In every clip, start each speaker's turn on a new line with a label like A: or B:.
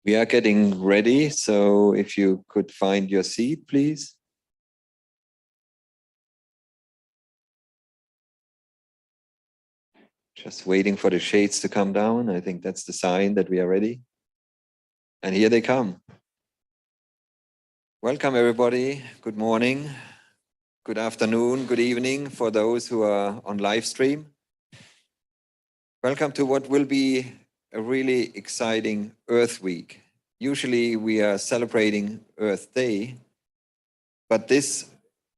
A: We are getting ready, so if you could find your seat, please. Just waiting for the shades to come down. I think that's the sign that we are ready. And here they come. Welcome, everybody. Good morning, good afternoon, good evening for those who are on live stream. Welcome to what will be a really exciting Earth Week. Usually we are celebrating Earth Day, but this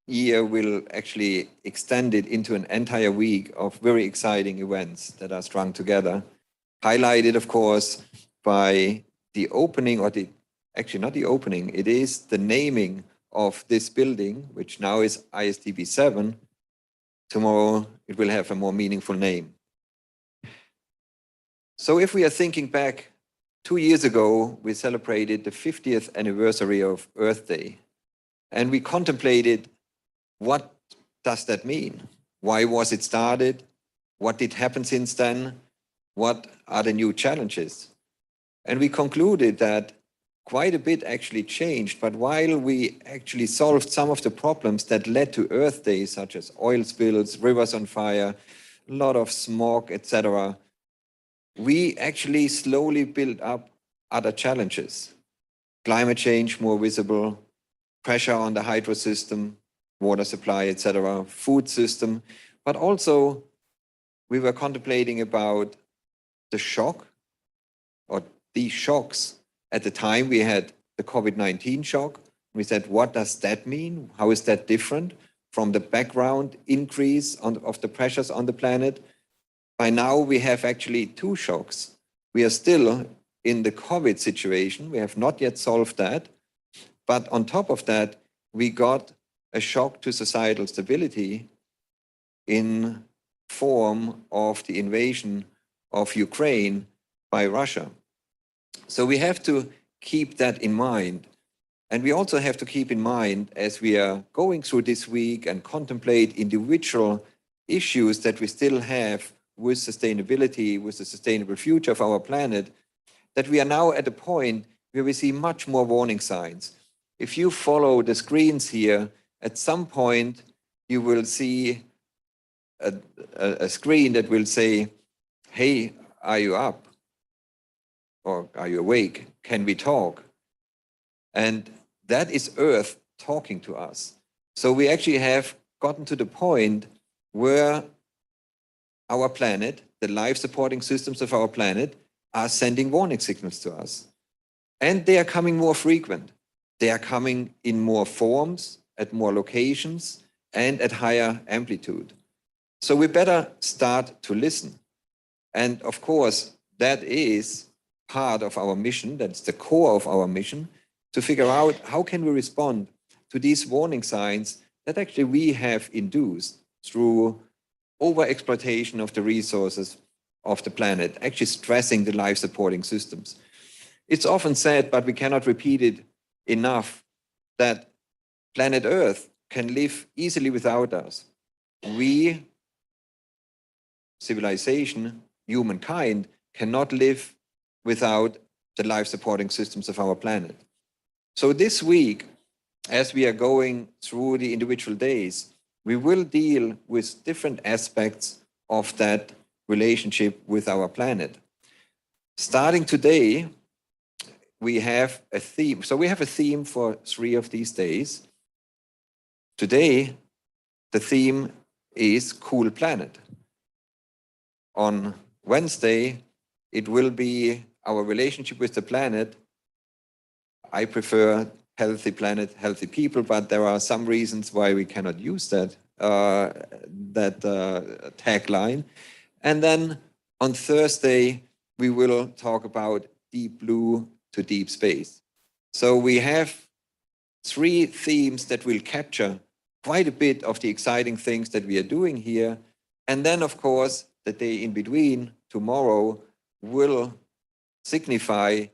A: year will actually extend it into an entire week of very exciting events that are strung together, highlighted, of course, by the opening, or actually not the opening, it is the naming of this building, which now is ISTB 7. Tomorrow it will have a more meaningful name. So if we are thinking back, 2 years ago, we celebrated the 50th anniversary of Earth Day, and we contemplated, what does that mean? Why was it started? What did happen since then? What are the new challenges? And we concluded that quite a bit actually changed, but while we actually solved some of the problems that led to Earth Day, such as oil spills, rivers on fire, a lot of smog, etc., we actually slowly built up other challenges. Climate change more visible, pressure on the hydro system, water supply, etc., food system, but also we were contemplating about the shock, or these shocks. At the time we had the COVID-19 shock. We said, what does that mean? How is that different from the background increase of the pressures on the planet? By now we have actually two shocks. We are still in the COVID situation. We have not yet solved that. But on top of that, we got a shock to societal stability in form of the invasion of Ukraine by Russia. So we have to keep that in mind. And we also have to keep in mind, as we are going through this week and contemplate individual issues that we still have with sustainability, with the sustainable future of our planet, that we are now at a point where we see much more warning signs. If you follow the screens here, at some point you will see a screen that will say, hey, are you up? Or are you awake? Can we talk? And that is Earth talking to us. So we actually have gotten to the point where our planet, the life supporting systems of our planet, are sending warning signals to us. And they are coming more frequent. They are coming in more forms, at more locations, and at higher amplitude. So we better start to listen. And of course, that is part of our mission, that's the core of our mission, to figure out how can we respond to these warning signs that actually we have induced through overexploitation of the resources of the planet, actually stressing the life-supporting systems. It's often said, but we cannot repeat it enough, that planet Earth can live easily without us. We, civilization, humankind, cannot live without the life-supporting systems of our planet. So this week, as we are going through the individual days, we will deal with different aspects of that relationship with our planet. Starting today, we have a theme. So we have a theme for 3 of these days. Today, the theme is Cool Planet. On Wednesday, it will be our relationship with the planet. I prefer healthy planet, healthy people, but there are some reasons why we cannot use that, tagline. And then on Thursday, we will talk about deep blue to deep space. So we have 3 themes that will capture quite a bit of the exciting things that we are doing here. And then, of course, the day in between, tomorrow, will signify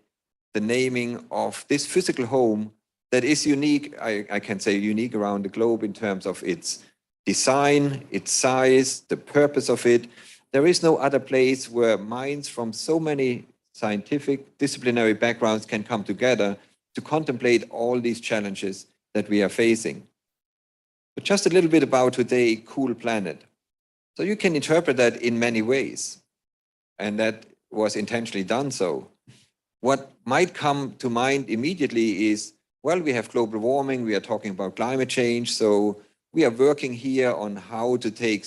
A: the naming of this physical home that is unique, I can say unique around the globe in terms of its design, its size, the purpose of it. There is no other place where minds from so many scientific, disciplinary backgrounds can come together to contemplate all these challenges that we are facing. But just a little bit about today, Cool Planet. So you can interpret that in many ways, and that was intentionally done so. What might come to mind immediately is, well, we have global warming, we are talking about climate change, so we are working here on how to take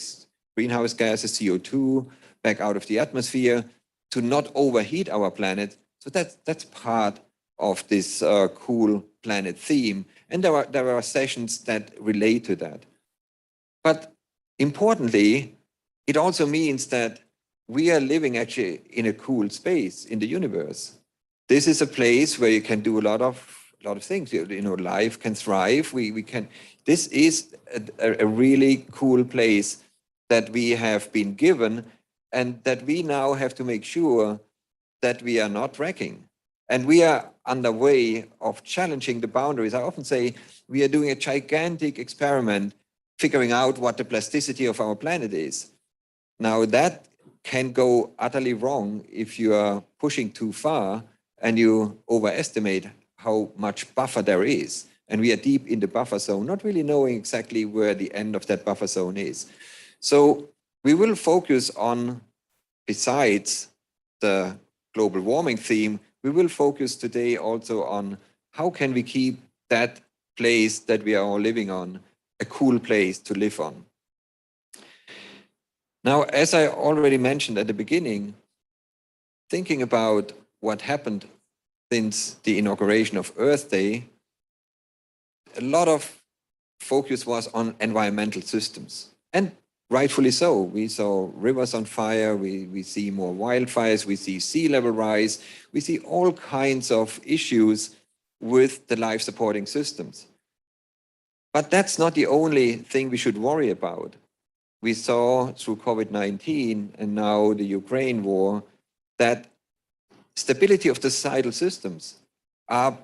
A: greenhouse gases, CO2, back out of the atmosphere to not overheat our planet. So that's part of this Cool Planet theme. And there are sessions that relate to that. But importantly, it also means that we are living actually in a cool space in the universe. This is a place where you can do a lot of things. You know, life can thrive. We can. This is a really cool place that we have been given, and that we now have to make sure that we are not wrecking. And we are on the way of challenging the boundaries. I often say we are doing a gigantic experiment, figuring out what the plasticity of our planet is. Now that can go utterly wrong if you are pushing too far and you overestimate how much buffer there is. And we are deep in the buffer zone, not really knowing exactly where the end of that buffer zone is. So we will focus on, besides the global warming theme, we will focus today also on how can we keep that place that we are all living on a cool place to live on. Now, as I already mentioned at the beginning, thinking about what happened since the inauguration of Earth Day, a lot of focus was on environmental systems. And rightfully so. We saw rivers on fire, we see more wildfires, we see sea level rise, we see all kinds of issues with the life supporting systems. But that's not the only thing we should worry about. We saw through COVID-19 and now the Ukraine war that stability of the societal systems are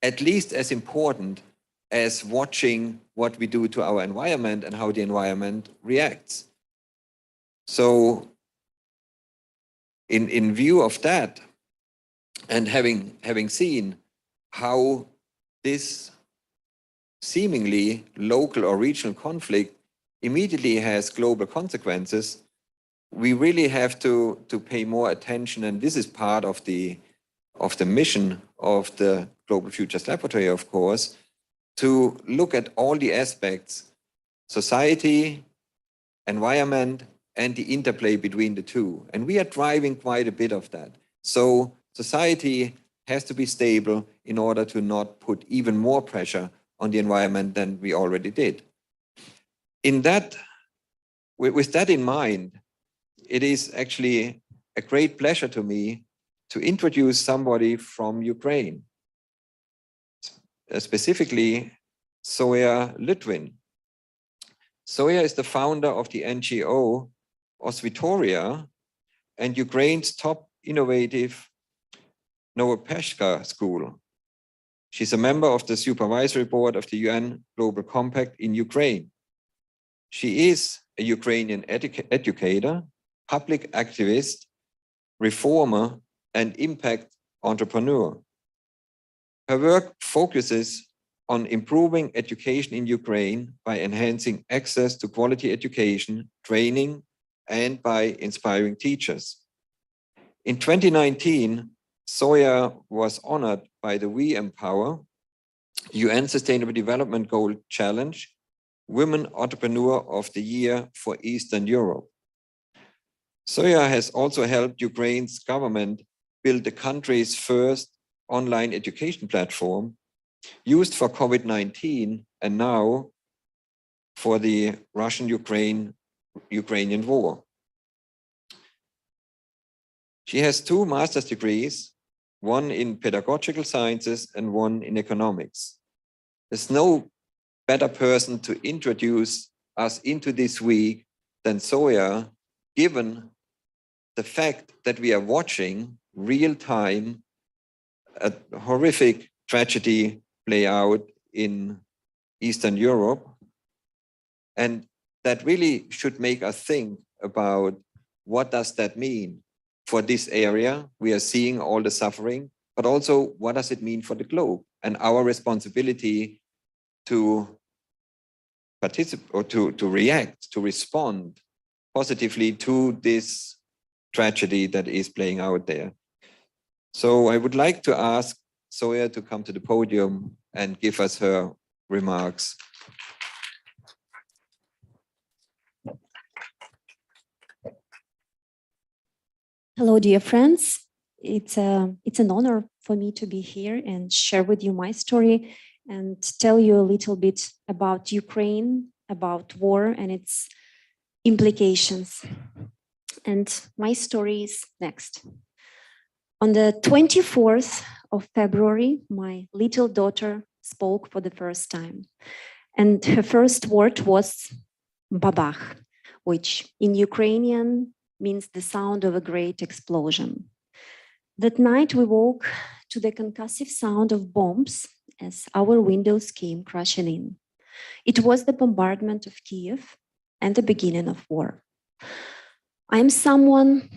A: at least as important as watching what we do to our environment and how the environment reacts. So in view of that, and having seen how this seemingly local or regional conflict immediately has global consequences, we really have to pay more attention, and this is part of the mission of the Global Futures Laboratory, of course, to look at all the aspects, society, environment, and the interplay between the two. And we are driving quite a bit of that. So society has to be stable in order to not put even more pressure on the environment than we already did. With that in mind, it is actually a great pleasure to me to introduce somebody from Ukraine, specifically Zoya Litvin. Zoya is the founder of the NGO Osvitoria and Ukraine's top innovative Novopeshka school. She's a member of the supervisory board of the UN Global Compact in Ukraine. She is a Ukrainian educator, public activist, reformer, and impact entrepreneur. Her work focuses on improving education in Ukraine by enhancing access to quality education, training, and by inspiring teachers. In 2019, Zoya was honored by the WE Empower UN Sustainable Development Goal Challenge Women Entrepreneur of the Year for Eastern Europe. Zoya has also helped Ukraine's government build the country's first online education platform used for COVID-19 and now for the Russian-Ukrainian war. She has 2 master's degrees, one in pedagogical sciences and one in economics. There's no better person to introduce us into this week than Zoya, given the fact that we are watching real time a horrific tragedy play out in Eastern Europe. And that really should make us think about what does that mean? for this area. We are seeing all the suffering, but also what does it mean for the globe and our responsibility to participate or to react, to respond positively to this tragedy that is playing out there. So I would like to ask Zoya to come to the podium and give us her remarks.
B: Hello, dear friends. It's an honor for me to be here and share with you my story and tell you a little bit about Ukraine, about war and its implications. And my story is next. On the 24th of February, my little daughter spoke for the first time. And her first word was babach, which in Ukrainian means the sound of a great explosion. That night we woke to the concussive sound of bombs as our windows came crashing in. It was the bombardment of Kiev and the beginning of war. I am someone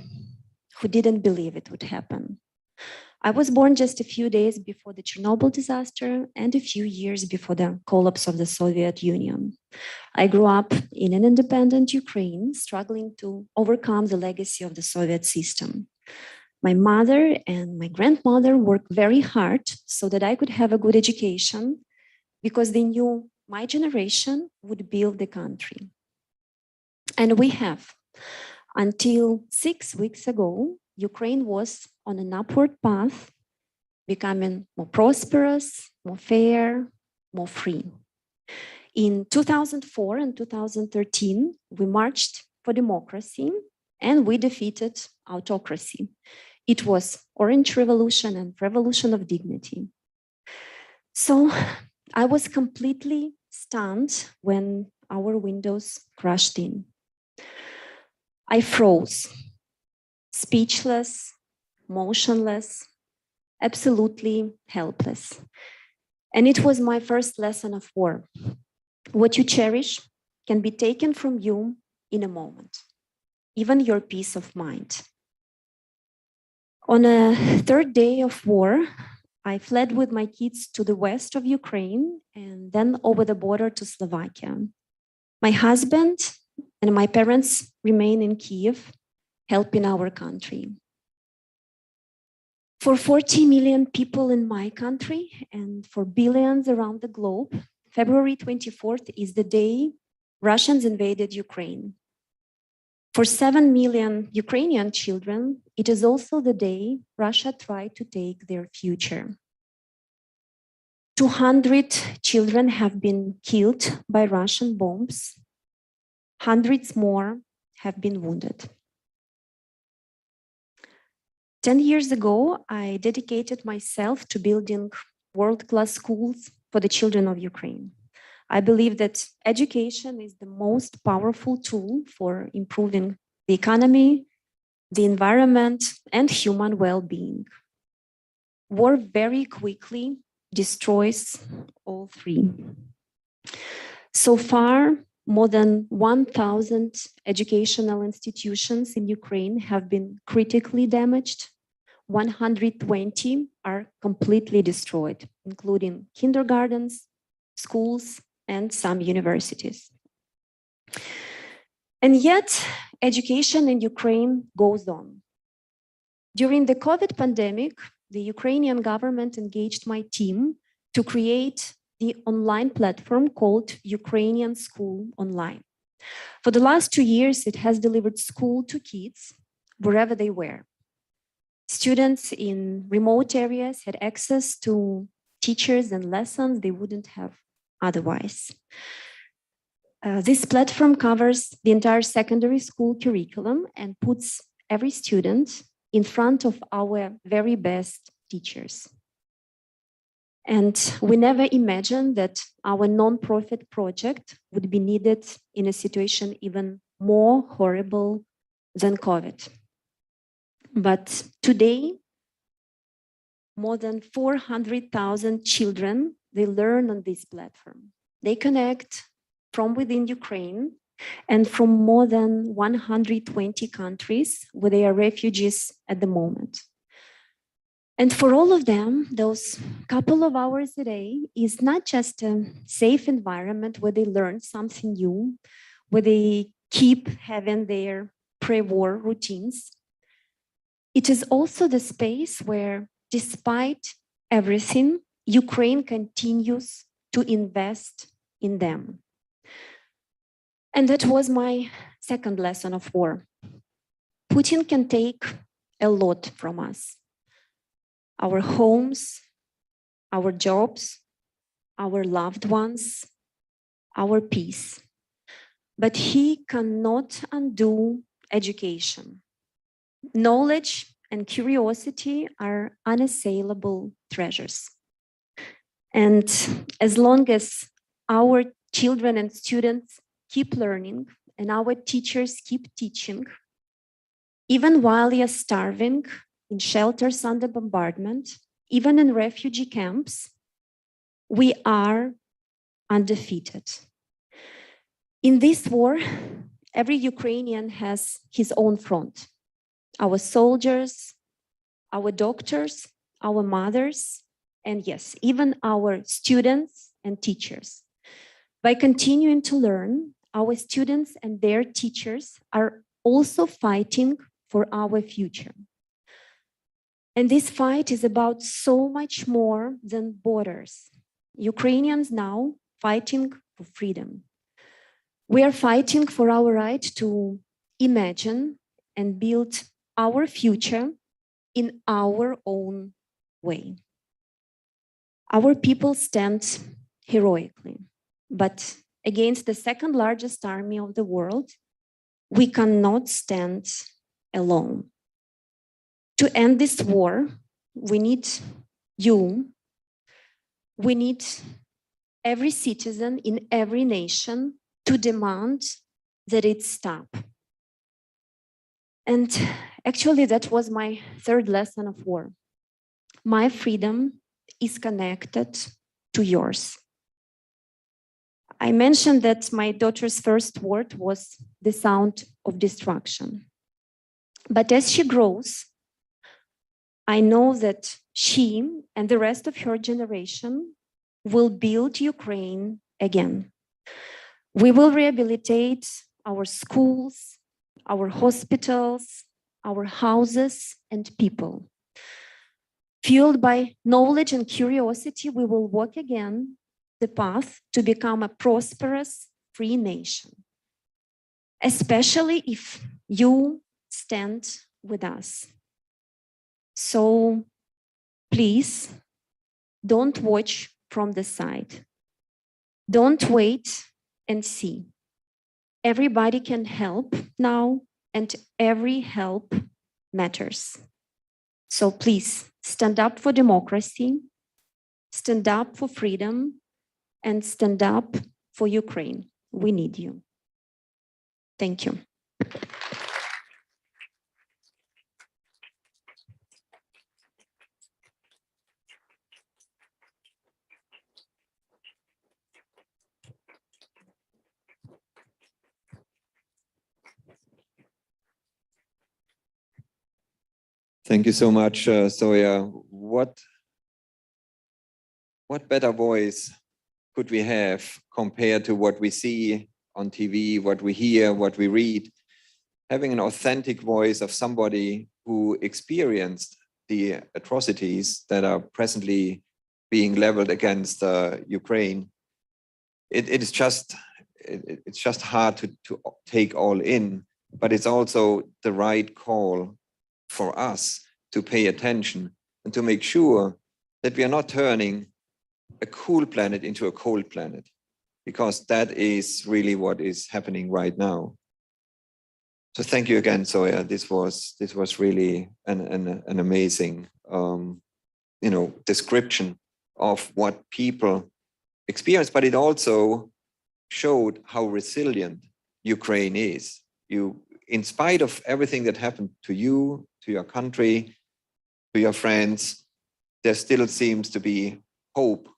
B: who didn't believe it would happen. I was born just a few days before the Chernobyl disaster and a few years before the collapse of the Soviet Union. I grew up in an independent Ukraine, struggling to overcome the legacy of the Soviet system. My mother and my grandmother worked very hard so that I could have a good education because they knew my generation would build the country. And we have. Until 6 weeks ago, Ukraine was on an upward path, becoming more prosperous, more fair, more free. In 2004 and 2013, we marched for democracy and we defeated autocracy. It was Orange Revolution and Revolution of Dignity. So I was completely stunned when our windows crashed in. I froze, speechless, motionless, absolutely helpless. And it was my first lesson of war. What you cherish can be taken from you in a moment, even your peace of mind. On a third day of war, I fled with my kids to the west of Ukraine and then over the border to Slovakia. My husband and my parents remain in Kiev, helping our country. For 40 million people in my country and for billions around the globe, February 24th is the day Russians invaded Ukraine. For 7 million Ukrainian children, it is also the day Russia tried to take their future. 200 children have been killed by Russian bombs. Hundreds more have been wounded. 10 years ago, I dedicated myself to building world-class schools for the children of Ukraine. I believe that education is the most powerful tool for improving the economy, the environment, and human well-being. War very quickly destroys all three. So far, more than 1,000 educational institutions in Ukraine have been critically damaged. 120 are completely destroyed, including kindergartens, schools, and some universities. And yet, education in Ukraine goes on. During the COVID pandemic, the Ukrainian government engaged my team to create the online platform called Ukrainian School Online. For the last 2 years, it has delivered school to kids wherever they were. Students in remote areas had access to teachers and lessons they wouldn't have otherwise. This platform covers the entire secondary school curriculum and puts every student in front of our very best teachers. And we never imagined that our non-profit project would be needed in a situation even more horrible than COVID. But today, more than 400,000 children, they learn on this platform. They connect from within Ukraine and from more than 120 countries where they are refugees at the moment. And for all of them, those couple of hours a day is not just a safe environment where they learn something new, where they keep having their pre-war routines. It is also the space where, despite everything, Ukraine continues to invest in them. And that was my second lesson of war. Putin can take a lot from us. Our homes, our jobs, our loved ones, our peace. But he cannot undo education. Knowledge and curiosity are unassailable treasures. And as long as our children and students keep learning and our teachers keep teaching, even while they are starving in shelters under bombardment, even in refugee camps, we are undefeated. In this war, every Ukrainian has his own front. Our soldiers, our doctors, our mothers, and yes, even our students and teachers. By continuing to learn, our students and their teachers are also fighting for our future. And this fight is about so much more than borders. Ukrainians now fighting for freedom. We are fighting for our right to imagine and build our future in our own way. Our people stand heroically, but against the second largest army of the world, we cannot stand alone. To end this war, we need you. We need every citizen in every nation to demand that it stop. And actually, that was my third lesson of war. My freedom is connected to yours. I mentioned that my daughter's first word was the sound of destruction. But as she grows, I know that she and the rest of her generation will build Ukraine again. We will rehabilitate our schools, our hospitals, our houses and people. Fueled by knowledge and curiosity, we will walk again the path to become a prosperous, free nation, especially if you stand with us. So please don't watch from the side. Don't wait and see. Everybody can help now, and every help matters. So please stand up for democracy, stand up for freedom, and stand up for Ukraine. We need you. Thank you.
A: Thank you so much, Zoya. What better voice could we have compared to what we see on TV, what we hear, what we read? Having an authentic voice of somebody who experienced the atrocities that are presently being leveled against Ukraine. It's just hard to take all in, but it's also the right call for us to pay attention and to make sure that we are not turning a cool planet into a cold planet, because that is really what is happening right now. So thank you again, Zoya. This was really an amazing description of what people experience, but it also showed how resilient Ukraine is. In spite of everything that happened to you, to your country, to your friends, there still seems to be hope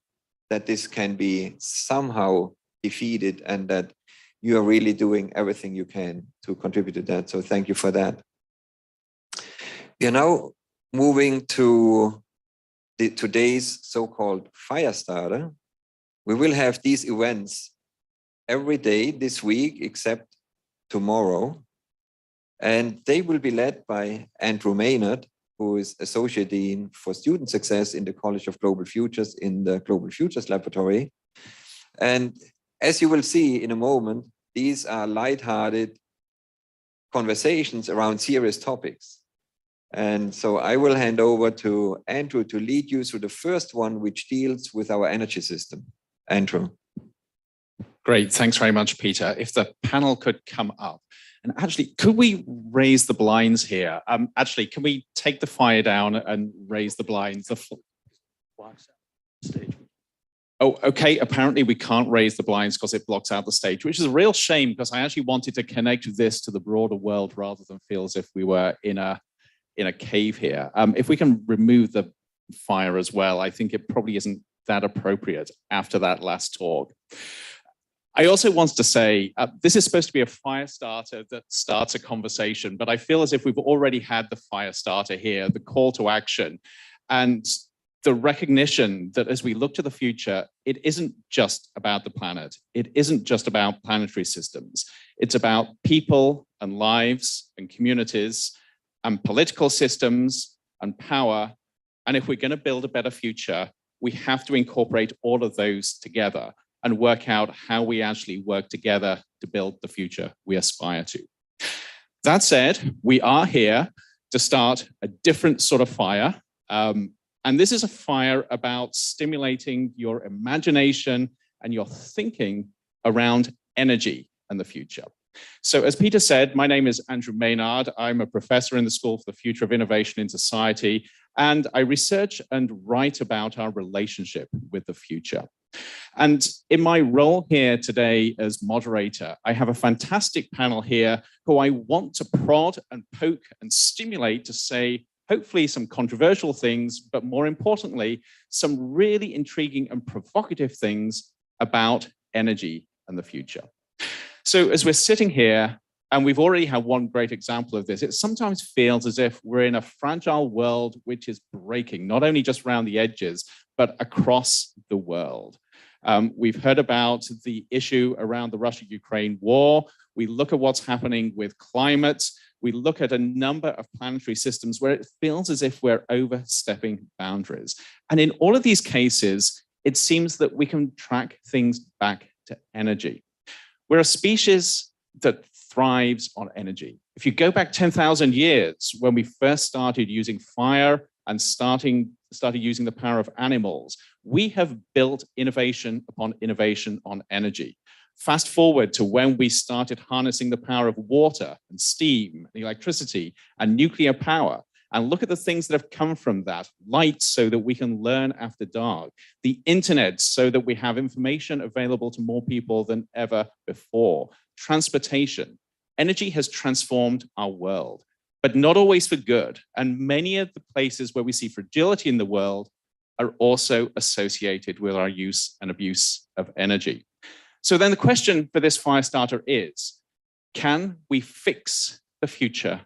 A: that this can be somehow defeated and that you are really doing everything you can to contribute to that. So thank you for that. We are now moving to today's so-called Firestarter. We will have these events every day this week except tomorrow. And they will be led by Andrew Maynard, who is Associate Dean for Student Success in the College of Global Futures in the Global Futures Laboratory. And as you will see in a moment, these are lighthearted conversations around serious topics. And so I will hand over to Andrew to lead you through the first one, which deals with our energy system. Andrew.
C: Great, thanks very much, Peter. If the panel could come up. And actually, could we raise the blinds here? Actually, can we take the fire down and raise the blinds? Oh, okay. Apparently we can't raise the blinds because it blocks out the stage, which is a real shame because I actually wanted to connect this to the broader world rather than feel as if we were in a cave here. If we can remove the fire as well, I think it probably isn't that appropriate after that last talk. I also want to say, this is supposed to be a fire starter that starts a conversation, but I feel as if we've already had the fire starter here, the call to action, and the recognition that as we look to the future, it isn't just about the planet. It isn't just about planetary systems. It's about people and lives and communities and political systems and power. And if we're going to build a better future, we have to incorporate all of those together and work out how we actually work together to build the future we aspire to. That said, we are here to start a different sort of fire. And this is a fire about stimulating your imagination and your thinking around energy and the future. So as Peter said, my name is Andrew Maynard. I'm a professor in the School for the Future of Innovation in Society, and I research and write about our relationship with the future. And in my role here today as moderator, I have a fantastic panel here who I want to prod and poke and stimulate to say, hopefully some controversial things, but more importantly, some really intriguing and provocative things about energy and the future. So as we're sitting here, and we've already had one great example of this, it sometimes feels as if we're in a fragile world which is breaking, not only just around the edges, but across the world. We've heard about the issue around the Russia-Ukraine war. We look at what's happening with climate. We look at a number of planetary systems where it feels as if we're overstepping boundaries. And in all of these cases, it seems that we can track things back to energy. We're a species that thrives on energy. If you go back 10,000 years, when we first started using fire and started using the power of animals, we have built innovation upon innovation on energy. Fast forward to when we started harnessing the power of water and steam, and electricity and nuclear power, and look at the things that have come from that. Light so that we can learn after dark, the internet so that we have information available to more people than ever before, transportation. Energy has transformed our world, but not always for good. And many of the places where we see fragility in the world are also associated with our use and abuse of energy. So then the question for this Firestarter is, can we fix the future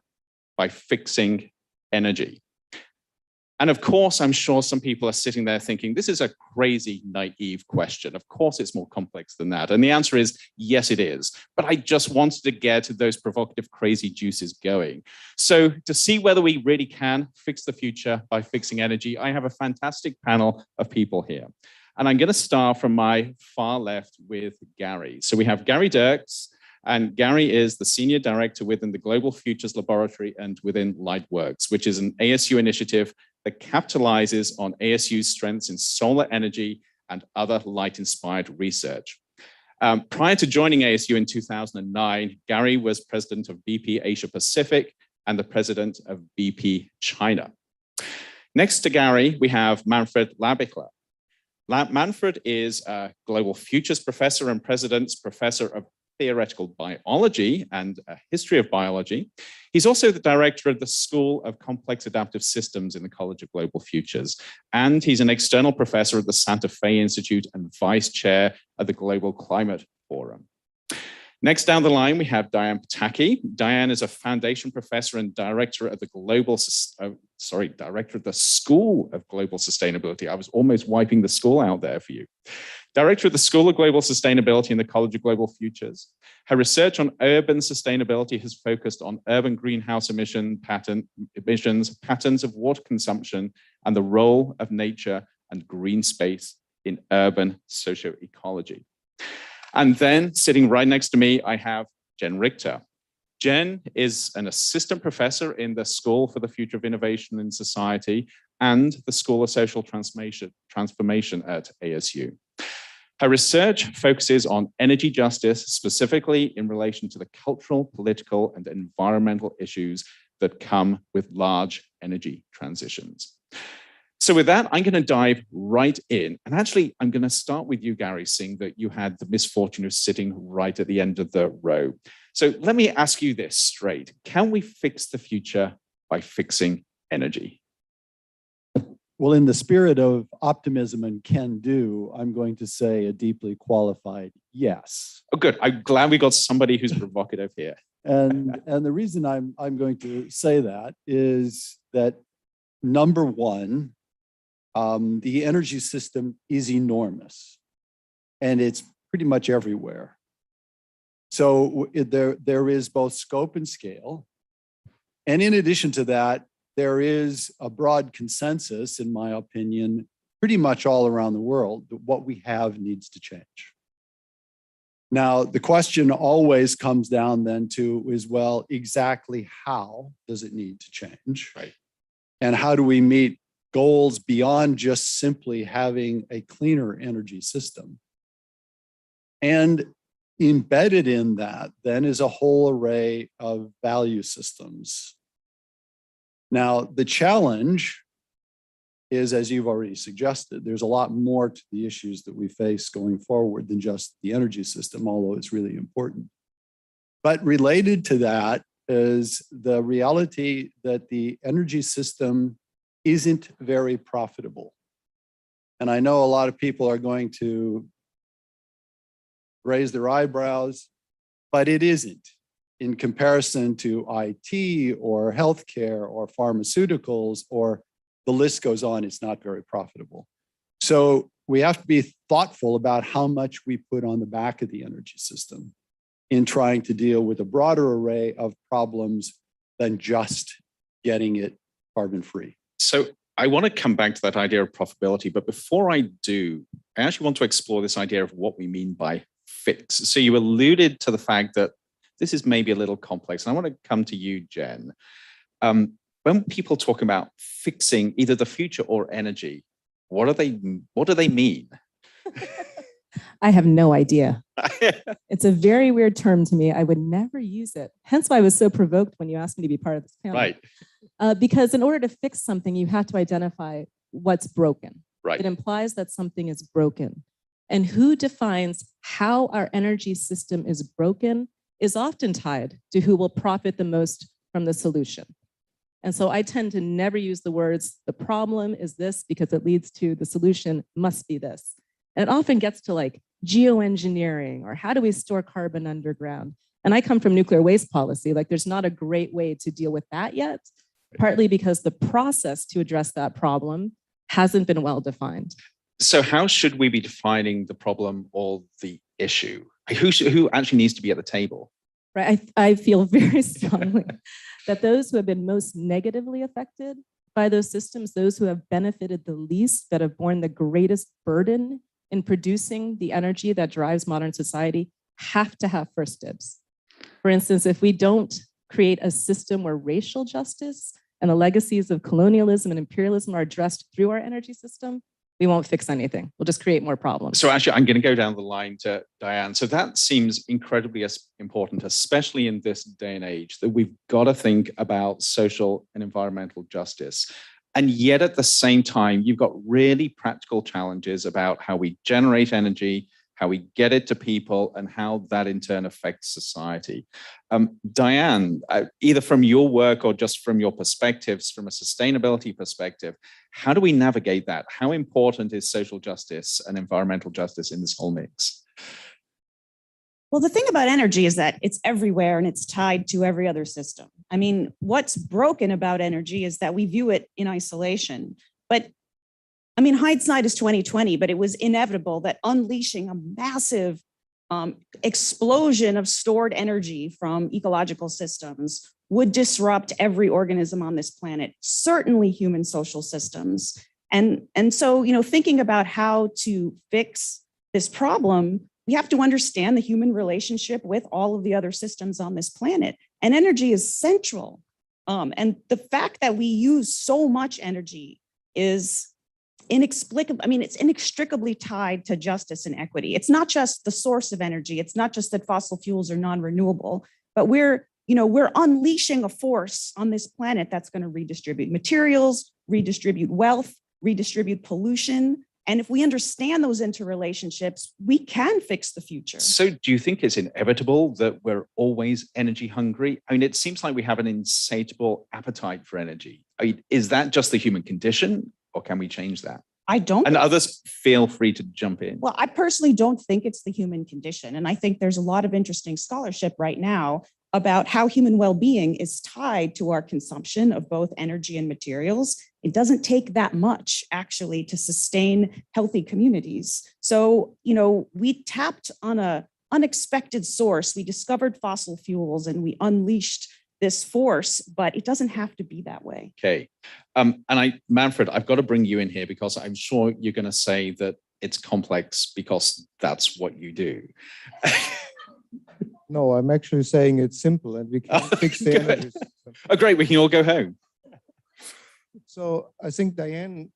C: by fixing energy? And of course, I'm sure some people are sitting there thinking, this is a crazy, naive question. Of course, it's more complex than that. And the answer is, yes, it is. But I just wanted to get those provocative, crazy juices going. So to see whether we really can fix the future by fixing energy, I have a fantastic panel of people here. And I'm going to start from my far left with Gary. So we have Gary Dirks, and Gary is the Senior Director within the Global Futures Laboratory and within Lightworks, which is an ASU initiative that capitalizes on ASU's strengths in solar energy and other light-inspired research. Prior to joining ASU in 2009, Gary was president of BP Asia Pacific and the president of BP China. Next to Gary, we have Manfred Labichler. Manfred is a Global Futures Professor and President's Professor of Theoretical Biology and History of Biology. He's also the director of the School of Complex Adaptive Systems in the College of Global Futures. And he's an external professor at the Santa Fe Institute and vice chair of the Global Climate Forum. Next down the line, we have Diane Pataki. Diane is a foundation professor and director of the director of the School of Global Sustainability. I was almost wiping the school out there for you. Director of the School of Global Sustainability in the College of Global Futures. Her research on urban sustainability has focused on urban greenhouse emissions, patterns of water consumption, and the role of nature and green space in urban socio-ecology. And then sitting right next to me, I have Jen Richter. Jen is an assistant professor in the School for the Future of Innovation in Society and the School of Social Transformation at ASU. Her research focuses on energy justice, specifically in relation to the cultural, political, and environmental issues that come with large energy transitions. So with that, I'm going to dive right in. And actually, I'm going to start with you, Gary, seeing that you had the misfortune of sitting right at the end of the row. So let me ask you this straight. Can we fix the future by fixing energy?
D: Well, in the spirit of optimism and can do, I'm going to say a deeply qualified yes.
C: Oh, good. I'm glad we got somebody who's provocative here.
D: And the reason I'm going to say that is that, number one, the energy system is enormous, and it's pretty much everywhere. So there is both scope and scale. And in addition to that, there is a broad consensus, in my opinion, pretty much all around the world, that what we have needs to change. Now, the question always comes down then to is, well, exactly how does it need to change?
C: Right.
D: And how do we meet goals beyond just simply having a cleaner energy system? And embedded in that then is a whole array of value systems. Now, the challenge is, as you've already suggested, there's a lot more to the issues that we face going forward than just the energy system, although it's really important. But related to that is the reality that the energy system isn't very profitable. And I know a lot of people are going to raise their eyebrows, but it isn't. In comparison to IT or healthcare or pharmaceuticals, or the list goes on, it's not very profitable. So we have to be thoughtful about how much we put on the back of the energy system in trying to deal with a broader array of problems than just getting it carbon free.
C: So I want to come back to that idea of profitability, but before I do, I actually want to explore this idea of what we mean by fix. So you alluded to the fact that this is maybe a little complex, and I want to come to you, Jen. When people talk about fixing either the future or energy, what do they mean?
E: I have no idea. It's a very weird term to me. I would never use it. Hence why I was so provoked when you asked me to be part of this panel.
C: Right.
E: Because in order to fix something, you have to identify what's broken.
C: Right.
E: It implies that something is broken. And who defines how our energy system is broken is often tied to who will profit the most from the solution. And so I tend to never use the words, the problem is this, because it leads to the solution must be this. And it often gets to like geoengineering, or how do we store carbon underground? And I come from nuclear waste policy. Like, there's not a great way to deal with that yet, partly because the process to address that problem hasn't been well defined.
C: So how should we be defining the problem or the issue? Who actually needs to be at the table?
E: Right. I feel very strongly that those who have been most negatively affected by those systems, those who have benefited the least, that have borne the greatest burden in producing the energy that drives modern society, have to have first dibs. For instance, if we don't create a system where racial justice and the legacies of colonialism and imperialism are addressed through our energy system, we won't fix anything. We'll just create more problems.
C: So actually, I'm going to go down the line to Diane. So that seems incredibly important, especially in this day and age, that we've got to think about social and environmental justice. And yet at the same time, you've got really practical challenges about how we generate energy, how we get it to people, and how that in turn affects society. Diane, either from your work or just from your perspectives, from a sustainability perspective, how do we navigate that? How important is social justice and environmental justice in this whole mix?
F: Well, the thing about energy is that it's everywhere and it's tied to every other system. I mean, what's broken about energy is that we view it in isolation. But I mean, hindsight is 2020, but it was inevitable that unleashing a massive explosion of stored energy from ecological systems would disrupt every organism on this planet, certainly human social systems. And so, thinking about how to fix this problem, we have to understand the human relationship with all of the other systems on this planet. And energy is central. And the fact that we use so much energy is inexplicable. I mean, it's inextricably tied to justice and equity. It's not just the source of energy. It's not just that fossil fuels are non-renewable, but we're unleashing a force on this planet that's going to redistribute materials, redistribute wealth, redistribute pollution. And if we understand those interrelationships, we can fix the future.
C: So do you think it's inevitable that we're always energy hungry? I mean, it seems like we have an insatiable appetite for energy. I mean, is that just the human condition, or can we change that?
F: I don't.
C: And others feel free to jump in.
F: Well, I personally don't think it's the human condition. And I think there's a lot of interesting scholarship right now about how human well-being is tied to our consumption of both energy and materials. It doesn't take that much actually to sustain healthy communities. So, we tapped on an unexpected source. We discovered fossil fuels and we unleashed this force, but it doesn't have to be that way.
C: Okay. Manfred, I've got to bring you in here because I'm sure you're going to say that it's complex because that's what you do.
G: No, I'm actually saying it's simple and we can fix the energy system.
C: Oh, great. We can all go home.
G: So I think Diane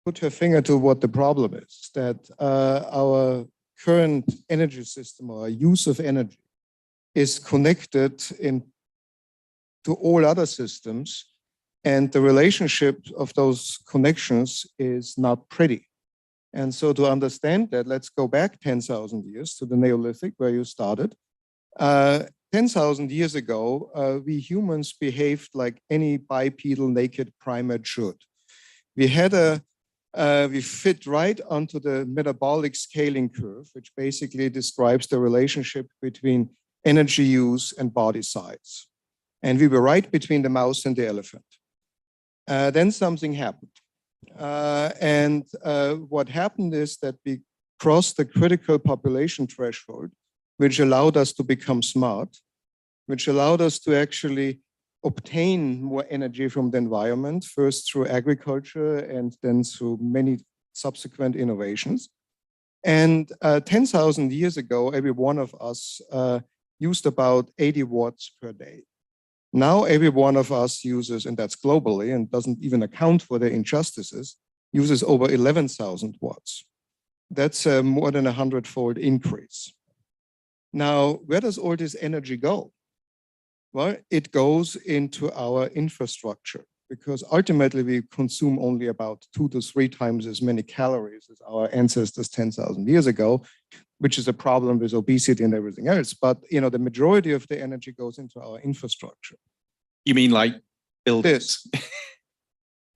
G: put her finger to what the problem is, that our current energy system or use of energy is connected to all other systems, and the relationship of those connections is not pretty. And so to understand that, let's go back 10,000 years to the Neolithic where you started. 10,000 years ago, we humans behaved like any bipedal naked primate should. We fit right onto the metabolic scaling curve, which basically describes the relationship between energy use and body size. And we were right between the mouse and the elephant. Then something happened. What happened is that we crossed the critical population threshold, which allowed us to become smart, which allowed us to actually obtain more energy from the environment, first through agriculture and then through many subsequent innovations. And 10,000 years ago, every one of us used about 80 watts per day. Now, every one of us uses, and that's globally and doesn't even account for the injustices, uses over 11,000 watts. That's more than 100-fold increase. Now, where does all this energy go? Well, it goes into our infrastructure because ultimately we consume only about 2 to 3 times as many calories as our ancestors 10,000 years ago, which is a problem with obesity and everything else. But the majority of the energy goes into our infrastructure.
C: You mean like buildings?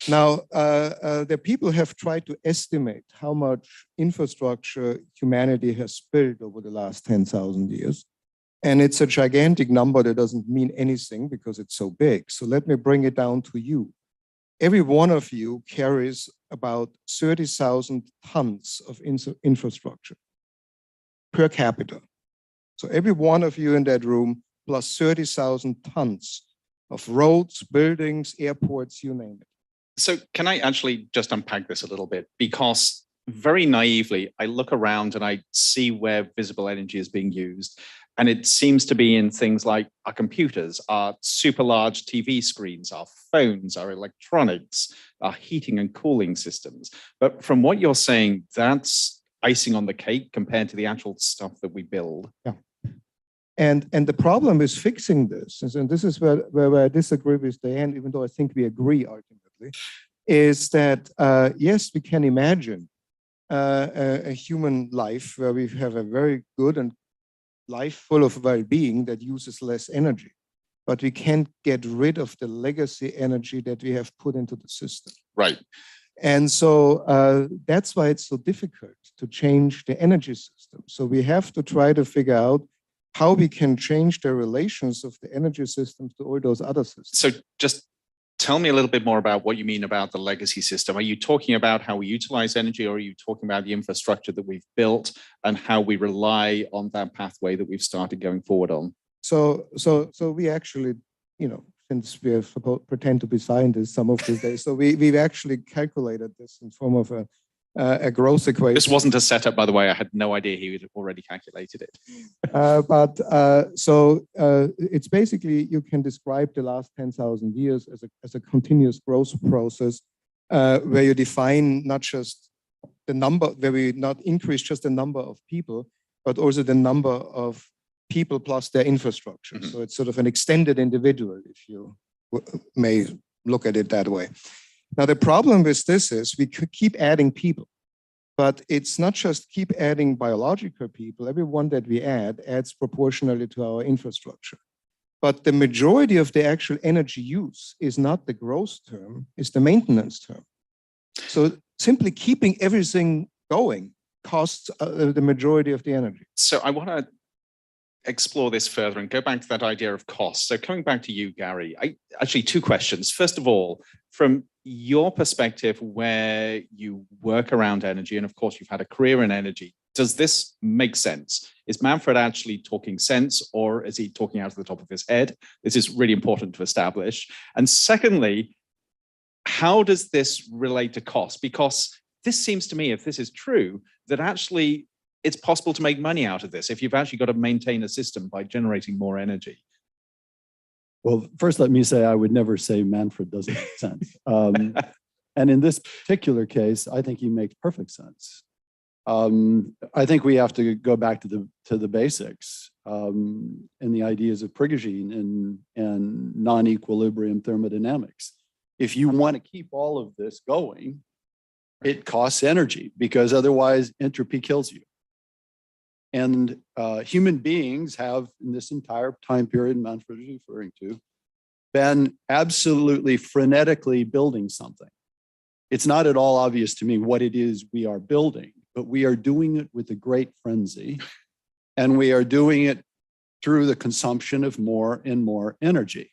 G: Now, the people have tried to estimate how much infrastructure humanity has built over the last 10,000 years. And it's a gigantic number that doesn't mean anything because it's so big. So let me bring it down to you. Every one of you carries about 30,000 tons of infrastructure per capita. So every one of you in that room plus 30,000 tons of roads, buildings, airports, you name it.
C: So can I actually just unpack this a little bit? Because very naively, I look around and I see where visible energy is being used. And it seems to be in things like our computers, our super large TV screens, our phones, our electronics, our heating and cooling systems. But from what you're saying, that's icing on the cake compared to the actual stuff that we build.
G: Yeah. And the problem is fixing this, and this is where I disagree with Diane, even though I think we agree ultimately, is that yes, we can imagine a human life where we have a very good and life full of well-being that uses less energy, but we can't get rid of the legacy energy that we have put into the system.
C: Right.
G: And so that's why it's so difficult to change the energy system. So we have to try to figure out how we can change the relations of the energy systems to all those other systems.
C: So just tell me a little bit more about what you mean about the legacy system. Are you talking about how we utilize energy, or are you talking about the infrastructure that we've built and how we rely on that pathway that we've started going forward on?
G: So we actually, since we are pretend to be scientists some of these days, so we've actually calculated this in form of a growth equation.
C: This wasn't a setup, by the way. I had no idea he had already calculated it.
G: It's basically, you can describe the last 10,000 years as a continuous growth process where you define not just the number, where we not increase just the number of people, but also the number of people plus their infrastructure. Mm-hmm. So it's sort of an extended individual, if you may look at it that way. Now, the problem with this is we could keep adding people, but it's not just keep adding biological people. Everyone that we add adds proportionally to our infrastructure. But the majority of the actual energy use is not the growth term, it's the maintenance term. So simply keeping everything going costs the majority of the energy.
C: So I want to explore this further and go back to that idea of cost. So coming back to you, Gary, actually two questions. First of all, from your perspective, where you work around energy, and of course you've had a career in energy, does this make sense? Is Manfred actually talking sense, or is he talking out of the top of his head? This is really important to establish. And secondly, how does this relate to cost? Because this seems to me, if this is true, that actually it's possible to make money out of this if you've actually got to maintain a system by generating more energy.
D: Well, first, let me say I would never say Manfred doesn't make sense. And in this particular case, I think he makes perfect sense. I think we have to go back to the basics and the ideas of Prigogine and non-equilibrium thermodynamics. If you want to keep all of this going, it costs energy, because otherwise entropy kills you. And human beings have, in this entire time period Manfred is referring to, been absolutely frenetically building something. It's not at all obvious to me what it is we are building, but we are doing it with a great frenzy, and we are doing it through the consumption of more and more energy.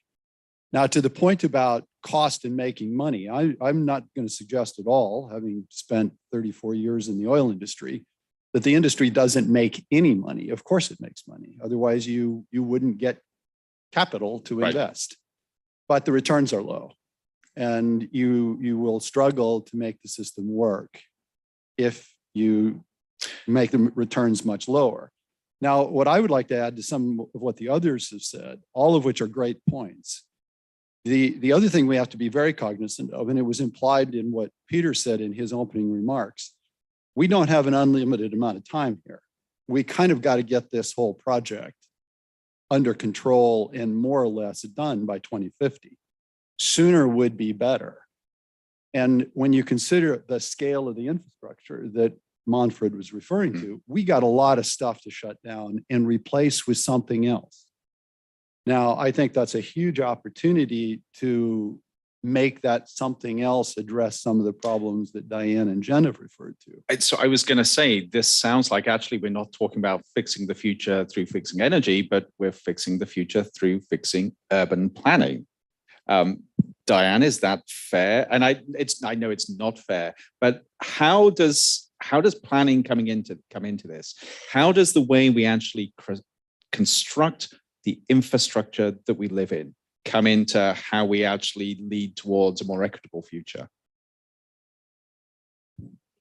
D: Now, to the point about cost and making money, I'm not going to suggest at all, having spent 34 years in the oil industry, that the industry doesn't make any money. Of course it makes money. Otherwise, you wouldn't get capital to invest. But the returns are low. And you will struggle to make the system work if you make the returns much lower. Now, what I would like to add to some of what the others have said, all of which are great points. The other thing we have to be very cognizant of, and it was implied in what Peter said in his opening remarks, we don't have an unlimited amount of time here. We kind of got to get this whole project under control and more or less done by 2050. Sooner would be better. And when you consider the scale of the infrastructure that Manfred was referring to, we got a lot of stuff to shut down and replace with something else. Now, I think that's a huge opportunity to make that something else address some of the problems that Diane and Jen have referred to.
C: So I was going to say, this sounds like actually we're not talking about fixing the future through fixing energy, but we're fixing the future through fixing urban planning. Diane, is that fair? And I know it's not fair, but how does planning come into this? How does the way we actually construct the infrastructure that we live in come into how we actually lead towards a more equitable future?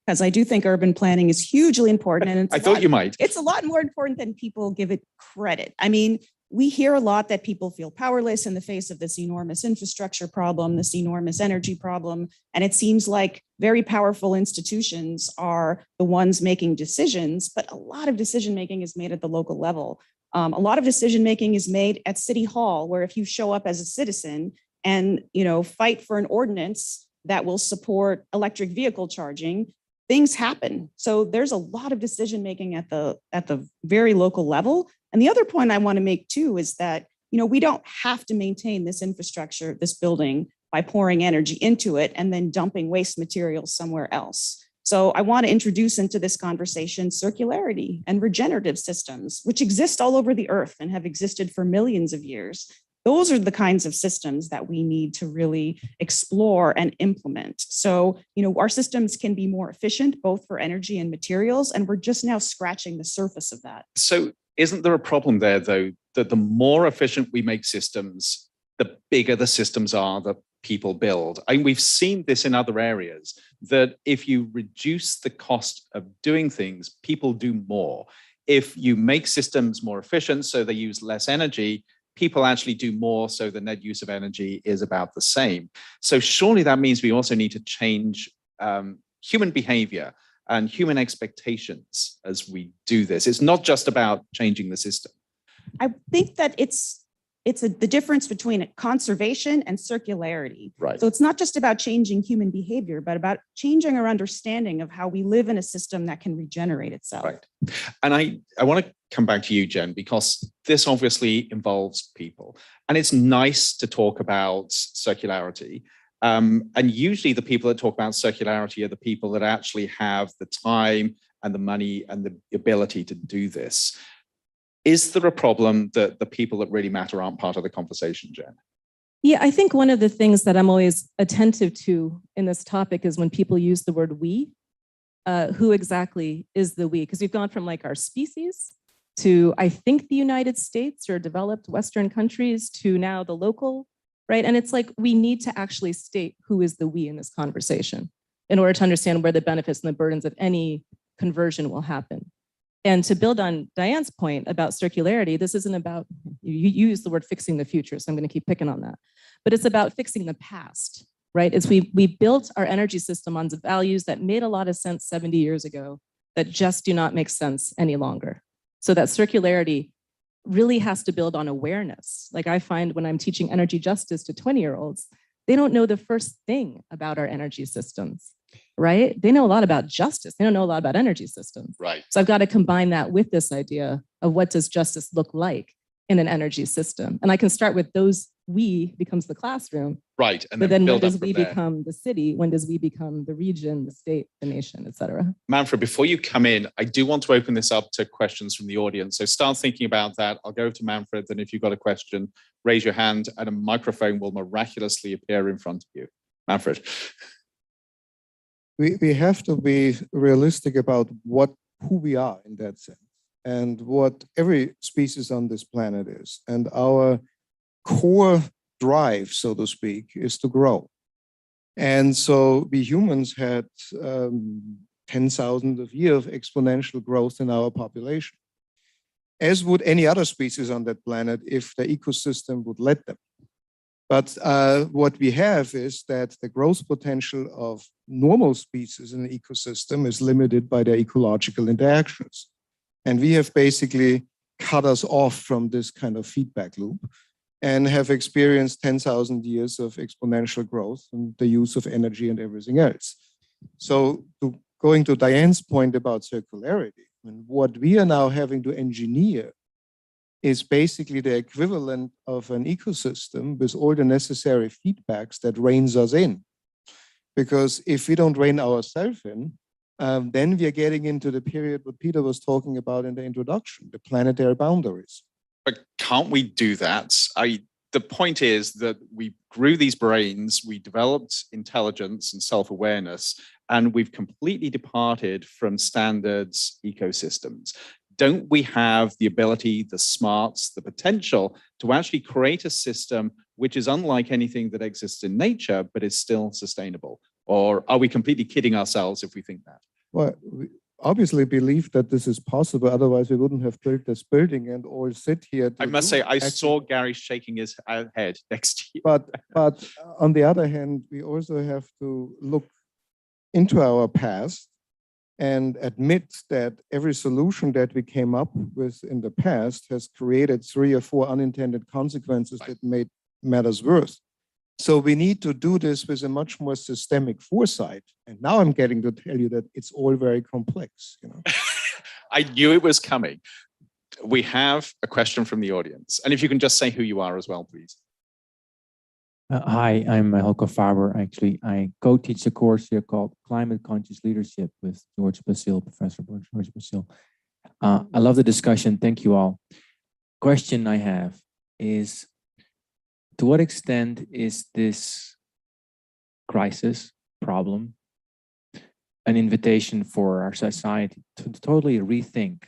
F: Because I do think urban planning is hugely important. And
C: I thought you might.
F: It's a lot more important than people give it credit. I mean, we hear a lot that people feel powerless in the face of this enormous infrastructure problem, this enormous energy problem. And it seems like very powerful institutions are the ones making decisions, but a lot of decision-making is made at the local level. A lot of decision-making is made at City Hall, where if you show up as a citizen and, fight for an ordinance that will support electric vehicle charging, things happen. So there's a lot of decision-making at the very local level. And the other point I want to make too is that, we don't have to maintain this infrastructure, this building, by pouring energy into it and then dumping waste materials somewhere else. So I want to introduce into this conversation circularity and regenerative systems, which exist all over the earth and have existed for millions of years. Those are the kinds of systems that we need to really explore and implement. So, our systems can be more efficient, both for energy and materials, and we're just now scratching the surface of that.
C: So isn't there a problem there, though, that the more efficient we make systems, the bigger the systems are that people build? I mean, we've seen this in other areas, that if you reduce the cost of doing things, people do more. If you make systems more efficient so they use less energy, people actually do more, so the net use of energy is about the same. So surely that means we also need to change human behavior and human expectations as we do this. It's not just about changing the system.
F: I think that it's the difference between conservation and circularity.
C: Right.
F: So it's not just about changing human behavior, but about changing our understanding of how we live in a system that can regenerate itself.
C: Right. And I want to come back to you, Jen, because this obviously involves people. And it's nice to talk about circularity. And usually the people that talk about circularity are the people that actually have the time and the money and the ability to do this. Is there a problem that the people that really matter aren't part of the conversation, Jen?
E: Yeah, I think one of the things that I'm always attentive to in this topic is when people use the word we, who exactly is the we? Because we've gone from like our species to, I think, the United States or developed Western countries to now the local, right? And it's like, we need to actually state who is the we in this conversation in order to understand where the benefits and the burdens of any conversion will happen. And to build on Diane's point about circularity, this isn't about, you use the word fixing the future, so I'm going to keep picking on that. But it's about fixing the past, right? It's we built our energy system on the values that made a lot of sense 70 years ago that just do not make sense any longer. So that circularity really has to build on awareness. Like I find when I'm teaching energy justice to 20-year-olds, they don't know the first thing about our energy systems. Right? They know a lot about justice. They don't know a lot about energy systems.
C: Right.
E: So I've got to combine that with this idea of what does justice look like in an energy system. And I can start with those we becomes the classroom.
C: Right. And
E: but then when
C: build
E: does
C: up from
E: we
C: there.
E: become the city? When does we become the region, the state, the nation, et cetera?
C: Manfred, before you come in, I do want to open this up to questions from the audience. So start thinking about that. I'll go to Manfred. Then if you've got a question, raise your hand and a microphone will miraculously appear in front of you. Manfred.
G: We have to be realistic about who we are in that sense and what every species on this planet is. And our core drive, so to speak, is to grow. And so we humans had 10,000 of years of exponential growth in our population, as would any other species on that planet if the ecosystem would let them. But what we have is that the growth potential of normal species in the ecosystem is limited by their ecological interactions. And we have basically cut us off from this kind of feedback loop and have experienced 10,000 years of exponential growth and the use of energy and everything else. So going to Diane's point about circularity, and what we are now having to engineer is basically the equivalent of an ecosystem with all the necessary feedbacks that reins us in. Because if we don't rein ourselves in, then we are getting into the period what Peter was talking about in the introduction, the planetary boundaries.
C: But can't we do that? The point is that we grew these brains, we developed intelligence and self-awareness, and we've completely departed from standards ecosystems. Don't we have the ability, the smarts, the potential to actually create a system which is unlike anything that exists in nature, but is still sustainable? Or are we completely kidding ourselves if we think that?
G: Well, we obviously believe that this is possible. Otherwise, we wouldn't have built this building and all sit here.
C: I must say, I saw Gary shaking his head next to you.
G: But on the other hand, we also have to look into our past and admit that every solution that we came up with in the past has created 3 or 4 unintended consequences that made matters worse. So we need to do this with a much more systemic foresight. And now I'm getting to tell you that it's all very complex.
C: I knew it was coming. We have a question from the audience. And if you can just say who you are as well, please.
H: Hi, I'm Helco Faber. Actually, I co-teach a course here called Climate Conscious Leadership with George Basile, Professor George Basile. I love the discussion. Thank you all. Question I have is, to what extent is this crisis problem an invitation for our society to totally rethink,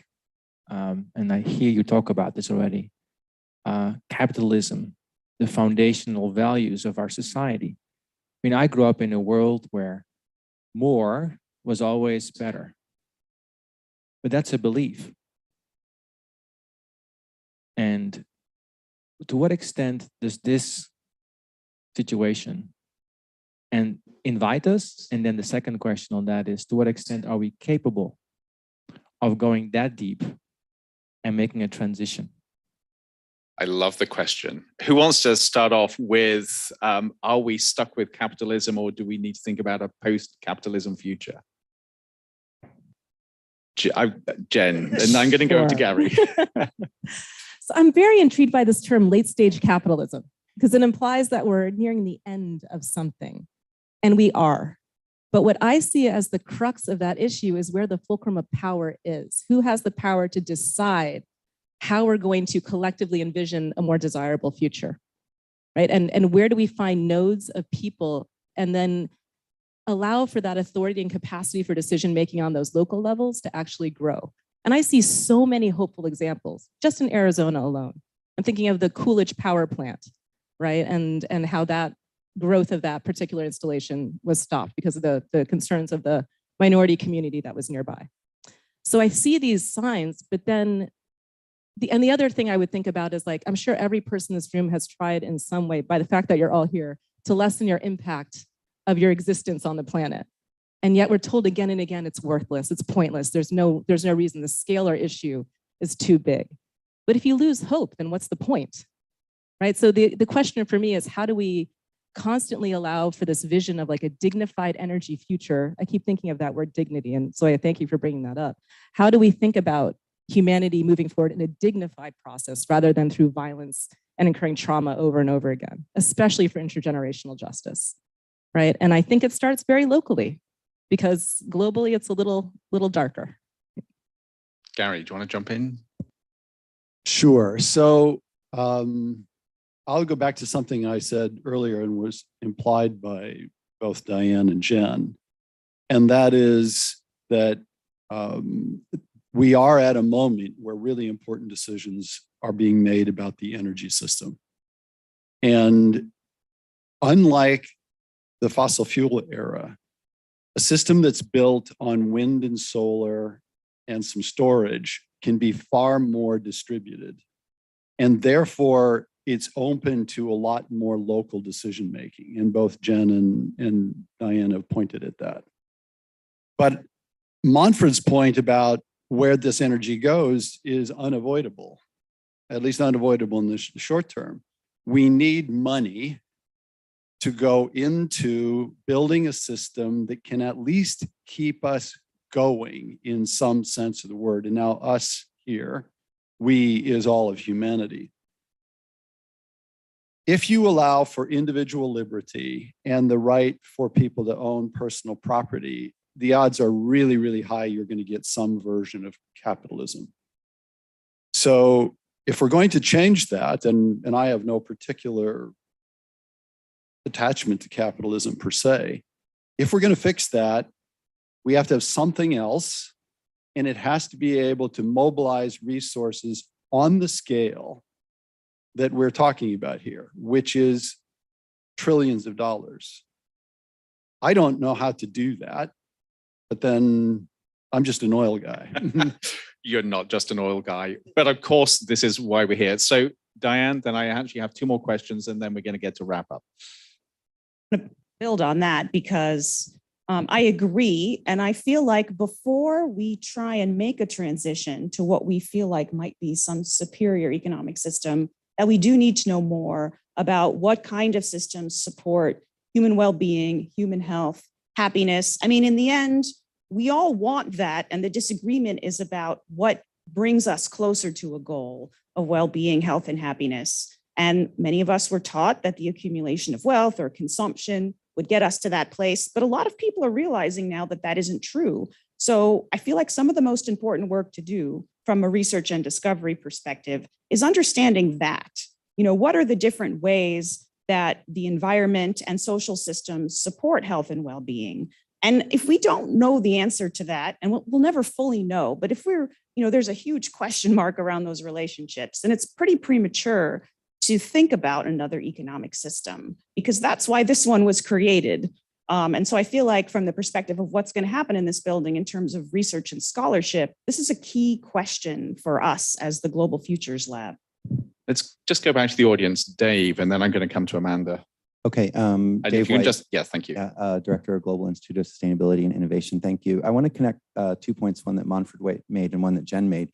H: and I hear you talk about this already, capitalism, the foundational values of our society. I mean, I grew up in a world where more was always better, but that's a belief. And to what extent does this situation and invite us? And then the second question on that is, to what extent are we capable of going that deep and making a transition?
C: I love the question. Who wants to start off with, are we stuck with capitalism, or do we need to think about a post-capitalism future? Jen, and I'm going to go to Gary.
E: So I'm very intrigued by this term late stage capitalism, because it implies that we're nearing the end of something, and we are. But what I see as the crux of that issue is where the fulcrum of power is. Who has the power to decide how we're going to collectively envision a more desirable future, right? And where do we find nodes of people and then allow for that authority and capacity for decision-making on those local levels to actually grow? And I see so many hopeful examples just in Arizona alone. I'm thinking of the Coolidge power plant, right? And how that growth of that particular installation was stopped because of the concerns of the minority community that was nearby. So I see these signs, but then the other thing I would think about is, like, I'm sure every person in this room has tried in some way, by the fact that you're all here, to lessen your impact of your existence on the planet. And yet we're told again and again, it's worthless, it's pointless, there's no reason, the scale or issue is too big. But if you lose hope, then what's the point, right? So the question for me is, how do we constantly allow for this vision of like a dignified energy future? I keep thinking of that word dignity, and so I thank you for bringing that up. How do we think about humanity moving forward in a dignified process rather than through violence and incurring trauma over and over again, especially for intergenerational justice, right? And I think it starts very locally, because globally it's a little darker.
C: Gary, do you want to jump in?
D: Sure. So I'll go back to something I said earlier and was implied by both Diane and Jen. And that is that we are at a moment where really important decisions are being made about the energy system. And unlike the fossil fuel era, a system that's built on wind and solar and some storage can be far more distributed. And therefore, it's open to a lot more local decision making. And both Jen and Diane have pointed at that. But Montford's point about where this energy goes is unavoidable, at least unavoidable in the short term. We need money to go into building a system that can at least keep us going in some sense of the word. And now us here, we is all of humanity. If you allow for individual liberty and the right for people to own personal property, the odds are really, really high you're going to get some version of capitalism. So if we're going to change that, and I have no particular attachment to capitalism per se, if we're going to fix that, we have to have something else, and it has to be able to mobilize resources on the scale that we're talking about here, which is trillions of dollars. I don't know how to do that, but then I'm just an oil guy.
C: You're not just an oil guy, but of course, this is why we're here. So Diane, then I actually have two more questions, and then we're going to get to wrap up.
F: I'm going to build on that because I agree. And I feel like before we try and make a transition to what we feel like might be some superior economic system, that we do need to know more about what kind of systems support human well-being, human health, happiness. I mean, in the end, we all want that. And the disagreement is about what brings us closer to a goal of well-being, health, and happiness. And many of us were taught that the accumulation of wealth or consumption would get us to that place. But a lot of people are realizing now that that isn't true. So I feel like some of the most important work to do from a research and discovery perspective is understanding that, what are the different ways that the environment and social systems support health and well-being? And if we don't know the answer to that, and we'll never fully know, but if there's a huge question mark around those relationships, and it's pretty premature to think about another economic system, because that's why this one was created. And so I feel like from the perspective of what's going to happen in this building in terms of research and scholarship, this is a key question for us as the Global Futures Lab.
C: Let's just go back to the audience, Dave, and then I'm going to come to Amanda.
I: Okay,
C: And
I: Dave
C: if you can
I: White,
C: thank you.
I: Director of Global Institute of Sustainability and Innovation. Thank you. I want to connect 2 points, one that Manfred made and one that Jen made.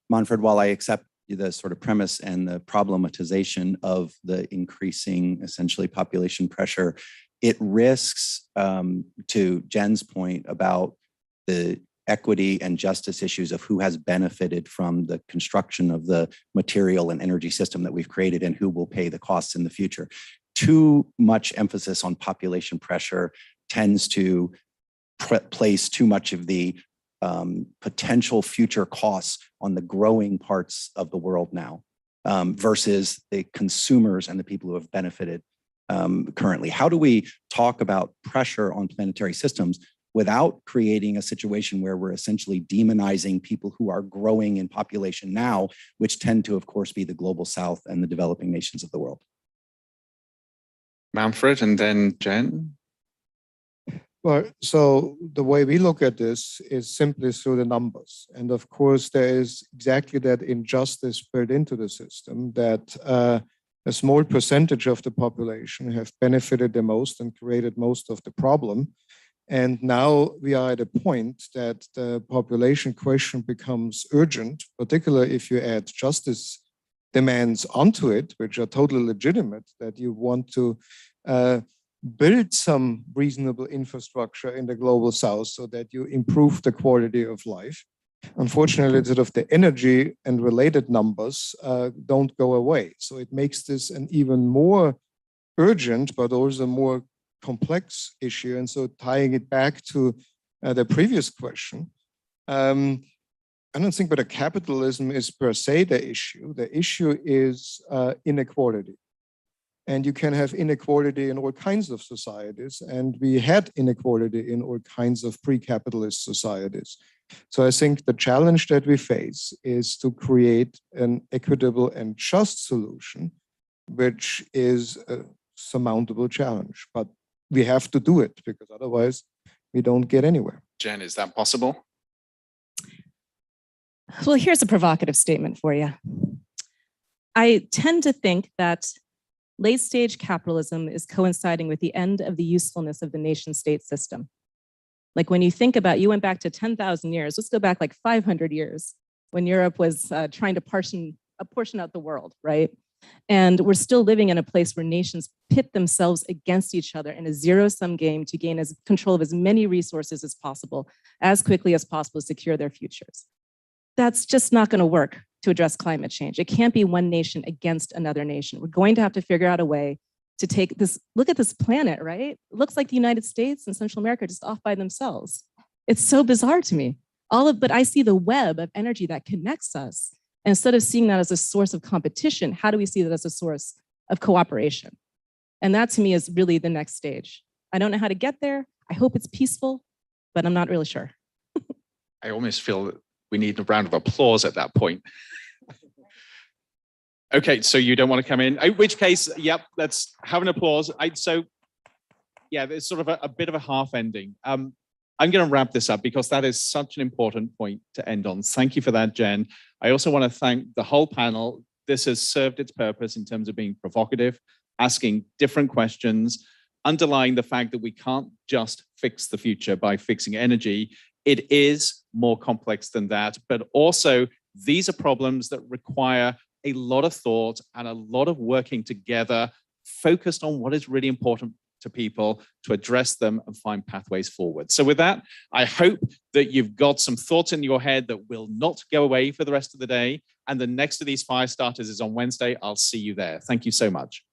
I: Manfred, while I accept the sort of premise and the problematization of the increasing, essentially, population pressure, it risks, to Jen's point about the equity and justice issues of who has benefited from the construction of the material and energy system that we've created and who will pay the costs in the future. Too much emphasis on population pressure tends to place too much of the potential future costs on the growing parts of the world now versus the consumers and the people who have benefited currently. How do we talk about pressure on planetary systems without creating a situation where we're essentially demonizing people who are growing in population now, which tend to, of course, be the global south and the developing nations of the world?
C: Manfred and then Jen.
G: Well, so the way we look at this is simply through the numbers. And of course, there is exactly that injustice built into the system that a small percentage of the population have benefited the most and created most of the problem. And now we are at a point that the population question becomes urgent, particularly if you add justice demands onto it, which are totally legitimate, that you want to build some reasonable infrastructure in the global south so that you improve the quality of life. Unfortunately, sort of the energy and related numbers don't go away. So it makes this an even more urgent, but also more complex issue. And so tying it back to the previous question, I don't think whether capitalism is per se the issue. The issue is inequality. And you can have inequality in all kinds of societies. And we had inequality in all kinds of pre-capitalist societies. So I think the challenge that we face is to create an equitable and just solution, which is a surmountable challenge. But we have to do it because otherwise we don't get anywhere.
C: Jen, is that possible?
E: Well, here's a provocative statement for you. I tend to think that late-stage capitalism is coinciding with the end of the usefulness of the nation-state system. Like when you think about, you went back to 10,000 years, let's go back like 500 years when Europe was trying to portion out the world, right? And we're still living in a place where nations pit themselves against each other in a zero-sum game to gain control of as many resources as possible, as quickly as possible to secure their futures. That's just not going to work to address climate change. It can't be one nation against another nation. We're going to have to figure out a way to take this, look at this planet, right? It looks like the United States and Central America are just off by themselves. It's so bizarre to me. But I see the web of energy that connects us. And instead of seeing that as a source of competition, how do we see that as a source of cooperation? And that to me is really the next stage. I don't know how to get there. I hope it's peaceful, but I'm not really sure.
C: I almost feel that we need a round of applause at that point. Okay, so you don't want to come in, in which case, yep, let's have an applause. So yeah, there's sort of a bit of a half ending. I'm going to wrap this up because that is such an important point to end on. Thank you for that, Jen. I also want to thank the whole panel. This has served its purpose in terms of being provocative, asking different questions, underlying the fact that we can't just fix the future by fixing energy. It is more complex than that, but also these are problems that require a lot of thought and a lot of working together, focused on what is really important to people to address them and find pathways forward. So with that, I hope that you've got some thoughts in your head that will not go away for the rest of the day. And the next of these fire starters is on Wednesday. I'll see you there. Thank you so much.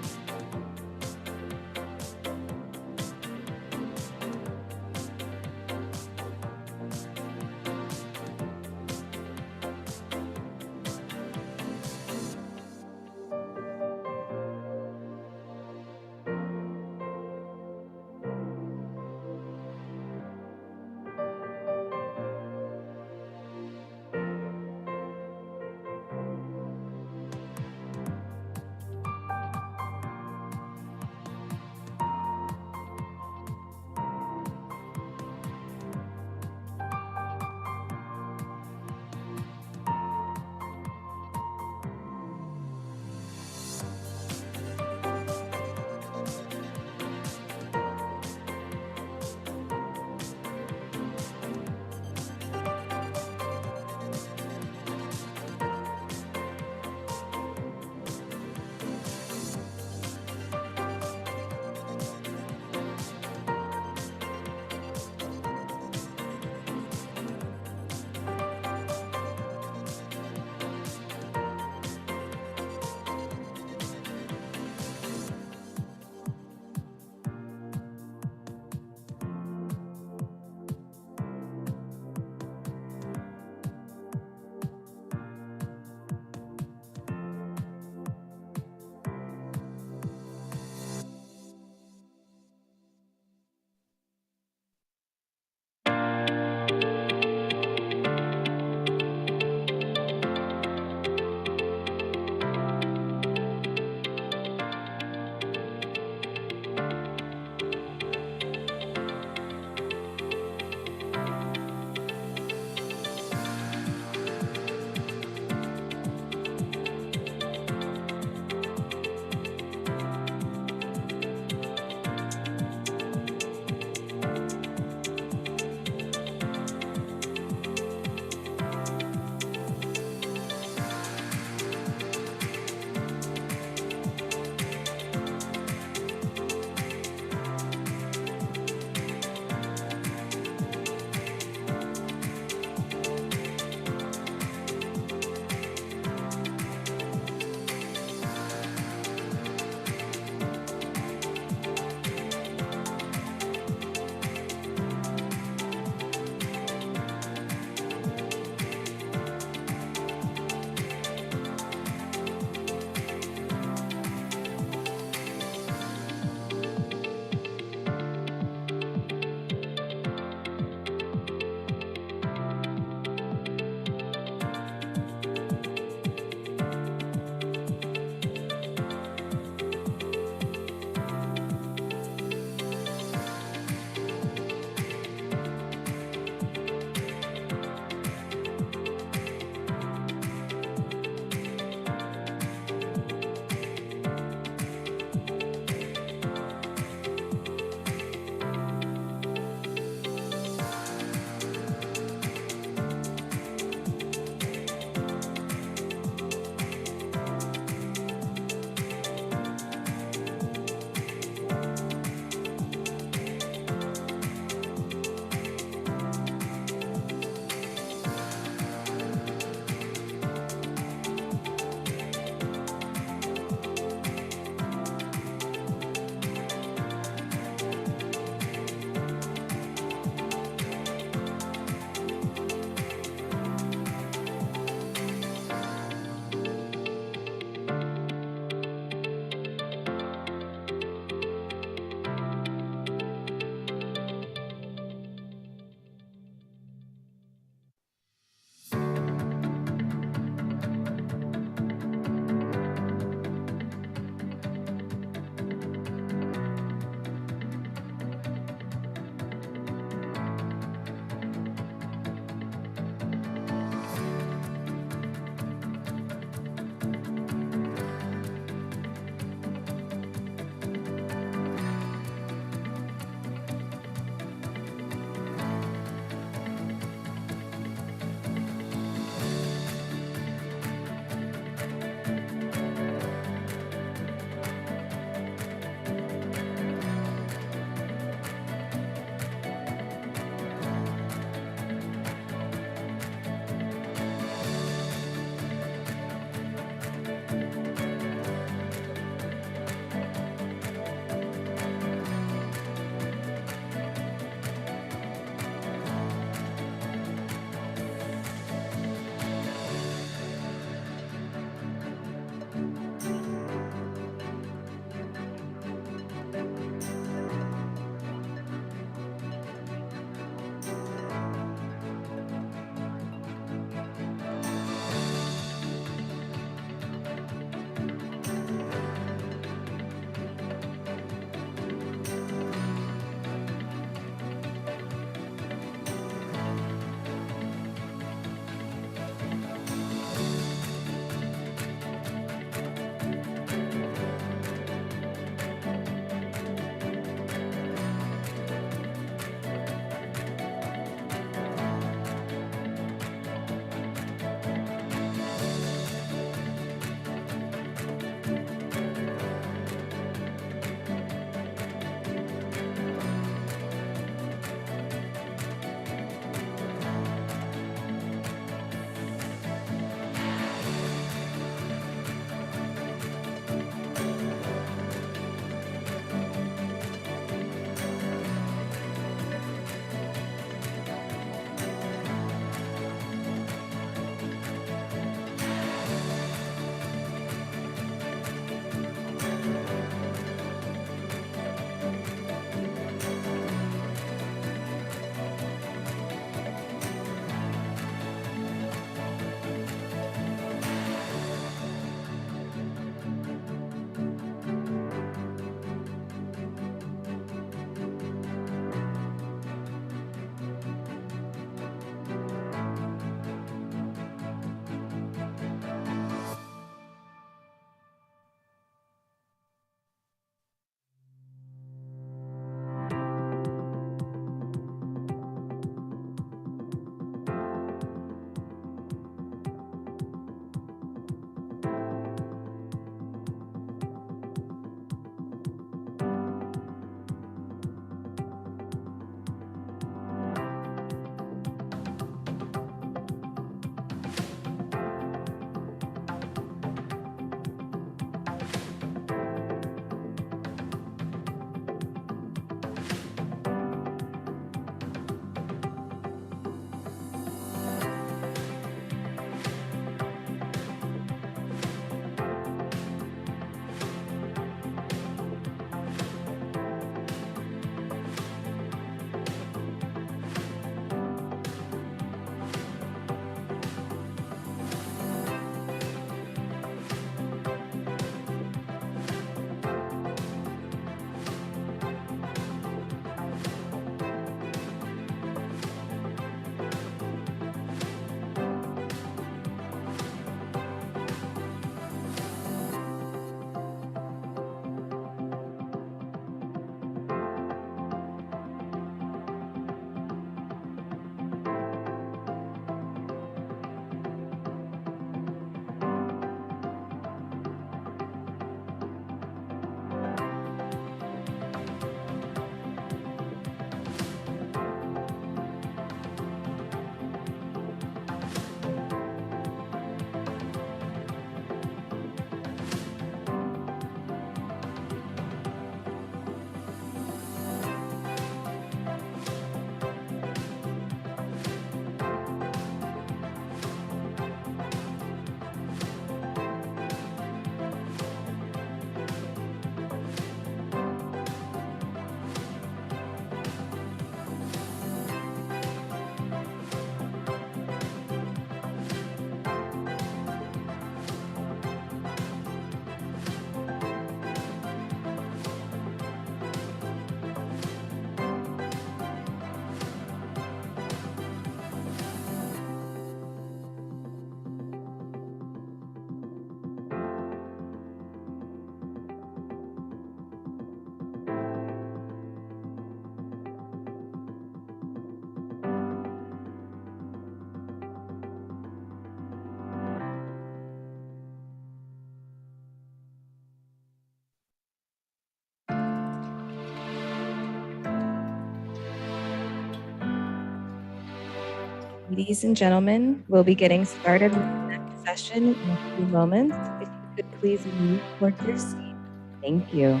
J: Ladies and gentlemen, we'll be getting started with the next session in a few moments. If you could please move towards your seat. Thank you.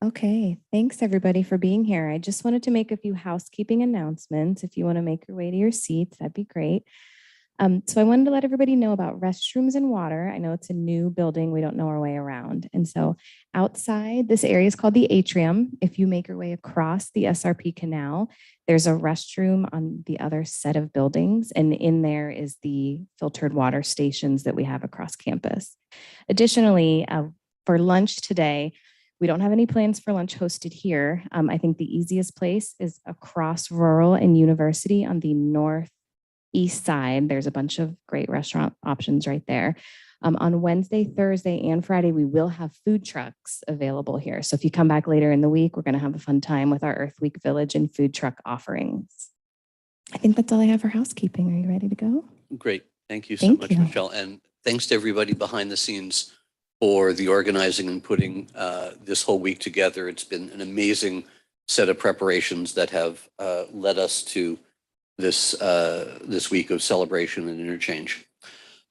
J: Okay, thanks everybody for being here. I just wanted to make a few housekeeping announcements. If you want to make your way to your seats, that'd be great. So I wanted to let everybody know about restrooms and water. I know it's a new building. We don't know our way around. And so outside, this area is called the atrium. If you make your way across the SRP canal, there's a restroom on the other set of buildings. And in there is the filtered water stations that we have across campus. Additionally, for lunch today, we don't have any plans for lunch hosted here. I think the easiest place is across Rural and University on the northeast side. There's a bunch of great restaurant options right there. On Wednesday, Thursday, and Friday, we will have food trucks available here. So if you come back later in the week, we're going to have a fun time with our Earth Week Village and food truck offerings. I think that's all I have for housekeeping. Are you ready to go?
K: Great. Thank you so much, Michelle. And thanks to everybody behind the scenes for the organizing and putting this whole week together. It's been an amazing set of preparations that have led us to this week of celebration and interchange.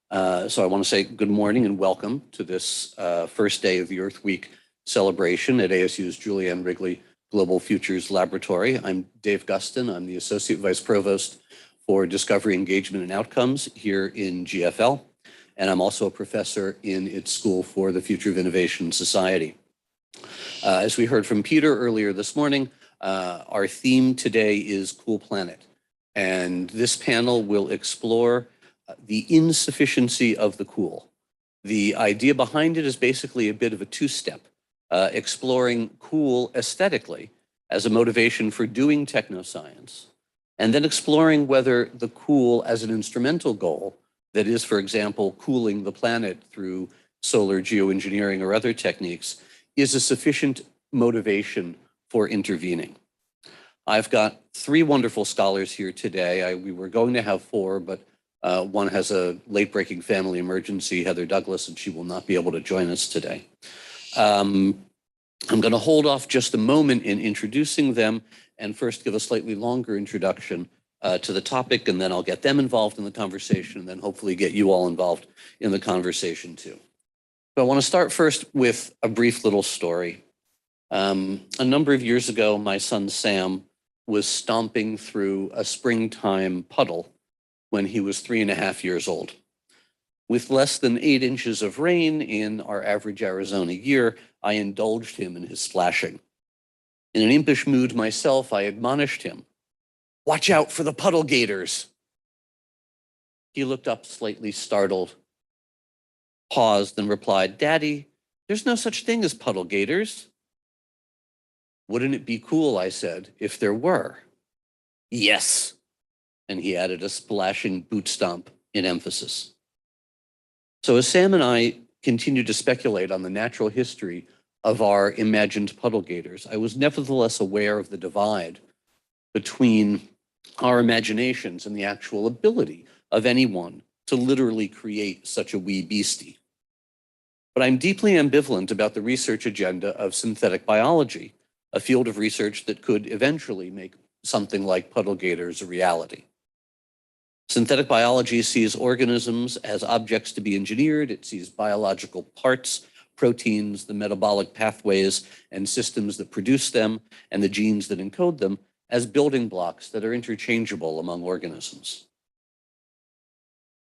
K: So I want to say good morning and welcome to this first day of the Earth Week celebration at ASU's Ann Wrigley Global Futures Laboratory. I'm Dave Guston. I'm the Associate Vice Provost for Discovery, Engagement, and Outcomes here in GFL. And I'm also a professor in its School for the Future of Innovation Society. As we heard from Peter earlier this morning, our theme today is Cool Planet. And this panel will explore the insufficiency of the cool. The idea behind it is basically a bit of a two-step, exploring cool aesthetically as a motivation for doing technoscience, and then exploring whether the cool as an instrumental goal, that is, for example, cooling the planet through solar geoengineering or other techniques, is a sufficient motivation for intervening. I've got three wonderful scholars here today. We were going to have four, but one has a late-breaking family emergency, Heather Douglas, and she will not be able to join us today. I'm going to hold off just a moment in introducing them and first give a slightly longer introduction to the topic, and then I'll get them involved in the conversation, and then hopefully get you all involved in the conversation too. So I want to start first with a brief little story. A number of years ago, my son Sam was stomping through a springtime puddle when he was 3.5 years old. With less than 8 inches of rain in our average Arizona year, I indulged him in his splashing. In an impish mood myself, I admonished him, "Watch out for the puddle gators." He looked up slightly startled, paused, and replied, "Daddy, there's no such thing as puddle gators." "Wouldn't it be cool," I said, "if there were?" "Yes." And he added a splashing boot stomp in emphasis. So as Sam and I continued to speculate on the natural history of our imagined puddle gators, I was nevertheless aware of the divide between our imaginations and the actual ability of anyone to literally create such a wee beastie. But I'm deeply ambivalent about the research agenda of synthetic biology, a field of research that could eventually make something like puddle gators a reality. Synthetic biology sees organisms as objects to be engineered. It sees biological parts, proteins, the metabolic pathways and systems that produce them, and the genes that encode them as building blocks that are interchangeable among organisms.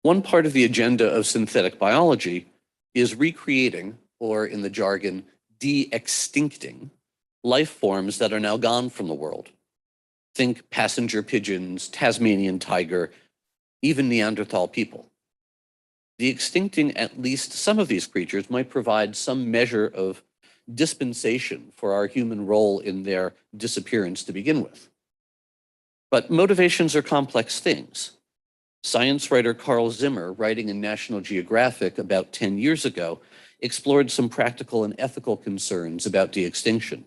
K: One part of the agenda of synthetic biology is recreating, or in the jargon, de-extincting, life forms that are now gone from the world. Think passenger pigeons, Tasmanian tiger, even Neanderthal people. De-extincting at least some of these creatures might provide some measure of dispensation for our human role in their disappearance to begin with. But motivations are complex things. Science writer Carl Zimmer, writing in National Geographic about 10 years ago, explored some practical and ethical concerns about de-extinction.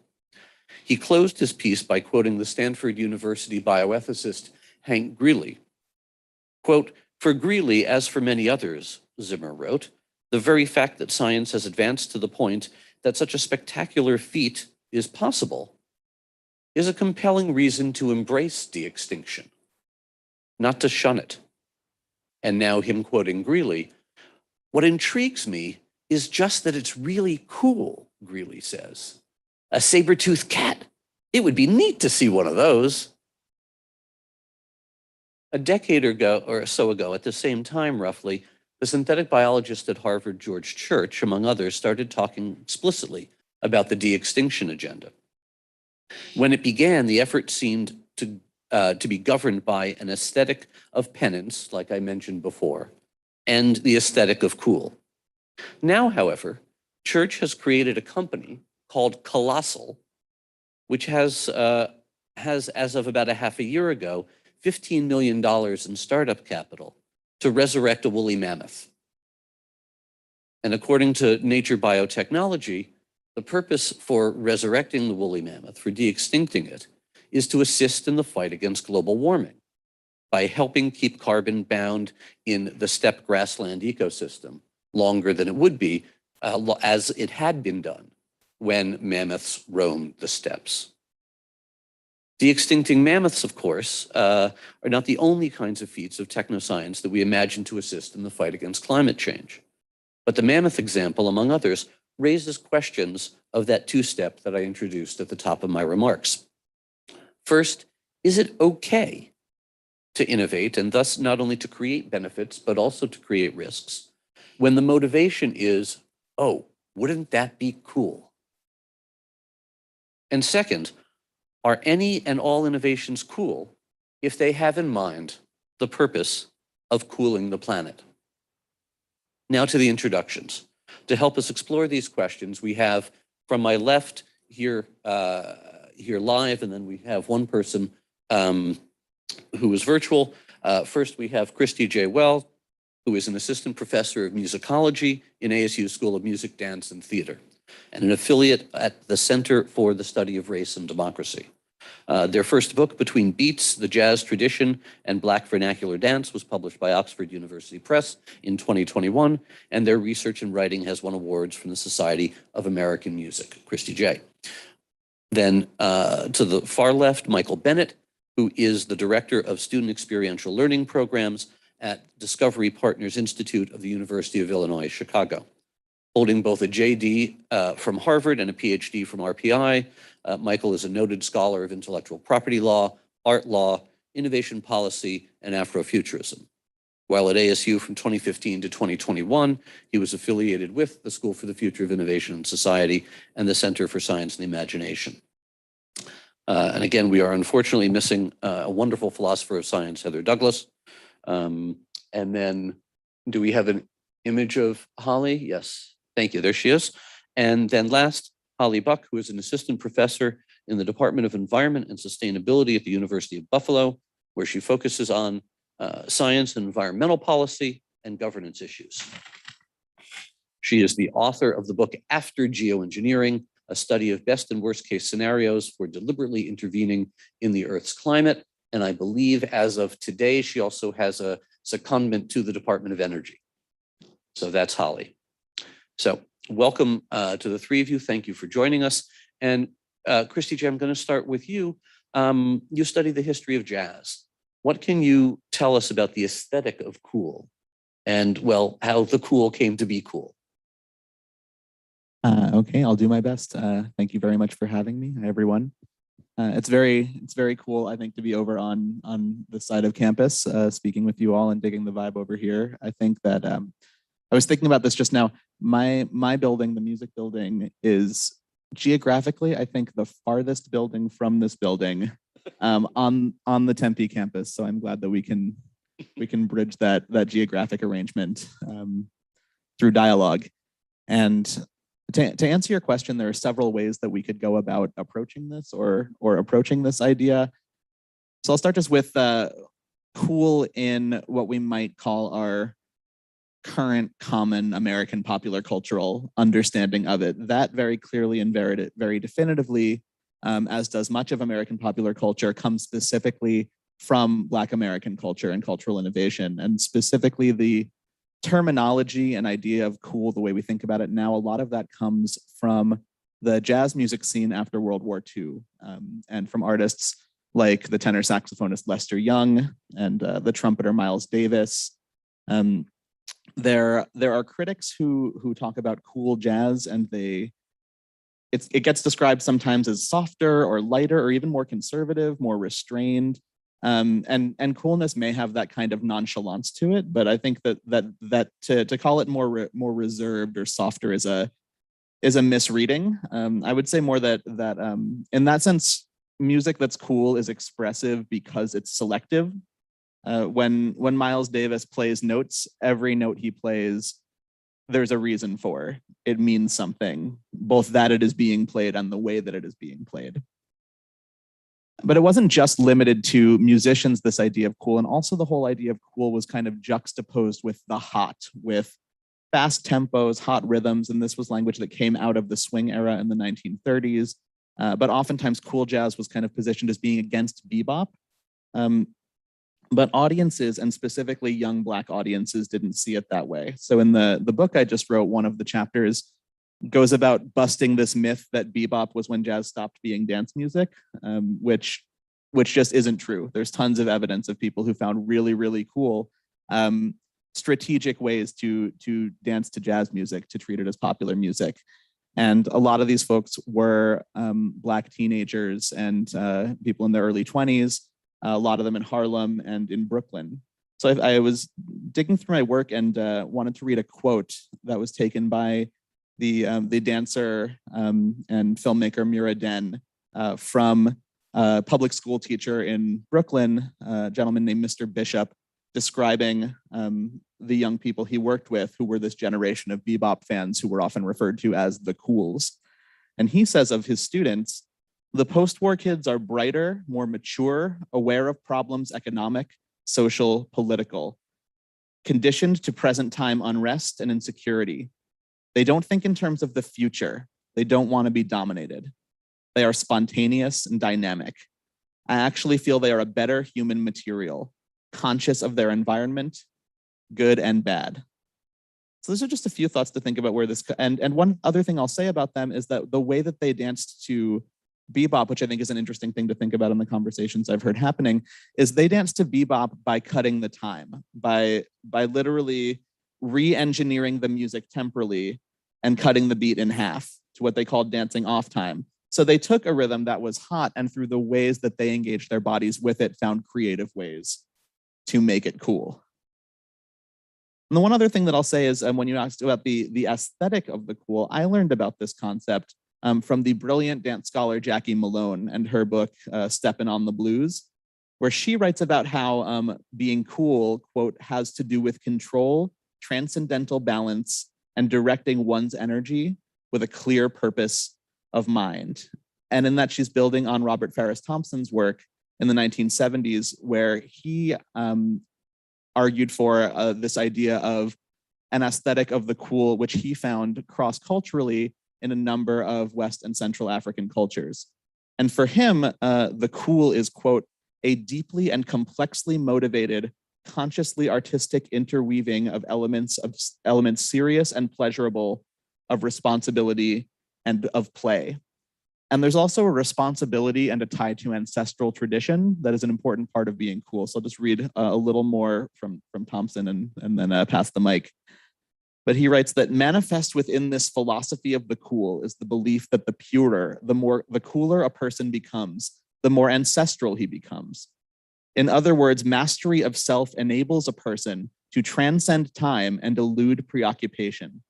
K: He closed his piece by quoting the Stanford University bioethicist Hank Greeley. Quote, "For Greeley, as for many others," Zimmer wrote, "the very fact that science has advanced to the point that such a spectacular feat is possible is a compelling reason to embrace de-extinction, not to shun it." And now him quoting Greeley, "What intrigues me is just that it's really cool," Greeley says. "A saber-toothed cat. It would be neat to see one of those." A decade ago or so ago, at the same time roughly, the synthetic biologist at Harvard, George Church, among others, started talking explicitly about the de-extinction agenda. When it began, the effort seemed to be governed by an aesthetic of penance, like I mentioned before, and the aesthetic of cool. Now, however, Church has created a company called Colossal, which has as of about a half a year ago, $15 million in startup capital to resurrect a woolly mammoth. And according to Nature Biotechnology, the purpose for resurrecting the woolly mammoth, for de-extincting it, is to assist in the fight against global warming by helping keep carbon bound in the steppe grassland ecosystem longer than it would be as it had been done when mammoths roamed the steppes. De-extincting mammoths, of course, are not the only kinds of feats of technoscience that we imagine to assist in the fight against climate change. But the mammoth example, among others, raises questions of that two-step that I introduced at the top of my remarks. First, is it okay to innovate and thus not only to create benefits, but also to create risks when the motivation is, oh, wouldn't that be cool? And second, are any and all innovations cool if they have in mind the purpose of cooling the planet? Now to the introductions. To help us explore these questions, we have from my left here, here live, and then we have one person who is virtual. First, we have Christy J. Well, who is an assistant professor of musicology in ASU School of Music, Dance, and Theater, and an affiliate at the Center for the Study of Race and Democracy. Their first book, Between Beats, The Jazz Tradition and Black Vernacular Dance, was published by Oxford University Press in 2021, and their research and writing has won awards from the Society of American Music, Christy J. Then to the far left, Michael Bennett, who is the Director of Student Experiential Learning Programs at Discovery Partners Institute of the University of Illinois, Chicago. Holding both a JD from Harvard and a PhD from RPI, Michael is a noted scholar of intellectual property law, art law, innovation policy, and Afrofuturism. While at ASU from 2015 to 2021, he was affiliated with the School for the Future of Innovation and Society and the Center for Science and Imagination. And again, we are unfortunately missing a wonderful philosopher of science, Heather Douglas. And then do we have an image of Holly? Yes, thank you, there she is. And then last, Holly Buck, who is an assistant professor in the Department of Environment and Sustainability at the University of Buffalo, where she focuses on science and environmental policy and governance issues. She is the author of the book After Geoengineering, a study of best and worst case scenarios for deliberately intervening in the Earth's climate. And I believe as of today, she also has a secondment to the Department of Energy. So that's Holly. So welcome to the three of you. Thank you for joining us. And Christy J, I'm going to start with you. You study the history of jazz. What can you tell us about the aesthetic of cool and, well, how the cool came to be cool?
L: Okay, I'll do my best. Thank you very much for having me. Hi, everyone. It's very cool, I think, to be over on the side of campus, speaking with you all and digging the vibe over here. I think that I was thinking about this just now. My building, the music building, is geographically, I think, the farthest building from this building on the Tempe campus. So I'm glad that we can bridge that geographic arrangement through dialogue. And to answer your question, there are several ways that we could go about approaching this or approaching this idea. So I'll start just with cool in what we might call our current common American popular cultural understanding of it. That very clearly and very definitively, as does much of American popular culture, comes specifically from Black American culture and cultural innovation, and specifically the terminology and idea of cool, the way we think about it now. A lot of that comes from the jazz music scene after World War II, and from artists like the tenor saxophonist Lester Young and the trumpeter Miles Davis. There are critics who talk about cool jazz, and it gets described sometimes as softer or lighter or even more conservative, more restrained. And coolness may have that kind of nonchalance to it, but I think that to call it more reserved or softer is a misreading. I would say more that in that sense, music that's cool is expressive because it's selective. When Miles Davis plays notes, every note he plays, there's a reason for. It means something, both that it is being played and the way that it is being played. But it wasn't just limited to musicians, this idea of cool, and also the whole idea of cool was kind of juxtaposed with the hot, with fast tempos, hot rhythms, and this was language that came out of the swing era in the 1930s. But oftentimes cool jazz was kind of positioned as being against bebop. but audiences, and specifically young Black audiences, didn't see it that way. So in the book I just wrote, one of the chapters goes about busting this myth that bebop was when jazz stopped being dance music, which just isn't true. There's tons of evidence of people who found really, really cool strategic ways to dance to jazz music, to treat it as popular music. And a lot of these folks were Black teenagers and people in their early 20s, a lot of them in Harlem and in Brooklyn. So I was digging through my work and wanted to read a quote that was taken by the dancer and filmmaker Mira Den from a public school teacher in Brooklyn, a gentleman named Mr. Bishop, describing the young people he worked with, who were this generation of bebop fans who were often referred to as the cools. And he says of his students, the post-war kids are brighter, more mature, aware of problems economic, social, political, conditioned to present time unrest and insecurity. They don't think in terms of the future. They don't want to be dominated. They are spontaneous and dynamic. I actually feel they are a better human material, conscious of their environment, good and bad. So those are just a few thoughts to think about where this, and one other thing I'll say about them is that the way that they danced to bebop, which I think is an interesting thing to think about in the conversations I've heard happening, is they danced to bebop by cutting the time, by literally re-engineering the music temporally and cutting the beat in half to what they called dancing off time. So they took a rhythm that was hot and through the ways that they engaged their bodies with it, found creative ways to make it cool. And the one other thing that I'll say is when you asked about the aesthetic of the cool, I learned about this concept from the brilliant dance scholar Jackie Malone and her book, Steppin' on the Blues, where she writes about how being cool, quote, has to do with control, transcendental balance, and directing one's energy with a clear purpose of mind. And in that, she's building on Robert Farris Thompson's work in the 1970s, where he argued for this idea of an aesthetic of the cool, which he found cross-culturally in a number of West and Central African cultures. And for him, the cool is, quote, a deeply and complexly motivated, consciously artistic interweaving of elements serious and pleasurable, of responsibility and of play. And there's also a responsibility and a tie to ancestral tradition that is an important part of being cool. So I'll just read a little more from Thompson and then pass the mic. But he writes that manifest within this philosophy of the cool is the belief that the purer, the cooler a person becomes, the more ancestral he becomes. In other words, mastery of self enables a person to transcend time and elude preoccupation.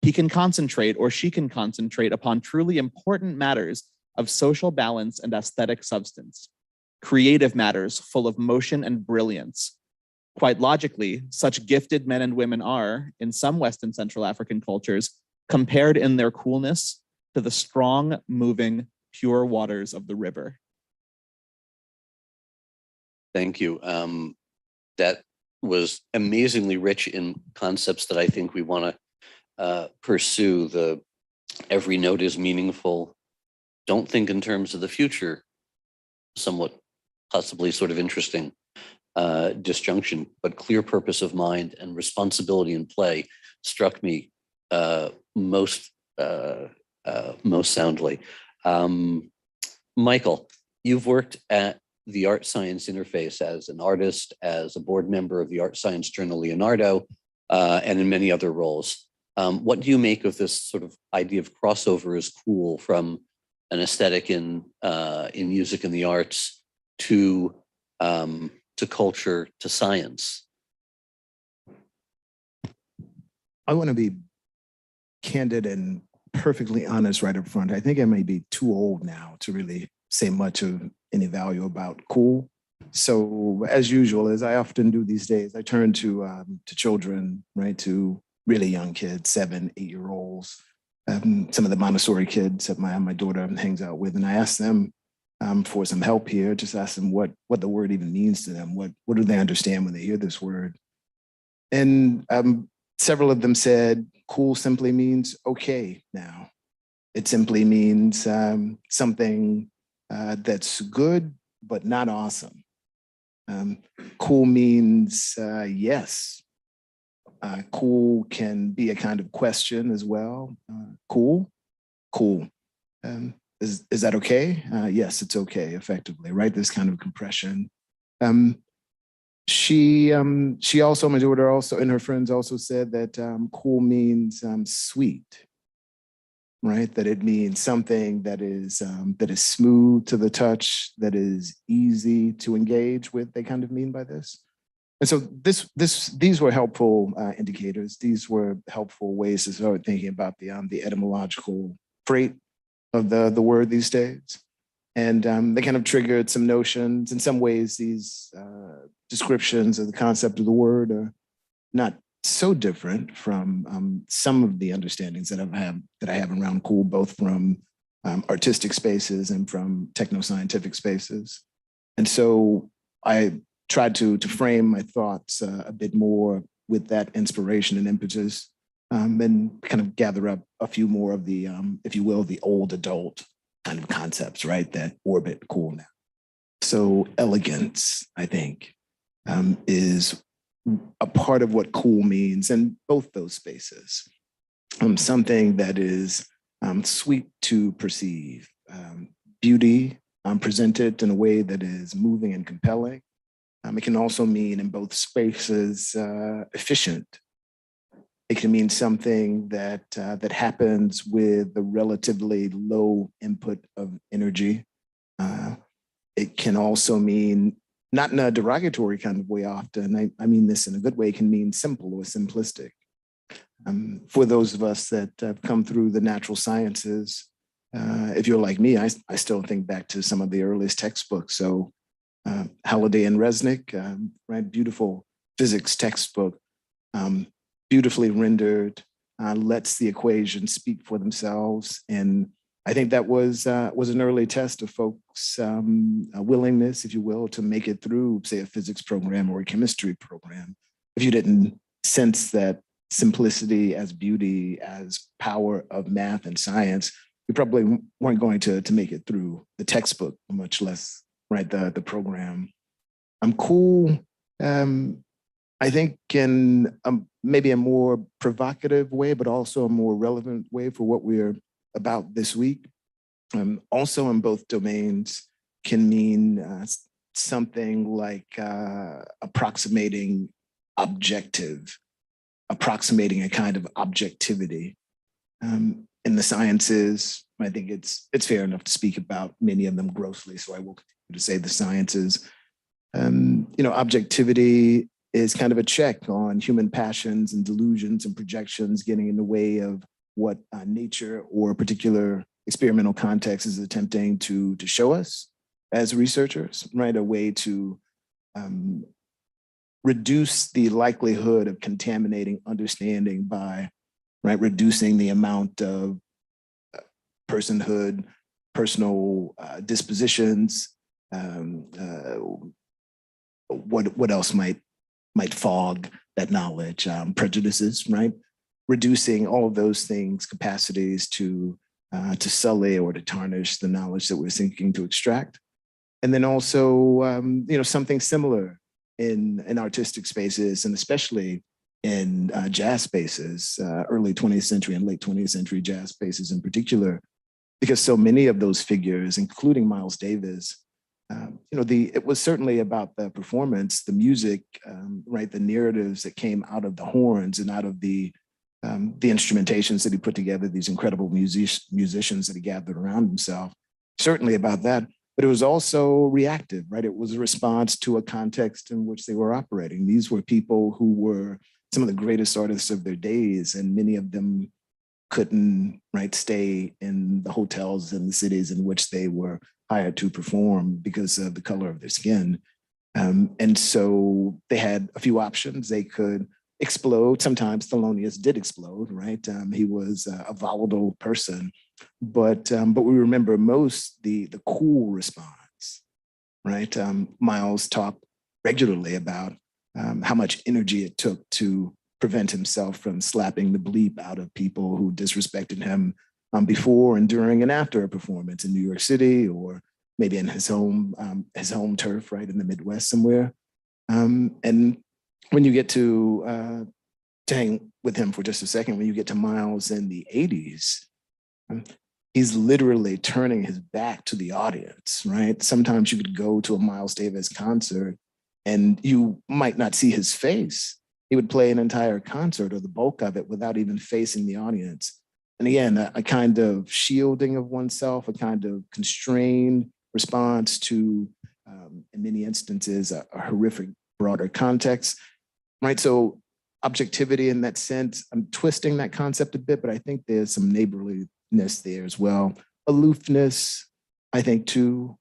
L: He can concentrate, or she can concentrate, upon truly important matters of social balance and aesthetic substance, creative matters full of motion and brilliance. Quite logically, such gifted men and women are, in some West and Central African cultures, compared in their coolness to the strong, moving, pure waters of the river.
K: Thank you. That was amazingly rich in concepts that I think we want to pursue. The every note is meaningful. Don't think in terms of the future. Somewhat possibly sort of interesting disjunction, but clear purpose of mind and responsibility in play struck me most soundly. Michael, you've worked at the Art Science Interface as an artist, as a board member of the art science journal Leonardo, and in many other roles. What do you make of this sort of idea of crossover as cool from an aesthetic in music and the arts to culture, to science?
M: I want to be candid and perfectly honest right up front. I think I may be too old now to really say much of any value about cool. So as usual, as I often do these days, I turn to children, right, to really young kids, 7, 8-year-olds, some of the Montessori kids that my daughter hangs out with, and I ask them for some help here. Just ask them what the word even means to them. What do they understand when they hear this word? And several of them said, cool simply means okay now. It simply means something that's good, but not awesome. Cool means yes. Cool can be a kind of question as well. Cool. Is that okay? Yes, it's okay, effectively, right? This kind of compression. She also, my daughter also, and her friends also said that cool means sweet, right? That it means something that is smooth to the touch, that is easy to engage with. They kind of mean by this. And so these were helpful indicators. These were helpful ways to start thinking about the etymological freight of the word these days. And they kind of triggered some notions. In some ways, these descriptions of the concept of the word are not so different from some of the understandings that I have around cool, both from artistic spaces and from techno-scientific spaces. And so I tried to frame my thoughts a bit more with that inspiration and impetus, and kind of gather up a few more of the, if you will, the old adult kind of concepts, right, that orbit cool now. So elegance, I think, is a part of what cool means in both those spaces. Something that is sweet to perceive, beauty presented in a way that is moving and compelling. It can also mean in both spaces efficient. It can mean something that happens with a relatively low input of energy. It can also mean, not in a derogatory kind of way often, I mean this in a good way, it can mean simple or simplistic. For those of us that have come through the natural sciences, if you're like me, I still think back to some of the earliest textbooks. So Halliday and Resnick, right, beautiful physics textbook, beautifully rendered, lets the equations speak for themselves. And I think that was an early test of folks' willingness, if you will, to make it through, say, a physics program or a chemistry program. If you didn't sense that simplicity as beauty, as power of math and science, you probably weren't going to make it through the textbook, much less, right, the program. I'm cool. I think in maybe a more provocative way, but also a more relevant way for what we're about this week. Also in both domains can mean something like approximating objective, approximating a kind of objectivity. In the sciences, I think it's fair enough to speak about many of them grossly, so I will continue to say the sciences. Objectivity is kind of a check on human passions and delusions and projections getting in the way of what nature or a particular experimental context is attempting to show us as researchers, right? A way to reduce the likelihood of contaminating understanding by, right, reducing the amount of personhood, personal dispositions, what else might fog that knowledge, prejudices, right? Reducing all of those things, capacities to sully or to tarnish the knowledge that we're seeking to extract. And then also, something similar in artistic spaces, and especially in jazz spaces, early 20th century and late 20th century jazz spaces in particular, because so many of those figures, including Miles Davis, it was certainly about the performance, the music, right, the narratives that came out of the horns and out of the instrumentations that he put together, these incredible musicians that he gathered around himself, certainly about that. But it was also reactive, right? It was a response to a context in which they were operating. These were people who were some of the greatest artists of their days, and many of them couldn't, right, stay in the hotels in the cities in which they were hired to perform because of the color of their skin. And so they had a few options. They could explode. Sometimes Thelonious did explode, right? He was a volatile person, but we remember most the cool response, right? Miles talked regularly about how much energy it took to prevent himself from slapping the bleep out of people who disrespected him before and during and after a performance in New York City, or maybe in his home turf, right in the Midwest somewhere. And when you get to hang with him for just a second, when you get to Miles in the 80s, he's literally turning his back to the audience, right? Sometimes you could go to a Miles Davis concert and you might not see his face. He would play an entire concert or the bulk of it without even facing the audience. And again, a kind of shielding of oneself, a kind of constrained response to, in many instances, a horrific broader context, right? So objectivity in that sense, I'm twisting that concept a bit, but I think there's some neighborliness there as well. Aloofness, I think too.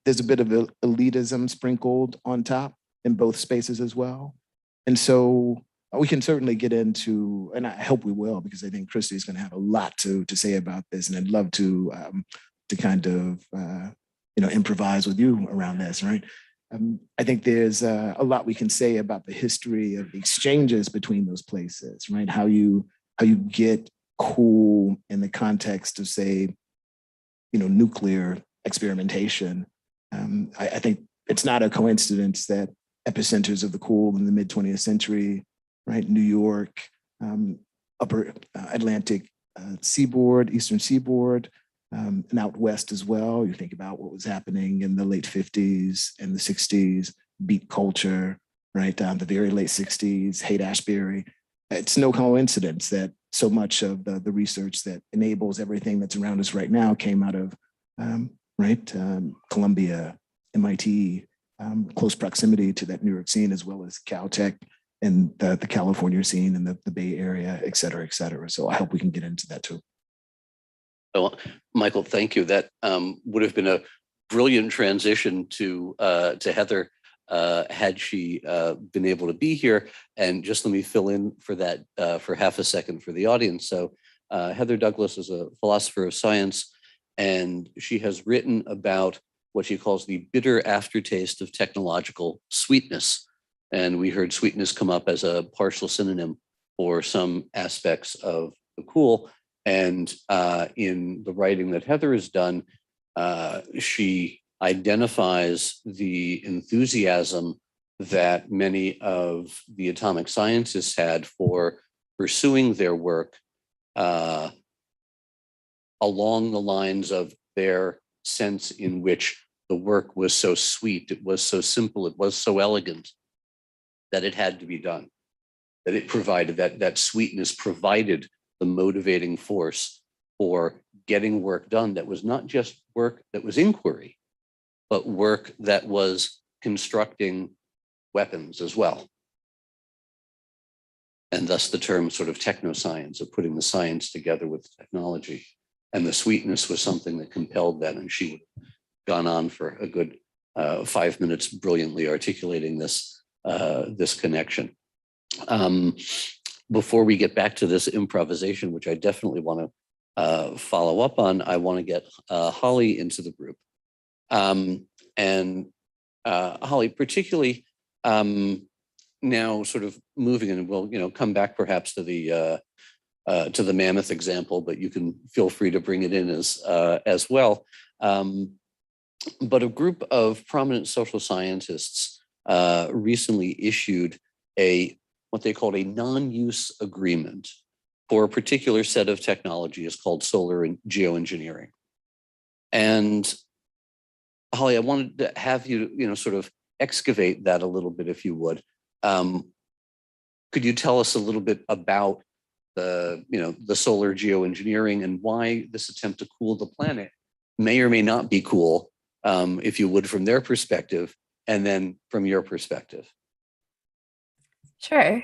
M: There's a bit of elitism sprinkled on top in both spaces as well. And so we can certainly get into, and I hope we will, because I think Christy is going to have a lot to say about this, and I'd love to kind of improvise with you around this, right? I think there's a lot we can say about the history of the exchanges between those places, right? How you get cool in the context of, say, nuclear experimentation. I think it's not a coincidence that epicenters of the cool in the mid 20th century, right? New York, upper Atlantic seaboard, eastern seaboard, and out west as well. You think about what was happening in the late 50s and the 60s, beat culture, right? The very late 60s, Haight-Ashbury. It's no coincidence that so much of the research that enables everything that's around us right now came out of, Columbia, MIT, close proximity to that New York scene, as well as Caltech and the California scene and the Bay Area, et cetera, et cetera. So I hope we can get into that too.
K: Well, Michael, thank you. That would have been a brilliant transition to Heather had she been able to be here. And just let me fill in for that for half a second for the audience. So Heather Douglas is a philosopher of science, and she has written about what she calls the bitter aftertaste of technological sweetness. And we heard sweetness come up as a partial synonym for some aspects of the cool. And in the writing that Heather has done, she identifies the enthusiasm that many of the atomic scientists had for pursuing their work along the lines of their sense in which the work was so sweet, it was so simple, it was so elegant that it had to be done, that it provided, that sweetness provided the motivating force for getting work done that was not just work that was inquiry, but work that was constructing weapons as well. And thus the term sort of technoscience, of putting the science together with technology. And the sweetness was something that compelled that. And she would have gone on for a good 5 minutes, brilliantly articulating this, this connection. Before we get back to this improvisation, which I definitely want to follow up on, I want to get Holly into the group. And Holly, particularly now sort of moving, and we'll come back perhaps to the mammoth example, but you can feel free to bring it in as well. But a group of prominent social scientists recently issued what they called a non-use agreement for a particular set of technologies called solar and geoengineering. And Holly, I wanted to have you, sort of excavate that a little bit, if you would. Could you tell us a little bit about the solar geoengineering and why this attempt to cool the planet may or may not be cool, if you would, from their perspective, and then from your perspective?
N: Sure.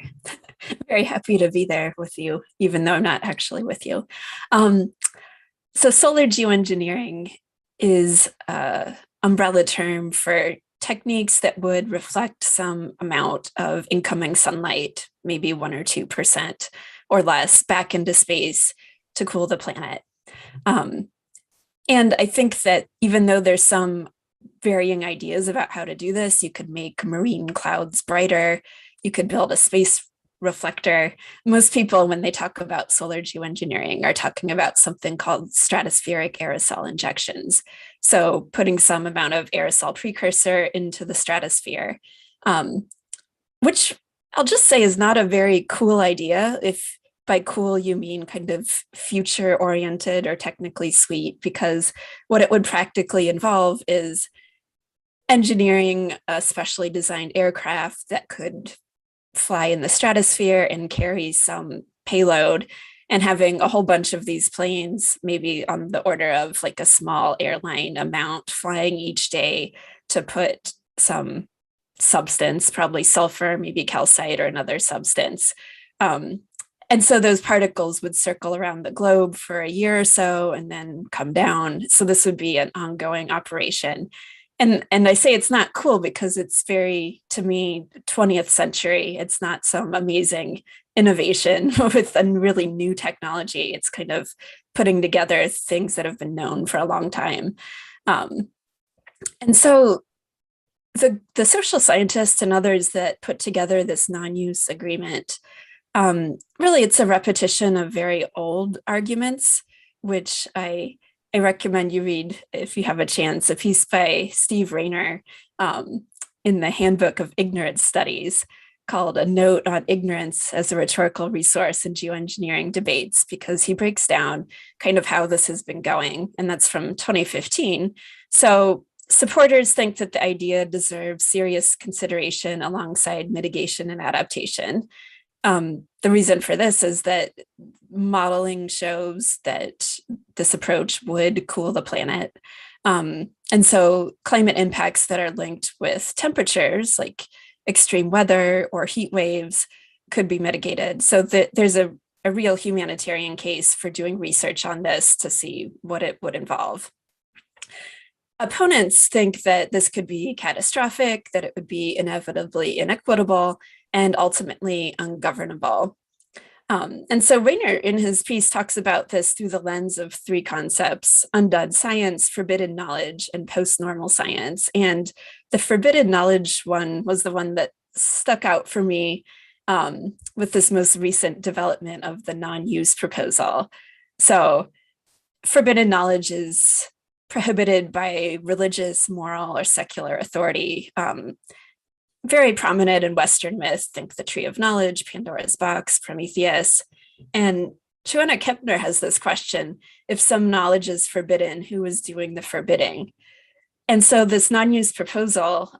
N: Very happy to be there with you, even though I'm not actually with you. So solar geoengineering is an umbrella term for techniques that would reflect some amount of incoming sunlight, maybe 1 or 2% or less, back into space to cool the planet. And I think that even though there's some varying ideas about how to do this, you could make marine clouds brighter, you could build a space reflector. Most people, when they talk about solar geoengineering, are talking about something called stratospheric aerosol injections. So putting some amount of aerosol precursor into the stratosphere, which I'll just say is not a very cool idea. If by cool you mean kind of future oriented or technically sweet, because what it would practically involve is engineering a specially designed aircraft that could fly in the stratosphere and carry some payload, and having a whole bunch of these planes, maybe on the order of like a small airline amount, flying each day to put some substance, probably sulfur, maybe calcite or another substance. And so those particles would circle around the globe for a year or so and then come down. So this would be an ongoing operation. And I say it's not cool because it's very, to me, 20th century. It's not some amazing innovation with a really new technology. It's kind of putting together things that have been known for a long time. And so the social scientists and others that put together this non-use agreement, really it's a repetition of very old arguments, which I recommend you read if you have a chance, a piece by Steve Rayner in the Handbook of Ignorance Studies called A Note on Ignorance as a Rhetorical Resource in Geoengineering Debates, because he breaks down kind of how this has been going. And that's from 2015. So supporters think that the idea deserves serious consideration alongside mitigation and adaptation. The reason for this is that modeling shows that this approach would cool the planet. And so climate impacts that are linked with temperatures, like extreme weather or heat waves, could be mitigated. So there's a real humanitarian case for doing research on this to see what it would involve. Opponents think that this could be catastrophic, that it would be inevitably inequitable, and ultimately ungovernable. And so Rayner in his piece talks about this through the lens of three concepts: undone science, forbidden knowledge, and post-normal science. And the forbidden knowledge one was the one that stuck out for me with this most recent development of the non-use proposal. So forbidden knowledge is prohibited by religious, moral, or secular authority. Very prominent in Western myth, think the Tree of Knowledge, Pandora's Box, Prometheus. And Joanna Kepner has this question: if some knowledge is forbidden, who is doing the forbidding? And so this non-use proposal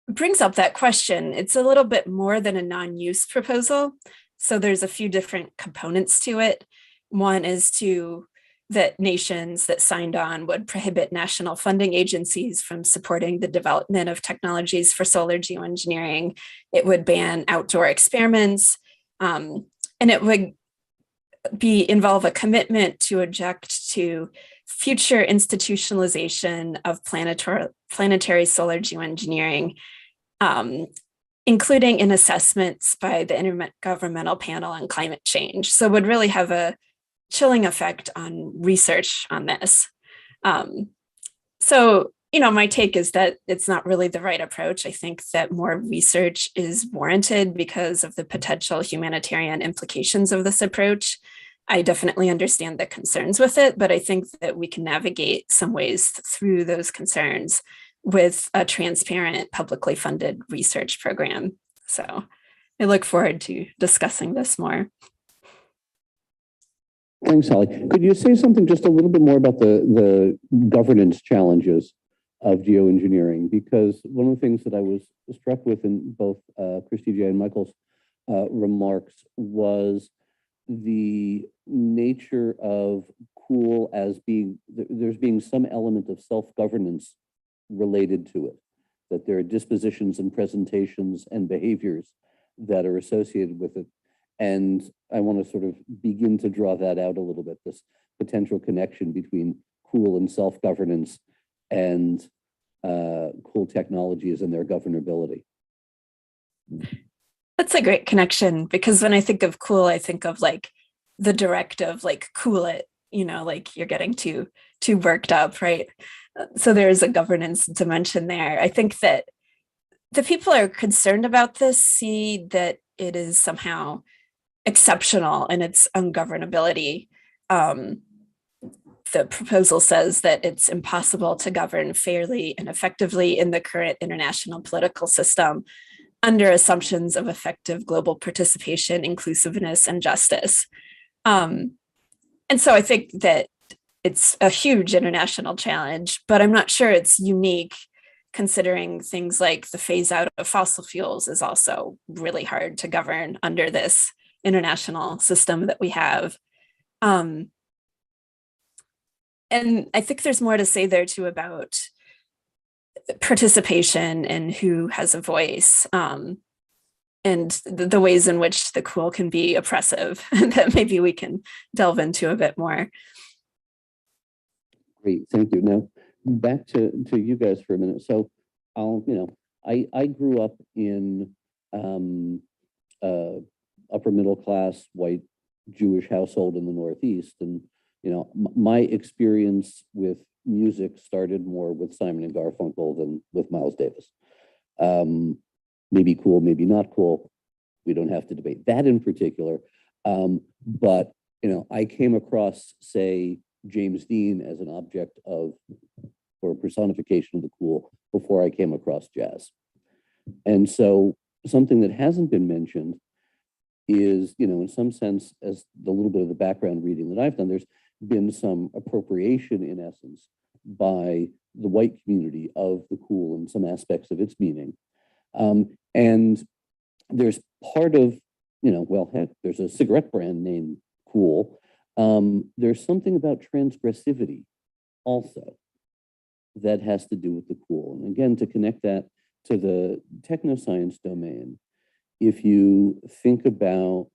N: brings up that question. It's a little bit more than a non-use proposal. So there's a few different components to it. One is that nations that signed on would prohibit national funding agencies from supporting the development of technologies for solar geoengineering. It would ban outdoor experiments, and it would involve a commitment to object to future institutionalization of planetary solar geoengineering, including in assessments by the Intergovernmental Panel on Climate Change. So it would really have a chilling effect on research on this. So, my take is that it's not really the right approach. I think that more research is warranted because of the potential humanitarian implications of this approach. I definitely understand the concerns with it, but I think that we can navigate some ways through those concerns with a transparent, publicly funded research program. So I look forward to discussing this more.
K: Thanks, Holly. Could you say something just a little bit more about the governance challenges of geoengineering? Because one of the things that I was struck with in both Christy J. and Michael's remarks was the nature of cool as there's being some element of self-governance related to it, that there are dispositions and presentations and behaviors that are associated with it. And I want to sort of begin to draw that out a little bit, this potential connection between cool and self-governance and cool technologies and their governability.
N: That's a great connection, because when I think of cool, I think of like the directive, like cool it, like you're getting too worked up, right? So there's a governance dimension there. I think that the people who are concerned about this see that it is somehow exceptional in its ungovernability. The proposal says that it's impossible to govern fairly and effectively in the current international political system under assumptions of effective global participation, inclusiveness, and justice. And so I think that it's a huge international challenge, but I'm not sure it's unique, considering things like the phase out of fossil fuels is also really hard to govern under this international system that we have. And I think there's more to say there too about participation and who has a voice, and the ways in which the cool can be oppressive that maybe we can delve into a bit more.
K: Great, thank you. Now, back to you guys for a minute. So I grew up in upper middle class white Jewish household in the Northeast, and my experience with music started more with Simon and Garfunkel than with Miles Davis. Maybe cool, maybe not cool. We don't have to debate that in particular. But I came across, say, James Dean as an object of, or a personification of the cool before I came across jazz. And so something that hasn't been mentioned is, in some sense, as the little bit of the background reading that I've done, there's been some appropriation, in essence, by the white community of the cool and some aspects of its meaning. And there's part of, well, heck, there's a cigarette brand named Cool. There's something about transgressivity also that has to do with the cool. And again, to connect that to the technoscience domain, if you think about,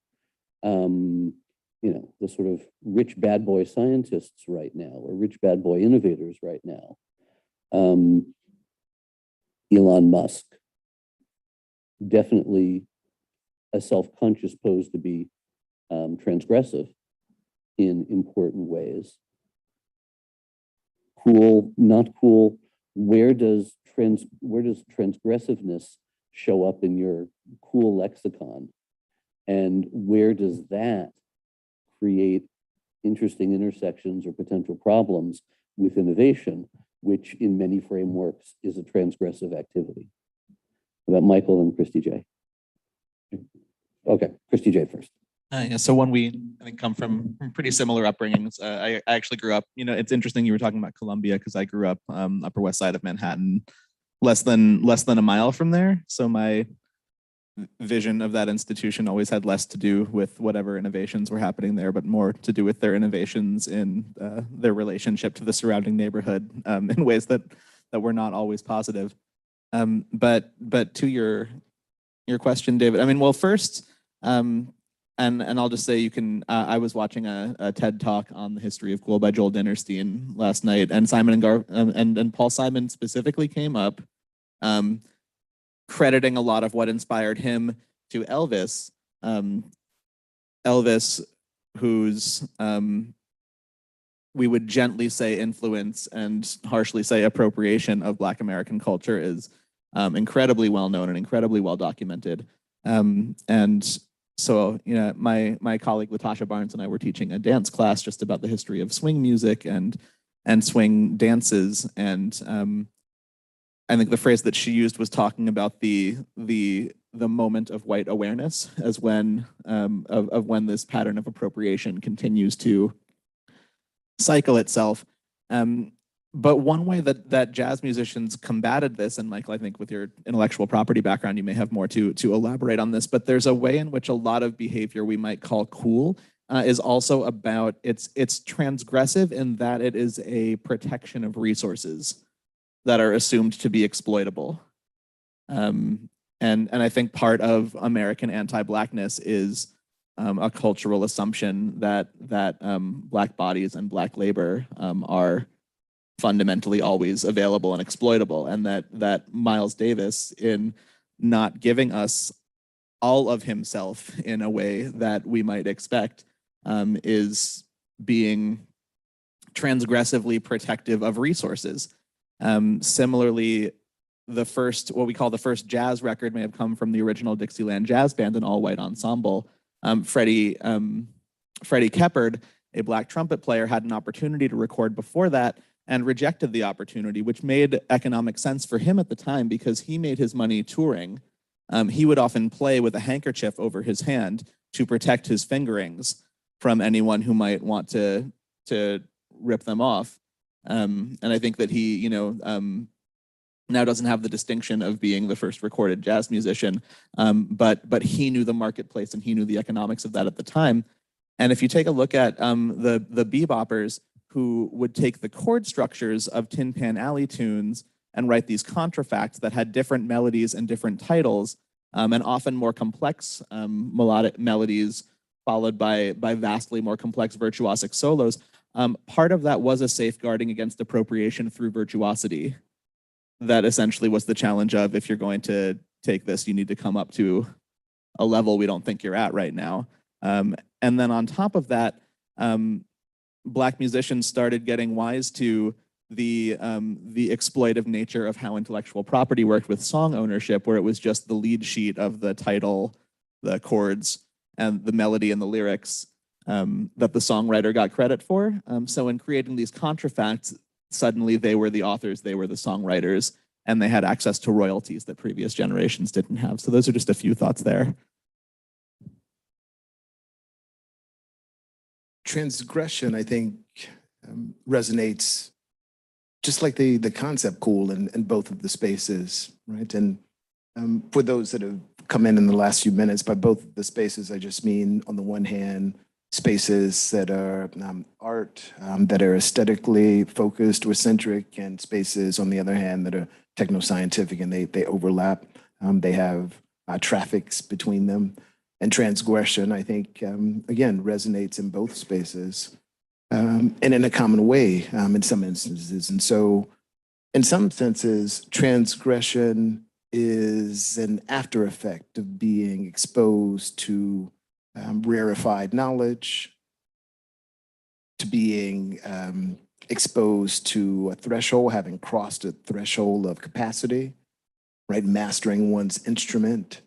K: the sort of rich bad boy scientists right now, or rich bad boy innovators right now, Elon Musk, definitely a self-conscious pose to be transgressive in important ways. Cool, not cool. Where does transgressiveness show up in your cool lexicon? And where does that create interesting intersections or potential problems with innovation, which in many frameworks is a transgressive activity? About Michael and Christy J. Okay, Christy J first.
L: Yeah, so when we, I think, come from pretty similar upbringings. I actually grew up, it's interesting you were talking about Columbia, because I grew up Upper West Side of Manhattan, less than a mile from there. So my vision of that institution always had less to do with whatever innovations were happening there, but more to do with their innovations in their relationship to the surrounding neighborhood in ways that were not always positive. But to your question, David, I mean, well, first, and I'll just say you can, I was watching a TED talk on the history of cool by Joel Dinerstein last night, and and Paul Simon specifically came up crediting a lot of what inspired him to Elvis. Elvis, whose we would gently say influence and harshly say appropriation of Black American culture is incredibly well known and incredibly well documented. And so, my colleague Latasha Barnes and I were teaching a dance class just about the history of swing music and swing dances. And I think the phrase that she used was talking about the moment of white awareness as when of when this pattern of appropriation continues to cycle itself. But one way that jazz musicians combated this, and Michael, I think with your intellectual property background, you may have more to elaborate on this, but there's a way in which a lot of behavior we might call cool is also about, it's transgressive in that it is a protection of resources that are assumed to be exploitable. And I think part of American anti-Blackness is a cultural assumption that Black bodies and Black labor are fundamentally always available and exploitable, and that Miles Davis, in not giving us all of himself in a way that we might expect, is being transgressively protective of resources. Similarly, the first, what we call the first jazz record may have come from the original Dixieland Jazz Band, an all-white ensemble. Freddie Keppard, a black trumpet player, had an opportunity to record before that and rejected the opportunity, which made economic sense for him at the time because he made his money touring. He would often play with a handkerchief over his hand to protect his fingerings from anyone who might want to rip them off. And I think that he, now doesn't have the distinction of being the first recorded jazz musician, but he knew the marketplace and he knew the economics of that at the time. And if you take a look at the beboppers who would take the chord structures of Tin Pan Alley tunes and write these contrafacts that had different melodies and different titles, and often more complex melodic melodies followed by vastly more complex virtuosic solos, part of that was a safeguarding against appropriation through virtuosity. That essentially was the challenge of, if you're going to take this, you need to come up to a level we don't think you're at right now. And then on top of that, Black musicians started getting wise to the exploitive nature of how intellectual property worked with song ownership, where it was just the lead sheet of the title, the chords, and the melody and the lyrics that the songwriter got credit for. So in creating these contrafacts, suddenly they were the authors, they were the songwriters, and they had access to royalties that previous generations didn't have. So those are just a few thoughts there.
M: Transgression, I think, resonates just like the concept cool in both of the spaces, right? And for those that have come in the last few minutes, by both of the spaces, I just mean, on the one hand, spaces that are art, that are aesthetically focused or centric, and spaces, on the other hand, that are techno-scientific, and they overlap. They have traffics between them. And transgression, I think, again, resonates in both spaces, and in a common way in some instances. And so, in some senses, transgression is an after effect of being exposed to rarefied knowledge, to being exposed to a threshold, having crossed a threshold of capacity, right? Mastering one's instrument.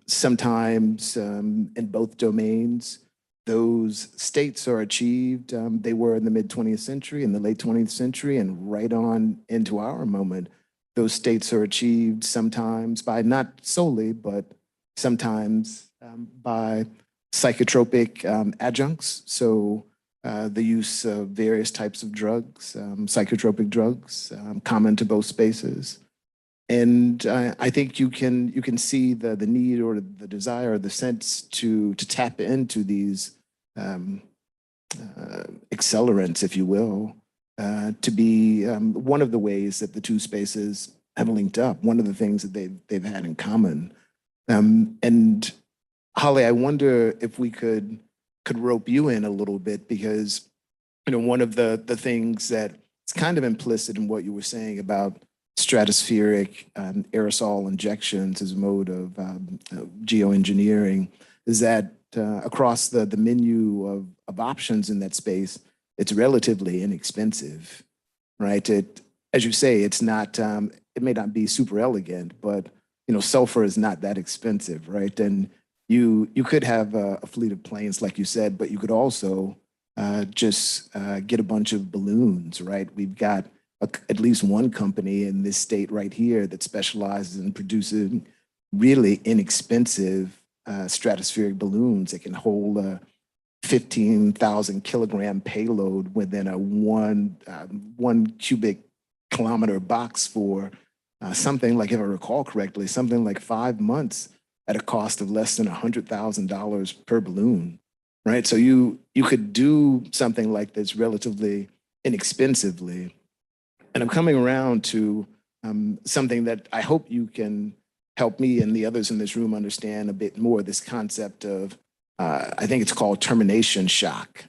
M: Sometimes in both domains, those states are achieved. They were in the mid-20th century, in the late 20th century, and right on into our moment. Those states are achieved sometimes by, not solely, but sometimes by psychotropic adjuncts. So the use of various types of drugs, psychotropic drugs, common to both spaces. And I think you can see the need or the desire, the sense to tap into these accelerants, if you will, to be one of the ways that the two spaces have linked up, one of the things that they've had in common. And Holly, I wonder if we could rope you in a little bit, because one of the things that is kind of implicit in what you were saying about stratospheric aerosol injections as a mode of geoengineering is that across the menu of options in that space, it's relatively inexpensive, right? As you say, it's not, it may not be super elegant, but sulfur is not that expensive, right? And you could have a fleet of planes, like you said, but you could also just get a bunch of balloons, right? We've got at least one company in this state right here that specializes in producing really inexpensive stratospheric balloons that can hold a 15,000 kilogram payload within a one cubic kilometer box for something like, if I recall correctly, something like 5 months at a cost of less than $100,000 per balloon, right? So you could do something like this relatively inexpensively. And I'm coming around to something that I hope you can help me and the others in this room understand a bit more, this concept of, I think it's called termination shock,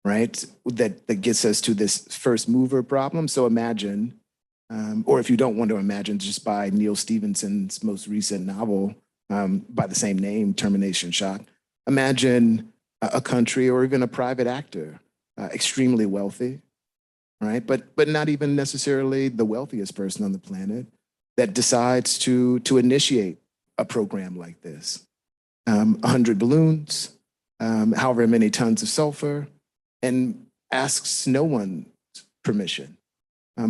M: right? That gets us to this first mover problem. So imagine, or if you don't want to imagine, just buy Neil Stephenson's most recent novel by the same name, Termination Shock. Imagine a country or even a private actor, extremely wealthy, right? But not even necessarily the wealthiest person on the planet, that decides to initiate a program like this. 100 balloons, however many tons of sulfur, and asks no one's permission.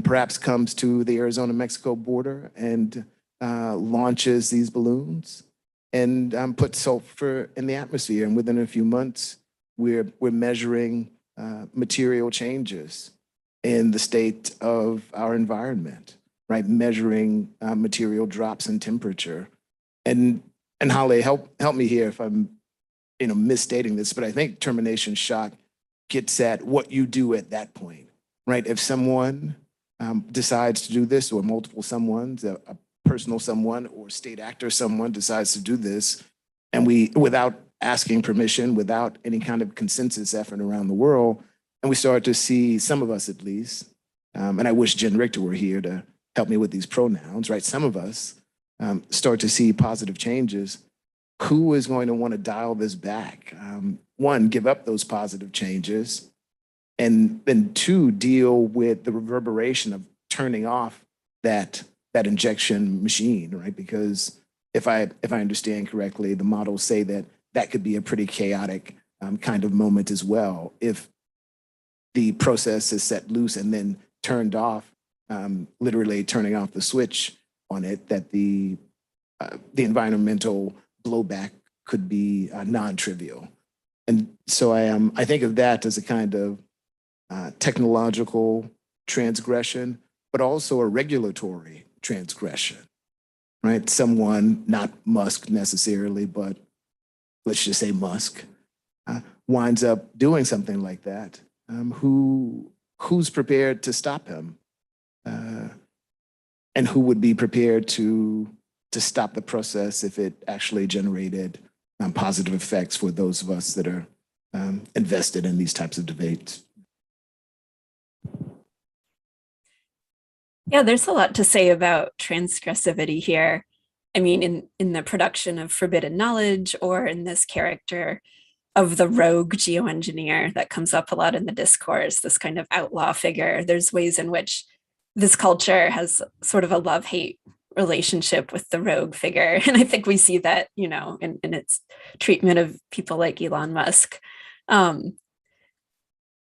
M: Perhaps comes to the Arizona-Mexico border and launches these balloons and puts sulfur in the atmosphere. And within a few months, we're measuring material changes in the state of our environment, right? Measuring material drops in temperature. And Holly, help me here if I'm misstating this, but I think termination shock gets at what you do at that point, right? If someone decides to do this, or multiple someones, a personal someone or state actor someone decides to do this, and we, without asking permission, without any kind of consensus effort around the world, and we start to see, some of us at least, and I wish Jen Richter were here to help me with these pronouns, right? Some of us start to see positive changes. Who is going to want to dial this back? One, give up those positive changes, and then two, deal with the reverberation of turning off that injection machine, right? Because if I understand correctly, the models say that could be a pretty chaotic kind of moment as well. If the process is set loose and then turned off, literally turning off the switch on it, that the environmental blowback could be non-trivial. And so I think of that as a kind of technological transgression, but also a regulatory transgression, right? Someone, not Musk necessarily, but let's just say Musk, winds up doing something like that. Who's prepared to stop him? And who would be prepared to stop the process if it actually generated positive effects for those of us that are invested in these types of debates?
N: Yeah, there's a lot to say about transgressivity here. I mean, in the production of forbidden knowledge, or in this character of the rogue geoengineer that comes up a lot in the discourse, this kind of outlaw figure. There's ways in which this culture has sort of a love-hate relationship with the rogue figure. And I think we see that, in its treatment of people like Elon Musk. And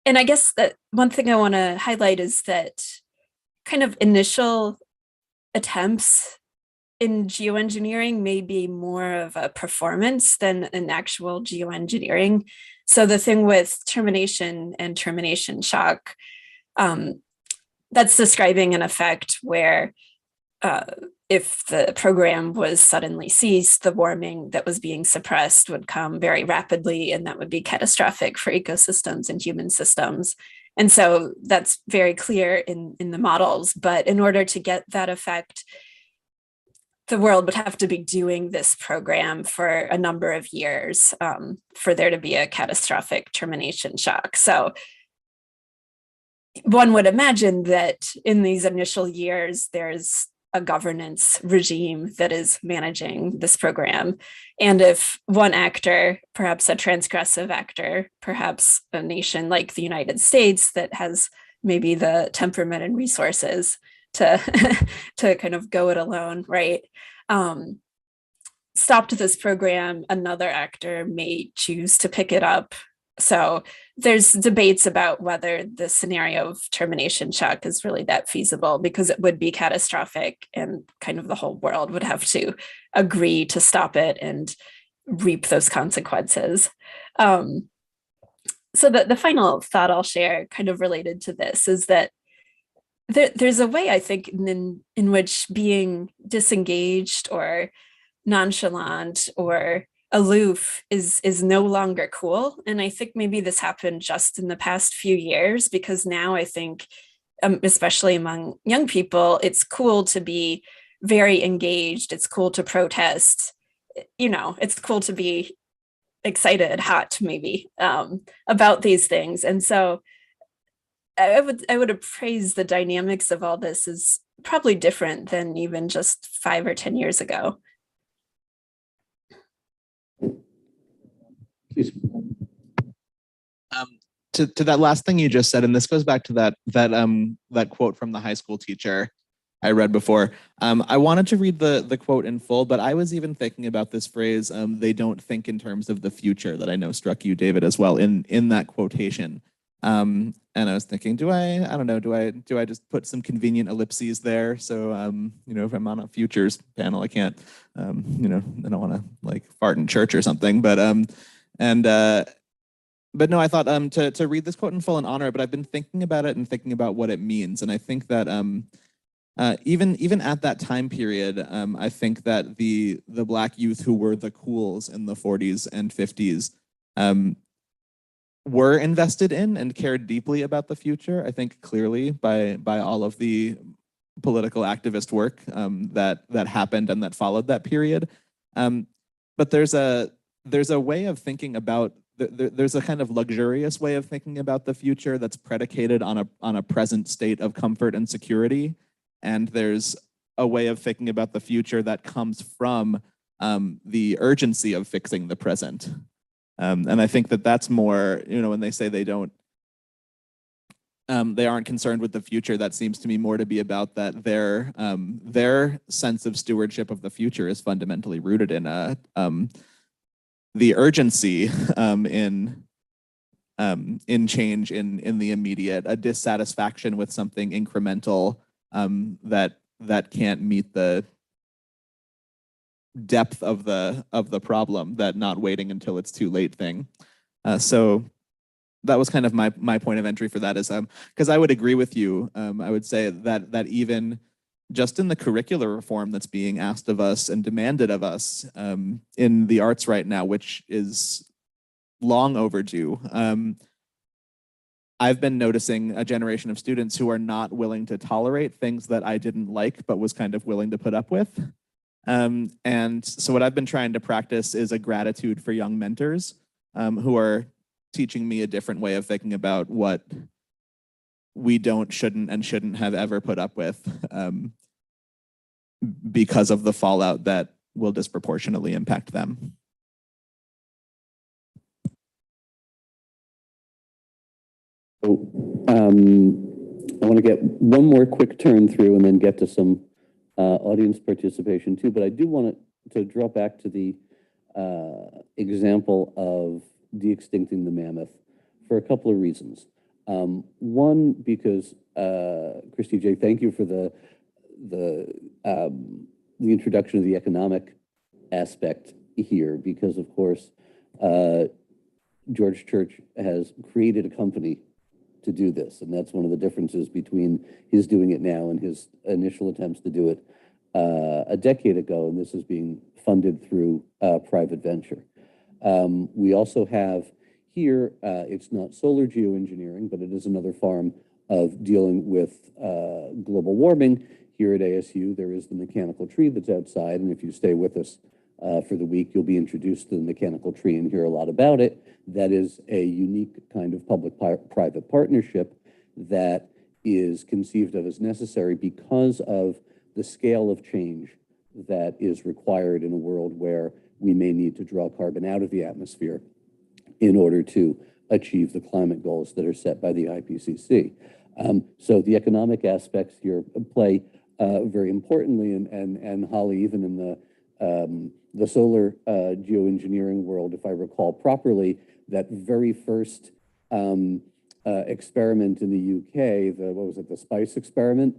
N: I guess that one thing I want to highlight is that kind of initial attempts in geoengineering may be more of a performance than an actual geoengineering. So the thing with termination and termination shock, that's describing an effect where if the program was suddenly ceased, the warming that was being suppressed would come very rapidly, and that would be catastrophic for ecosystems and human systems. And so that's very clear in the models. But in order to get that effect, the world would have to be doing this program for a number of years for there to be a catastrophic termination shock. So one would imagine that in these initial years, there's a governance regime that is managing this program. And if one actor, perhaps a transgressive actor, perhaps a nation like the United States that has maybe the temperament and resources to, to kind of go it alone, right? Stopped this program, another actor may choose to pick it up. So there's debates about whether the scenario of termination shock is really that feasible, because it would be catastrophic and kind of the whole world would have to agree to stop it and reap those consequences. So the final thought I'll share, kind of related to this, is that there's a way, I think, in which being disengaged or nonchalant or aloof is no longer cool. And I think maybe this happened just in the past few years, because now I think, especially among young people, it's cool to be very engaged. It's cool to protest. It's cool to be excited, hot maybe, about these things. And so I would appraise the dynamics of all this is probably different than even just 5 or 10 years ago.
L: To that last thing you just said, and this goes back to that quote from the high school teacher. I read before. I wanted to read the quote in full, but I was even thinking about this phrase, they don't think in terms of the future, that I know struck you, David, as well in that quotation. And I was thinking, do I just put some convenient ellipses there? So, if I'm on a futures panel, I can't, I don't want to like fart in church or something, but no, I thought to read this quote in full and honor it, but I've been thinking about it and thinking about what it means. And I think that even at that time period, I think that the Black youth who were the cools in the 40s and 50s were invested in and cared deeply about the future. I think clearly by all of the political activist work that happened and that followed that period. But there's a way of thinking about there's a kind of luxurious way of thinking about the future that's predicated on a present state of comfort and security. And there's a way of thinking about the future that comes from the urgency of fixing the present. And I think that that's more, when they say they aren't concerned with the future, that seems to me more to be about that their sense of stewardship of the future is fundamentally rooted in the urgency in change in the immediate, a dissatisfaction with something incremental that can't meet the depth of the problem, that not waiting until it's too late thing. So that was kind of my point of entry for that, is because I would agree with you. I would say that even just in the curricular reform that's being asked of us and demanded of us in the arts right now, which is long overdue. I've been noticing a generation of students who are not willing to tolerate things that I didn't like, but was kind of willing to put up with. And so what I've been trying to practice is a gratitude for young mentors who are teaching me a different way of thinking about what we shouldn't have ever put up with because of the fallout that will disproportionately impact them.
K: So, I want to get one more quick turn through and then get to some audience participation too, but I do want to draw back to the example of de-extincting the mammoth for a couple of reasons. One, because Christy J, thank you for the introduction of the economic aspect here, because of course George Church has created a company to do this, and that's one of the differences between his doing it now and his initial attempts to do it a decade ago, and this is being funded through private venture. We also have here, it's not solar geoengineering, but it is another form of dealing with global warming. Here at ASU, there is the MechanicalTree that's outside, and if you stay with us for the week, you'll be introduced to the MechanicalTree and hear a lot about it. That is a unique kind of public-private partnership that is conceived of as necessary because of the scale of change that is required in a world where we may need to draw carbon out of the atmosphere in order to achieve the climate goals that are set by the IPCC. So the economic aspects here play very importantly, and Holly, even in the solar geoengineering world, if I recall properly, that very first experiment in the UK, the SPICE experiment,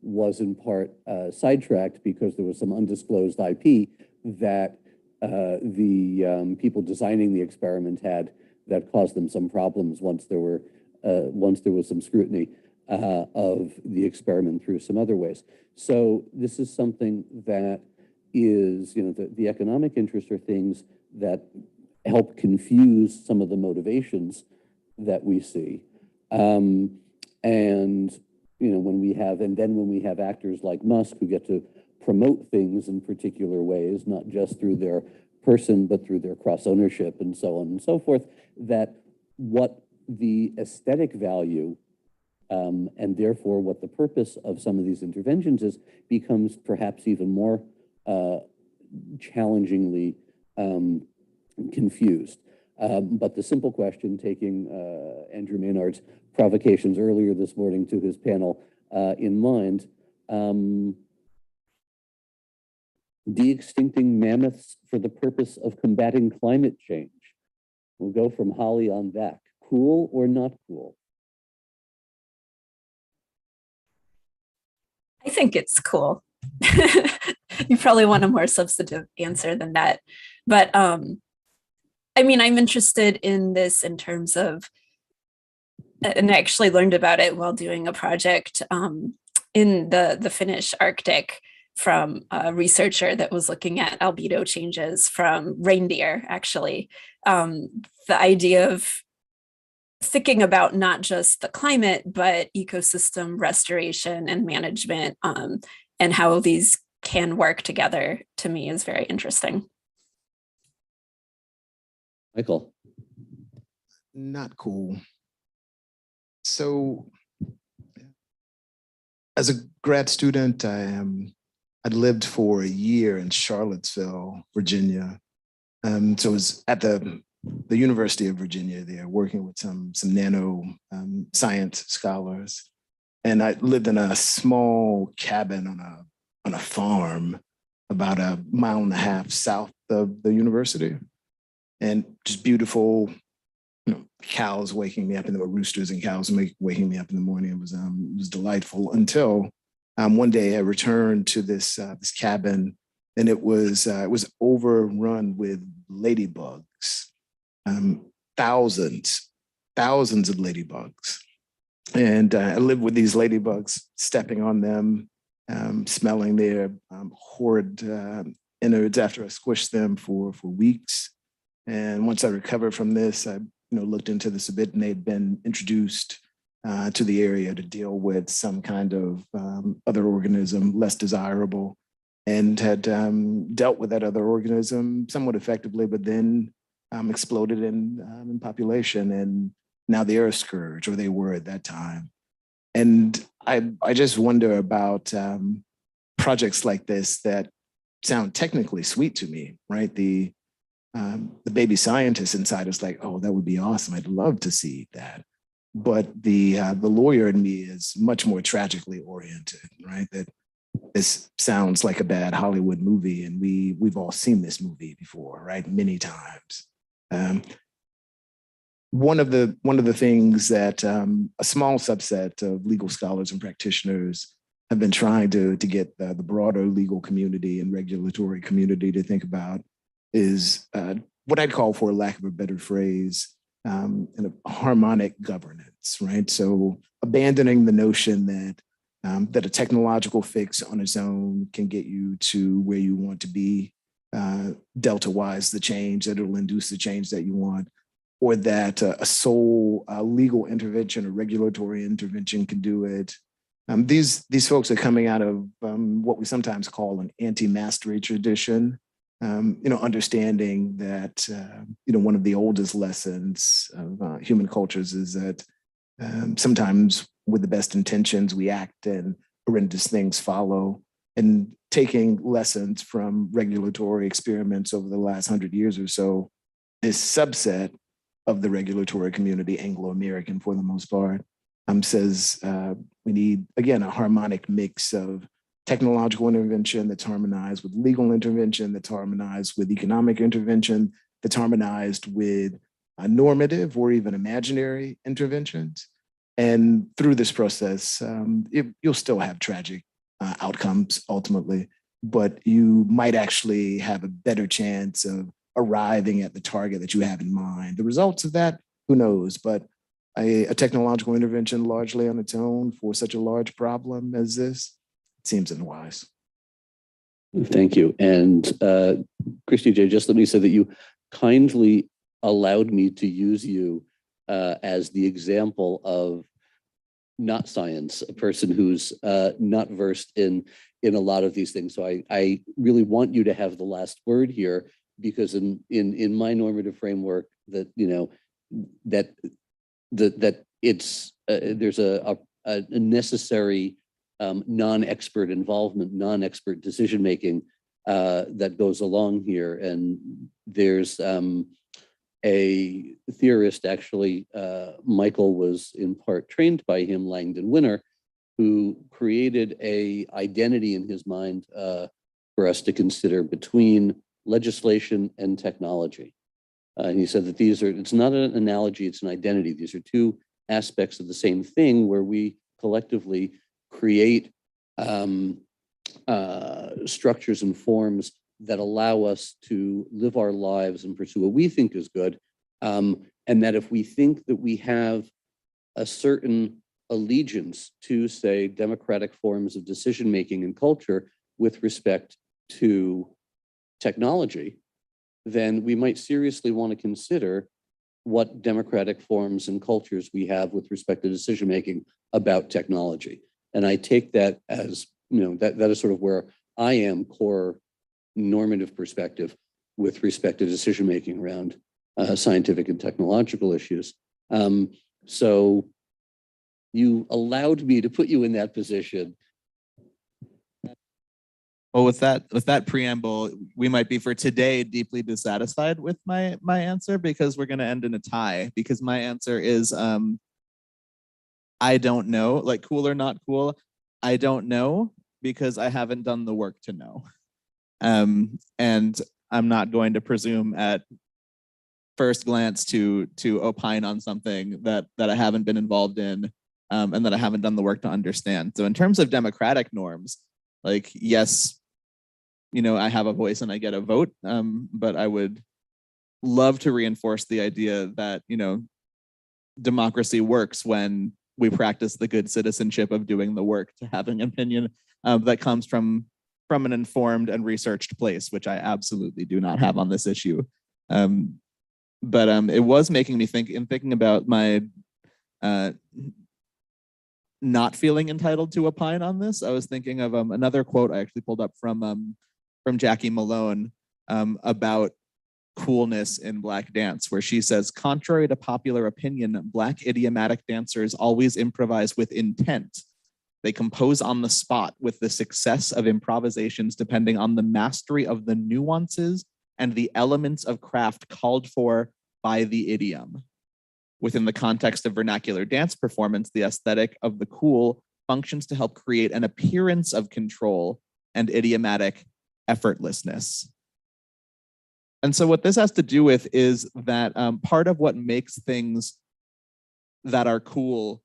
K: was in part sidetracked because there was some undisclosed IP that the people designing the experiment had that caused them some problems once there was some scrutiny of the experiment through some other ways. So this is something that is, the economic interests are things that help confuse some of the motivations that we see. And, when we have actors like Musk who get to promote things in particular ways, not just through their person, but through their cross ownership and so on and so forth, that what the aesthetic value and therefore what the purpose of some of these interventions is becomes perhaps even more challengingly confused. But the simple question, taking Andrew Maynard's provocations earlier this morning to his panel in mind, De-extincting mammoths for the purpose of combating climate change. We'll go from Holly on that. Cool or not cool?
N: I think it's cool. You probably want a more substantive answer than that. But I mean, I'm interested in this in terms of, and I actually learned about it while doing a project in the Finnish Arctic from a researcher that was looking at albedo changes from reindeer, actually. The idea of thinking about not just the climate, but ecosystem restoration and management, and how these can work together, to me is very interesting.
K: Michael.
M: Not cool. So as a grad student, I lived for a year in Charlottesville, Virginia. So I was at the University of Virginia there, working with some nano science scholars. And I lived in a small cabin on a farm about 1.5 miles south of the university. And just beautiful, cows waking me up, and there were roosters and cows waking me up in the morning. It was delightful until one day I returned to this cabin, and it was overrun with ladybugs, thousands of ladybugs. And I lived with these ladybugs, stepping on them, smelling their horrid innards after I squished them for weeks. And once I recovered from this, I looked into this a bit, and they'd been introduced to the area to deal with some kind of other organism less desirable, and had dealt with that other organism somewhat effectively, but then exploded in population. And now they're a scourge, or they were at that time. And I just wonder about projects like this that sound technically sweet to me, right? The baby scientist inside is like, oh, that would be awesome. I'd love to see that. But the lawyer in me is much more tragically oriented, right? That this sounds like a bad Hollywood movie, and we've all seen this movie before, right? Many times. One of the things that a small subset of legal scholars and practitioners have been trying to get the broader legal community and regulatory community to think about is what I'd call, for lack of a better phrase, a harmonic governance, right? So abandoning the notion that a technological fix on its own can get you to where you want to be, delta-wise, the change that it'll induce the change that you want, or that a sole legal intervention or regulatory intervention can do it. These folks are coming out of what we sometimes call an anti-mastery tradition. Understanding that one of the oldest lessons of human cultures is that sometimes with the best intentions we act and horrendous things follow. And taking lessons from regulatory experiments over the last 100 years or so, this subset of the regulatory community, Anglo-American for the most part, says we need, again, a harmonic mix of technological intervention that's harmonized with legal intervention, that's harmonized with economic intervention, that's harmonized with normative or even imaginary interventions. And through this process, you'll still have tragic outcomes ultimately, but you might actually have a better chance of arriving at the target that you have in mind. The results of that, who knows? But a technological intervention largely on its own for such a large problem as this, seems unwise.
K: Thank you. And Christy J, just let me say that you kindly allowed me to use you as the example of not science, a person who's not versed in a lot of these things. So I really want you to have the last word here, because in my normative framework that that it's there's a necessary non-expert involvement, non-expert decision-making that goes along here. And there's a theorist, actually, Michael was in part trained by him, Langdon Winner, who created a identity in his mind for us to consider between legislation and technology. And he said that it's not an analogy, it's an identity. These are two aspects of the same thing where we collectively create structures and forms that allow us to live our lives and pursue what we think is good. And that if we think that we have a certain allegiance to, say, democratic forms of decision-making and culture with respect to technology, then we might seriously want to consider what democratic forms and cultures we have with respect to decision-making about technology. And I take that as, that is sort of where I am core normative perspective with respect to decision-making around scientific and technological issues. So you allowed me to put you in that position.
L: Well, with that preamble, we might be for today deeply dissatisfied with my answer, because we're going to end in a tie, because my answer is I don't know, like cool or not cool. I don't know because I haven't done the work to know. And I'm not going to presume at first glance to opine on something that I haven't been involved in and that I haven't done the work to understand. So in terms of democratic norms, like, yes, I have a voice and I get a vote, but I would love to reinforce the idea that, democracy works when we practice the good citizenship of doing the work to have an opinion that comes from an informed and researched place, which I absolutely do not have on this issue. But it was making me think, in thinking about my not feeling entitled to opine on this, I was thinking of another quote I actually pulled up from Jackie Malone about coolness in Black dance, where she says, contrary to popular opinion, Black idiomatic dancers always improvise with intent. They compose on the spot with the success of improvisations depending on the mastery of the nuances and the elements of craft called for by the idiom. Within the context of vernacular dance performance, the aesthetic of the cool functions to help create an appearance of control and idiomatic effortlessness. And so what this has to do with is that part of what makes things that are cool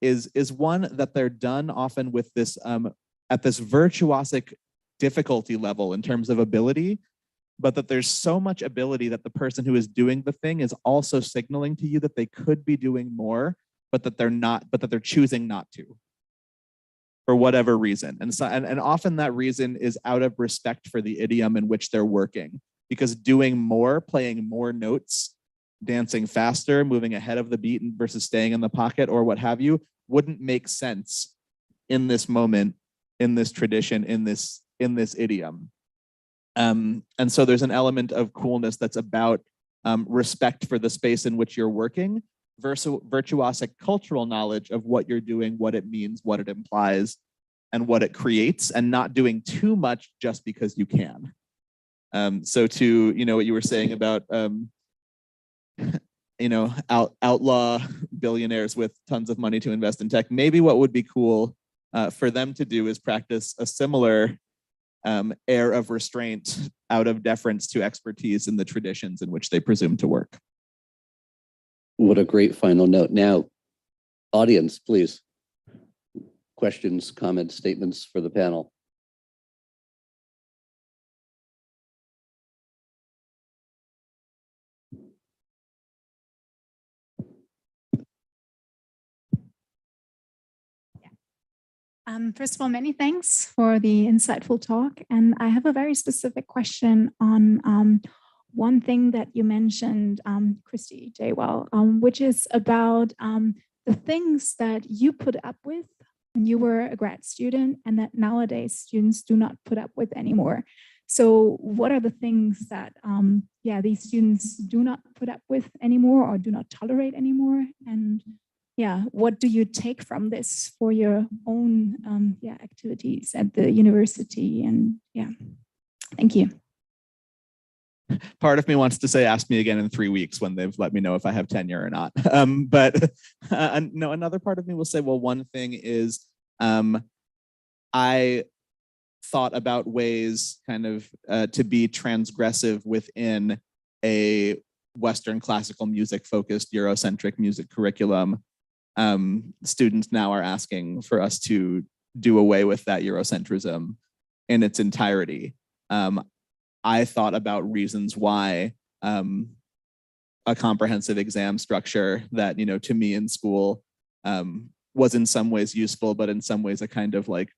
L: is one, that they're done often with this at this virtuosic difficulty level in terms of ability, but that there's so much ability that the person who is doing the thing is also signaling to you that they could be doing more, but that they're not, but that they're choosing not to, for whatever reason. And so, and often that reason is out of respect for the idiom in which they're working, because doing more, playing more notes, dancing faster, moving ahead of the beat versus staying in the pocket or what have you, wouldn't make sense in this moment, in this tradition, in this idiom. And so there's an element of coolness that's about respect for the space in which you're working versus virtuosic cultural knowledge of what you're doing, what it means, what it implies, and what it creates, and not doing too much just because you can. So to, what you were saying about, outlaw billionaires with tons of money to invest in tech, maybe what would be cool for them to do is practice a similar air of restraint out of deference to expertise in the traditions in which they presume to work.
K: What a great final note. Now, audience, please. Questions, comments, statements for the panel.
O: First of all, many thanks for the insightful talk. And I have a very specific question on one thing that you mentioned, Christy J-Well, which is about the things that you put up with when you were a grad student and that nowadays students do not put up with anymore. So what are the things that these students do not put up with anymore or do not tolerate anymore? And what do you take from this for your own activities at the university? And thank you.
L: part of me wants to say, ask me again in 3 weeks when they've let me know if I have tenure or not. No, another part of me will say, well, one thing is I thought about ways kind of to be transgressive within a Western classical music focused Eurocentric music curriculum. Students now are asking for us to do away with that Eurocentrism in its entirety. I thought about reasons why a comprehensive exam structure that, you know, to me in school was in some ways useful, but in some ways a kind of like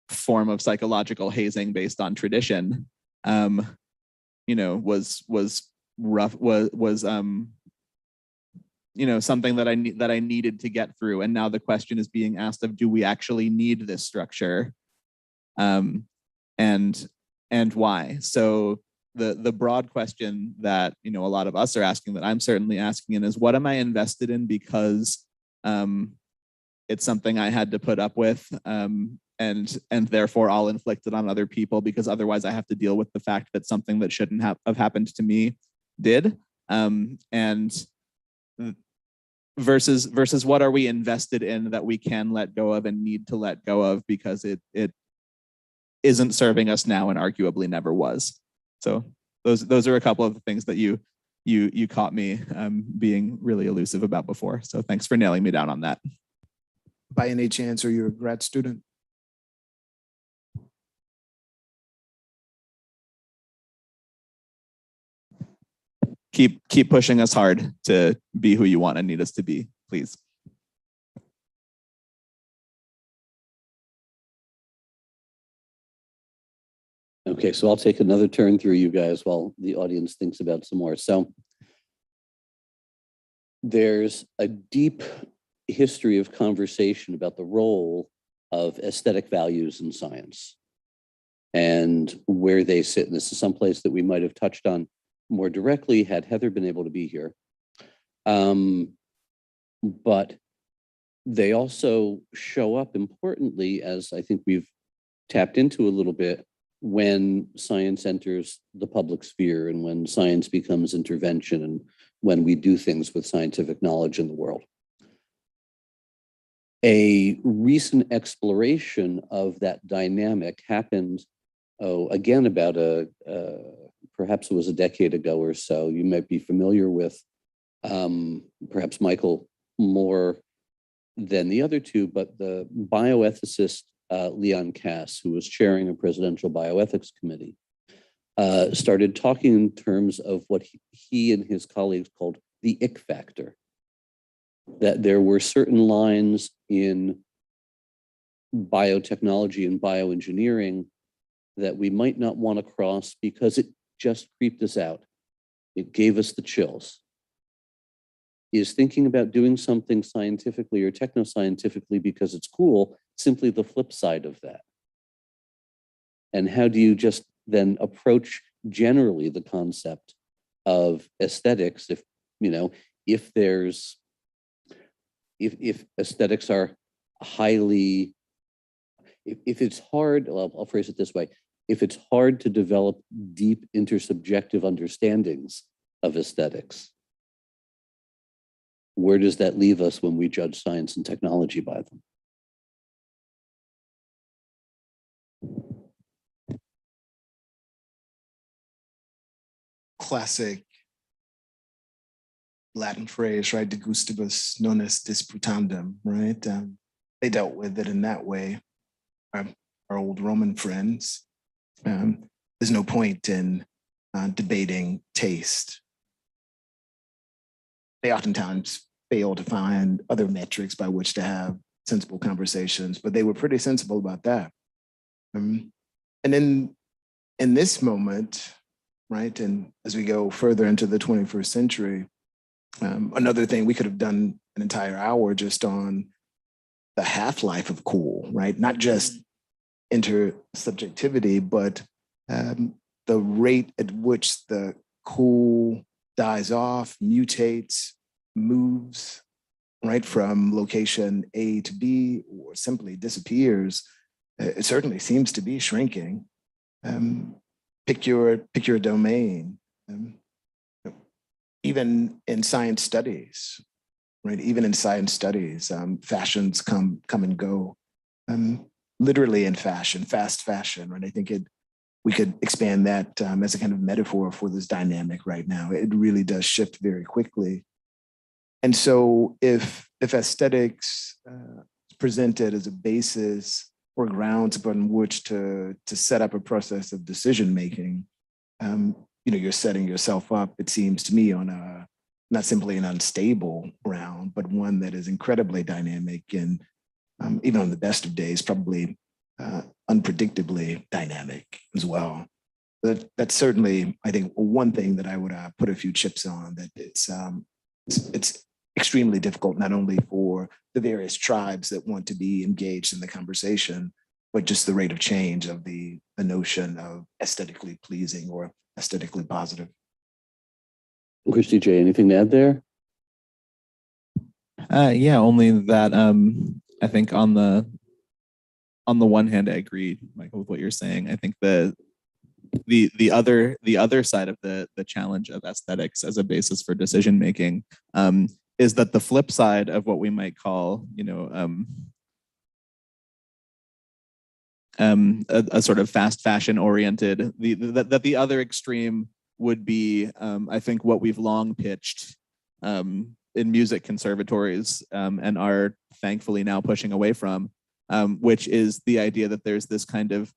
L: form of psychological hazing based on tradition, you know, was rough, was you know, something that I needed to get through. And now the question is being asked of, do we actually need this structure? And why? So the broad question that, you know, a lot of us are asking, that I'm certainly asking, in is, what am I invested in because it's something I had to put up with, and therefore I'll inflict it on other people because otherwise I have to deal with the fact that something that shouldn't have happened to me did. And versus what are we invested in that we can let go of and need to let go of because it isn't serving us now and arguably never was. So those are a couple of the things that you caught me being really elusive about before. So thanks for nailing me down on that.
M: By any chance, are you a grad student?
L: Keep pushing us hard to be who you want and need us to be, please.
K: Okay, so I'll take another turn through you guys while the audience thinks about some more. So there's a deep history of conversation about the role of aesthetic values in science and where they sit. And this is someplace that we might have touched on more directly had Heather been able to be here. But they also show up importantly, as I think we've tapped into a little bit, when science enters the public sphere and when science becomes intervention and when we do things with scientific knowledge in the world. A recent exploration of that dynamic happened, again, about perhaps it was a decade ago or so. You might be familiar with perhaps Michael more than the other two, but the bioethicist Leon Kass, who was chairing a presidential bioethics committee, started talking in terms of what he and his colleagues called the ick factor, that there were certain lines in biotechnology and bioengineering that we might not want to cross because it just creeped us out. It gave us the chills. Is thinking about doing something scientifically or technoscientifically because it's cool simply the flip side of that? And how do you just then approach generally the concept of aesthetics if, you know, if aesthetics are highly, if it's hard, well, I'll phrase it this way, if it's hard to develop deep intersubjective understandings of aesthetics, where does that leave us when we judge science and technology by them?
M: Classic Latin phrase, right? De gustibus non est disputandum, right? They dealt with it in that way. Our old Roman friends. There's no point in debating taste. They oftentimes fail to find other metrics by which to have sensible conversations, but they were pretty sensible about that. And then in this moment, right, and as we go further into the 21st century, another thing we could have done an entire hour just on the half-life of cool, right? Not just intersubjectivity, but the rate at which the cool dies off, mutates, moves, right, from location A to B, or simply disappears. It certainly seems to be shrinking. pick your domain. Even in science studies, right? Even in science studies, fashions come and go. Literally in fashion, fast fashion, right? I think we could expand that as a kind of metaphor for this dynamic right now. It really does shift very quickly. And so if aesthetics is presented as a basis or grounds upon which to set up a process of decision making, you're setting yourself up, it seems to me, on not simply an unstable ground, but one that is incredibly dynamic and even on the best of days, probably unpredictably dynamic as well. That's certainly, I think, one thing that I would put a few chips on, that it's extremely difficult, not only for the various tribes that want to be engaged in the conversation, but just the rate of change of the notion of aesthetically pleasing or aesthetically positive.
K: Christy J, anything to add there?
L: Yeah, only that I think on the one hand, I agree, Michael, with what you're saying. I think the other side of the challenge of aesthetics as a basis for decision making is that the flip side of what we might call, a sort of fast fashion oriented, that the other extreme would be, I think, what we've long pitched in music conservatories and are thankfully now pushing away from, which is the idea that there's this kind of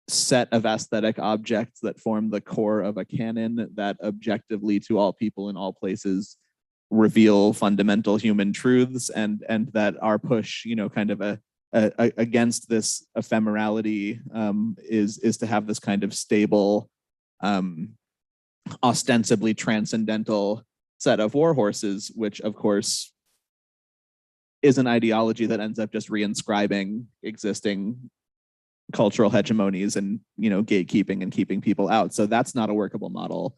L: set of aesthetic objects that form the core of a canon that objectively, to all people in all places, reveal fundamental human truths, and that our push, kind of against this ephemerality is to have this kind of stable, ostensibly transcendental set of war horses, which of course is an ideology that ends up just reinscribing existing cultural hegemonies and gatekeeping and keeping people out. So that's not a workable model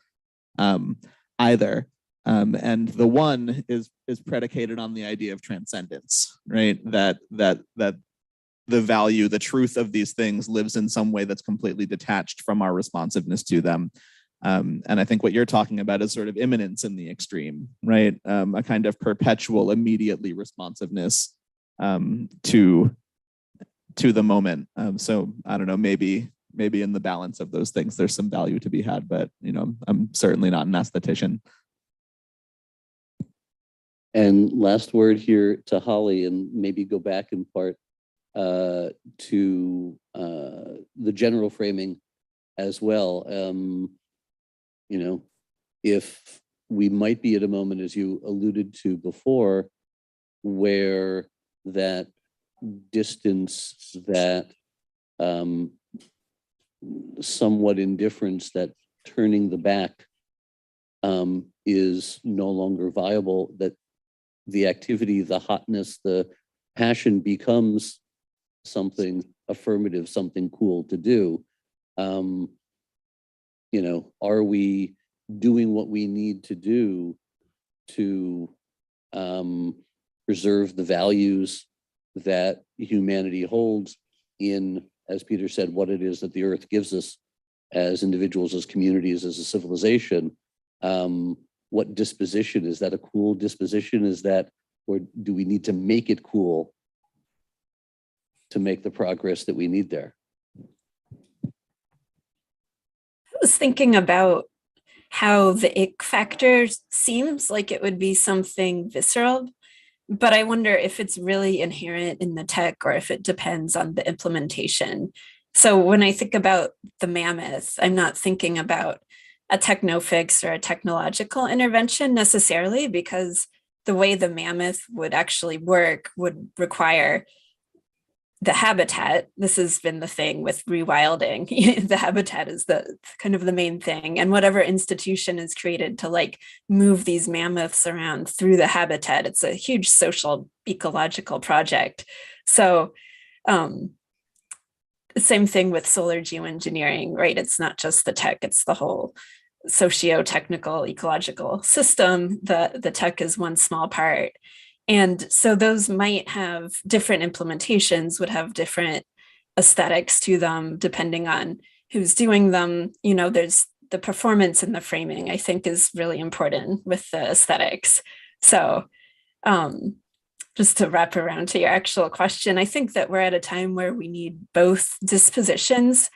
L: either. And the one is predicated on the idea of transcendence, right? That the value, the truth of these things lives in some way that's completely detached from our responsiveness to them. And I think what you're talking about is sort of immanence in the extreme, right? A kind of perpetual, immediately responsiveness to the moment. So I don't know, maybe in the balance of those things, there's some value to be had, but I'm certainly not an aesthetician.
K: And last word here to Holly, and maybe go back in part to the general framing as well. If we might be at a moment, as you alluded to before, where that distance, that somewhat indifference, that turning the back is no longer viable, that the activity, the hotness, the passion becomes something affirmative, something cool to do. Are we doing what we need to do to preserve the values that humanity holds in, as Peter said, what it is that the earth gives us as individuals, as communities, as a civilization? What disposition? Is that a cool disposition? Is that, or do we need to make it cool to make the progress that we need there?
N: I was thinking about how the ick factor seems like it would be something visceral, but I wonder if it's really inherent in the tech or if it depends on the implementation. So when I think about the mammoth, I'm not thinking about a techno fix or a technological intervention necessarily, because the way the mammoth would actually work would require the habitat. This has been the thing with rewilding. The habitat is the kind of the main thing, and whatever institution is created to move these mammoths around through the habitat, it's a huge social ecological project. So same thing with solar geoengineering, right? It's not just the tech, it's the whole socio-technical ecological system. The tech is one small part. And so those might have different implementations, would have different aesthetics to them, depending on who's doing them, you know, there's the performance and the framing, I think, is really important with the aesthetics. So just to wrap around to your actual question, I think that we're at a time where we need both dispositions.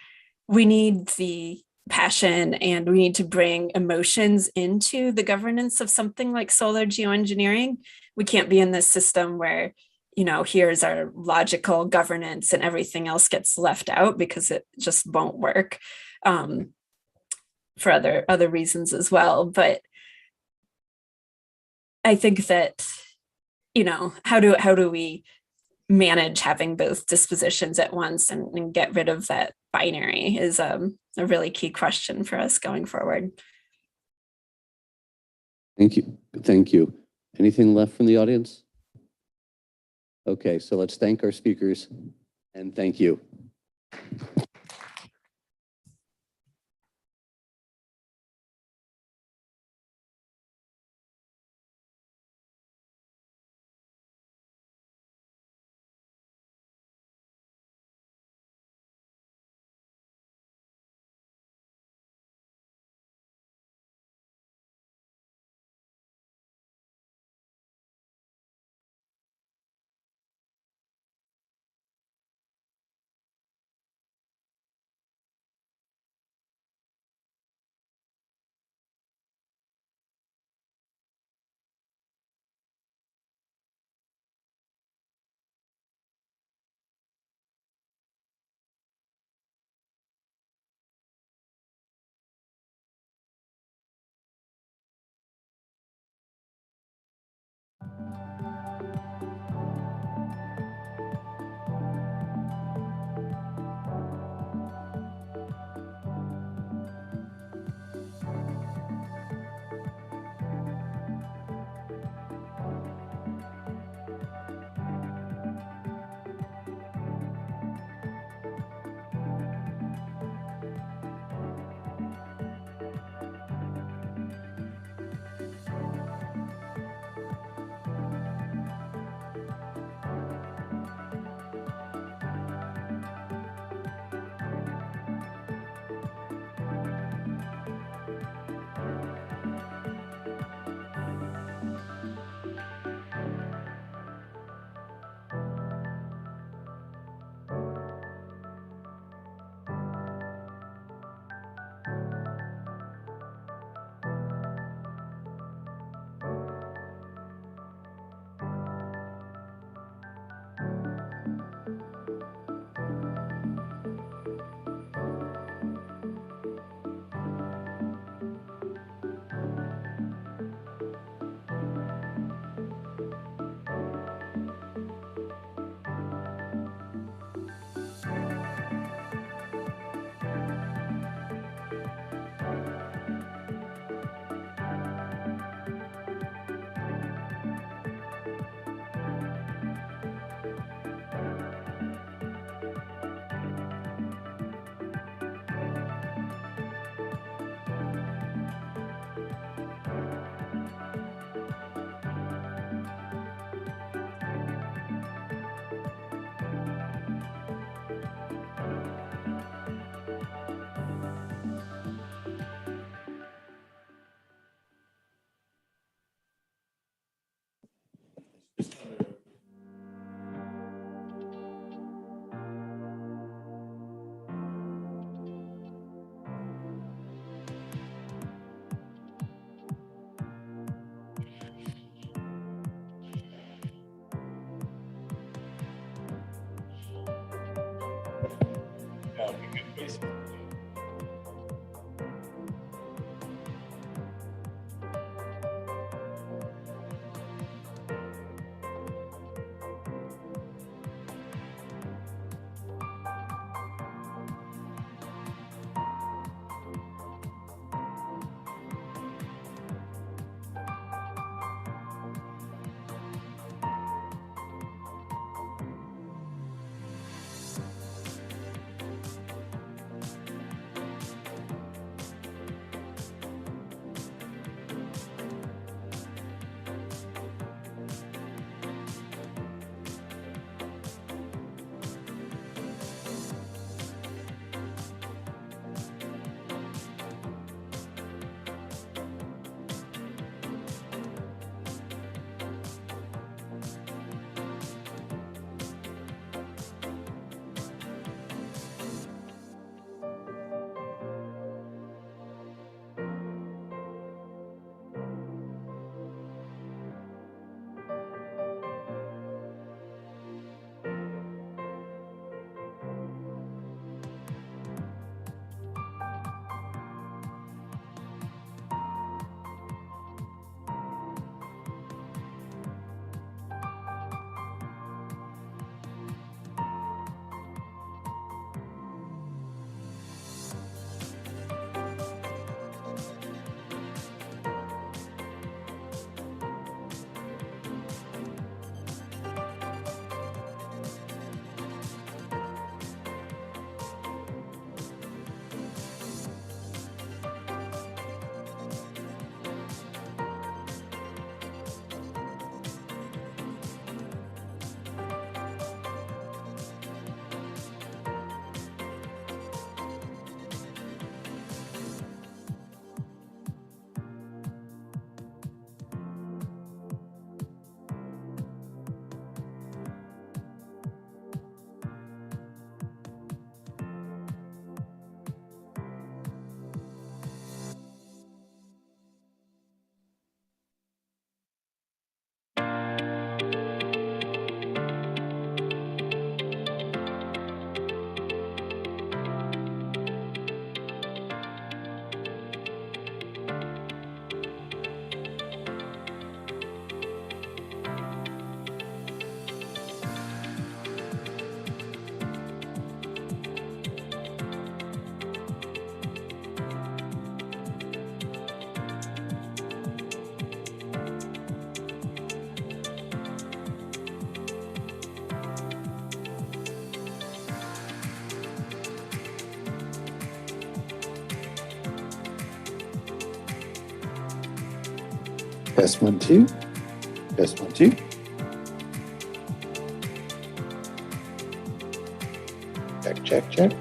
N: We need the passion and we need to bring emotions into the governance of something like solar geoengineering. We can't be in this system where, you know, here's our logical governance and everything else gets left out, because it just won't work for other reasons as well. But I think that, you know, how do we manage having both dispositions at once and get rid of that binary is a really key question for us going forward.
K: Thank you. Thank you. Anything left from the audience? Okay, so let's thank our speakers and thank you.
I: Test 1, 2. Test 1, 2. Check, check, check.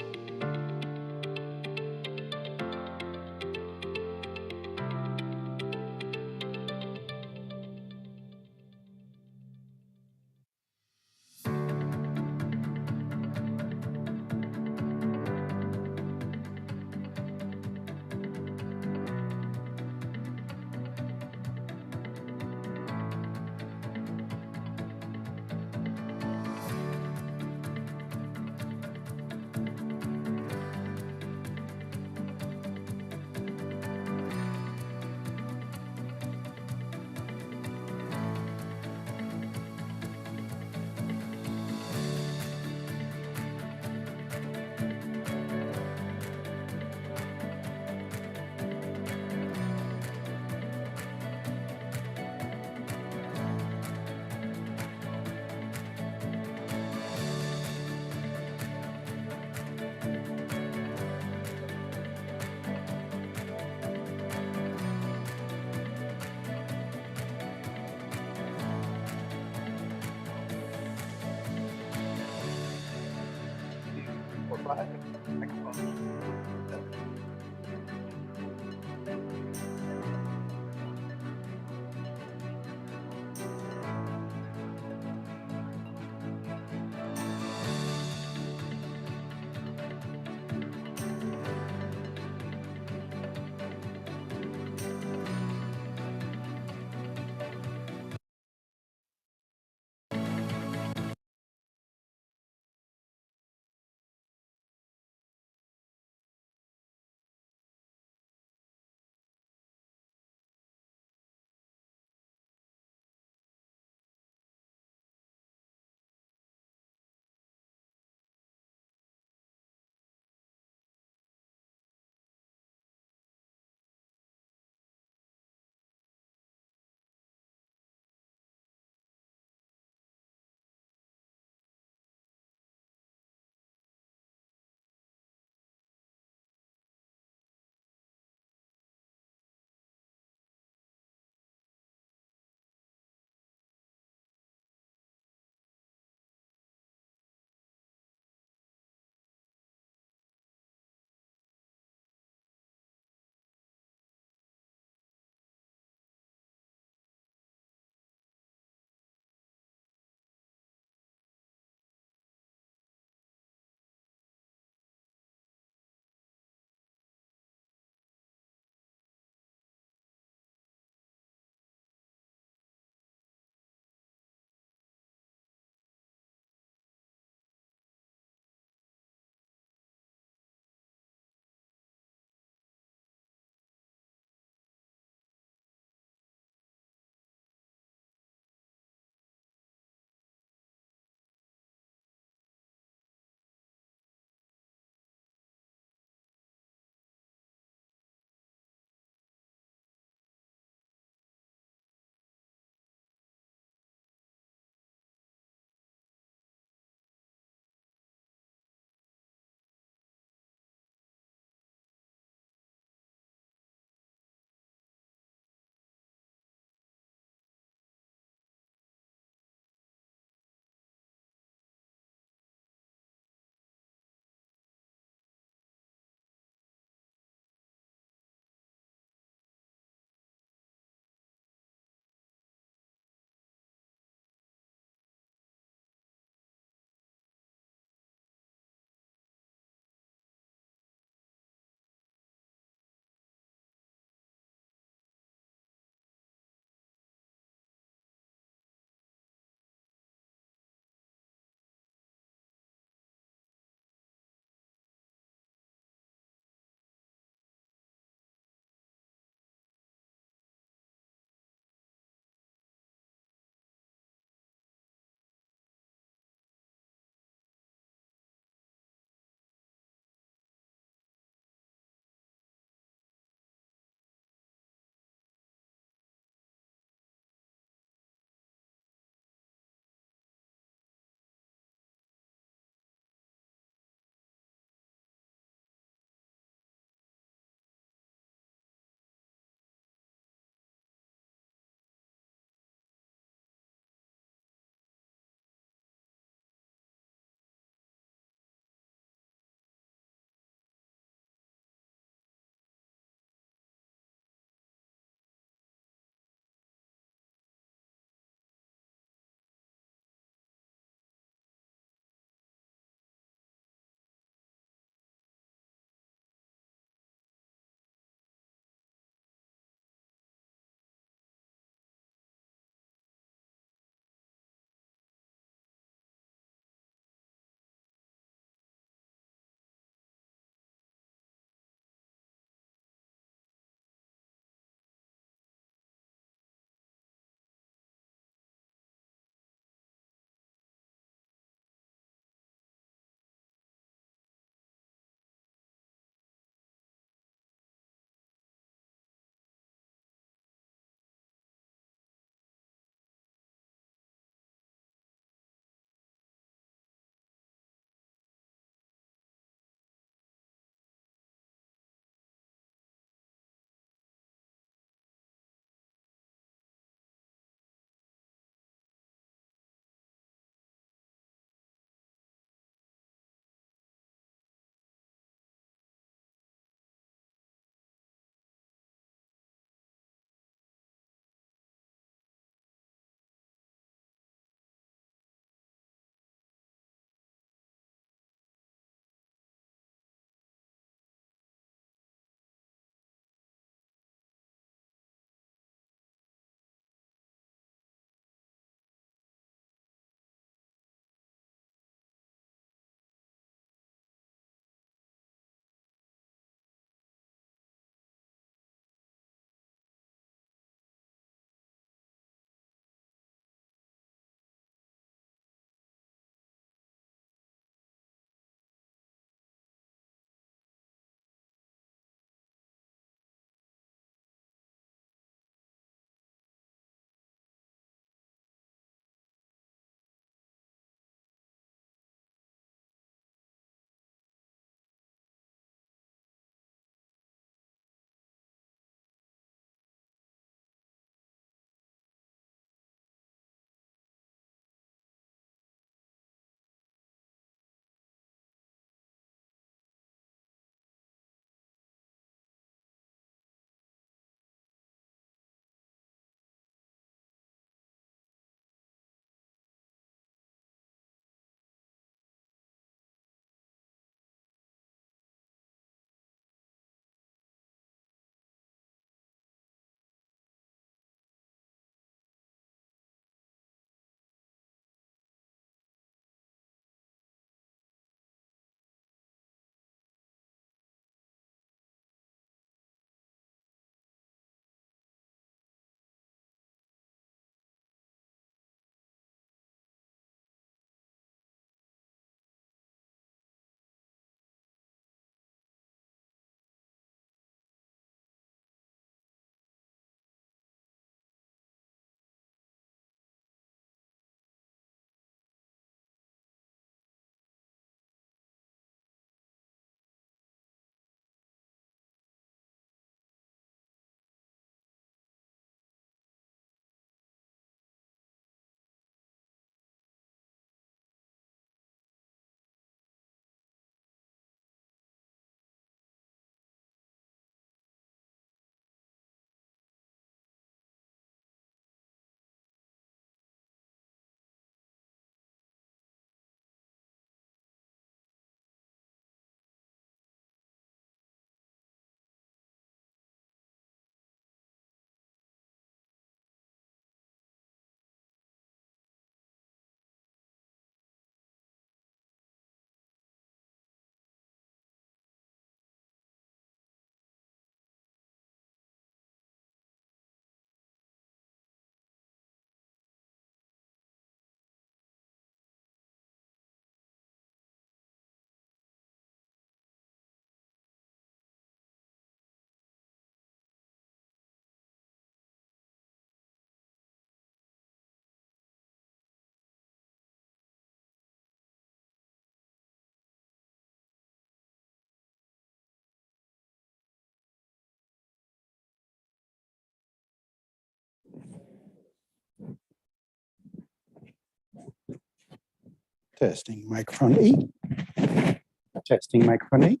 P: Testing microphone 8. Testing microphone 8.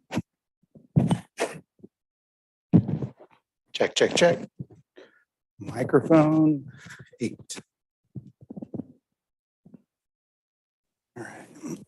P: Check, check, check. Microphone 8. All right.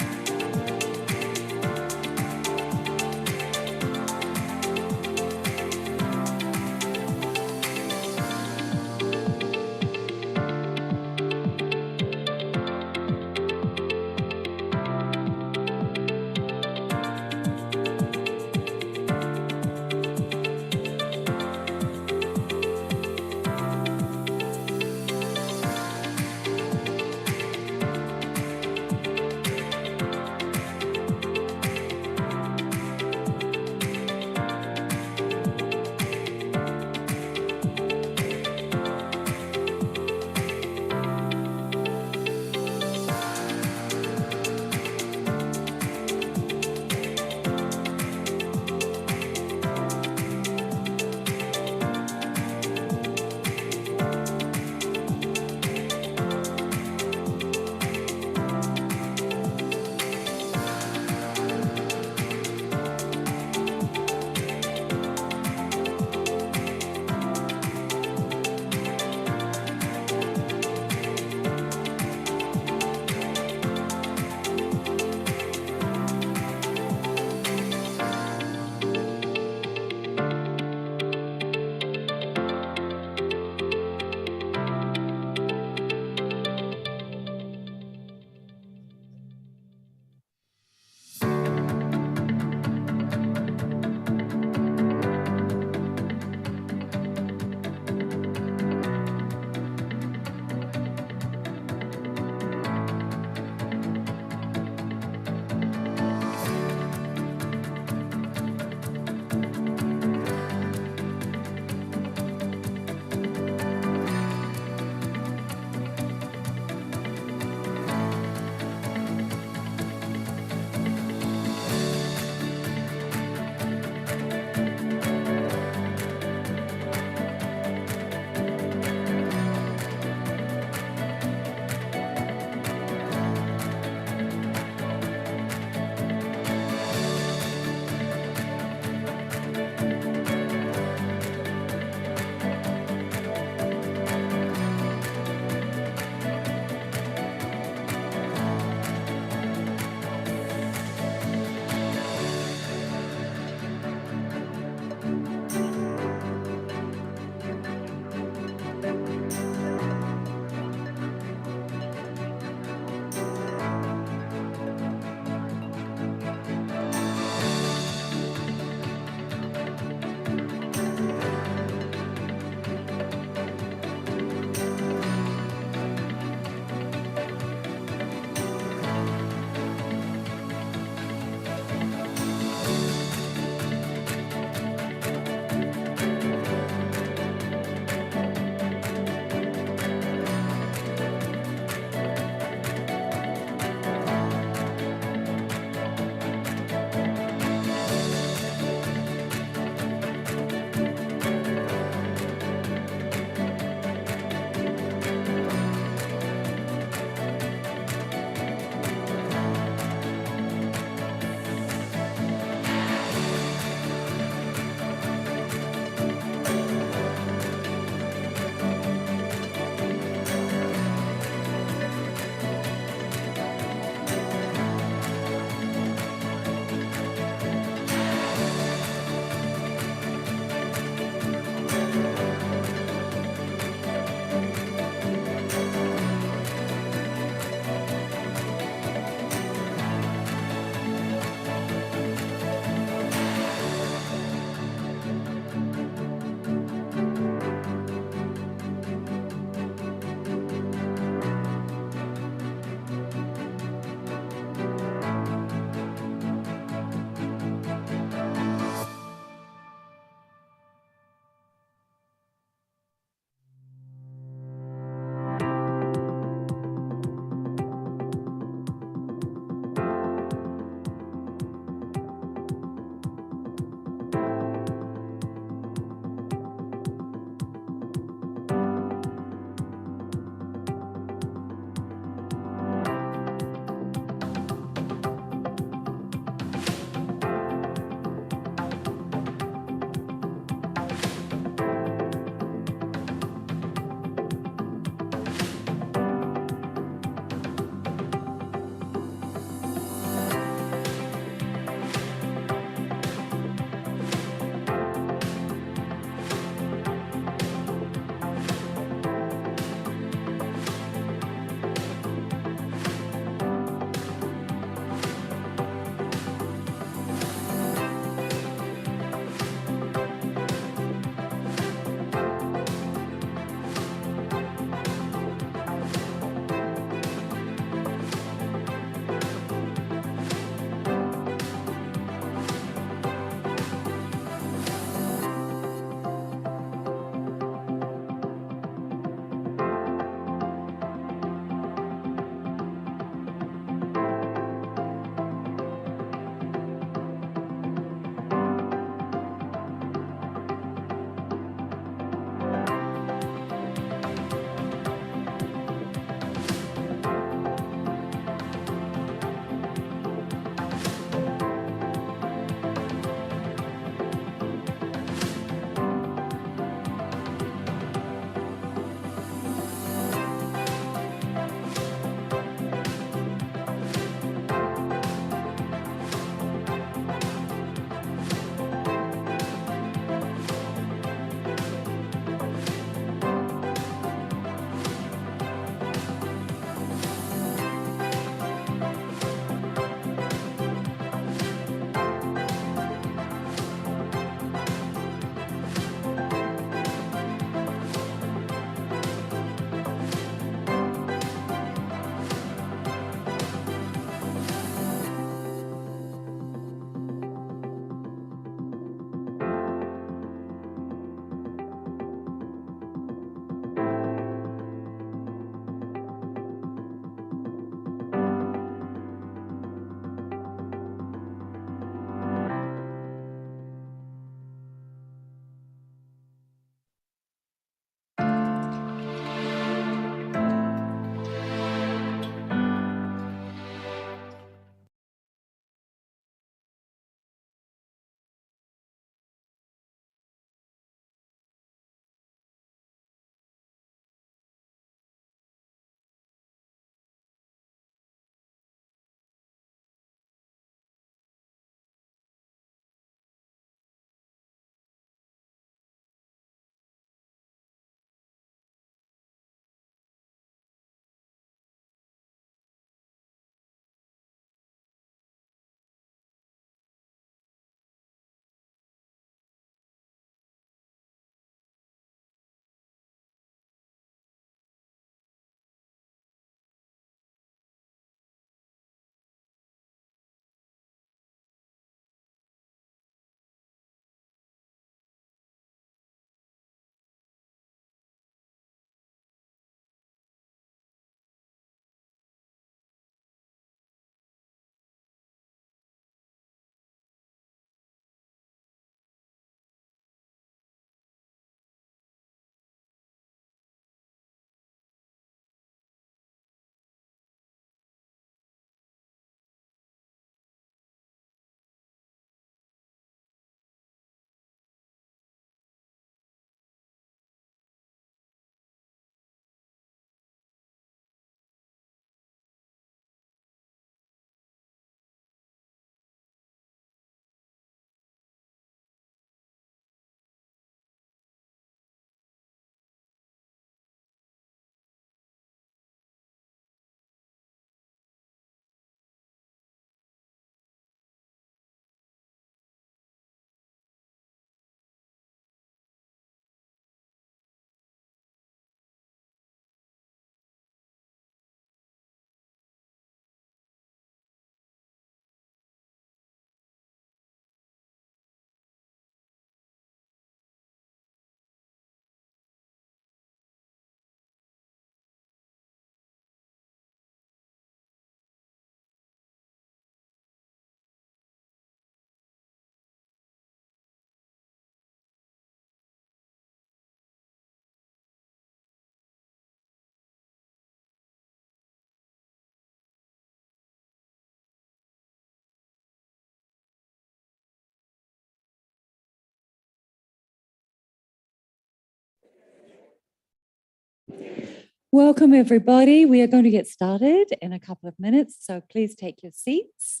Q: Welcome, everybody. We are going to get started in a couple of minutes, so please take your seats.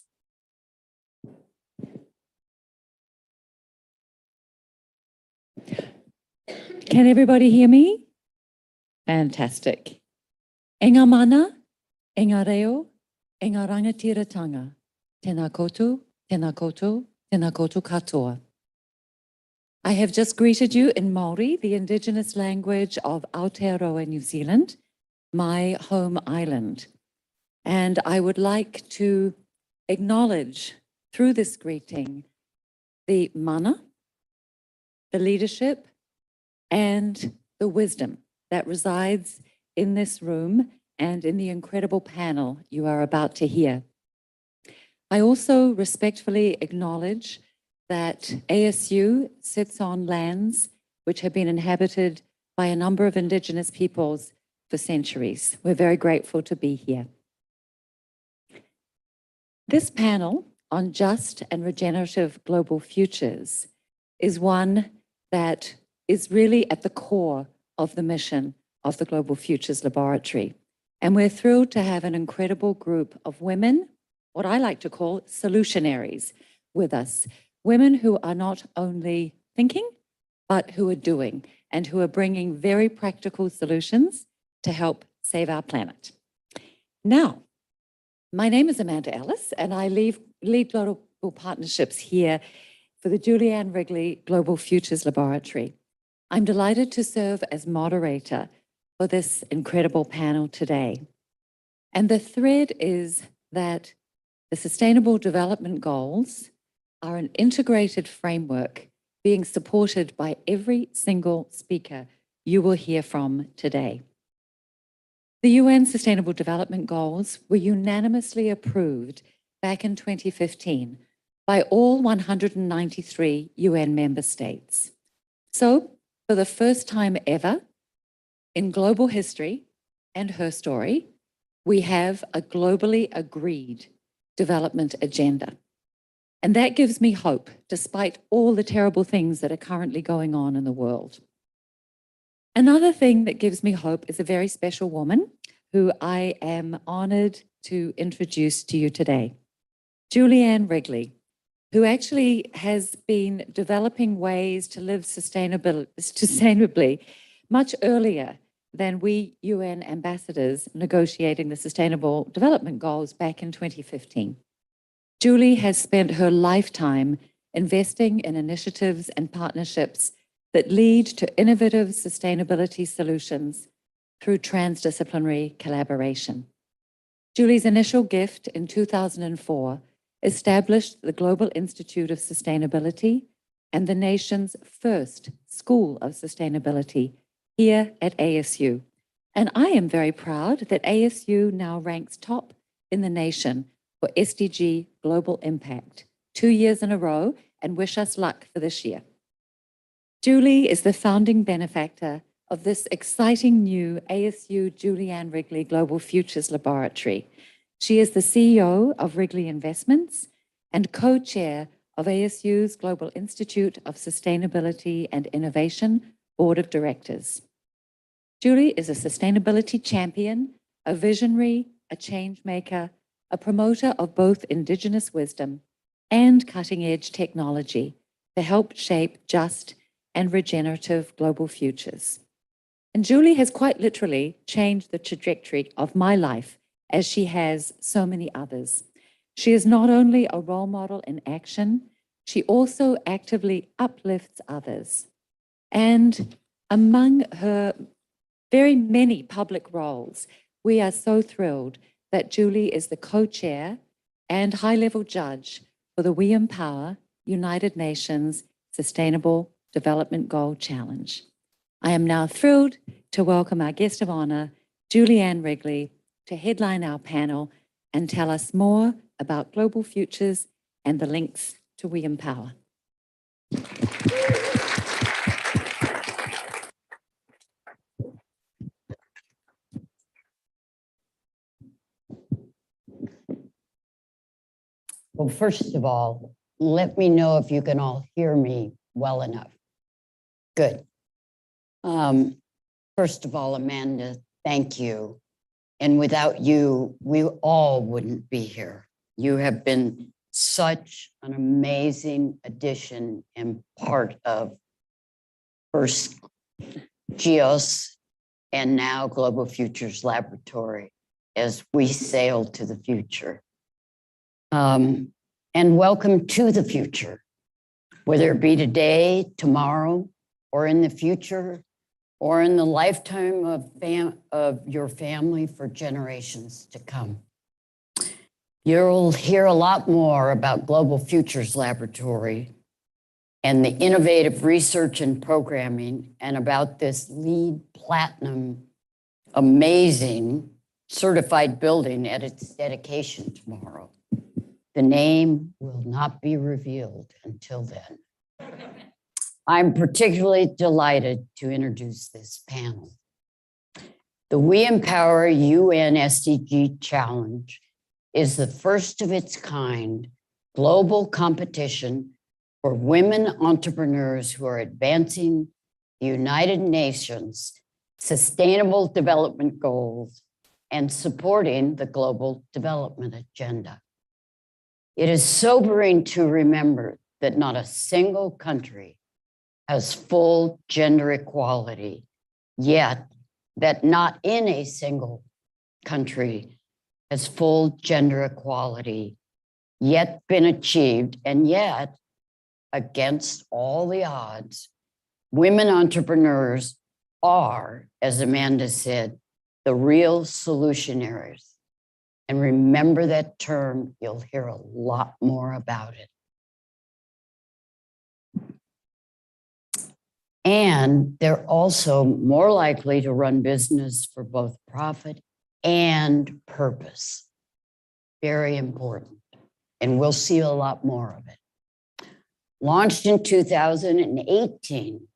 Q: Can everybody hear me? Fantastic. Enga mana, enga reo, enga rangatiratanga. Tēnā koutou, tēnā koutou, tēnā koutou katoa. I have just greeted you in Māori, the Indigenous language of Aotearoa, New Zealand, my home island. And I would like to acknowledge through this greeting the mana, the leadership, and the wisdom that resides in this room and in the incredible panel you are about to hear. I also respectfully acknowledge that ASU sits on lands which have been inhabited by a number of Indigenous peoples for centuries. We're very grateful to be here. This panel on just and regenerative global futures is one that is really at the core of the mission of the Global Futures Laboratory. And we're thrilled to have an incredible group of women, what I like to call solutionaries, with us. Women who are not only thinking, but who are doing, and who are bringing very practical solutions to help save our planet. Now, my name is Amanda Ellis, and I lead global partnerships here for the Ann Wrigley Global Futures Laboratory. I'm delighted to serve as moderator for this incredible panel today. And the thread is that the Sustainable Development Goals are an integrated framework being supported by every single speaker you will hear from today. The UN Sustainable Development Goals were unanimously approved back in 2015 by all 193 UN member states. So, for the first time ever in global history and her story, we have a globally agreed development agenda. And that gives me hope, despite all the terrible things that are currently going on in the world. Another thing that gives me hope is a very special woman who I am honored to introduce to you today, Ann Wrigley, who actually has been developing ways to live sustainably much earlier than we UN ambassadors negotiating the Sustainable Development Goals back in 2015. Julie has spent her lifetime investing in initiatives and partnerships that lead to innovative sustainability solutions through transdisciplinary collaboration. Julie's initial gift in 2004 established the Global Institute of Sustainability and the nation's first School of Sustainability here at ASU. And I am very proud that ASU now ranks top in the nation for SDG Global Impact 2 years in a row, and wish us luck for this year. Julie is the founding benefactor of this exciting new ASU Ann Wrigley Global Futures Laboratory. She is the CEO of Wrigley Investments and co-chair of ASU's Global Institute of Sustainability and Innovation Board of Directors. Julie is a sustainability champion, a visionary, a change maker, a promoter of both Indigenous wisdom and cutting-edge technology to help shape just and regenerative global futures. And Julie has quite literally changed the trajectory of my life, as she has so many others. She is not only a role model in action, she also actively uplifts others. And among her very many public roles, we are so thrilled that Julie is the co-chair and high-level judge for the WE Empower United Nations Sustainable Development Goal Challenge. I am now thrilled to welcome our guest of honor, Ann Wrigley, to headline our panel and tell us more about global futures and the links to WE Empower.
R: Well, first of all, let me know if you can all hear me well enough. Good. First of all, Amanda, thank you. And without you, we all wouldn't be here. You have been such an amazing addition and part of first GEOS and now Global Futures Laboratory as we sail to the future. And welcome to the future, whether it be today, tomorrow, or in the future, or in the lifetime of your family for generations to come. You'll hear a lot more about Global Futures Laboratory and the innovative research and programming, and about this LEED Platinum amazing certified building at its dedication tomorrow. The name will not be revealed until then. I'm particularly delighted to introduce this panel. The WE Empower UN SDG Challenge is the first of its kind global competition for women entrepreneurs who are advancing the United Nations Sustainable Development Goals and supporting the Global Development Agenda. It is sobering to remember that not a single country has full gender equality, yet that not in a single country has full gender equality yet been achieved, and yet, against all the odds, women entrepreneurs are, as Amanda said, the real solutionaries. And remember that term, you'll hear a lot more about it. And they're also more likely to run business for both profit and purpose. Very important. And we'll see a lot more of it. Launched in 2018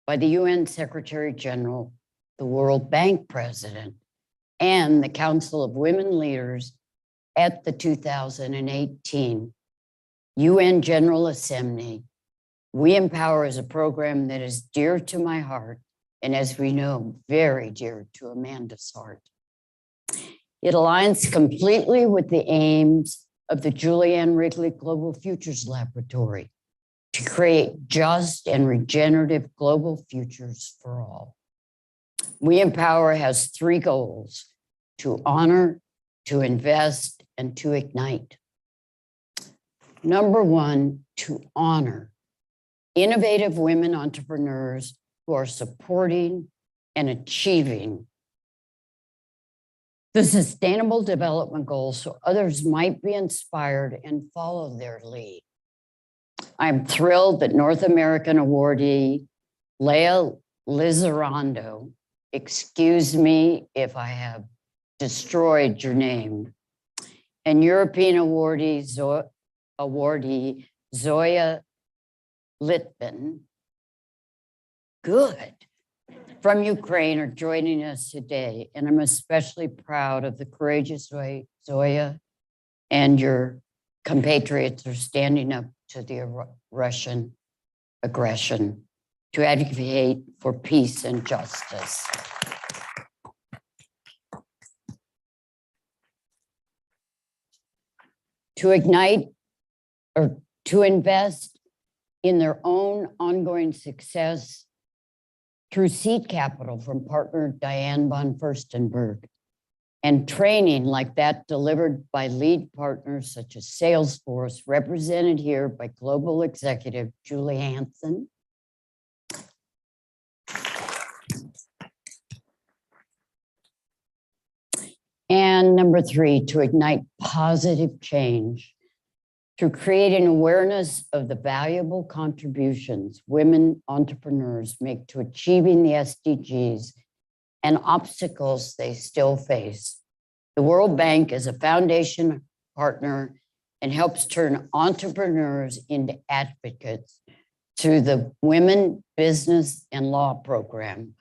R: by the UN Secretary General, the World Bank President, and the Council of Women Leaders at the 2018 UN General Assembly. WE Empower is a program that is dear to my heart, and as we know, very dear to Amanda's heart. It aligns completely with the aims of the Ann Wrigley Global Futures Laboratory to create just and regenerative global futures for all. WE Empower has three goals: to honor, to invest, and to ignite. Number one, to honor innovative women entrepreneurs who are supporting and achieving the Sustainable Development Goals so others might be inspired and follow their lead. I'm thrilled that North American awardee Leah Lizarando, excuse me if I have destroyed your name, and European awardee Zoya Litvin, good, from Ukraine are joining us today. And I'm especially proud of the courageous way Zoya and your compatriots are standing up to the Russian aggression to advocate for peace and justice. To ignite or to invest in their own ongoing success through seed capital from partner Diane von Furstenberg and training like that delivered by lead partners such as Salesforce, represented here by Global Executive Julie Hansen. And number three, to ignite positive change through creating awareness of the valuable contributions women entrepreneurs make to achieving the SDGs and obstacles they still face. The World Bank is a foundation partner and helps turn entrepreneurs into advocates through the Women, Business, and Law program,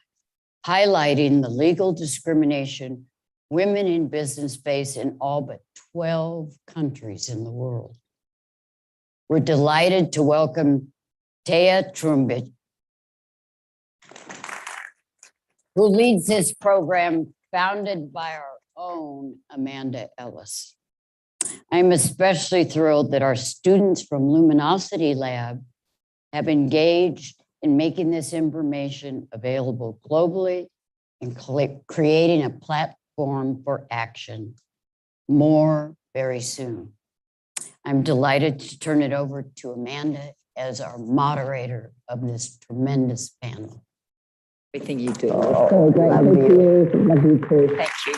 R: highlighting the legal discrimination women in business face in all but 12 countries in the world. We're delighted to welcome Taya Trumbich, who leads this program founded by our own Amanda Ellis. I'm especially thrilled that our students from Luminosity Lab have engaged in making this information available globally and creating a platform for action. More very soon. I'm delighted to turn it over to Amanda as our moderator of this tremendous panel.
Q: Everything you do.
R: Oh, great. Love you.
Q: Love you too. Thank you.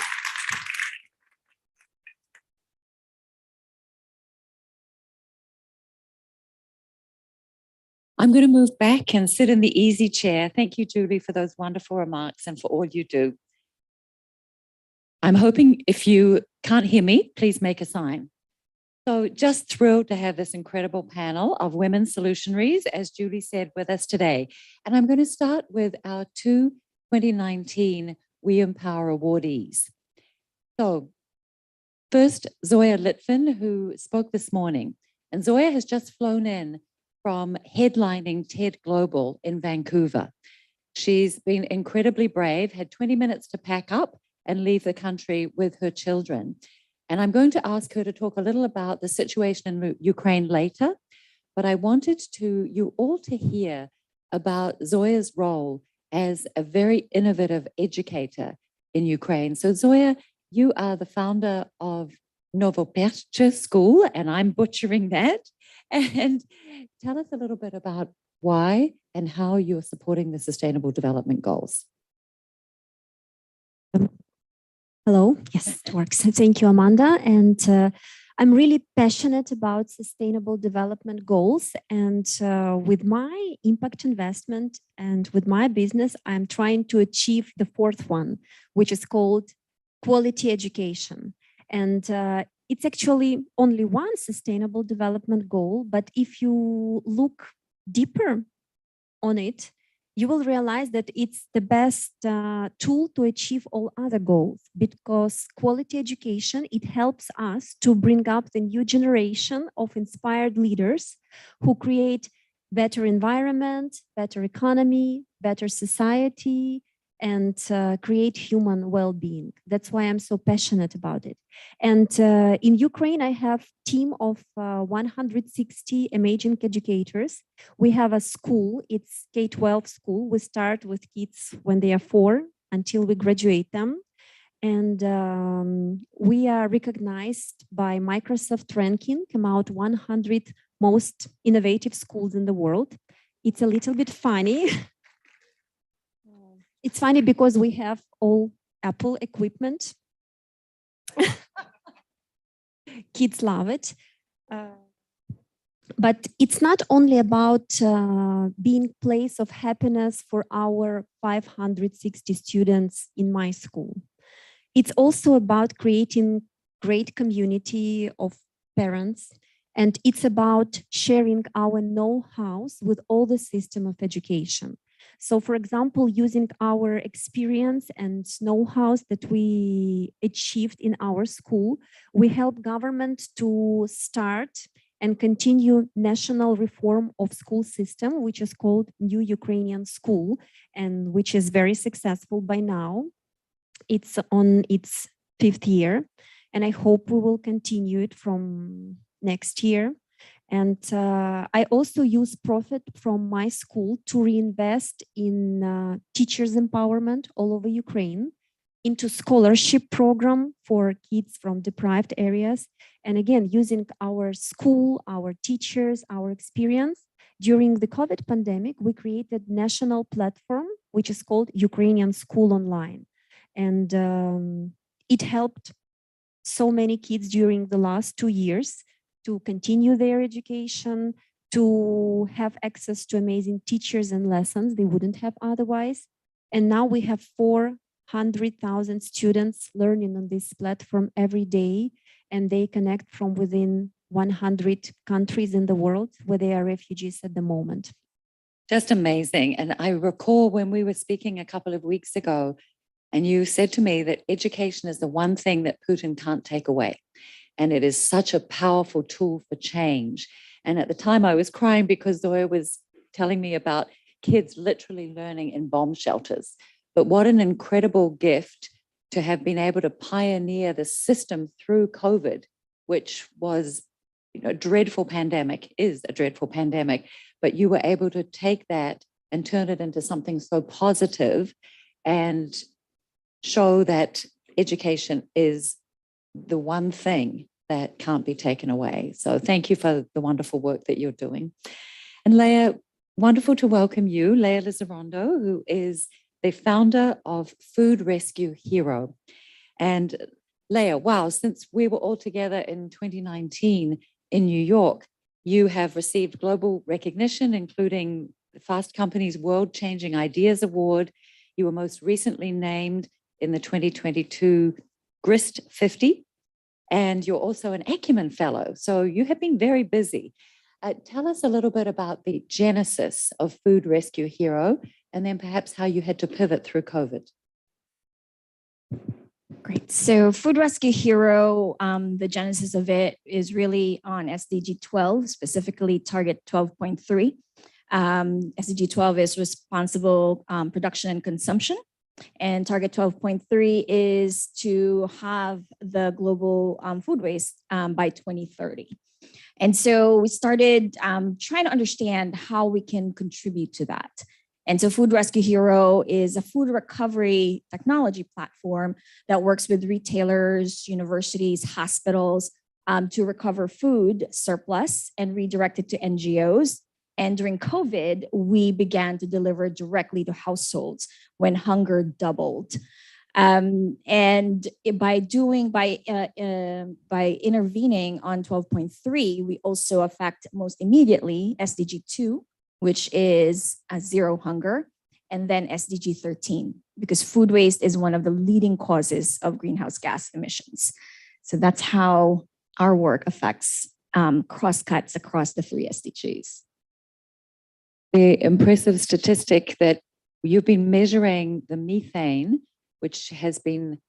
Q: I'm going to move back and sit in the easy chair. Thank you, Julie, for those wonderful remarks and for all you do. I'm hoping if you can't hear me, please make a sign. So just thrilled to have this incredible panel of women solutionaries, as Julie said, with us today. And I'm going to start with our two 2019 WE Empower awardees. So first, Zoya Litvin, who spoke this morning. And Zoya has just flown in from headlining TED Global in Vancouver. She's been incredibly brave, had 20 minutes to pack up and leave the country with her children. And I'm going to ask her to talk a little about the situation in Ukraine later, but I wanted you all to hear about Zoya's role as a very innovative educator in Ukraine. So Zoya, you are the founder of Novoperche School, and I'm butchering that. And tell us a little bit about why and how you're supporting the Sustainable Development Goals.
B: Hello. Yes, it works. Thank you, Amanda. And I'm really passionate about sustainable development goals. And with my impact investment and with my business, I'm trying to achieve the fourth one, which is called quality education. And it's actually only one sustainable development goal. But if you look deeper on it, you will realize that it's the best tool to achieve all other goals, because quality education, it helps us to bring up the new generation of inspired leaders who create better environment, better economy, better society, and create human well-being. That's why I'm so passionate about it. And in Ukraine, I have a team of 160 amazing educators. We have a school, it's K-12 school. We start with kids when they are 4 until we graduate them. And we are recognized by Microsoft ranking about 100 most innovative schools in the world. It's a little bit funny. It's funny because we have all Apple equipment. Kids love it. But it's not only about being a place of happiness for our 560 students in my school. It's also about creating great community of parents. And it's about sharing our know-how with all the system of education. So, for example, using our experience and know-how that we achieved in our school, we help government to start and continue national reform of school system, which is called New Ukrainian School, and which is very successful by now. It's on its 5th year, and I hope we will continue it from next year. And I also use profit from my school to reinvest in teachers' empowerment all over Ukraine, into scholarship program for kids from deprived areas. And again, using our school, our teachers, our experience. During the COVID pandemic, we created national platform, which is called Ukrainian School Online. And it helped so many kids during the last 2 years to continue their education, to have access to amazing teachers and lessons they wouldn't have otherwise. And now we have 400,000 students learning on this platform every day, and they connect from within 100 countries in the world where they are refugees at the moment.
Q: Just amazing. And I recall when we were speaking a couple of weeks ago, and you said to me that education is the one thing that Putin can't take away. And it is such a powerful tool for change. And at the time I was crying because Zoya was telling me about kids literally learning in bomb shelters. But what an incredible gift to have been able to pioneer the system through COVID, which was a dreadful pandemic, is a dreadful pandemic, but you were able to take that and turn it into something so positive and show that education is the one thing that can't be taken away. So thank you for the wonderful work that you're doing. And Leah, wonderful to welcome you, Leah Lizarondo, who is the founder of Food Rescue Hero. And Leah, wow, since we were all together in 2019 in New York, you have received global recognition, including the Fast Company's World Changing Ideas Award. You were most recently named in the 2022 GRIST 50, and you're also an Acumen Fellow. So you have been very busy. Tell us a little bit about the genesis of Food Rescue Hero, and then perhaps how you had to pivot through COVID.
S: Great. So Food Rescue Hero, the genesis of it is really on SDG 12, specifically target 12.3. SDG 12 is responsible production and consumption. And target 12.3 is to have the global food waste by 2030. And so we started trying to understand how we can contribute to that. And so Food Rescue Hero is a food recovery technology platform that works with retailers, universities, hospitals to recover food surplus and redirect it to NGOs. And during COVID, we began to deliver directly to households when hunger doubled. And by intervening on 12.3, we also affect most immediately SDG 2, which is zero hunger, and then SDG 13, because food waste is one of the leading causes of greenhouse gas emissions. So that's how our work affects crosscuts across the 3 SDGs.
Q: The impressive statistic that you've been measuring the methane, which has been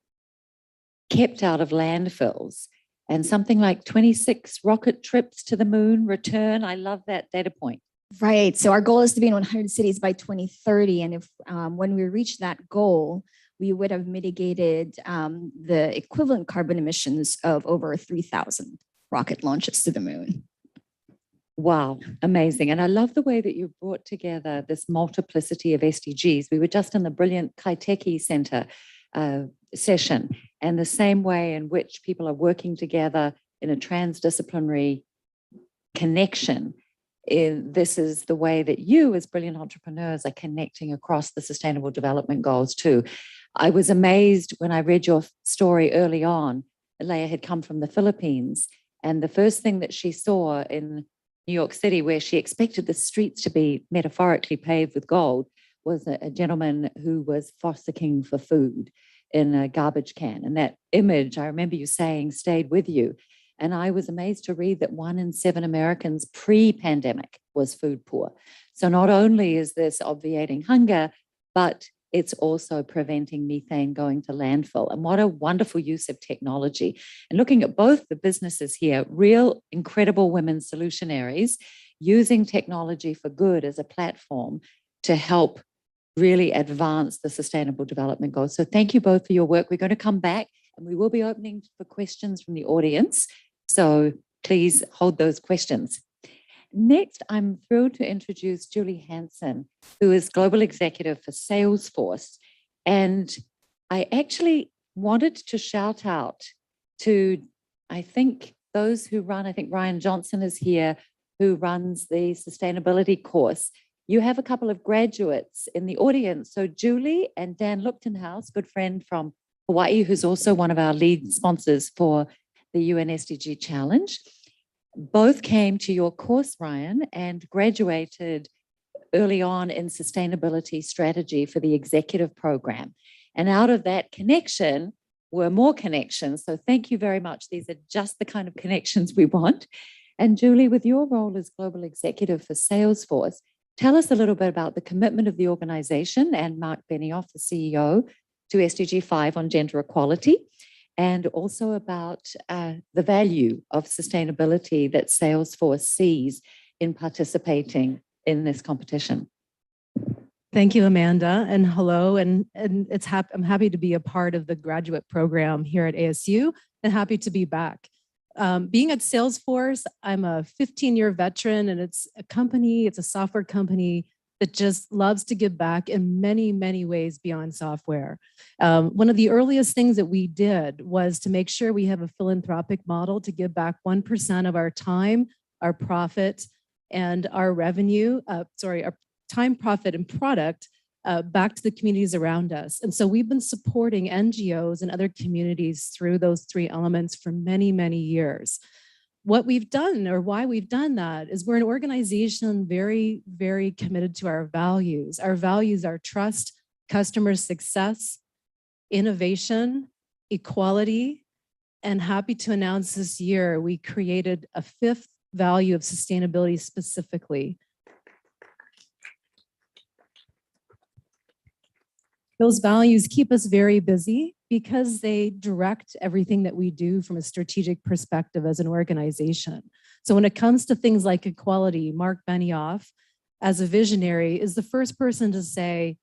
Q: kept out of landfills, and something like 26 rocket trips to the moon return. I love that data point.
S: Right. So our goal is to be in 100 cities by 2030. And if when we reach that goal, we would have mitigated the equivalent carbon emissions of over 3,000 rocket launches to the moon.
Q: Wow, amazing. And I love the way that you brought together this multiplicity of SDGs. We were just in the brilliant Kaiteki Center session, and the same way in which people are working together in a transdisciplinary connection. This is the way that you as brilliant entrepreneurs are connecting across the Sustainable Development Goals too. I was amazed when I read your story early on. Leah had come from the Philippines, and the first thing that she saw in New York City, where she expected the streets to be metaphorically paved with gold, was a gentleman who was fossicking for food in a garbage can. And that image, I remember you saying, stayed with you. And I was amazed to read that 1 in 7 Americans pre-pandemic was food poor. So not only is this obviating hunger, but it's also preventing methane going to landfill. And what a wonderful use of technology. And looking at both the businesses here, real incredible women solutionaries using technology for good as a platform to help really advance the Sustainable Development Goals. So thank you both for your work. We're going to come back and we will be opening for questions from the audience. So please hold those questions. Next, I'm thrilled to introduce Julie Hansen, who is Global Executive for Salesforce. And I actually wanted to shout out to, I think, those who run, I think Ryan Johnson is here, who runs the sustainability course. You have a couple of graduates in the audience. So Julie and Dan Luchtenhaus, good friend from Hawaii, who's also one of our lead sponsors for the UN SDG Challenge. Both came to your course, Ryan, and graduated early on in sustainability strategy for the executive program. And out of that connection were more connections. So thank you very much. These are just the kind of connections we want. And Julie, with your role as Global Executive for Salesforce, tell us a little bit about the commitment of the organization and Mark Benioff, the CEO, to SDG 5 on gender equality, and also about the value of sustainability that Salesforce sees in participating in this competition.
E: Thank you, Amanda, and hello. And I'm happy to be a part of the graduate program here at ASU and happy to be back. Being at Salesforce, I'm a 15-year veteran, and it's a software company that just loves to give back in many, many ways beyond software. One of the earliest things that we did was to make sure we have a philanthropic model to give back 1% of our time, our profit, and our revenue, our time, profit, and product back to the communities around us. And so we've been supporting NGOs and other communities through those three elements for many, many years. What we've done, or why we've done that, is we're an organization very, very committed to our values. Our values are trust, customer success, innovation, equality, and happy to announce this year we created a fifth value of sustainability specifically. Those values keep us very busy because they direct everything that we do from a strategic perspective as an organization. So when it comes to things like equality, Mark Benioff, as a visionary, is the first person to say,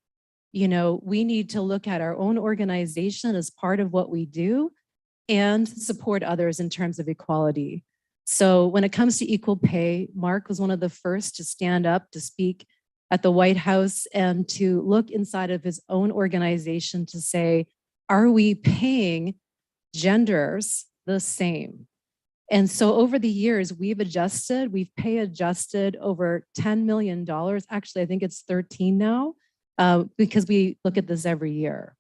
E: you know, we need to look at our own organization as part of what we do and support others in terms of equality. So when it comes to equal pay, Mark was one of the first to stand up to speak at the White House and to look inside of his own organization to say, are we paying genders the same? And so over the years, we've pay adjusted over $10 million. Actually, I think it's 13 now, because we look at this every year.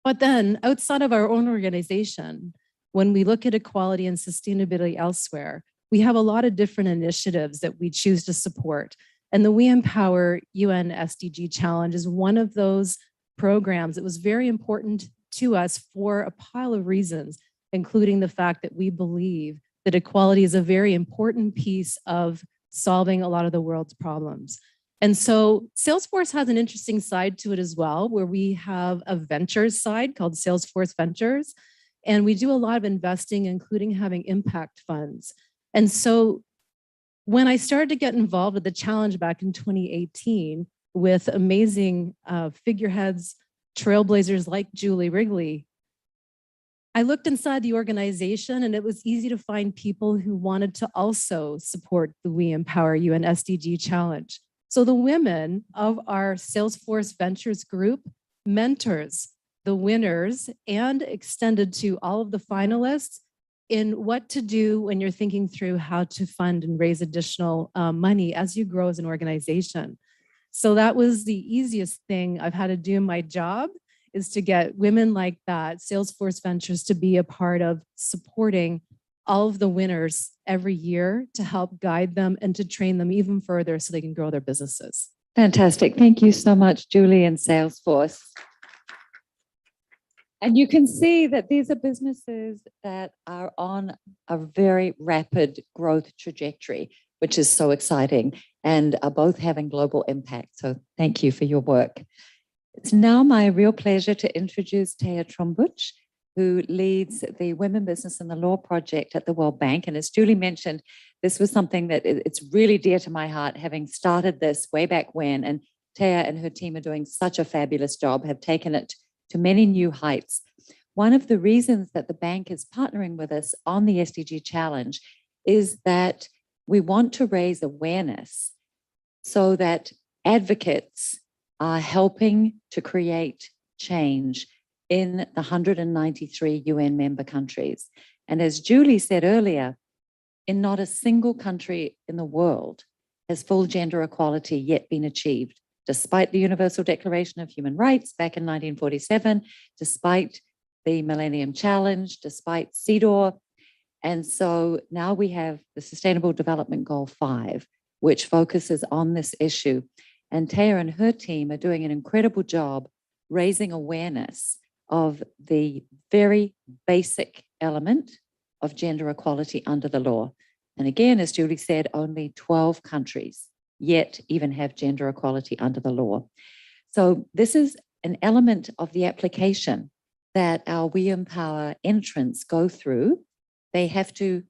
E: But then outside of our own organization, when we look at equality and sustainability elsewhere, we have a lot of different initiatives that we choose to support. And the WE Empower UN SDG Challenge is one of those programs that was very important to us for a pile of reasons, including the fact that we believe that equality is a very important piece of solving a lot of the world's problems. And so Salesforce has an interesting side to it as well, where we have a ventures side called Salesforce Ventures. And we do a lot of investing, including having impact funds. And so when I started to get involved with the challenge back in 2018 with amazing figureheads, trailblazers like Julie Wrigley, I looked inside the organization and it was easy to find people who wanted to also support the WE Empower UN SDG Challenge. So the women of our Salesforce Ventures group mentors the winners and extended to all of the finalists in what to do when you're thinking through how to fund and raise additional money as you grow as an organization. So that was the easiest thing I've had to do in my job, is to get women like that, Salesforce Ventures, to be a part of supporting all of the winners every year to help guide them and to train them even further so they can grow their businesses.
Q: Fantastic. Thank you so much, Julie and Salesforce. And you can see that these are businesses that are on a very rapid growth trajectory, which is so exciting, and are both having global impact. So thank you for your work. It's now my real pleasure to introduce Taya Trombuch, who leads the Women, Business and the Law project at the World Bank. And as Julie mentioned, this was something that it's really dear to my heart, having started this way back when. And Taya and her team are doing such a fabulous job, have taken it to many new heights. One of the reasons that the bank is partnering with us on the SDG Challenge is that we want to raise awareness so that advocates are helping to create change in the 193 UN member countries. And as Julie said earlier, in not a single country in the world has full gender equality yet been achieved, despite the Universal Declaration of Human Rights back in 1947, despite the Millennium Challenge, despite CEDAW. And so now we have the Sustainable Development Goal 5, which focuses on this issue. And Taya and her team are doing an incredible job raising awareness of the very basic element of gender equality under the law. And again, as Julie said, only 12 countries yet even have gender equality under the law. So this is an element of the application that our WE Empower entrants go through. They have to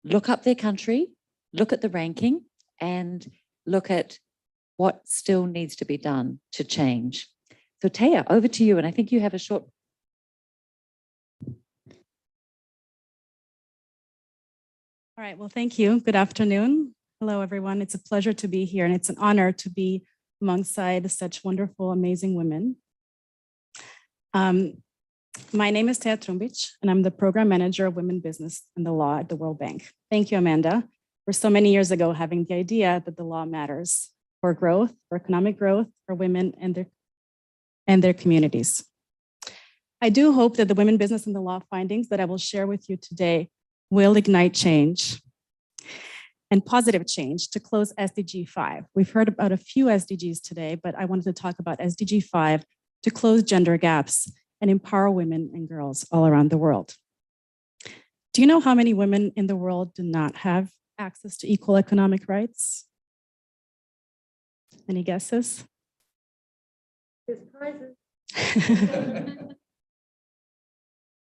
Q: look up their country, look at the ranking, and look at what still needs to be done to change. So Taya, over to you. And I think you have a short.
T: All right, well, thank you. Good afternoon. Hello, everyone. It's a pleasure to be here, and it's an honor to be alongside such wonderful, amazing women. My name is Taya Trumbic, and I'm the Program Manager of Women Business and the Law at the World Bank. Thank you, Amanda, for so many years ago having the idea that the law matters for growth, for economic growth, for women and their communities. I do hope that the women business and the law findings that I will share with you today will ignite change and positive change to close SDG 5. We've heard about a few SDGs today, but I wanted to talk about SDG 5 to close gender gaps and empower women and girls all around the world. Do you know how many women in the world do not have access to equal economic rights? Any guesses?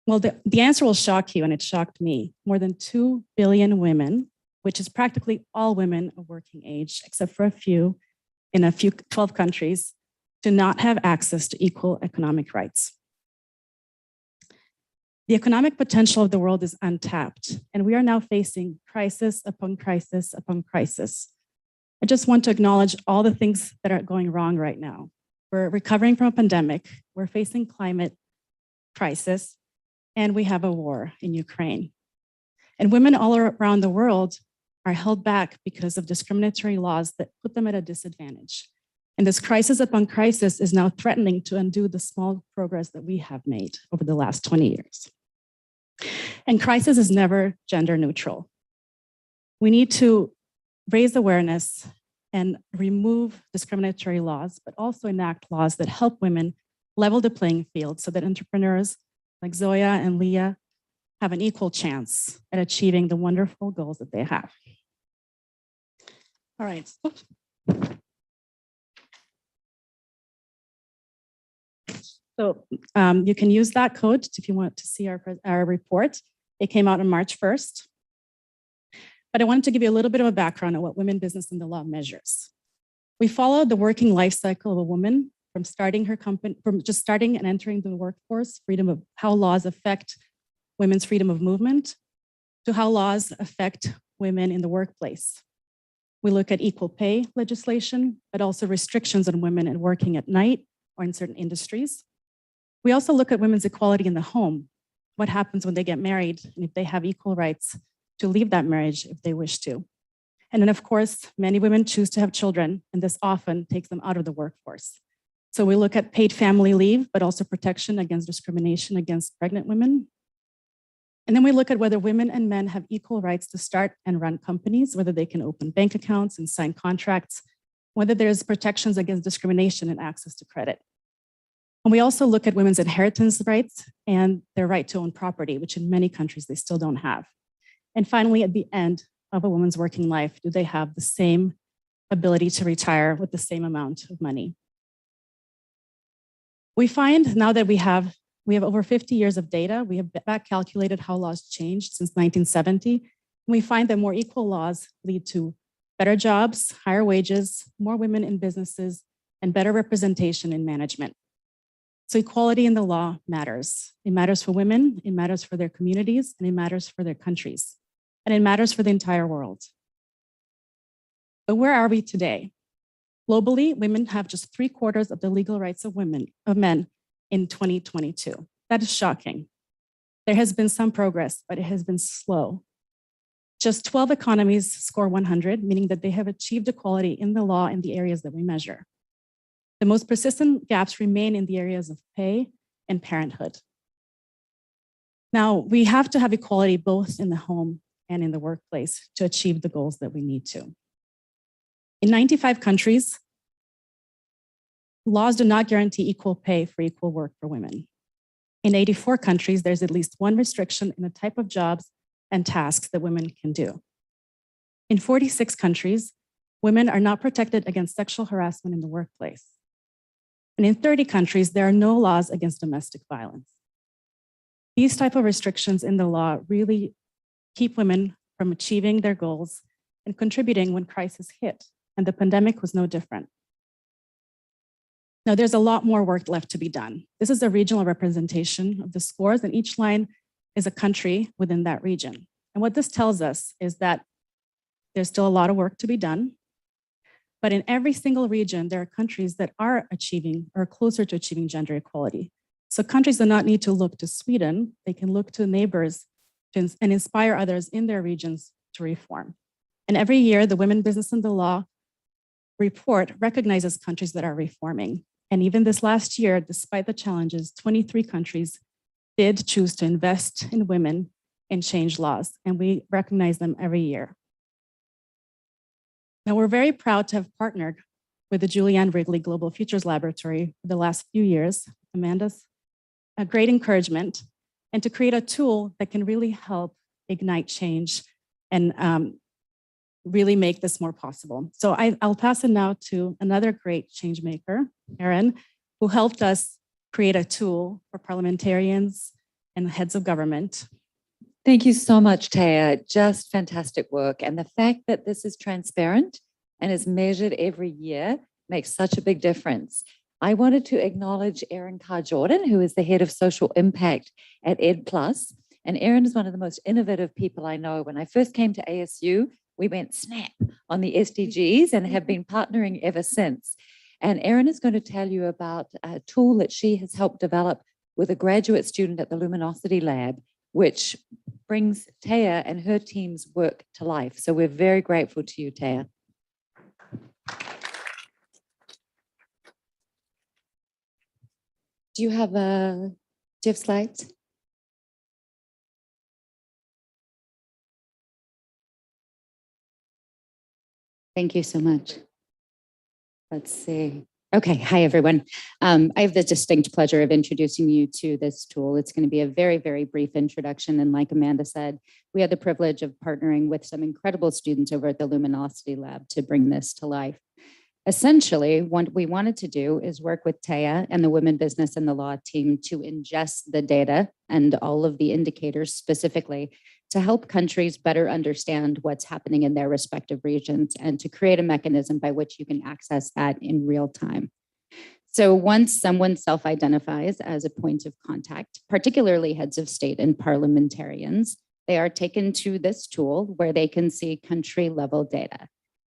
T: Well, the answer will shock you, and it shocked me. More than 2 billion women, which is practically all women of working age, except for a few in 12 countries, do not have access to equal economic rights. The economic potential of the world is untapped, and we are now facing crisis upon crisis upon crisis. I just want to acknowledge all the things that are going wrong right now. We're recovering from a pandemic, we're facing climate crisis, and we have a war in Ukraine. And women all around the world are held back because of discriminatory laws that put them at a disadvantage. And this crisis upon crisis is now threatening to undo the small progress that we have made over the last 20 years. And crisis is never gender neutral. We need to raise awareness and remove discriminatory laws, but also enact laws that help women level the playing field so that entrepreneurs like Zoya and Leah have an equal chance at achieving the wonderful goals that they have. All right. So you can use that code if you want to see our report. It came out on March 1st. But I wanted to give you a little bit of a background on what women business and the law measures. We follow the working life cycle of a woman from starting her company, from just starting and entering the workforce, freedom of how laws affect women's freedom of movement, to how laws affect women in the workplace. We look at equal pay legislation, but also restrictions on women and working at night or in certain industries. We also look at women's equality in the home. What happens when they get married and if they have equal rights to leave that marriage if they wish to. And then of course, many women choose to have children, and this often takes them out of the workforce. So we look at paid family leave, but also protection against discrimination against pregnant women. And then we look at whether women and men have equal rights to start and run companies, whether they can open bank accounts and sign contracts, whether there's protections against discrimination and access to credit. And we also look at women's inheritance rights and their right to own property, which in many countries they still don't have. And finally, at the end of a woman's working life, do they have the same ability to retire with the same amount of money? We find now that we have over 50 years of data, we have back calculated how laws changed since 1970. And we find that more equal laws lead to better jobs, higher wages, more women in businesses, and better representation in management. So equality in the law matters. It matters for women, it matters for their communities, and it matters for their countries. And it matters for the entire world. But where are we today? Globally, women have just 3/4 of the legal rights of men in 2022. That is shocking. There has been some progress, but it has been slow. Just 12 economies score 100, meaning that they have achieved equality in the law in the areas that we measure. The most persistent gaps remain in the areas of pay and parenthood. Now, we have to have equality both in the home and in the workplace to achieve the goals that we need to. In 95 countries, laws do not guarantee equal pay for equal work for women. In 84 countries, there's at least one restriction in the type of jobs and tasks that women can do. In 46 countries, women are not protected against sexual harassment in the workplace. And in 30 countries, there are no laws against domestic violence. These type of restrictions in the law really keep women from achieving their goals and contributing when crisis hit, and the pandemic was no different. Now, there's a lot more work left to be done. This is a regional representation of the scores, and each line is a country within that region. And what this tells us is that there's still a lot of work to be done, but in every single region, there are countries that are achieving or closer to achieving gender equality. So countries do not need to look to Sweden, they can look to neighbors and inspire others in their regions to reform. And every year, the Women, Business, and the Law report recognizes countries that are reforming. And even this last year, despite the challenges, 23 countries did choose to invest in women and change laws, and we recognize them every year. Now, we're very proud to have partnered with the Ann Wrigley Global Futures Laboratory for the last few years. Amanda's a great encouragement, and to create a tool that can really help ignite change and really make this more possible. So I'll pass it now to another great change maker, Erin, who helped us create a tool for parliamentarians and heads of government.
Q: Thank you so much, Taya. Just fantastic work. And the fact that this is transparent and is measured every year makes such a big difference. I wanted to acknowledge Erin Carr-Jordan, who is the head of social impact at Ed+. And Erin is one of the most innovative people I know. When I first came to ASU, we went snap on the SDGs and have been partnering ever since. And Erin is going to tell you about a tool that she has helped develop with a graduate student at the Luminosity Lab, which brings Taya and her team's work to life. So we're very grateful to you, Taya. Do you have slides? Thank you so much. Let's see. Okay, hi everyone. I have the distinct pleasure of introducing you to this tool. It's going to be a very, very brief introduction. And like Amanda said, we had the privilege of partnering with some incredible students over at the Luminosity Lab to bring this to life. Essentially, what we wanted to do is work with Taya and the Women, Business, and the Law team to ingest the data and all of the indicators specifically to help countries better understand what's happening in their respective regions and to create a mechanism by which you can access that in real time. So once someone self-identifies as a point of contact, particularly heads of state and parliamentarians, they are taken to this tool where they can see country level data.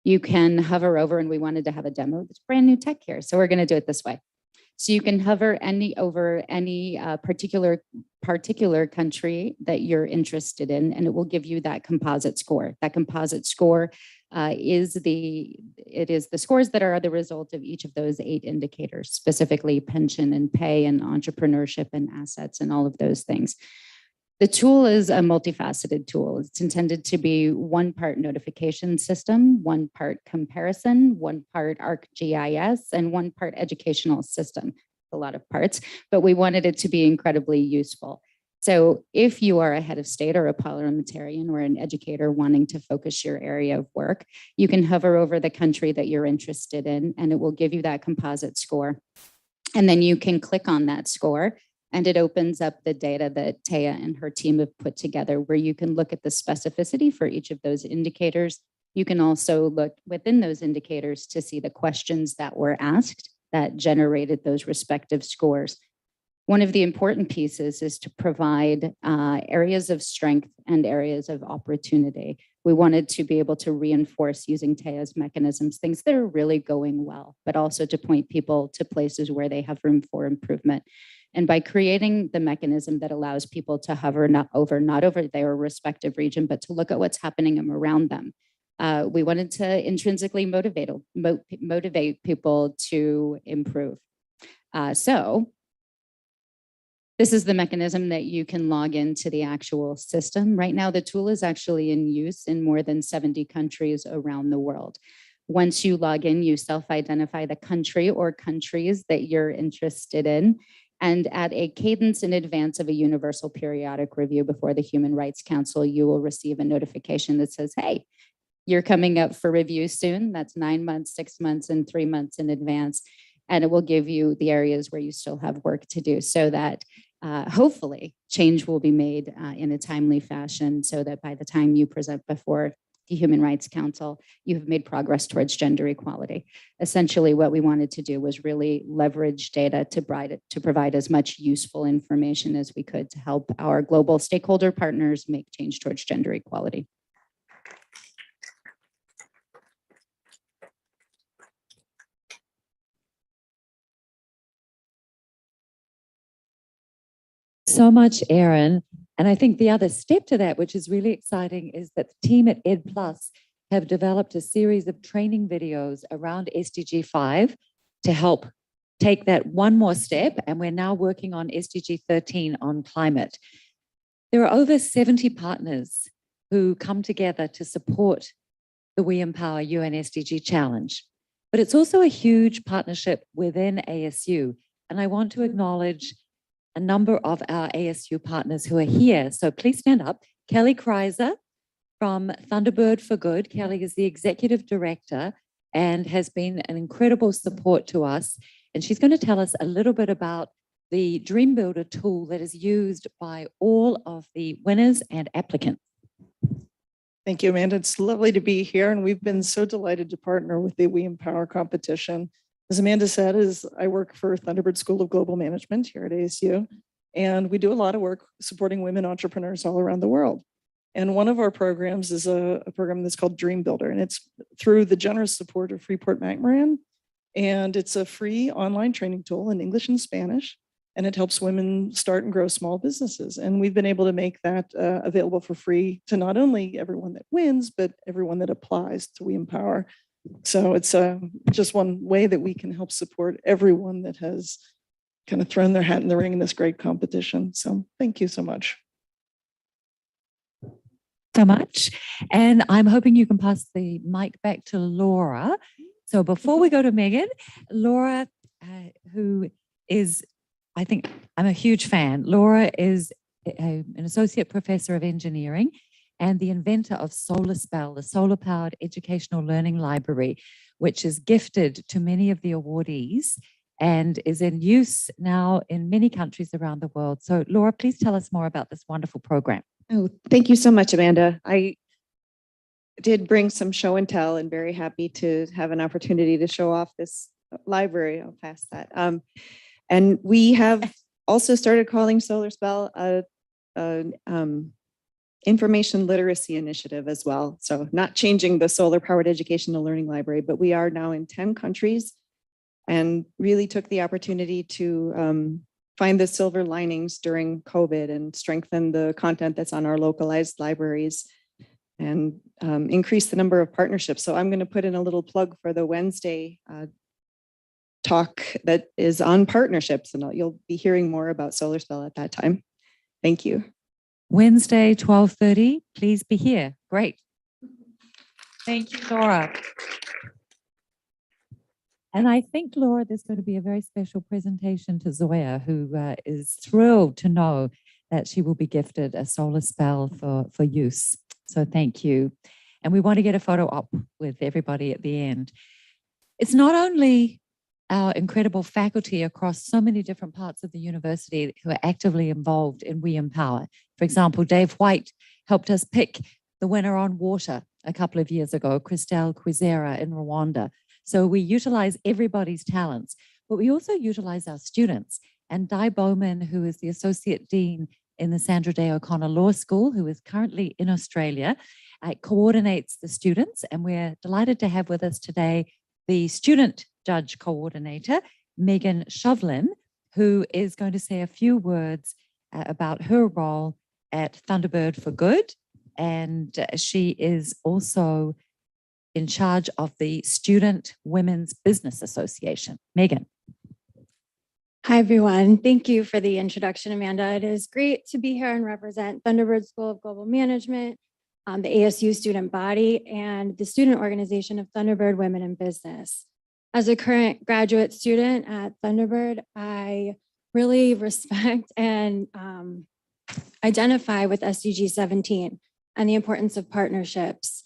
Q: You can hover over, and we wanted to have a demo. It's brand new tech here, so we're going to do it this way. So you can hover over any particular country that you're interested in, and it will give you that composite score. That composite score is the scores that are the result of each of those 8 indicators, specifically pension and pay and entrepreneurship and assets and all of those things. The tool is a multifaceted tool. It's intended to be 1 part notification system, 1 part comparison, 1 part ArcGIS, and 1 part educational system. A lot of parts, but we wanted it to be incredibly useful. So if you are a head of state or a parliamentarian or an educator wanting to focus your area of work, you can hover over the country that you're interested in, and it will give you that composite score. And then you can click on that score, and it opens up the data that Taya and her team have put together, where you can look at the specificity for each of those indicators. You can also look within those indicators to see the questions that were asked that generated those respective scores. One of the important pieces is to provide areas of strength and areas of opportunity. We wanted to be able to reinforce, using Taya's mechanisms, things that are really going well, but also to point people to places where they have room for improvement. And by creating the mechanism that allows people to hover not over their respective region, but to look at what's happening around them, we wanted to intrinsically motivate people to improve. So this is the mechanism that you can log into the actual system. Right now, the tool is actually in use in more than 70 countries around the world. Once you log in, you self-identify the country or countries that you're interested in. And at a cadence in advance of a universal periodic review before the Human Rights Council, you will receive a notification that says, hey, you're coming up for review soon. That's 9 months, 6 months, and 3 months in advance. And it will give you the areas where you still have work to do, so that hopefully change will be made in a timely fashion, so that by the time you present before
U: the Human Rights Council, you have made progress towards gender equality. Essentially, what we wanted to do was really leverage data to provide as much useful information as we could to help our global stakeholder partners make change towards gender equality.
Q: So much, Erin. And I think the other step to that, which is really exciting, is that the team at Ed Plus have developed a series of training videos around SDG 5 to help take that one more step. And we're now working on SDG 13 on climate. There are over 70 partners who come together to support the We Empower UN SDG challenge. But it's also a huge partnership within ASU. And I want to acknowledge a number of our ASU partners who are here. So please stand up. Kelly Kreiser from Thunderbird for Good. Kelly is the executive director and has been an incredible support to us. And she's going to tell us a little bit about the Dream Builder tool that is used by all of the winners and applicants.
V: Thank you, Amanda. It's lovely to be here, and we've been so delighted to partner with the We Empower competition. As Amanda said, I work for Thunderbird School of Global Management here at ASU, and we do a lot of work supporting women entrepreneurs all around the world. And one of our programs is a program that's called Dream Builder, and it's through the generous support of Freeport-McMoran. And it's a free online training tool in English and Spanish, and it helps women start and grow small businesses. And we've been able to make that available for free to not only everyone that wins, but everyone that applies to We Empower. So it's just one way that we can help support everyone that has kind of thrown their hat in the ring in this great competition. So thank you so much.
Q: So much. And I'm hoping you can pass the mic back to Laura. So before we go to Megan, Laura, who is, I think I'm a huge fan. Laura is an associate professor of engineering and the inventor of Solar Spell, the solar-powered educational learning library, which is gifted to many of the awardees and is in use now in many countries around the world. So Laura, please tell us more about this wonderful program.
W: Oh, thank you so much, Amanda. I did bring some show and tell, and very happy to have an opportunity to show off this library. I'll pass that. And we have also started calling Solar Spell a information literacy initiative as well. So not changing the solar powered educational learning library, but we are now in 10 countries and really took the opportunity to find the silver linings during COVID and strengthen the content that's on our localized libraries and increase the number of partnerships. So I'm going to put in a little plug for the Wednesday talk that is on partnerships, and you'll be hearing more about Solar Spell at that time. Thank you.
Q: Wednesday, 12:30, please be here. Great. Thank you, Laura. And I think, Laura, there's going to be a very special presentation to Zoya, who is thrilled to know that she will be gifted a Solar Spell for use. So thank you. And we want to get a photo op with everybody at the end. It's not only our incredible faculty across so many different parts of the university who are actively involved in We Empower. For example, Dave White helped us pick the winner on water a couple of years ago, Christelle Quizera in Rwanda. So we utilize everybody's talents, but we also utilize our students. And Di Bowman, who is the Associate Dean in the Sandra Day O'Connor Law School, who is currently in Australia, coordinates the students. And we're delighted to have with us today the student judge coordinator, Megan Shovlin, who is going to say a few words about her role at Thunderbird for Good. And she is also in charge of the Student Women's Business Association. Megan.
X: Hi, everyone. Thank you for the introduction, Amanda. It is great to be here and represent Thunderbird School of Global Management, the ASU student body, and the student organization of Thunderbird Women in Business. As a current graduate student at Thunderbird, I really respect and identify with SDG 17 and the importance of partnerships.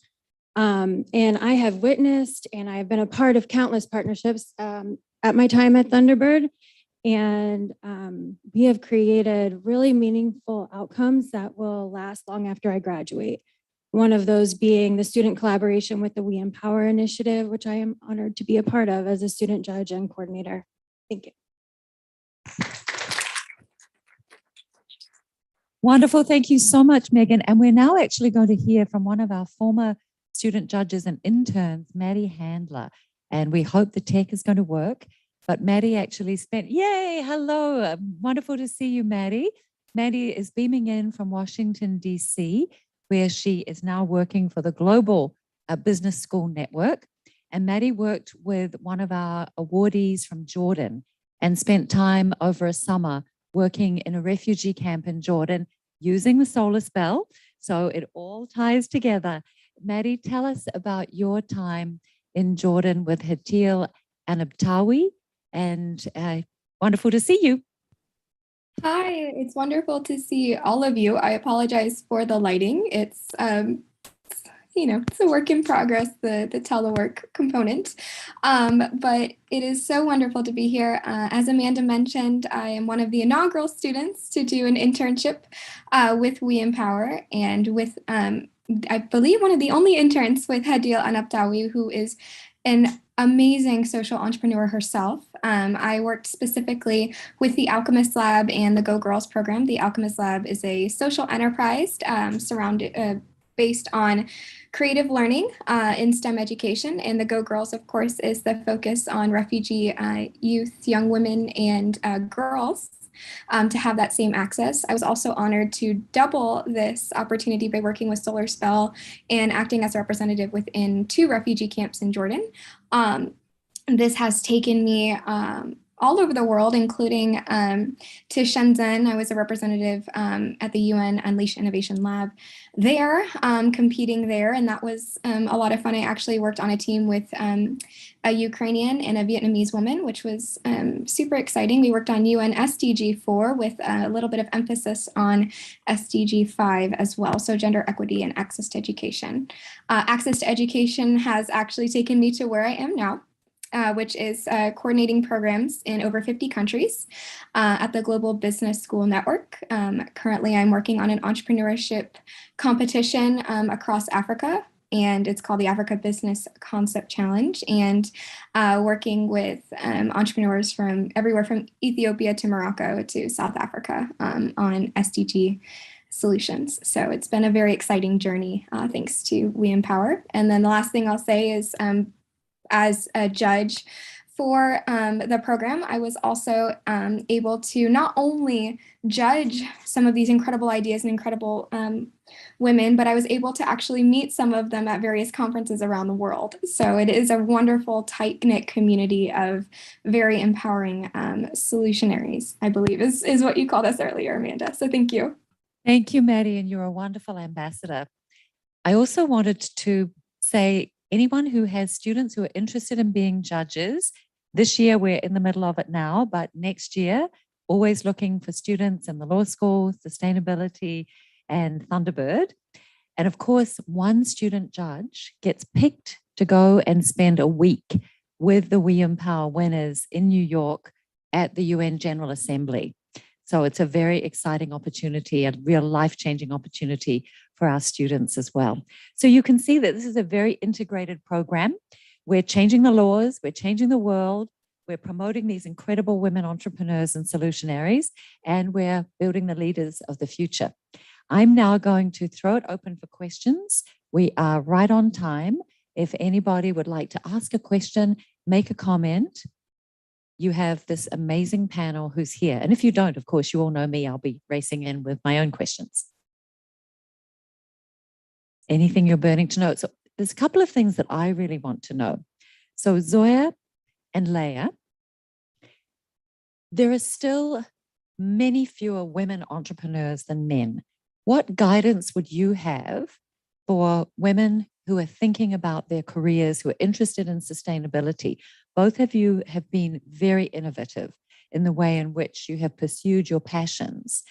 X: And I have witnessed and I have been a part of countless partnerships at my time at Thunderbird. And we have created really meaningful outcomes that will last long after I graduate. One of those being the student collaboration with the WE Empower initiative, which I am honored to be a part of as a student judge and coordinator. Thank you.
Q: Wonderful. Thank you so much, Megan. And we're now actually going to hear from one of our former student judges and interns, Maddie Handler. And we hope the tech is going to work. But Maddie actually spent, yay, hello. Wonderful to see you, Maddie. Maddie is beaming in from Washington, D.C., where she is now working for the Global Business School Network. And Maddie worked with one of our awardees from Jordan and spent time over a summer working in a refugee camp in Jordan using the solar spell. So it all ties together. Maddie, tell us about your time in Jordan with Hadil Anabtawi, and wonderful to see you.
A: Hi, it's wonderful to see all of you. I apologize for the lighting. It's, it's a work in progress, the telework component. But it is so wonderful to be here. As Amanda mentioned, I am one of the inaugural students to do an internship with WE Empower, and with, I believe, one of the only interns with Hadil Anabtawi, who is an amazing social entrepreneur herself. I worked specifically with the Alchemist Lab and the Go Girls program. The Alchemist Lab is a social enterprise based on creative learning in STEM education. And the Go Girls, of course, is the focus on refugee youth, young women, and girls. To have that same access. I was also honored to double this opportunity by working with Solar Spell and acting as a representative within 2 refugee camps in Jordan. This has taken me all over the world, including to Shenzhen. I was a representative at the UN Unleash Innovation Lab there, competing there, and that was a lot of fun. I actually worked on a team with a Ukrainian and a Vietnamese woman, which was super exciting. We worked on UN SDG 4 with a little bit of emphasis on SDG 5 as well, so gender equity and access to education. Access to education has actually taken me to where I am now. Which is coordinating programs in over 50 countries at the Global Business School Network. Currently, I'm working on an entrepreneurship competition across Africa, and it's called the Africa Business Concept Challenge, and working with entrepreneurs from everywhere from Ethiopia to Morocco to South Africa on SDG solutions. So it's been a very exciting journey, thanks to WE Empower. And then the last thing I'll say is, as a judge for the program, I was also able to not only judge some of these incredible ideas and incredible women, but I was able to actually meet some of them at various conferences around the world. So it is a wonderful, tight-knit community of very empowering solutionaries, I believe is what you called us earlier, Amanda. So thank you.
Q: Thank you, Maddie, and you're a wonderful ambassador. I also wanted to say, anyone who has students who are interested in being judges, this year we're in the middle of it now, but next year, always looking for students in the law school, sustainability, and Thunderbird. And of course, one student judge gets picked to go and spend a week with the WE Empower winners in New York at the UN General Assembly. So it's a very exciting opportunity, a real life-changing opportunity for our students as well. So you can see that this is a very integrated program. We're changing the laws, we're changing the world, we're promoting these incredible women entrepreneurs and solutionaries, and we're building the leaders of the future. I'm now going to throw it open for questions. We are right on time. If anybody would like to ask a question, make a comment, you have this amazing panel who's here. And if you don't, of course, you all know me, I'll be racing in with my own questions. Anything you're burning to know? So there's a couple of things that I really want to know. So Zoya and Leah, there are still many fewer women entrepreneurs than men. What guidance would you have for women who are thinking about their careers, who are interested in sustainability? Both of you have been very innovative in the way in which you have pursued your passions.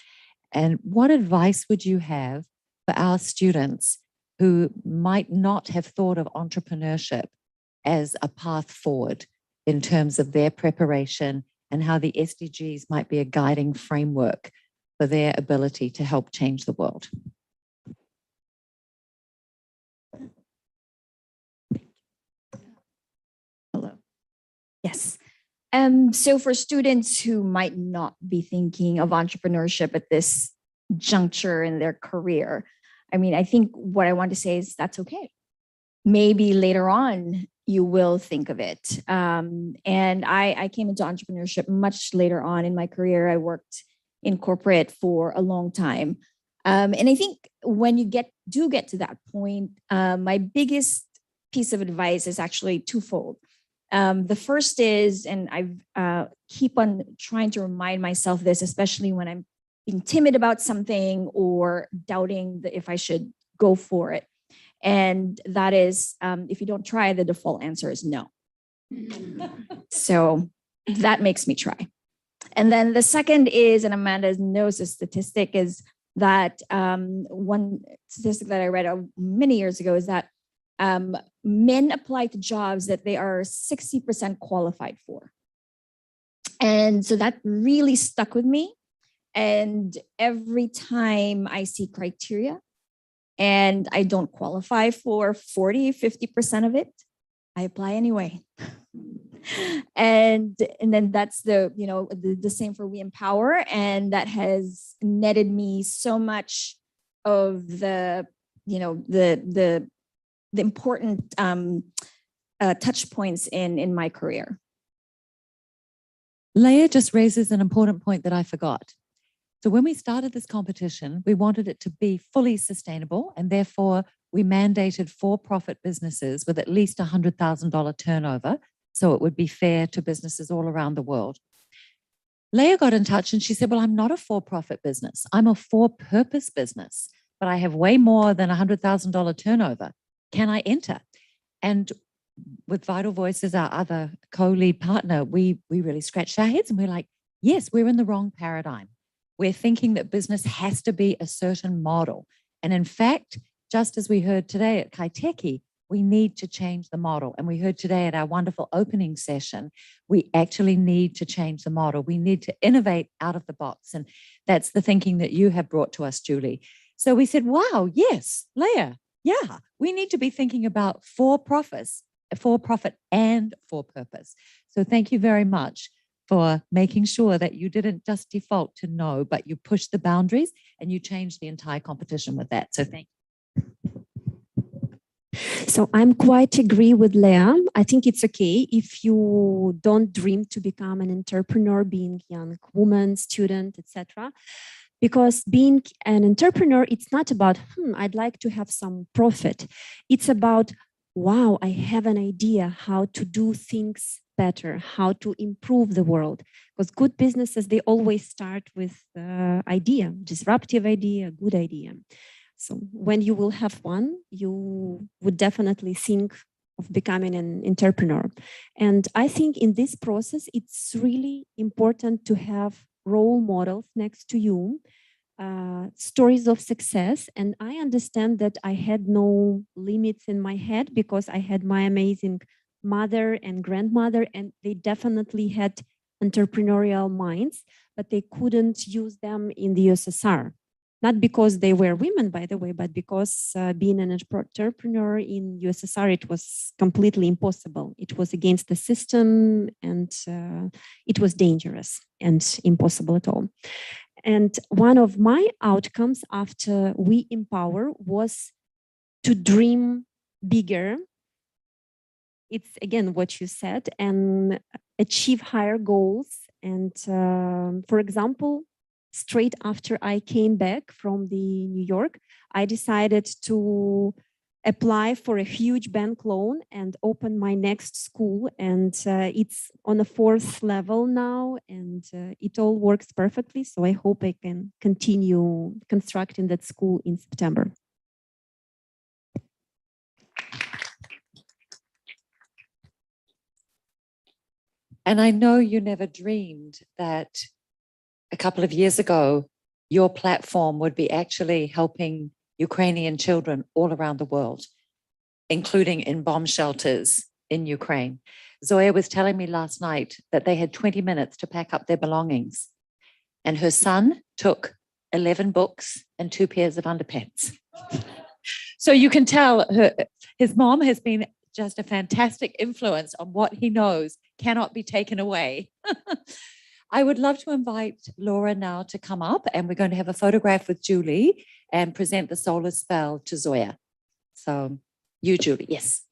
Q: And what advice would you have for our students who might not have thought of entrepreneurship as a path forward in terms of their preparation and how the SDGs might be a guiding framework for their ability to help change the world?
S: Yes. So for students who might not be thinking of entrepreneurship at this juncture in their career, I mean, I think what I want to say is that's okay. Maybe later on you will think of it. And I came into entrepreneurship much later on in my career. I worked in corporate for a long time. And I think when you do get to that point, my biggest piece of advice is actually twofold. The first is, and I keep on trying to remind myself this, especially when I'm being timid about something or doubting if I should go for it. And that is, if you don't try, the default answer is no. So that makes me try. And then the second is, and Amanda knows a statistic, is that one statistic that I read many years ago is that men apply to jobs that they are 60% qualified for. And so that really stuck with me. And every time I see criteria and I don't qualify for 40, 50% of it, I apply anyway. And then that's the same for WE Empower. And that has netted me so much of the important touch points in my career.
Q: Leah just raises an important point that I forgot. So when we started this competition, we wanted it to be fully sustainable, and therefore we mandated for-profit businesses with at least $100,000 turnover, so it would be fair to businesses all around the world. Leah got in touch and she said, well, I'm not a for-profit business. I'm a for-purpose business, but I have way more than $100,000 turnover. Can I enter? And with Vital Voices, our other co-lead partner, we really scratched our heads and we're like, yes, we're in the wrong paradigm. We're thinking that business has to be a certain model. And in fact, just as we heard today at Kaiteki, we need to change the model. And we heard today at our wonderful opening session, we actually need to change the model. We need to innovate out of the box. And that's the thinking that you have brought to us, Julie. So we said, wow, yes, Leah, yeah, we need to be thinking about for-profit and for-purpose. So thank you very much for making sure that you didn't just default to no, but you pushed the boundaries and you changed the entire competition with that. So thank you.
B: So I'm quite agree with Leah. I think it's okay if you don't dream to become an entrepreneur, being young woman, student, etc. Because being an entrepreneur, it's not about, I'd like to have some profit. It's about, wow, I have an idea how to do things better, how to improve the world. Because good businesses, they always start with idea, disruptive idea, good idea. So when you will have one, you would definitely think of becoming an entrepreneur. And I think in this process, it's really important to have role models next to you, stories of success. And I understand that I had no limits in my head because I had my amazing mother and grandmother, and they definitely had entrepreneurial minds, but they couldn't use them in the USSR. Not because they were women, by the way, but because being an entrepreneur in USSR, it was completely impossible. It was against the system and it was dangerous and impossible at all. And one of my outcomes after WE Empower was to dream bigger. It's again what you said, and achieve higher goals. And for example, straight after I came back from the New York, I decided to apply for a huge bank loan and open my next school. And it's on a 4th level now, and it all works perfectly. So I hope I can continue constructing that school in September.
Q: And I know you never dreamed that a couple of years ago, your platform would be actually helping Ukrainian children all around the world, including in bomb shelters in Ukraine. Zoya was telling me last night that they had 20 minutes to pack up their belongings. And her son took 11 books and 2 pairs of underpants. So you can tell his mom has been just a fantastic influence on what he knows cannot be taken away. I would love to invite Laura now to come up, and we're going to have a photograph with Julie and present the solar spell to Zoya. So you, Julie, yes.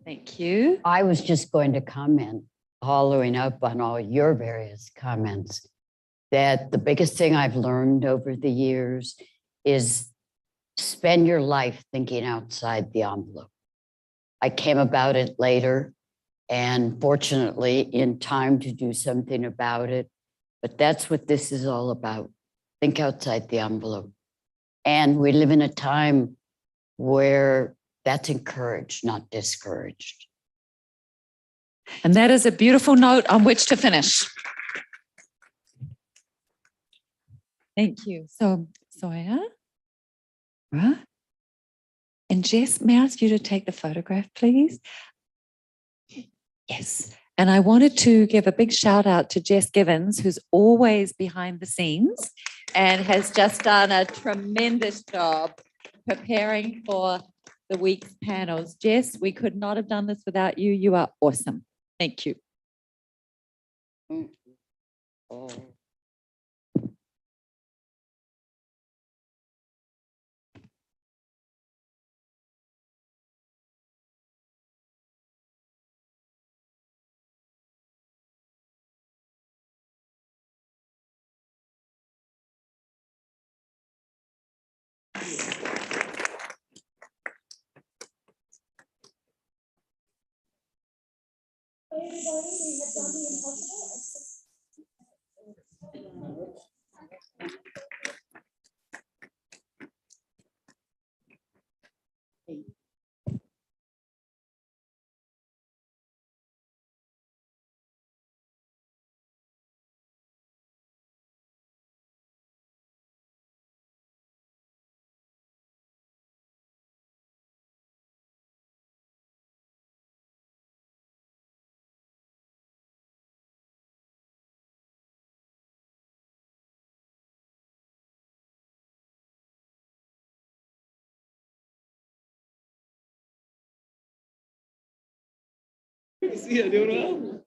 Q: Thank you.
R: I was just going to comment, following up on all your various comments, that the biggest thing I've learned over the years is spend your life thinking outside the envelope. I came about it later, and fortunately in time to do something about it. But that's what this is all about. Think outside the envelope. And we live in a time where that's encouraged, not discouraged.
Q: And that is a beautiful note on which to finish. Thank you. So, Zoya. Right. And Jess, may I ask you to take the photograph, please? Yes. And I wanted to give a big shout out to Jess Givens, who's always behind the scenes and has just done a tremendous job preparing for the week's panels. Jess, we could not have done this without you. You are awesome. Thank you.
R: Oh.
D: Yeah, doing well.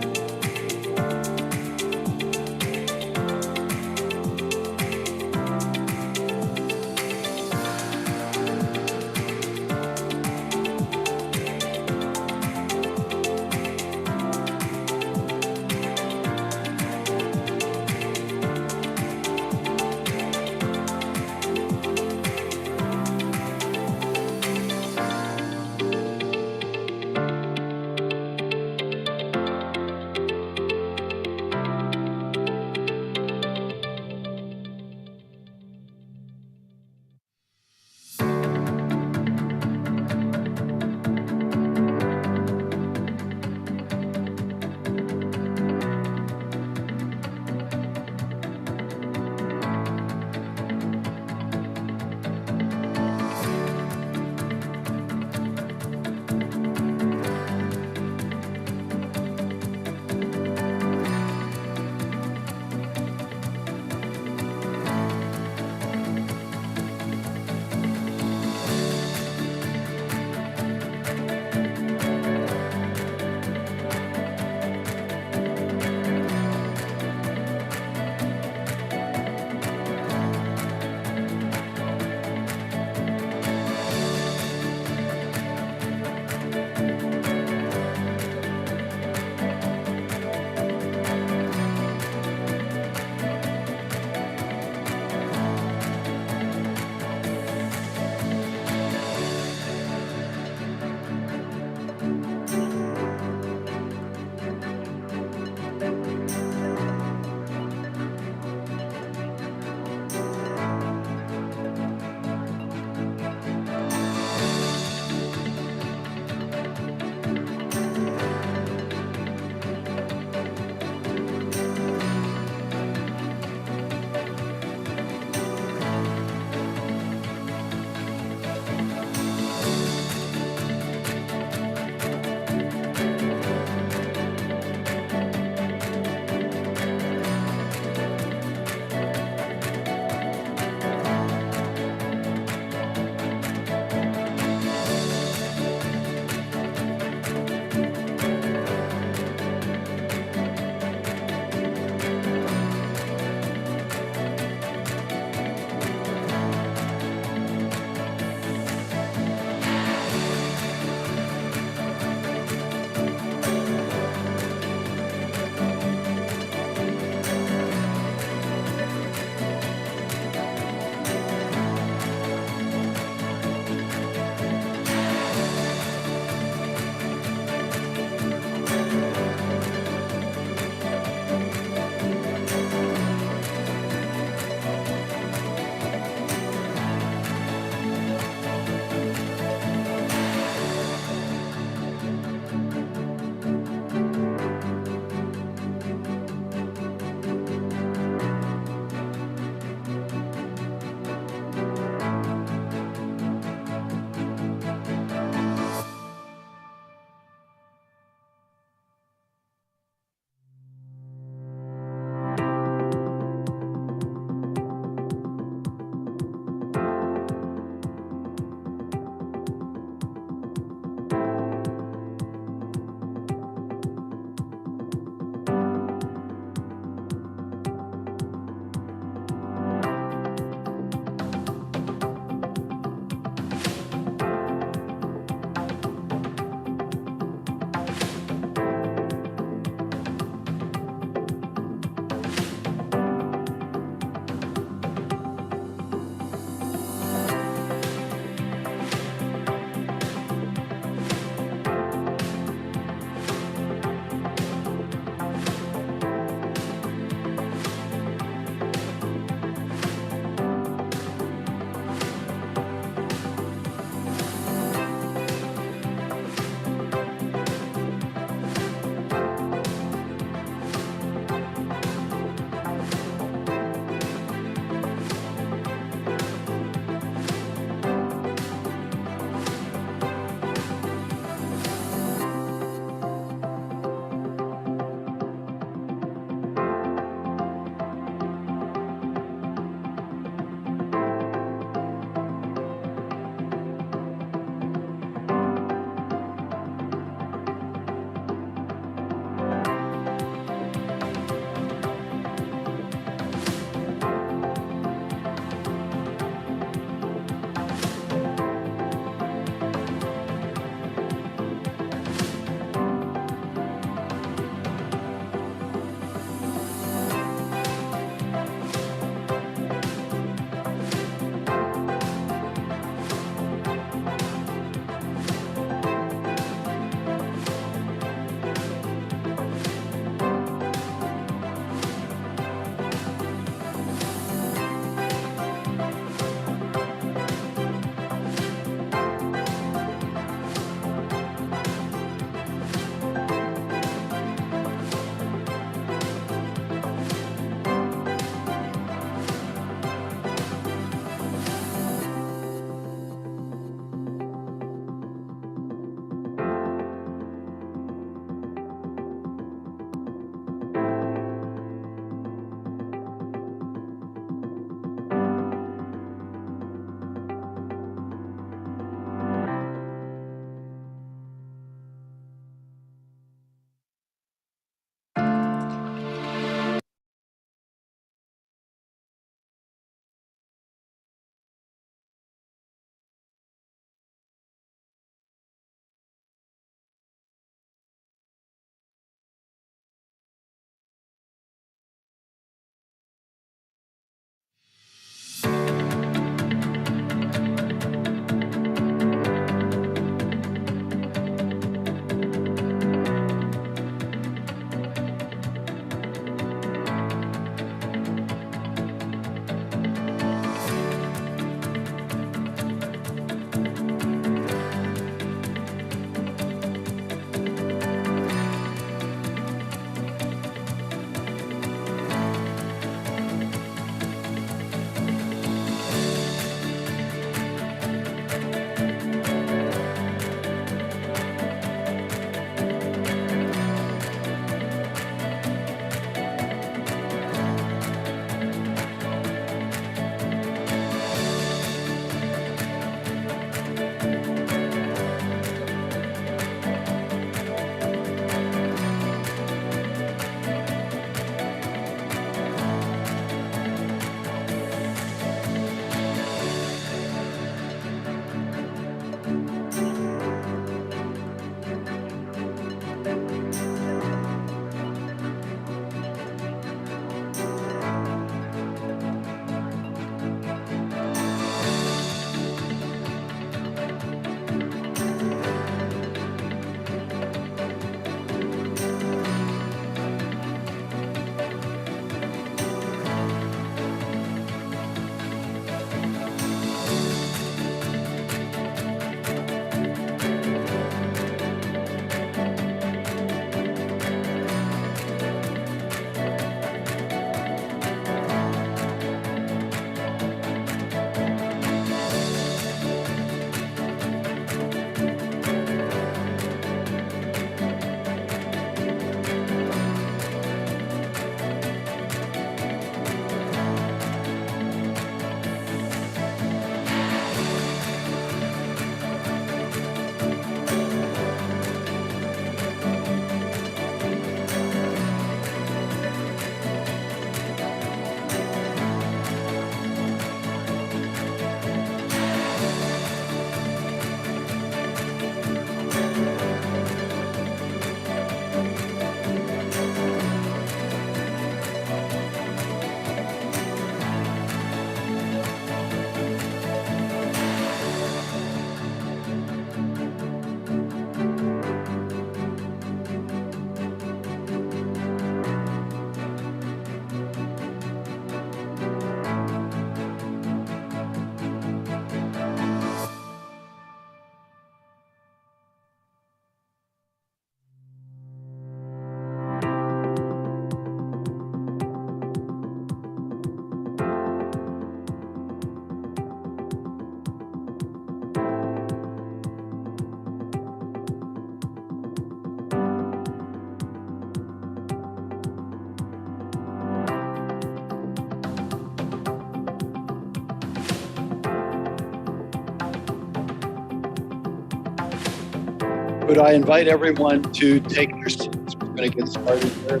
C: Could I invite everyone to take their seats? We're going to get started here.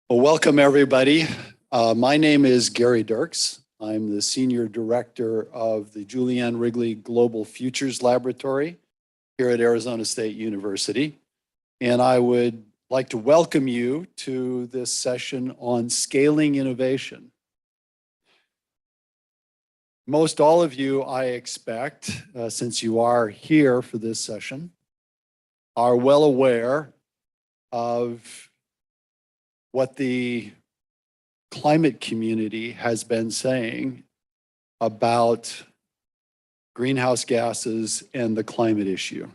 C: Well, welcome everybody. My name is Gary Dirks. I'm the Senior Director of the Ann Wrigley Global Futures Laboratory here at Arizona State University. And I would like to welcome you to this session on scaling innovation. Most all of you, I expect, since you are here for this session, are well aware of what the climate community has been saying about greenhouse gases and the climate issue.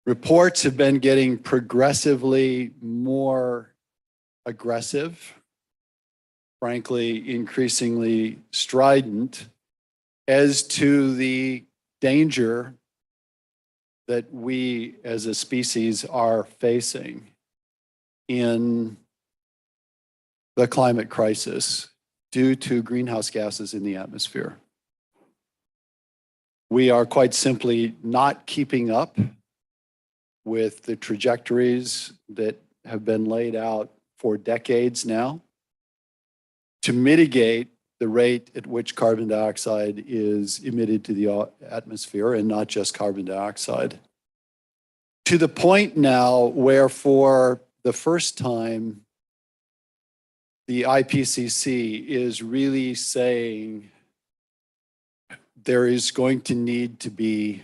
C: Reports have been getting progressively more aggressive, frankly, increasingly strident as to the danger that we as a species are facing in the climate crisis due to greenhouse gases in the atmosphere. We are quite simply not keeping up with the trajectories that have been laid out for decades now to mitigate the rate at which carbon dioxide is emitted to the atmosphere, and not just carbon dioxide. To the point now where for the first time, the IPCC is really saying there is going to need to be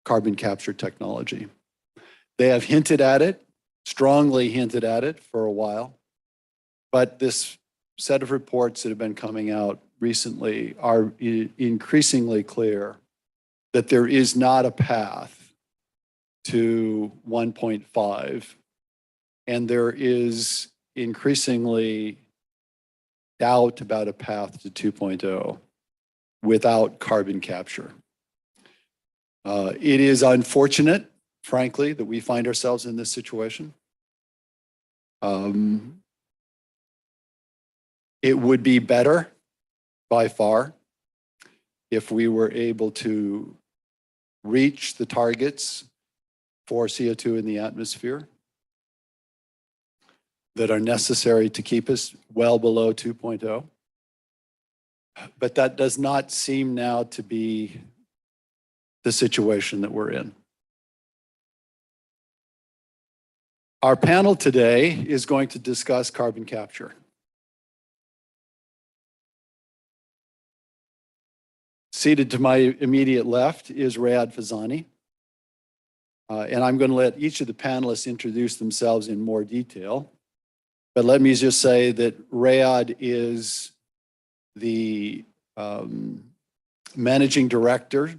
C: carbon capture technology. They have hinted at it, strongly hinted at it for a while, but this set of reports that have been coming out recently are increasingly clear that there is not a path to 1.5, and there is increasingly doubt about a path to 2.0 without carbon capture. It is unfortunate, frankly, that we find ourselves in this situation. It would be better, by far, if we were able to reach the targets for CO2 in the atmosphere that are necessary to keep us well below 2.0. But that does not seem now to be the situation that we're in. Our panel today is going to discuss carbon capture. Seated to my immediate left is Rayad Fazani. And I'm going to let each of the panelists introduce themselves in more detail. But let me just say that Rayad is the managing director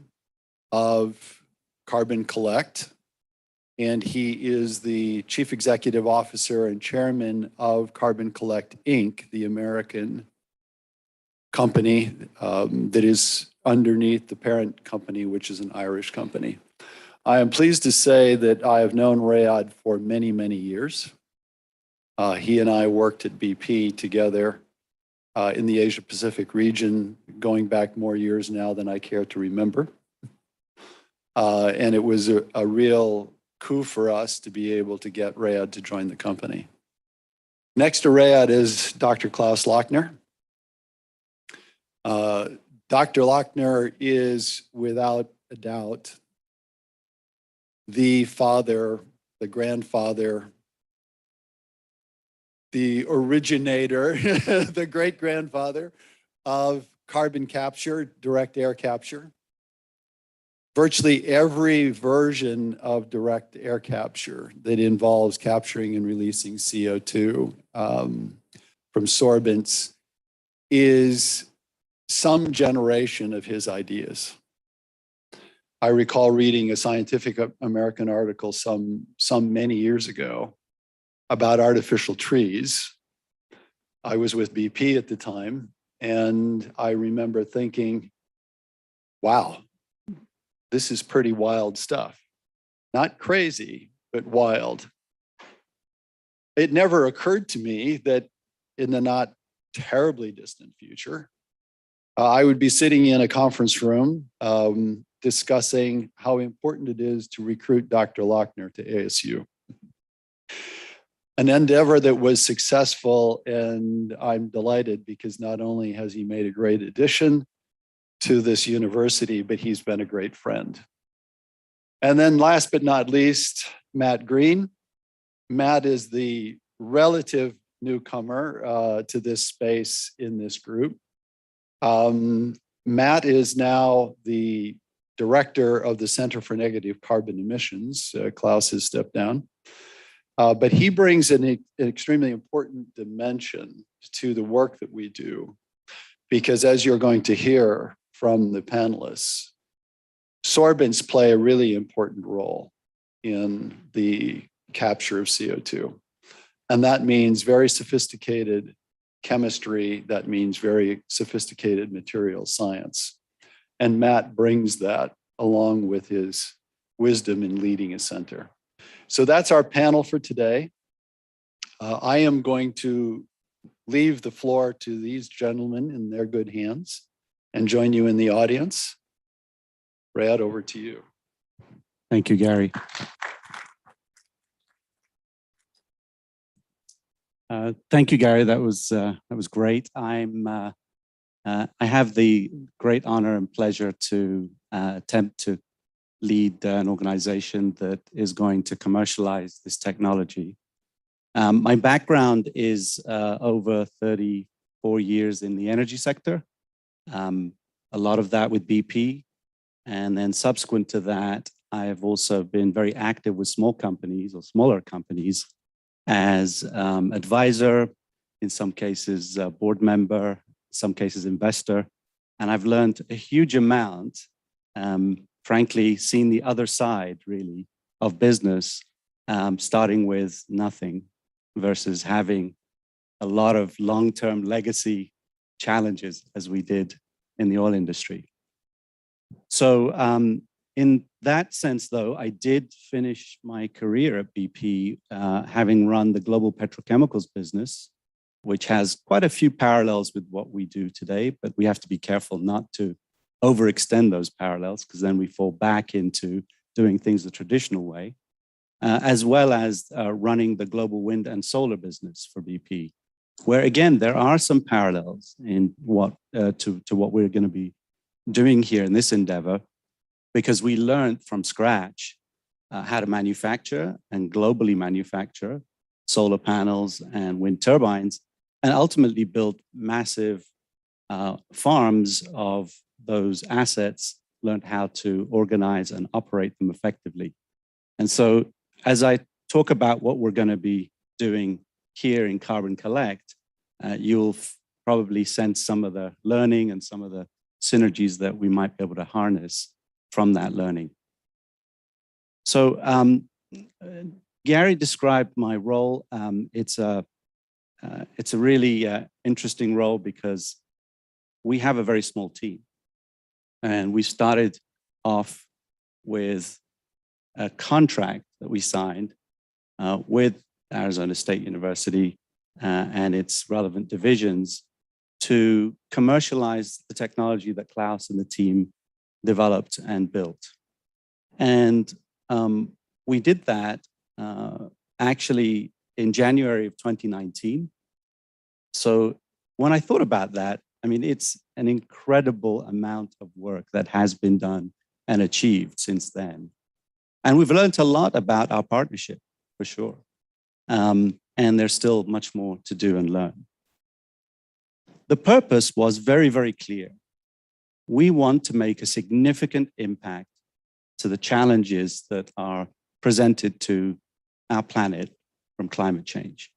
C: of Carbon Collect, and he is the chief executive officer and chairman of Carbon Collect, Inc., the American company that is underneath the parent company, which is an Irish company. I am pleased to say that I have known Rayad for many, many years. He and I worked at BP together in the Asia Pacific region, going back more years now than I care to remember. And it was a real coup for us to be able to get Rayad to join the company. Next to Rayad is Dr. Klaus Lochner. Dr. Lochner is, without a doubt, the father, the grandfather, the originator, the great-grandfather of carbon capture, direct air capture. Virtually every version of direct air capture that involves capturing and releasing CO2 from sorbents is some generation of his ideas. I recall reading a Scientific American article some many years ago about artificial trees. I was with BP at the time, and I remember thinking, wow, this is pretty wild stuff. Not crazy, but wild. It never occurred to me that in the not terribly distant future, I would be sitting in a conference room discussing how important it is to recruit Dr. Lochner to ASU. An endeavor that was successful, and I'm delighted because not only has he made a great addition to this university, but he's been a great friend. And then last but not least, Matt Green. Matt is the relative newcomer to this space in this group. Matt is now the director of the Center for Negative Carbon Emissions. Klaus has stepped down. But he brings an extremely important dimension to the work that we do, because as you're going to hear from the panelists, sorbents play a really important role in the capture of CO2. And that means very sophisticated chemistry, that means very sophisticated material science. And Matt brings that along with his wisdom in leading a center. So that's our panel for today. I am going to leave the floor to these gentlemen in their good hands and join you in the audience. Brad, over to you.
P: Thank you, Gary. Thank you, Gary. That was great. I have the great honor and pleasure to attempt to lead an organization that is going to commercialize this technology. My background is over 34 years in the energy sector, a lot of that with BP. And then subsequent to that, I have also been very active with small companies or smaller companies as advisor, in some cases board member, in some cases investor. And I've learned a huge amount, frankly, seen the other side really of business, starting with nothing versus having a lot of long-term legacy challenges as we did in the oil industry. So in that sense, though, I did finish my career at BP, having run the global petrochemicals business, which has quite a few parallels with what we do today, but we have to be careful not to overextend those parallels, because then we fall back into doing things the traditional way, as well as running the global wind and solar business for BP, where again, there are some parallels in what to what we're going to be doing here in this endeavor, because we learned from scratch how to manufacture and globally manufacture solar panels and wind turbines, and ultimately built massive farms of those assets, learned how to organize and operate them effectively. And so as I talk about what we're going to be doing here in Carbon Collect, you'll probably sense some of the learning and some of the synergies that we might be able to harness from that learning. So Gary described my role. It's a really interesting role because we have a very small team. And we started off with a contract that we signed with Arizona State University and its relevant divisions to commercialize the technology that Klaus and the team developed and built. And we did that actually in January of 2019. So when I thought about that, I mean, it's an incredible amount of work that has been done and achieved since then. And we've learned a lot about our partnership, for sure. And there's still much more to do and learn. The purpose was very, very clear. We want to make a significant impact to the challenges that are presented to our planet from climate change.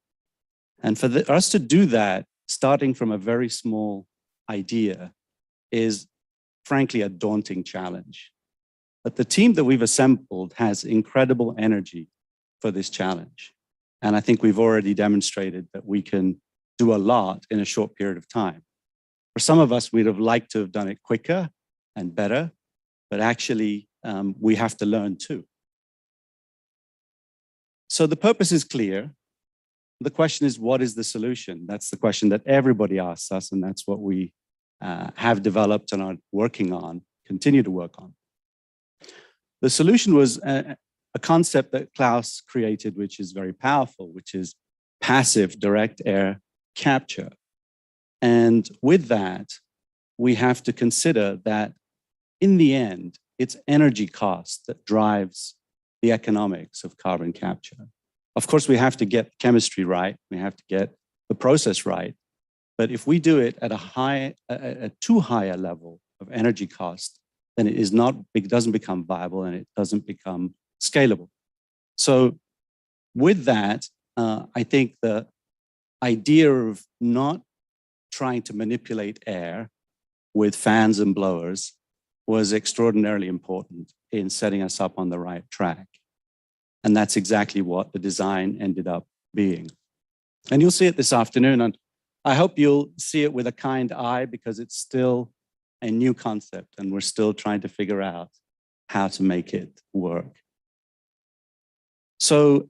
P: And for us to do that, starting from a very small idea is frankly a daunting challenge. But the team that we've assembled has incredible energy for this challenge. And I think we've already demonstrated that we can do a lot in a short period of time. For some of us, we'd have liked to have done it quicker and better, but actually we have to learn too. So the purpose is clear. The question is, what is the solution? That's the question that everybody asks us, and that's what we have developed and are working on, continue to work on. The solution was a concept that Klaus created, which is very powerful, which is passive direct air capture. And with that, we have to consider that in the end, it's energy cost that drives the economics of carbon capture. Of course, we have to get the chemistry right. We have to get the process right. But if we do it at a too high a level of energy cost, then it doesn't become viable and it doesn't become scalable. So with that, I think the idea of not trying to manipulate air with fans and blowers was extraordinarily important in setting us up on the right track. And that's exactly what the design ended up being. And you'll see it this afternoon, and I hope you'll see it with a kind eye because it's still a new concept and we're still trying to figure out how to make it work. So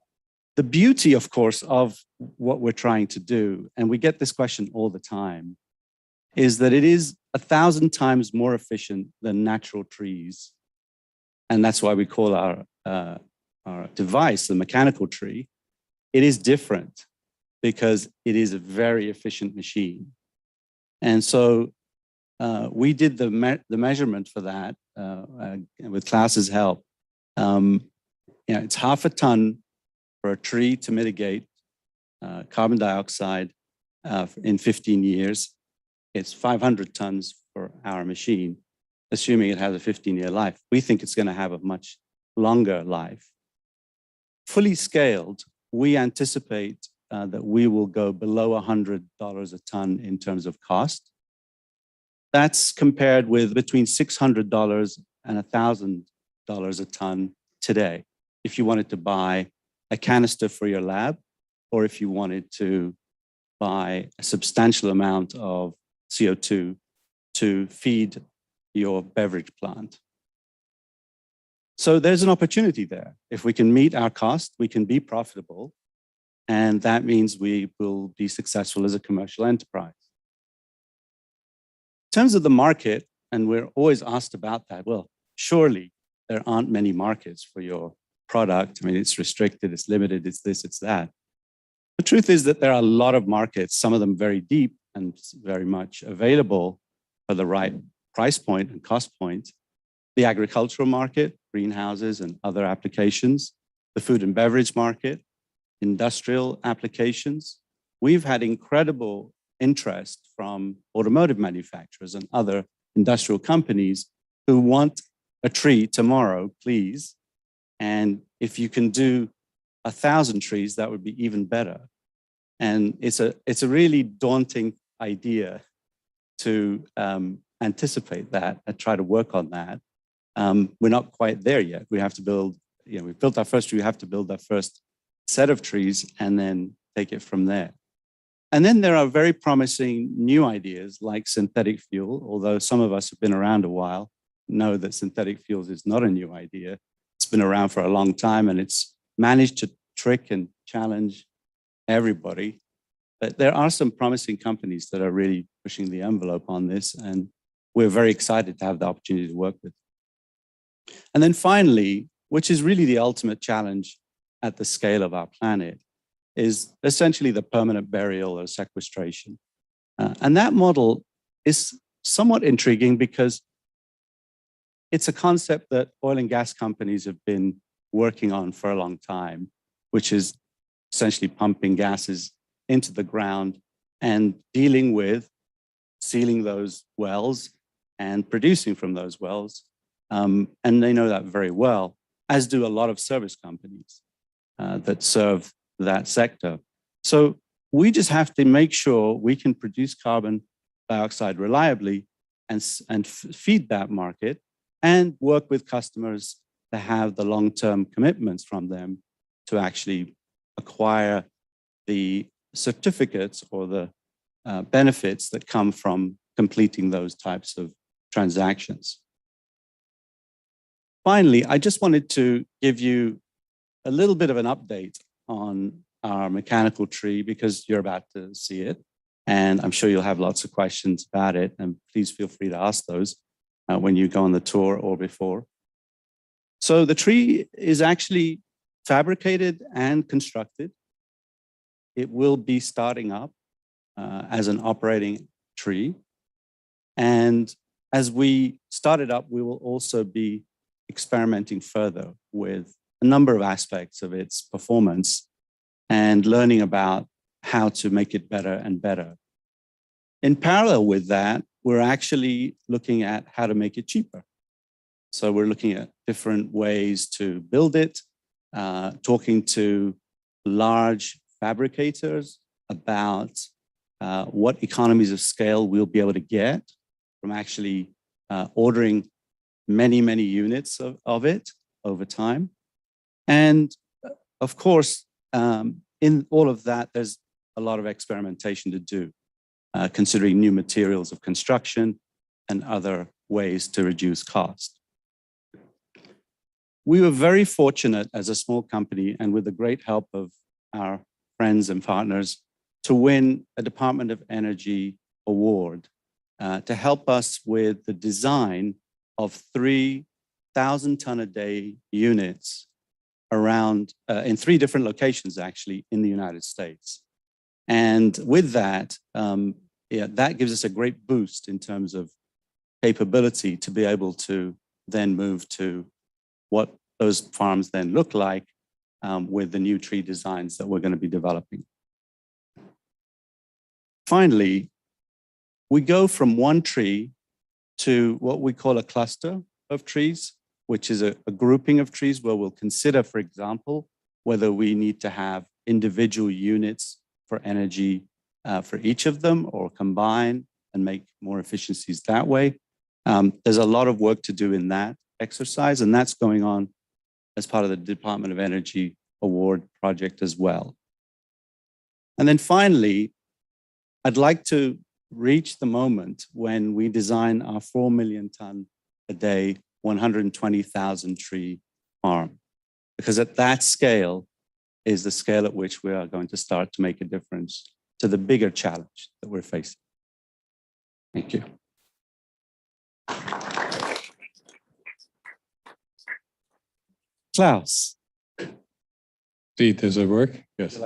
P: the beauty, of course, of what we're trying to do, and we get this question all the time, is that it is 1,000 times more efficient than natural trees. And that's why we call our device the MechanicalTree. It is different because it is a very efficient machine. And so we did the measurement for that with Klaus's help. It's 0.5 ton for a tree to mitigate carbon dioxide in 15 years. It's 500 tons for our machine, assuming it has a 15-year life. We think it's going to have a much longer life. Fully scaled, we anticipate that we will go below $100 a ton in terms of cost. That's compared with between $600 and $1,000 a ton today, if you wanted to buy a canister for your lab, or if you wanted to buy a substantial amount of CO2 to feed your beverage plant. So there's an opportunity there. If we can meet our cost, we can be profitable, and that means we will be successful as a commercial enterprise. In terms of the market, and we're always asked about that, well, surely there aren't many markets for your product. I mean, it's restricted, it's limited, it's this, it's that. The truth is that there are a lot of markets, some of them very deep and very much available for the right price point and cost point. The agricultural market, greenhouses and other applications, the food and beverage market, industrial applications. We've had incredible interest from automotive manufacturers and other industrial companies who want a tree tomorrow, please. And if you can do 1,000 trees, that would be even better. And it's a really daunting idea to anticipate that and try to work on that. We're not quite there yet. We have to build, we've built our first tree, we have to build our first set of trees and then take it from there. And then there are very promising new ideas like synthetic fuel, although some of us have been around a while, know that synthetic fuels is not a new idea. It's been around for a long time and it's managed to trick and challenge everybody. But there are some promising companies that are really pushing the envelope on this, and we're very excited to have the opportunity to work with. And then finally, which is really the ultimate challenge at the scale of our planet, is essentially the permanent burial or sequestration. And that model is somewhat intriguing because it's a concept that oil and gas companies have been working on for a long time, which is essentially pumping gases into the ground and dealing with sealing those wells and producing from those wells. And they know that very well, as do a lot of service companies that serve that sector. So we just have to make sure we can produce carbon dioxide reliably and feed that market and work with customers to have the long-term commitments from them to actually acquire the certificates or the benefits that come from completing those types of transactions. Finally, I just wanted to give you a little bit of an update on our mechanical tree because you're about to see it. And I'm sure you'll have lots of questions about it. And please feel free to ask those when you go on the tour or before. So the tree is actually fabricated and constructed. It will be starting up as an operating tree. And as we start it up, we will also be experimenting further with a number of aspects of its performance and learning about how to make it better and better. In parallel with that, we're actually looking at how to make it cheaper. So we're looking at different ways to build it, talking to large fabricators about what economies of scale we'll be able to get from actually ordering many, many units of it over time. And of course, in all of that, there's a lot of experimentation to do, considering new materials of construction and other ways to reduce cost. We were very fortunate as a small company and with the great help of our friends and partners to win a Department of Energy award to help us with the design of 3,000-ton-a-day units around in 3 different locations, actually, in the United States. And with that, that gives us a great boost in terms of capability to be able to then move to what those farms then look like with the new tree designs that we're going to be developing. Finally, we go from one tree to what we call a cluster of trees, which is a grouping of trees where we'll consider, for example, whether we need to have individual units for energy for each of them or combine and make more efficiencies that way. There's a lot of work to do in that exercise, and that's going on as part of the Department of Energy Award project as well. And then finally, I'd like to reach the moment when we design our 4 million ton a day, 120,000 tree farm, because at that scale is the scale at which we are going to start to make a difference to the bigger challenge that we're facing. Thank you. Klaus.
F: See, does it work? Yes.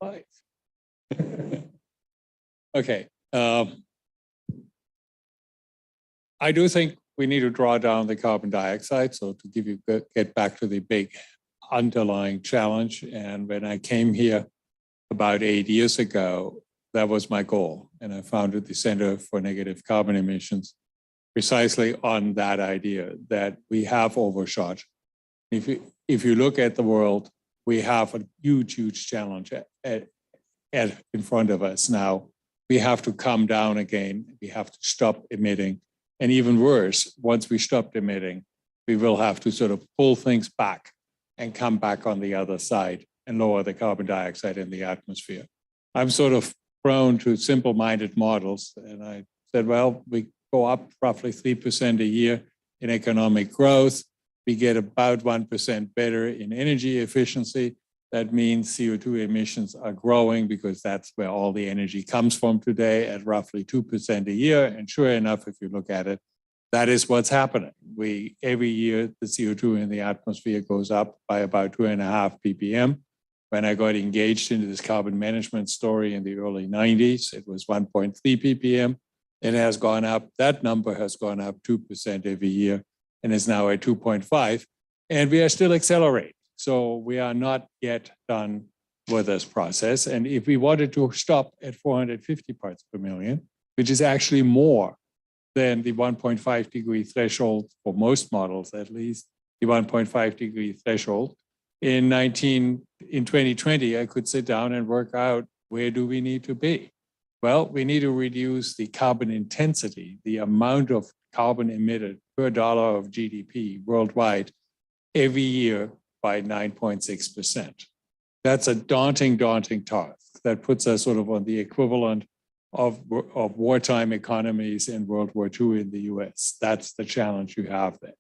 F: Right. Okay. I do think we need to draw down the carbon dioxide. So to give you, get back to the big underlying challenge. And when I came here about 8 years ago, that was my goal. And I founded the Center for Negative Carbon Emissions precisely on that idea that we have overshot. If you look at the world, we have a huge challenge in front of us now. We have to come down again. We have to stop emitting. And even worse, once we stopped emitting, we will have to sort of pull things back and come back on the other side and lower the carbon dioxide in the atmosphere. I'm sort of prone to simple-minded models. And I said, well, we go up roughly 3% a year in economic growth. We get about 1% better in energy efficiency. That means CO2 emissions are growing because that's where all the energy comes from today at roughly 2% a year. And sure enough, if you look at it, that is what's happening. Every year, the CO2 in the atmosphere goes up by about 2.5 ppm. When I got engaged into this carbon management story in the early 90s, it was 1.3 ppm. It has gone up. That number has gone up 2% every year and is now at 2.5. And we are still accelerating. So we are not yet done with this process. And if we wanted to stop at 450 parts per million, which is actually more than the 1.5 degree threshold for most models, at least the 1.5 degree threshold. In 2020, I could sit down and work out where do we need to be? Well, we need to reduce the carbon intensity, the amount of carbon emitted per dollar of GDP worldwide every year by 9.6%. That's a daunting task that puts us sort of on the equivalent of wartime economies in World War II in the US. That's the challenge you have there.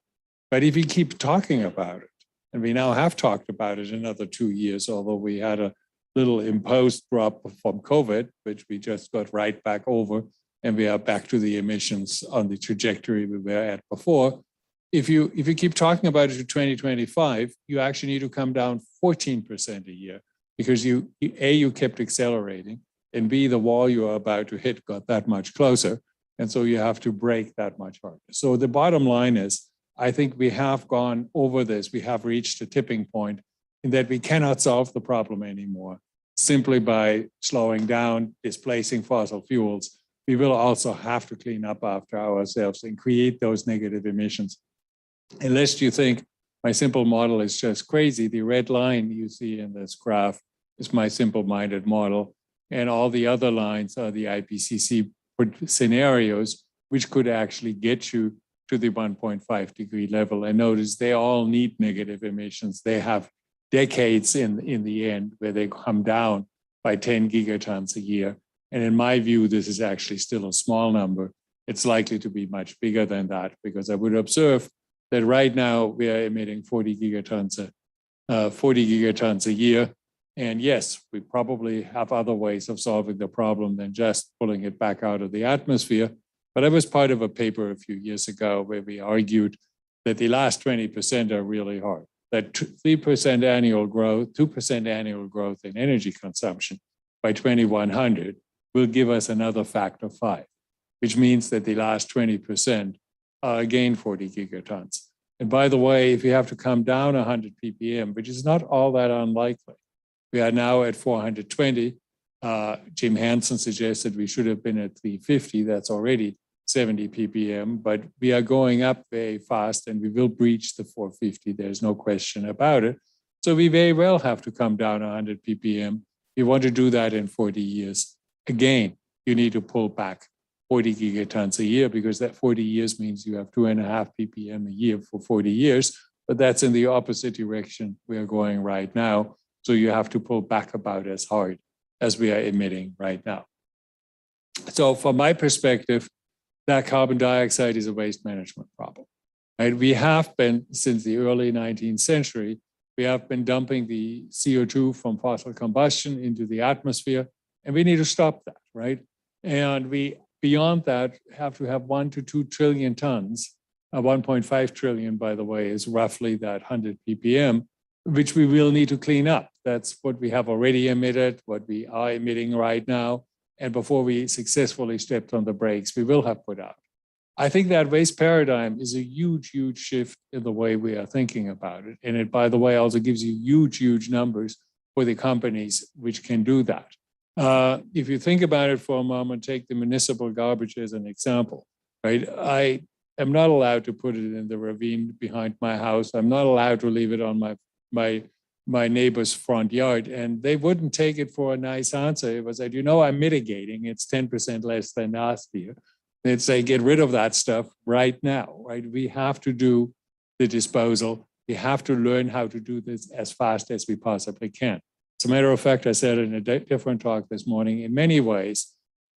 F: But if you keep talking about it, and we now have talked about it another 2 years, although we had a little imposed drop from COVID, which we just got right back over, and we are back to the emissions on the trajectory we were at before. If you keep talking about it to 2025, you actually need to come down 14% a year because you kept accelerating, and B, the wall you are about to hit got that much closer. And so you have to break that much harder. So the bottom line is, I think we have gone over this. We have reached a tipping point in that we cannot solve the problem anymore simply by slowing down, displacing fossil fuels. We will also have to clean up after ourselves and create those negative emissions. Unless you think my simple model is just crazy, the red line you see in this graph is my simple-minded model, and all the other lines are the IPCC scenarios, which could actually get you to the 1.5 degree level. And notice they all need negative emissions. They have decades in the end where they come down by 10 gigatons a year. And in my view, this is actually still a small number. It's likely to be much bigger than that because I would observe that right now we are emitting 40 gigatons a year. And yes, we probably have other ways of solving the problem than just pulling it back out of the atmosphere. But I was part of a paper a few years ago where we argued that the last 20% are really hard, that 3% annual growth, 2% annual growth in energy consumption by 2100 will give us another factor 5, which means that the last 20% are again 40 gigatons. And by the way, if you have to come down 100 ppm, which is not all that unlikely, we are now at 420. Jim Hansen suggested we should have been at 350. That's already 70 ppm, but we are going up very fast and we will breach the 450. There's no question about it. So we very well have to come down 100 ppm. We want to do that in 40 years. Again, you need to pull back 40 gigatons a year because that 40 years means you have 2.5 ppm a year for 40 years, but that's in the opposite direction we are going right now. So you have to pull back about as hard as we are emitting right now. So from my perspective, that carbon dioxide is a waste management problem. Right? We have been, since the early 19th century, we have been dumping the CO2 from fossil combustion into the atmosphere, and we need to stop that, right? And we, beyond that, have to have 1 to 2 trillion tons. 1.5 trillion, by the way, is roughly that 100 ppm, which we will need to clean up. That's what we have already emitted, what we are emitting right now. And before we successfully stepped on the brakes, we will have put out. I think that waste paradigm is a huge, huge shift in the way we are thinking about it. And it, by the way, also gives you huge, huge numbers for the companies which can do that. If you think about it for a moment, take the municipal garbage as an example, right? I am not allowed to put it in the ravine behind my house. I'm not allowed to leave it on my neighbor's front yard, and they wouldn't take it for a nice answer. It was like, you know, I'm mitigating. It's 10% less than last year. They'd say, get rid of that stuff right now, right? We have to do the disposal. We have to learn how to do this as fast as we possibly can. As a matter of fact, I said in a different talk this morning, in many ways,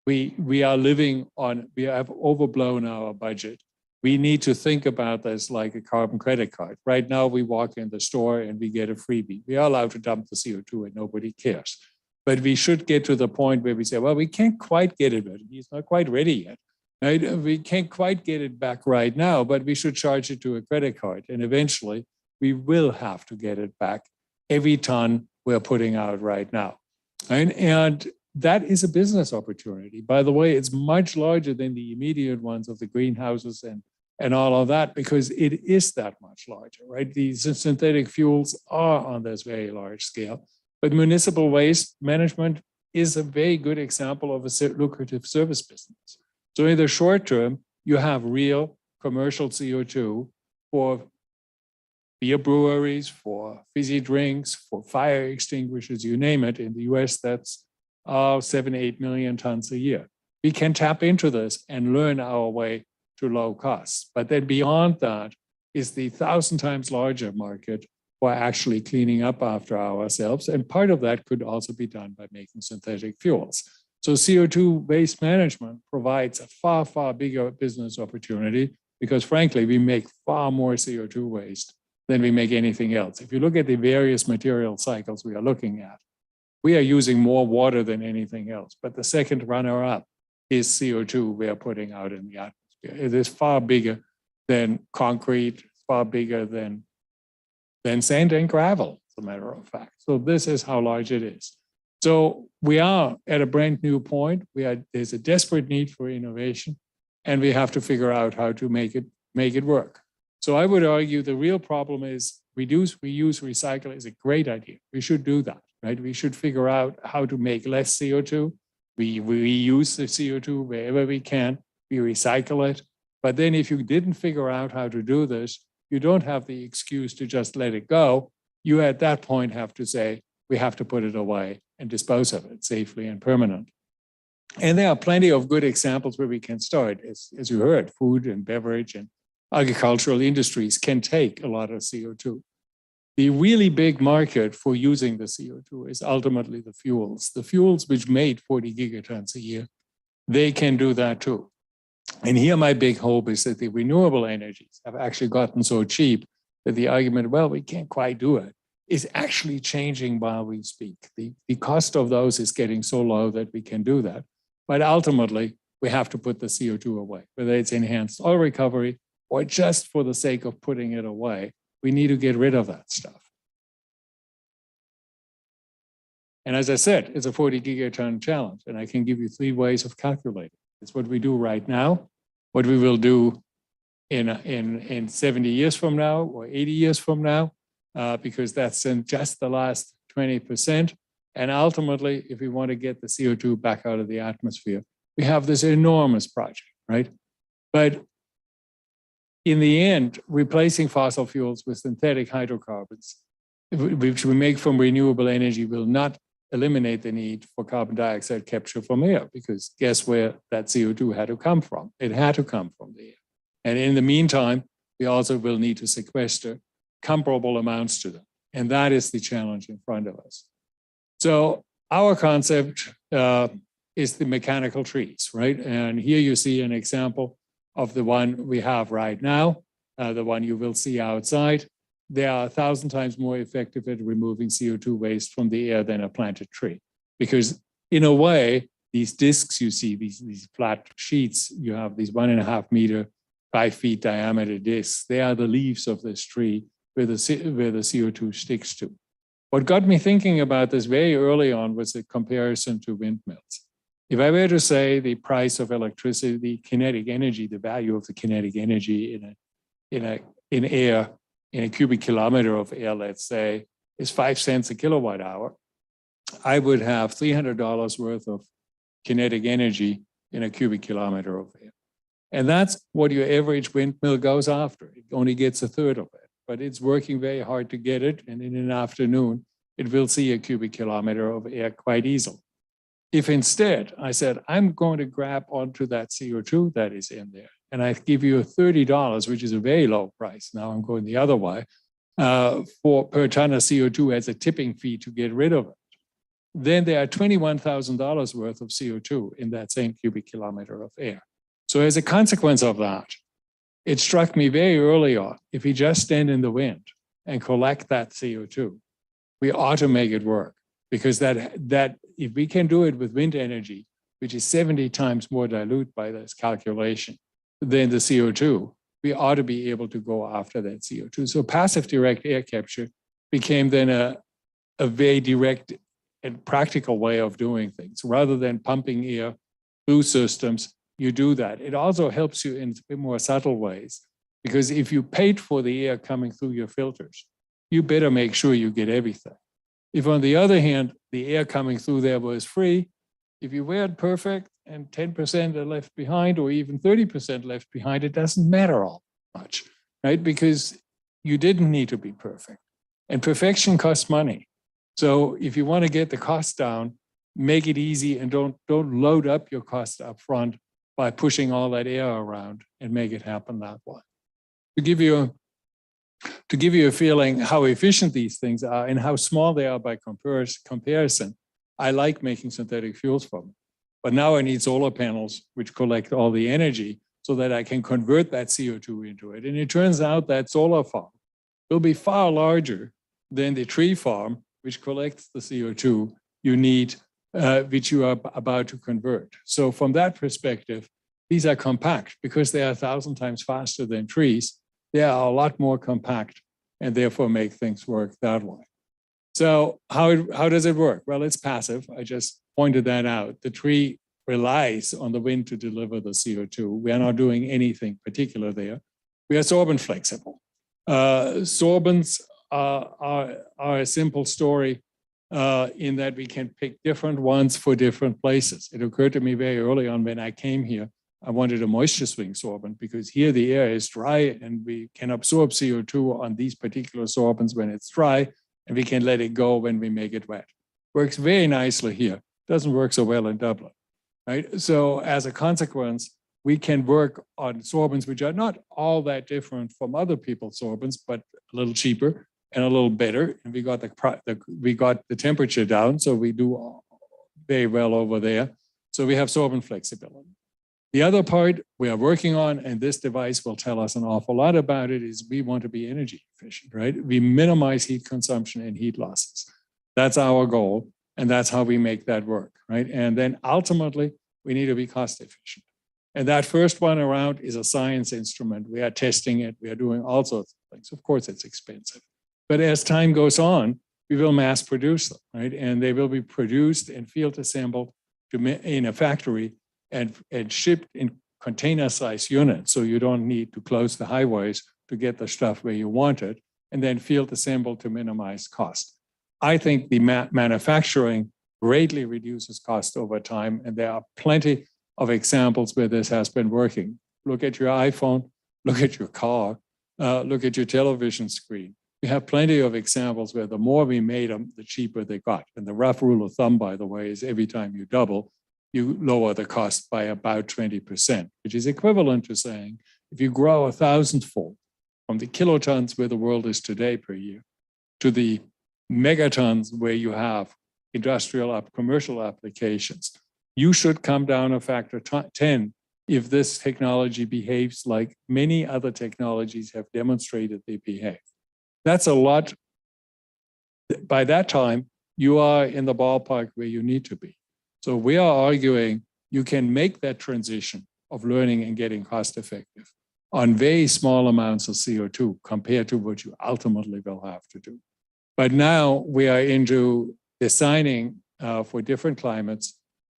F: we are living on, we have overblown our budget. We need to think about this like a carbon credit card. Right now, we walk in the store and we get a freebie. We are allowed to dump the CO2 and nobody cares. But we should get to the point where we say, well, we can't quite get it ready. He's not quite ready yet. Right? We can't quite get it back right now, but we should charge it to a credit card. And eventually, we will have to get it back every ton we're putting out right now. Right? And that is a business opportunity. By the way, it's much larger than the immediate ones of the greenhouses and all of that, because it is that much larger, right? These synthetic fuels are on this very large scale. But municipal waste management is a very good example of a lucrative service business. So in the short term, you have real commercial CO2 for beer breweries, for fizzy drinks, for fire extinguishers, you name it. In the US, that's 7, 8 million tons a year. We can tap into this and learn our way to low costs. But then beyond that is the 1,000 times larger market for actually cleaning up after ourselves. And part of that could also be done by making synthetic fuels. So CO2 waste management provides a far, far bigger business opportunity because frankly, we make far more CO2 waste than we make anything else. If you look at the various material cycles we are looking at, we are using more water than anything else. But the second runner-up is CO2 we are putting out in the atmosphere. It is far bigger than concrete, far bigger than sand and gravel, as a matter of fact. So this is how large it is. So we are at a brand new point. There's a desperate need for innovation, and we have to figure out how to make it work. So I would argue the real problem is reduce, reuse, recycle is a great idea. We should do that, right? We should figure out how to make less CO2. We reuse the CO2 wherever we can. We recycle it. But then if you didn't figure out how to do this, you don't have the excuse to just let it go. You at that point have to say, we have to put it away and dispose of it safely and permanently. And there are plenty of good examples where we can start. As you heard, food and beverage and agricultural industries can take a lot of CO2. The really big market for using the CO2 is ultimately the fuels. The fuels which made 40 gigatons a year, they can do that too. And here my big hope is that the renewable energies have actually gotten so cheap that the argument, well, we can't quite do it, is actually changing while we speak. The cost of those is getting so low that we can do that. But ultimately, we have to put the CO2 away, whether it's enhanced oil recovery or just for the sake of putting it away. We need to get rid of that stuff. And as I said, it's a 40 gigaton challenge, and I can give you 3 ways of calculating. It's what we do right now, what we will do in 70 years from now or 80 years from now, because that's in just the last 20%. And ultimately, if we want to get the CO2 back out of the atmosphere, we have this enormous project, right? But in the end, replacing fossil fuels with synthetic hydrocarbons, which we make from renewable energy, will not eliminate the need for carbon dioxide capture from air, because guess where that CO2 had to come from? It had to come from the air. And in the meantime, we also will need to sequester comparable amounts to them. And that is the challenge in front of us. So our concept is the mechanical trees, right? And here you see an example of the one we have right now, the one you will see outside. They are 1,000 times more effective at removing CO2 waste from the air than a planted tree. Because in a way, these discs you see, these flat sheets, you have these 1.5 meter, 5 feet diameter discs. They are the leaves of this tree where the CO2 sticks to. What got me thinking about this very early on was a comparison to windmills. If I were to say the price of electricity, the kinetic energy, the value of the kinetic energy in air, in a cubic kilometer of air, let's say, is 5 cents a kilowatt hour, I would have $300 worth of kinetic energy in a cubic kilometer of air. And that's what your average windmill goes after. It only gets 1/3 of it, but it's working very hard to get it. And in an afternoon, it will see a cubic kilometer of air quite easily. If instead I said, I'm going to grab onto that CO2 that is in there, and I give you $30, which is a very low price. Now I'm going the other way, per ton of CO2 as a tipping fee to get rid of it. Then there are $21,000 worth of CO2 in that same cubic kilometer of air. So as a consequence of that, it struck me very early on, if we just stand in the wind and collect that CO2, we ought to make it work. Because that if we can do it with wind energy, which is 70 times more dilute by this calculation than the CO2, we ought to be able to go after that CO2. So passive direct air capture became then a very direct and practical way of doing things. Rather than pumping air through systems, you do that. It also helps you in more subtle ways, because if you paid for the air coming through your filters, you better make sure you get everything. If on the other hand, the air coming through there was free, if you weren't perfect, and 10% are left behind, or even 30% left behind, it doesn't matter all much, right? Because you didn't need to be perfect. And perfection costs money. So if you want to get the cost down, make it easy and don't load up your cost up front by pushing all that air around, and make it happen that way. To give you a feeling how efficient these things are and how small they are by comparison, I like making synthetic fuels from them. But now I need solar panels which collect all the energy so that I can convert that CO2 into it. And it turns out that solar farm will be far larger than the tree farm, which collects the CO2 you need, which you are about to convert. So from that perspective, these are compact because they are 1,000 times faster than trees. They are a lot more compact and therefore make things work that way. So how does it work? Well, it's passive. I just pointed that out. The tree relies on the wind to deliver the CO2. We are not doing anything particular there. We are sorbent flexible. Sorbents are a simple story in that we can pick different ones for different places. It occurred to me very early on when I came here, I wanted a moisture swing sorbent because here the air is dry and we can absorb CO2 on these particular sorbents when it's dry, and we can let it go when we make it wet. Works very nicely here. Doesn't work so well in Dublin, right? So as a consequence, we can work on sorbents which are not all that different from other people's sorbents, but a little cheaper and a little better. And we got the temperature down, so we do very well over there. So we have sorbent flexibility. The other part we are working on, and this device will tell us an awful lot about it, is we want to be energy efficient, right? We minimize heat consumption and heat losses. That's our goal, and that's how we make that work, right? And then ultimately, we need to be cost efficient. And that first one around is a science instrument. We are testing it. We are doing all sorts of things. Of course, it's expensive. But as time goes on, we will mass produce them, right? And they will be produced and field assembled in a factory and shipped in container-sized units. So you don't need to close the highways to get the stuff where you want it, and then field assembled to minimize cost. I think the manufacturing greatly reduces cost over time, and there are plenty of examples where this has been working. Look at your iPhone, look at your car, look at your television screen. We have plenty of examples where the more we made them, the cheaper they got. And the rough rule of thumb, by the way, is every time you double, you lower the cost by about 20%, which is equivalent to saying, if you grow 1,000-fold from the kilotons where the world is today per year to the megatons where you have industrial commercial applications, you should come down a factor 10 if this technology behaves like many other technologies have demonstrated they behave. That's a lot. By that time, you are in the ballpark where you need to be. So we are arguing you can make that transition of learning and getting cost effective on very small amounts of CO2 compared to what you ultimately will have to do. But now we are into designing for different climates,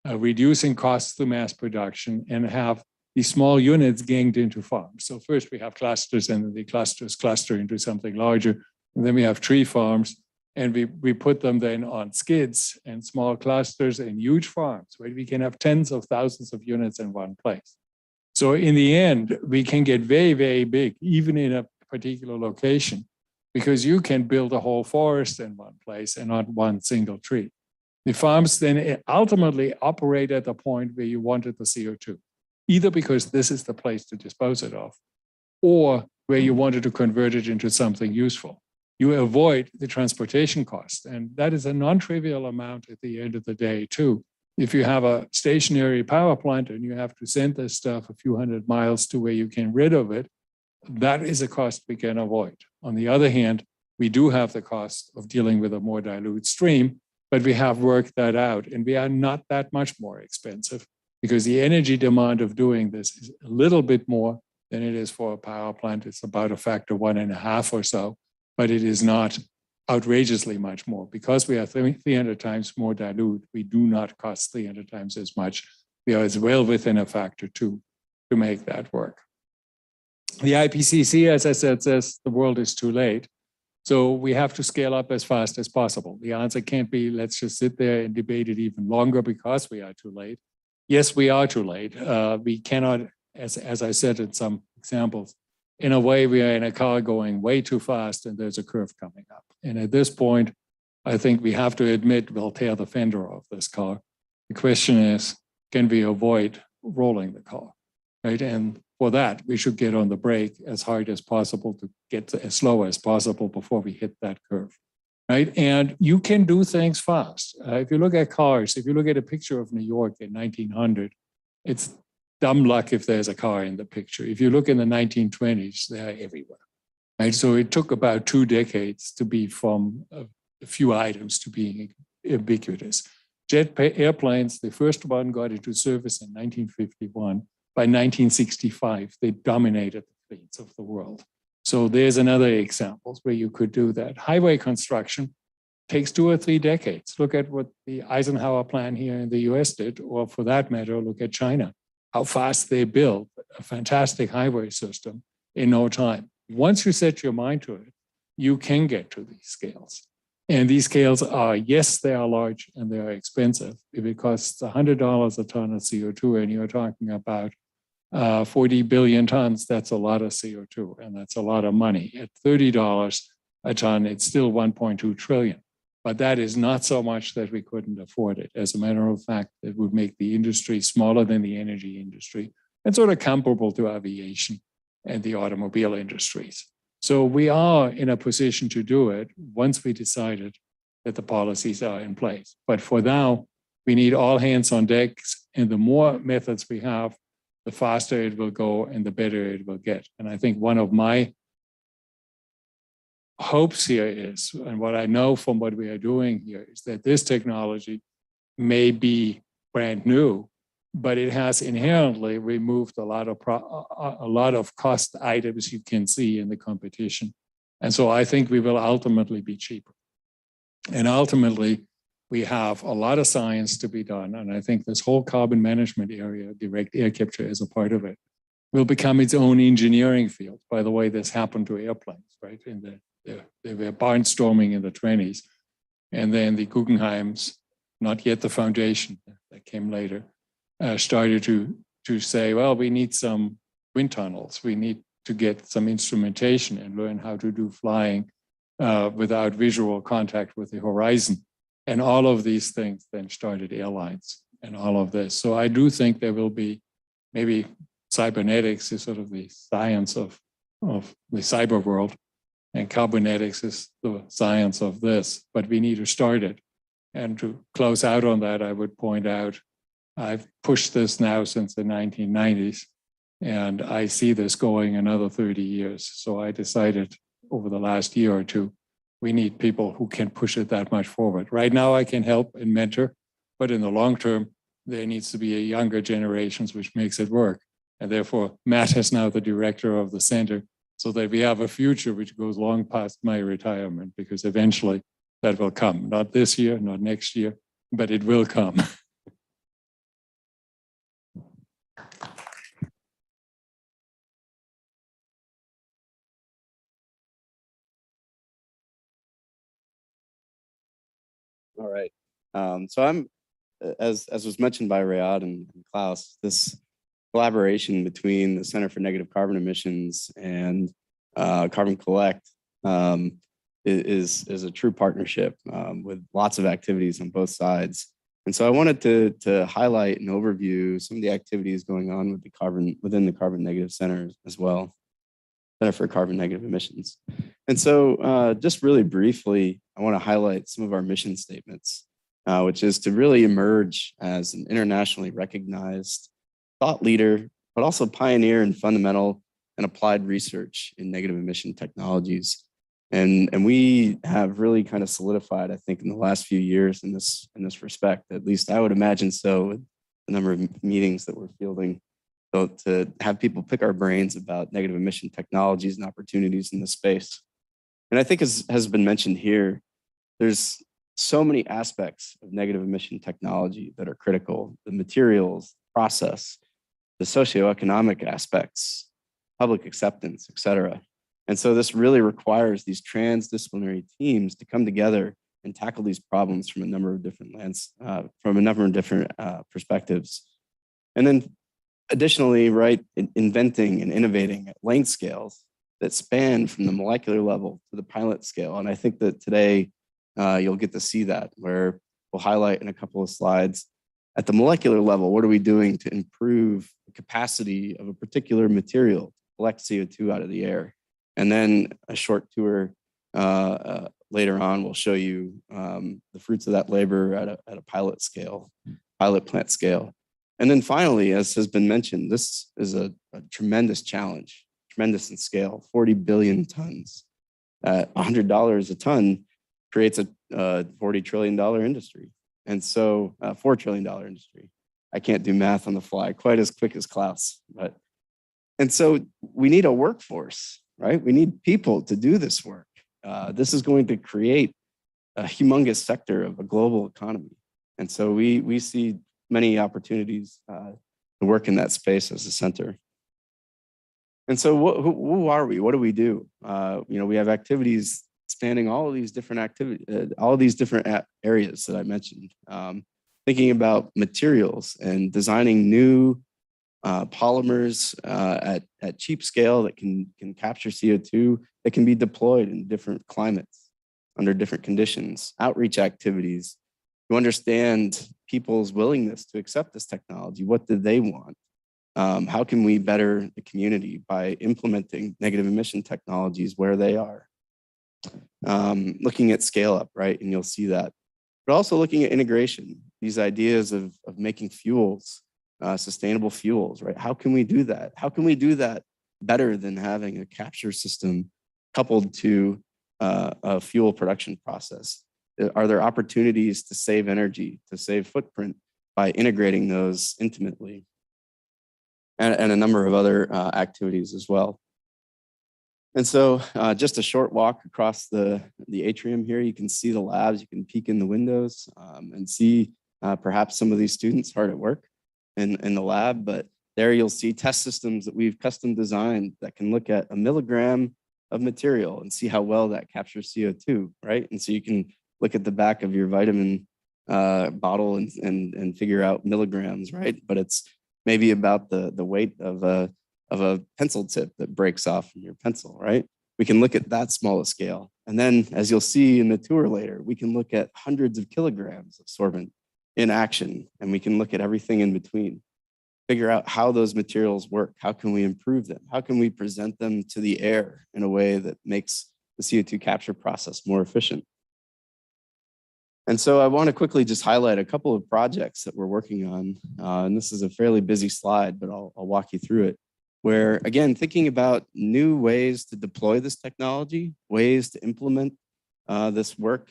F: reducing costs through mass production, and have these small units ganged into farms. So first we have clusters, and then the clusters cluster into something larger. And then we have tree farms, and we put them then on skids and small clusters and huge farms, where we can have tens of thousands of units in one place. So in the end, we can get very, very big, even in a particular location, because you can build a whole forest in one place and not one single tree. The farms then ultimately operate at the point where you wanted the CO2, either because this is the place to dispose it of, or where you wanted to convert it into something useful. You avoid the transportation cost, and that is a non-trivial amount at the end of the day too. If you have a stationary power plant and you have to send this stuff a few hundred miles to where you can get rid of it, that is a cost we can avoid. On the other hand, we do have the cost of dealing with a more dilute stream, but we have worked that out, and we are not that much more expensive because the energy demand of doing this is a little bit more than it is for a power plant. It's about a factor 1.5 or so, but it is not outrageously much more. Because we are 300 times more dilute, we do not cost 300 times as much. We are as well within a factor 2 to make that work. The IPCC, as I said, says the world is too late. So we have to scale up as fast as possible. The answer can't be, let's just sit there and debate it even longer because we are too late. yes, we are too late. We cannot, as I said in some examples, in a way, we are in a car going way too fast and there's a curve coming up. And at this point, I think we have to admit we'll tear the fender off this car. The question is, can we avoid rolling the car, right? And for that, we should get on the brake as hard as possible to get as slow as possible before we hit that curve, right? And you can do things fast. If you look at cars, if you look at a picture of New York in 1900, it's dumb luck if there's a car in the picture. If you look in the 1920s, they're everywhere, right? So it took about 2 decades to be from a few items to being ubiquitous. Jet airplanes, the first one got into service in 1951. By 1965, they dominated the fleets of the world. So there's another example where you could do that. Highway construction takes 2 or 3 decades. Look at what the Eisenhower plan here in the US did, or for that matter, look at China, how fast they built a fantastic highway system in no time. Once you set your mind to it, you can get to these scales. And these scales are, yes, they are large and they are expensive. If it costs $100 a ton of CO2 and you're talking about 40 billion tons, that's a lot of CO2 and that's a lot of money. At $30 a ton, it's still 1.2 trillion. But that is not so much that we couldn't afford it. As a matter of fact, it would make the industry smaller than the energy industry and sort of comparable to aviation and the automobile industries. So we are in a position to do it once we decided that the policies are in place. But for now, we need all hands on deck, and the more methods we have, the faster it will go and the better it will get. And I think one of my hopes here is, and what I know from what we are doing here, is that this technology may be brand new, but it has inherently removed a lot of cost items you can see in the competition. And so I think we will ultimately be cheaper. And ultimately, we have a lot of science to be done. And I think this whole carbon management area, direct air capture as a part of it, will become its own engineering field. By the way, this happened to airplanes, right? They were barnstorming in the 20s. And then the Guggenheims, not yet the foundation, that came later, started to say, well, we need some wind tunnels. We need to get some instrumentation and learn how to do flying without visual contact with the horizon. And all of these things then started airlines and all of this. So I do think there will be, maybe cybernetics is sort of the science of the cyber world, and carbonetics is the science of this, but we need to start it. And to close out on that, I would point out, I've pushed this now since the 1990s, and I see this going another 30 years. So I decided over the last year or two, we need people who can push it that much forward. Right now, I can help and mentor, but in the long term, there needs to be a younger generations which makes it work. And therefore, Matt is now the director of the center, so that we have a future which goes long past my retirement, because eventually that will come. Not this year, not next year, but it will come.
G: All right. So I'm, as was mentioned by Rayad and Klaus, this collaboration between the Center for Negative Carbon Emissions and Carbon Collect is a true partnership with lots of activities on both sides. And so I wanted to highlight and overview some of the activities going on with within the Carbon Negative Center as well, Center for Carbon Negative Emissions. And so just really briefly, I want to highlight some of our mission statements, which is to really emerge as an internationally recognized thought leader, but also pioneer in fundamental and applied research in negative emission technologies. And we have really kind of solidified, I think, in the last few years in this respect. At least I would imagine so, with the number of meetings that we're fielding. So to have people pick our brains about negative emission technologies and opportunities in this space. And I think, as has been mentioned here, there's so many aspects of negative emission technology that are critical: the materials, process, the socioeconomic aspects, public acceptance, et cetera. And so this really requires these transdisciplinary teams to come together and tackle these problems from a number of different perspectives. And then additionally, right, inventing and innovating at length scales that span from the molecular level to the pilot scale. And I think that today you'll get to see that, where we'll highlight in a couple of slides at the molecular level, what are we doing to improve the capacity of a particular material to collect CO2 out of the air? And then a short tour later on will show you the fruits of that labor at a pilot scale, pilot plant scale. And then finally, as has been mentioned, this is a tremendous challenge, tremendous in scale, 40 billion tons. At $100 a ton creates a $40 trillion industry. And so $4 trillion industry. I can't do math on the fly quite as quick as Klaus, and so we need a workforce, right? We need people to do this work. This is going to create a humongous sector of a global economy. And so we see many opportunities to work in that space as a center. And so who are we? What do we do? We have activities spanning all of these different areas that I mentioned. Thinking about materials and designing new polymers at cheap scale that can capture CO2, that can be deployed in different climates under different conditions. Outreach activities to understand people's willingness to accept this technology. What do they want? How can we better the community by implementing negative emission technologies where they are? Looking at scale up, right? And you'll see that. But also looking at integration, these ideas of making fuels, sustainable fuels, right? How can we do that? How can we do that better than having a capture system coupled to a fuel production process? Are there opportunities to save energy, to save footprint by integrating those intimately? And a number of other activities as well. And so just a short walk across the atrium here, you can see the labs, you can peek in the windows and see perhaps some of these students hard at work in the lab, but there you'll see test systems that we've custom designed that can look at a milligram of material and see how well that captures CO2, right? And so you can look at the back of your vitamin bottle and figure out milligrams, right? But it's maybe about the weight of a pencil tip that breaks off from your pencil, right? We can look at that small a scale. And then as you'll see in the tour later, we can look at hundreds of kilograms of sorbent in action, and we can look at everything in between, figure out how those materials work. How can we improve them? How can we present them to the air in a way that makes the CO2 capture process more efficient? And so I want to quickly just highlight a couple of projects that we're working on. And this is a fairly busy slide, but I'll walk you through it. Where, again, thinking about new ways to deploy this technology, ways to implement this work,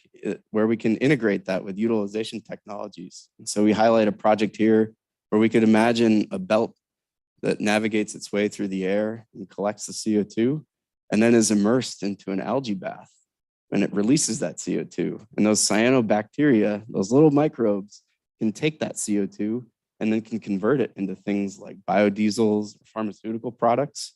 G: where we can integrate that with utilization technologies. And so we highlight a project here where we could imagine a belt that navigates its way through the air and collects the CO2, and then is immersed into an algae bath, and it releases that CO2. And those cyanobacteria, those little microbes, can take that CO2 and then can convert it into things like biodiesels, pharmaceutical products.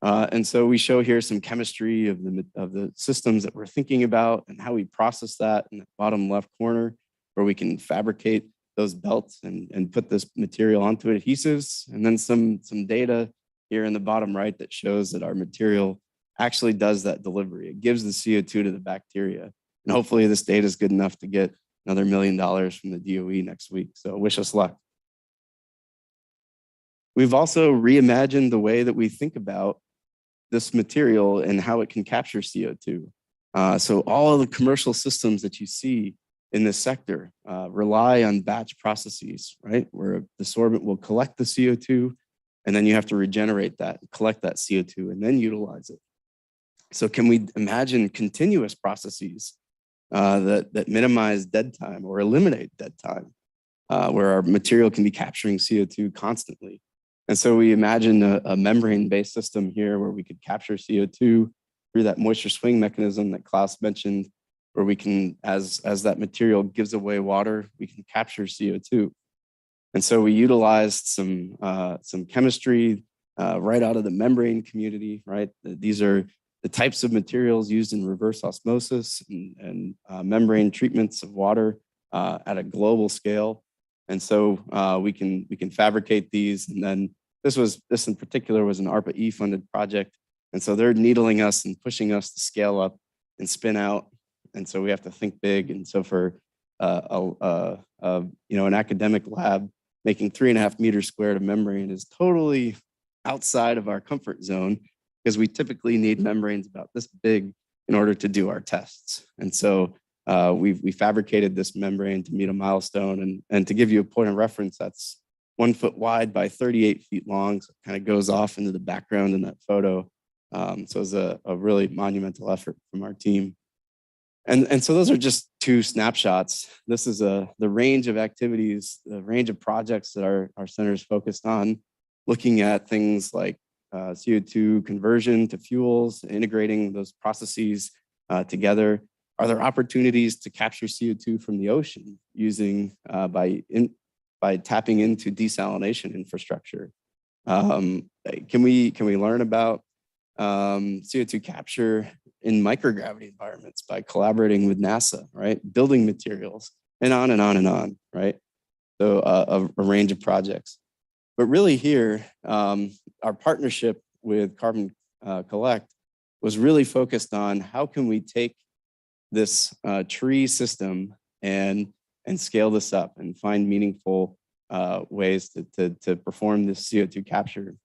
G: And so we show here some chemistry of the systems that we're thinking about and how we process that in the bottom left corner, where we can fabricate those belts and put this material onto adhesives. And then some data here in the bottom right that shows that our material actually does that delivery. It gives the CO2 to the bacteria. And hopefully this data is good enough to get another $1 million from the DOE next week. So wish us luck. We've also reimagined the way that we think about this material and how it can capture CO2. So all of the commercial systems that you see in this sector rely on batch processes, right? Where the sorbent will collect the CO2, and then you have to regenerate that, collect that CO2, and then utilize it. So can we imagine continuous processes that minimize dead time or eliminate dead time, where our material can be capturing CO2 constantly? And so we imagine a membrane-based system here where we could capture CO2 through that moisture swing mechanism that Klaus mentioned, where we can, as that material gives away water, we can capture CO2. And so we utilized some chemistry right out of the membrane community, right? These are the types of materials used in reverse osmosis and membrane treatments of water at a global scale. And so we can fabricate these. And then this in particular was an ARPA-E funded project. And so they're needling us and pushing us to scale up and spin out. And so we have to think big. And so for an academic lab, making 3.5 meters squared of membrane is totally outside of our comfort zone, because we typically need membranes about this big in order to do our tests. And so we fabricated this membrane to meet a milestone. And to give you a point of reference, that's 1 foot wide by 38 feet long. So it kind of goes off into the background in that photo. So it's a really monumental effort from our team. And so those are just 2 snapshots. This is the range of activities, the range of projects that our center is focused on, looking at things like CO2 conversion to fuels, integrating those processes together. Are there opportunities to capture CO2 from the ocean using by tapping into desalination infrastructure? Can we learn about CO2 capture in microgravity environments by collaborating with NASA, right? Building materials, and on and on and on, right? So a range of projects. But really here, our partnership with Carbon Collect was really focused on how can we take this tree system and scale this up and find meaningful ways to perform this CO2 capture.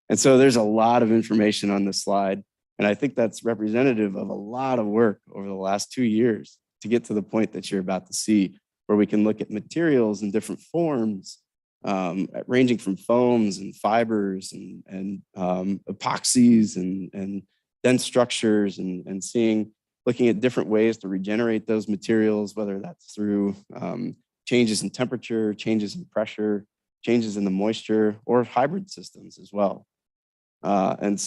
G: And so there's a lot of information on this slide. And I think that's representative of a lot of work over the last 2 years to get to the point that you're about to see, where we can look at materials in different forms, ranging from foams and fibers and epoxies and dense structures, and looking at different ways to regenerate those materials, whether that's through changes in temperature, changes in pressure, changes in the moisture, or hybrid systems as well. And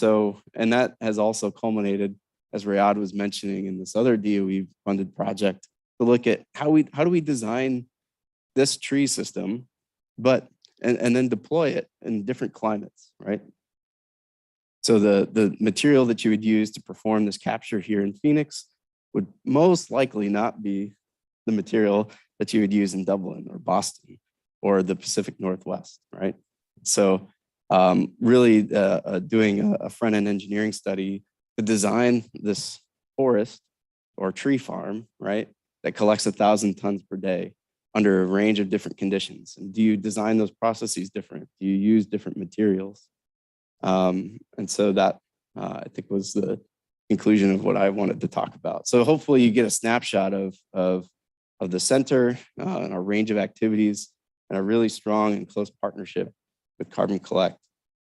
G: that has also culminated, as Riyadh was mentioning, in this other DOE funded project to look at how do we design this tree system, and then deploy it in different climates, right? So the material that you would use to perform this capture here in Phoenix would most likely not be the material that you would use in Dublin or Boston or the Pacific Northwest, right? So really doing a front-end engineering study to design this forest or tree farm, right, that collects 1,000 tons per day under a range of different conditions. And do you design those processes different? Do you use different materials? And so that, I think, was the conclusion of what I wanted to talk about. So hopefully you get a snapshot of the center and our range of activities and a really strong and close partnership with Carbon Collect.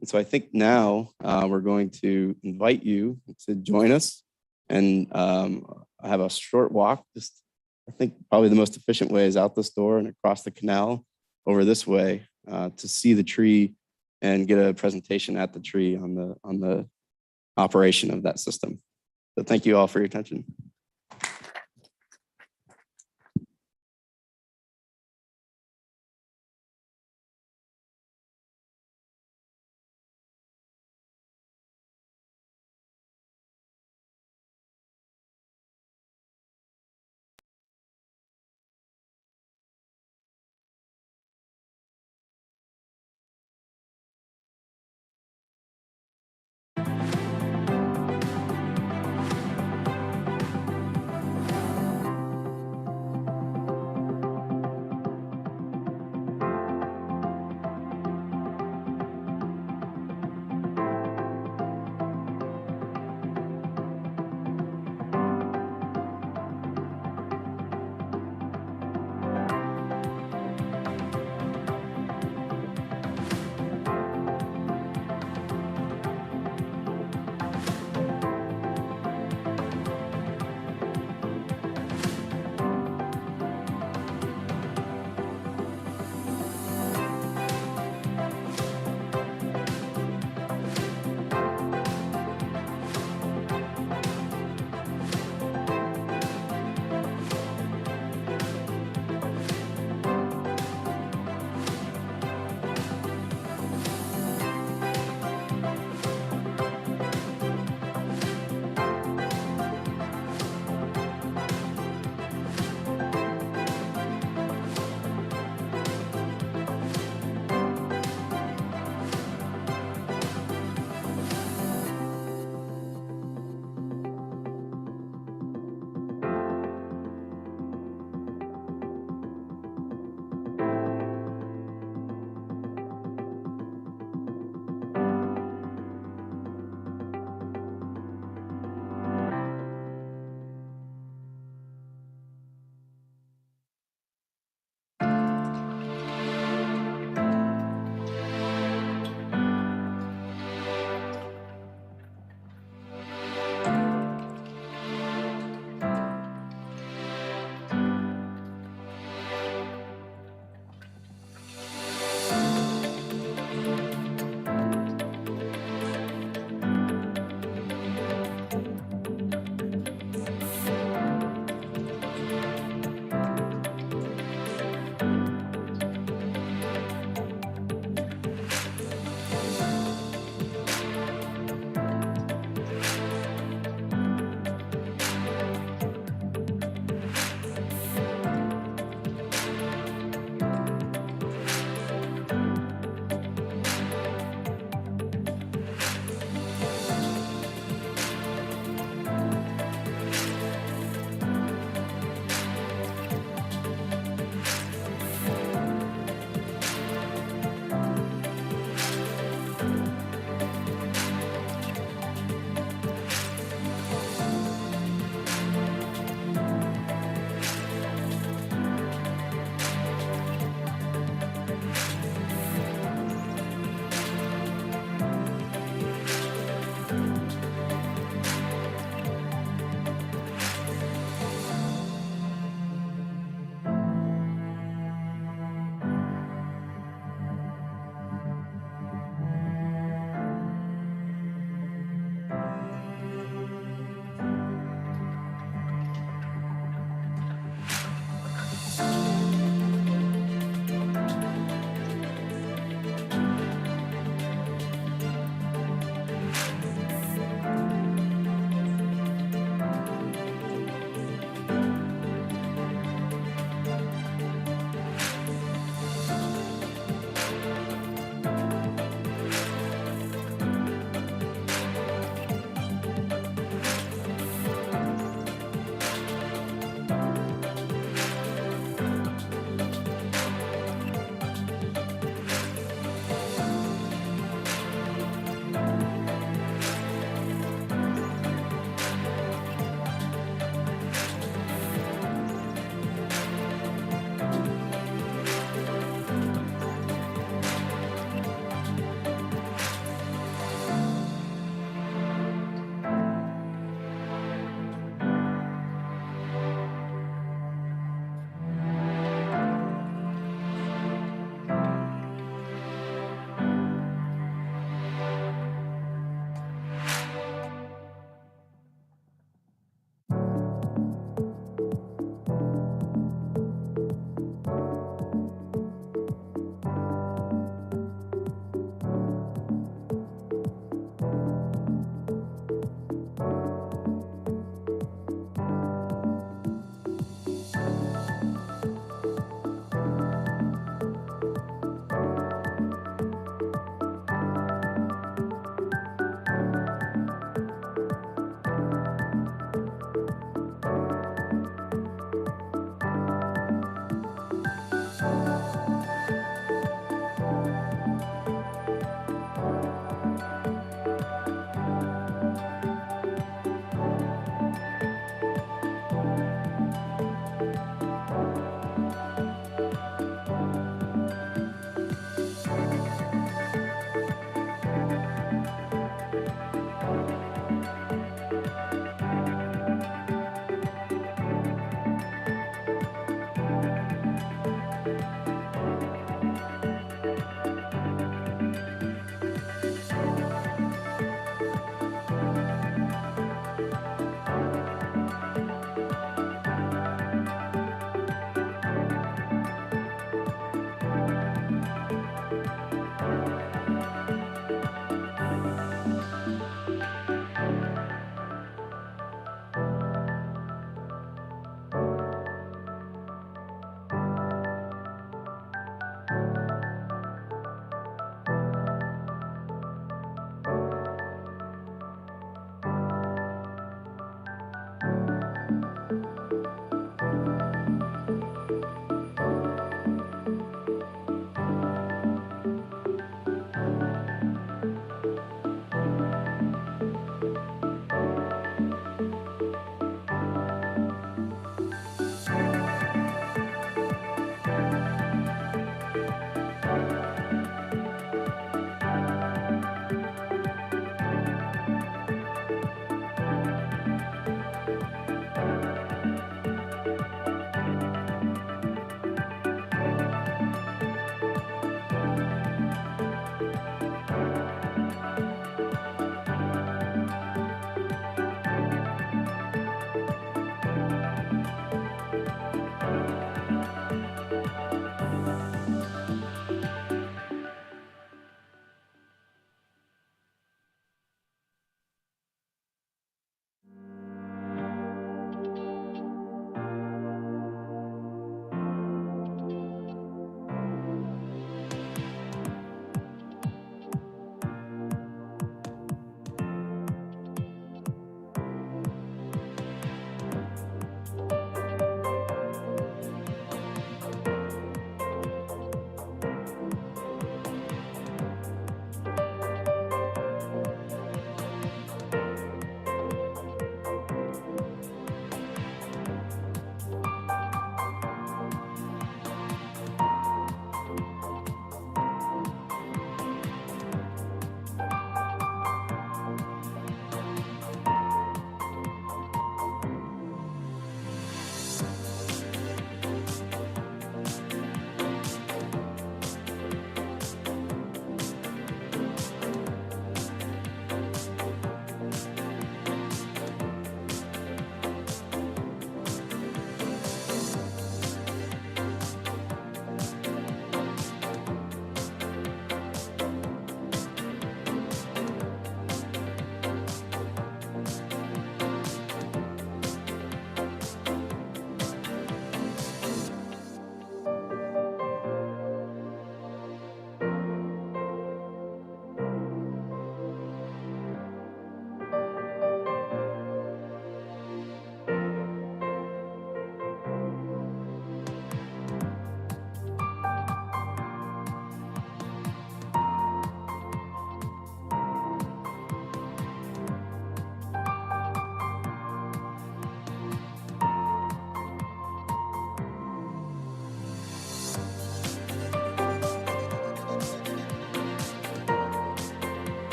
G: And so I think now we're going to invite you to join us and have a short walk. Just, I think probably the most efficient way is out this door and across the canal over this way to see the tree and get a presentation at the tree on the operation of that system. So thank you all for your attention.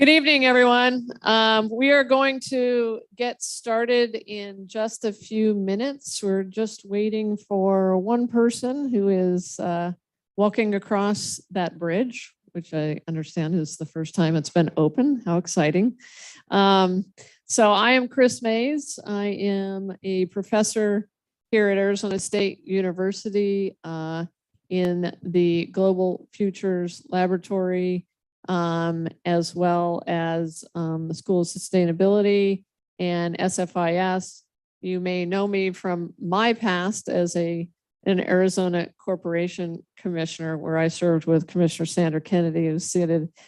H: Good evening, everyone. We are going to get started in just a few minutes. We're just waiting for one person who is walking across that bridge, which I understand is the first time it's been open. How exciting. So I am Chris Mays. I am a professor here at Arizona State University in the Global Futures Laboratory, as well as the School of Sustainability and SFIS. You may know me from my past as an Arizona Corporation Commissioner, where I served with Commissioner Sandra Kennedy, who's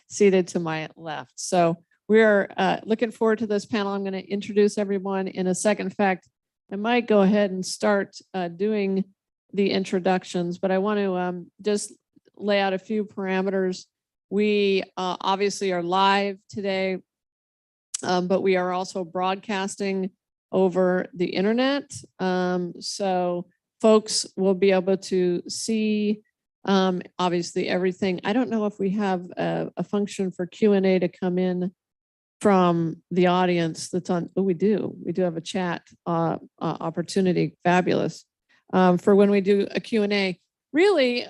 H: seated to my left. So we're looking forward to this panel. I'm going to introduce everyone in a second. In fact, I might go ahead and start doing the introductions, but I want to just lay out a few parameters. We obviously are live today, but we are also broadcasting over the internet. So folks will be able to see obviously everything. I don't know if we have a function for Q&A to come in from the audience that's on. Oh, we do have a chat opportunity. Fabulous. For when we do a Q&A. Really,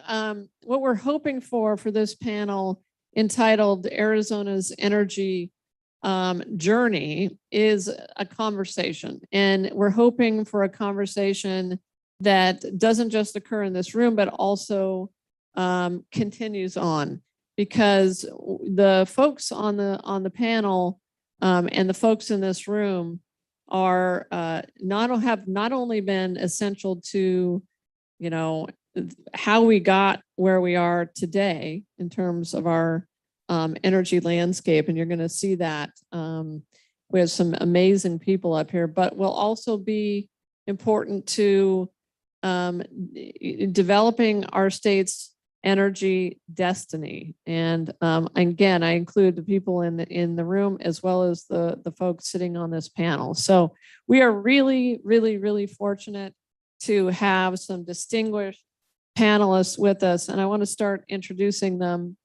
H: what we're hoping for this panel entitled Arizona's Energy Journey is a conversation. And we're hoping for a conversation that doesn't just occur in this room, but also continues on, because the folks on the panel and the folks in this room are not only been essential to, you know, how we got where we are today in terms of our energy landscape, and you're going to see that we have some amazing people up here, but will also be important to developing our state's energy destiny. And again, I include the people in the room as well as the folks sitting on this panel. So we are really, really, really fortunate to have some distinguished panelists with us, and I want to start introducing them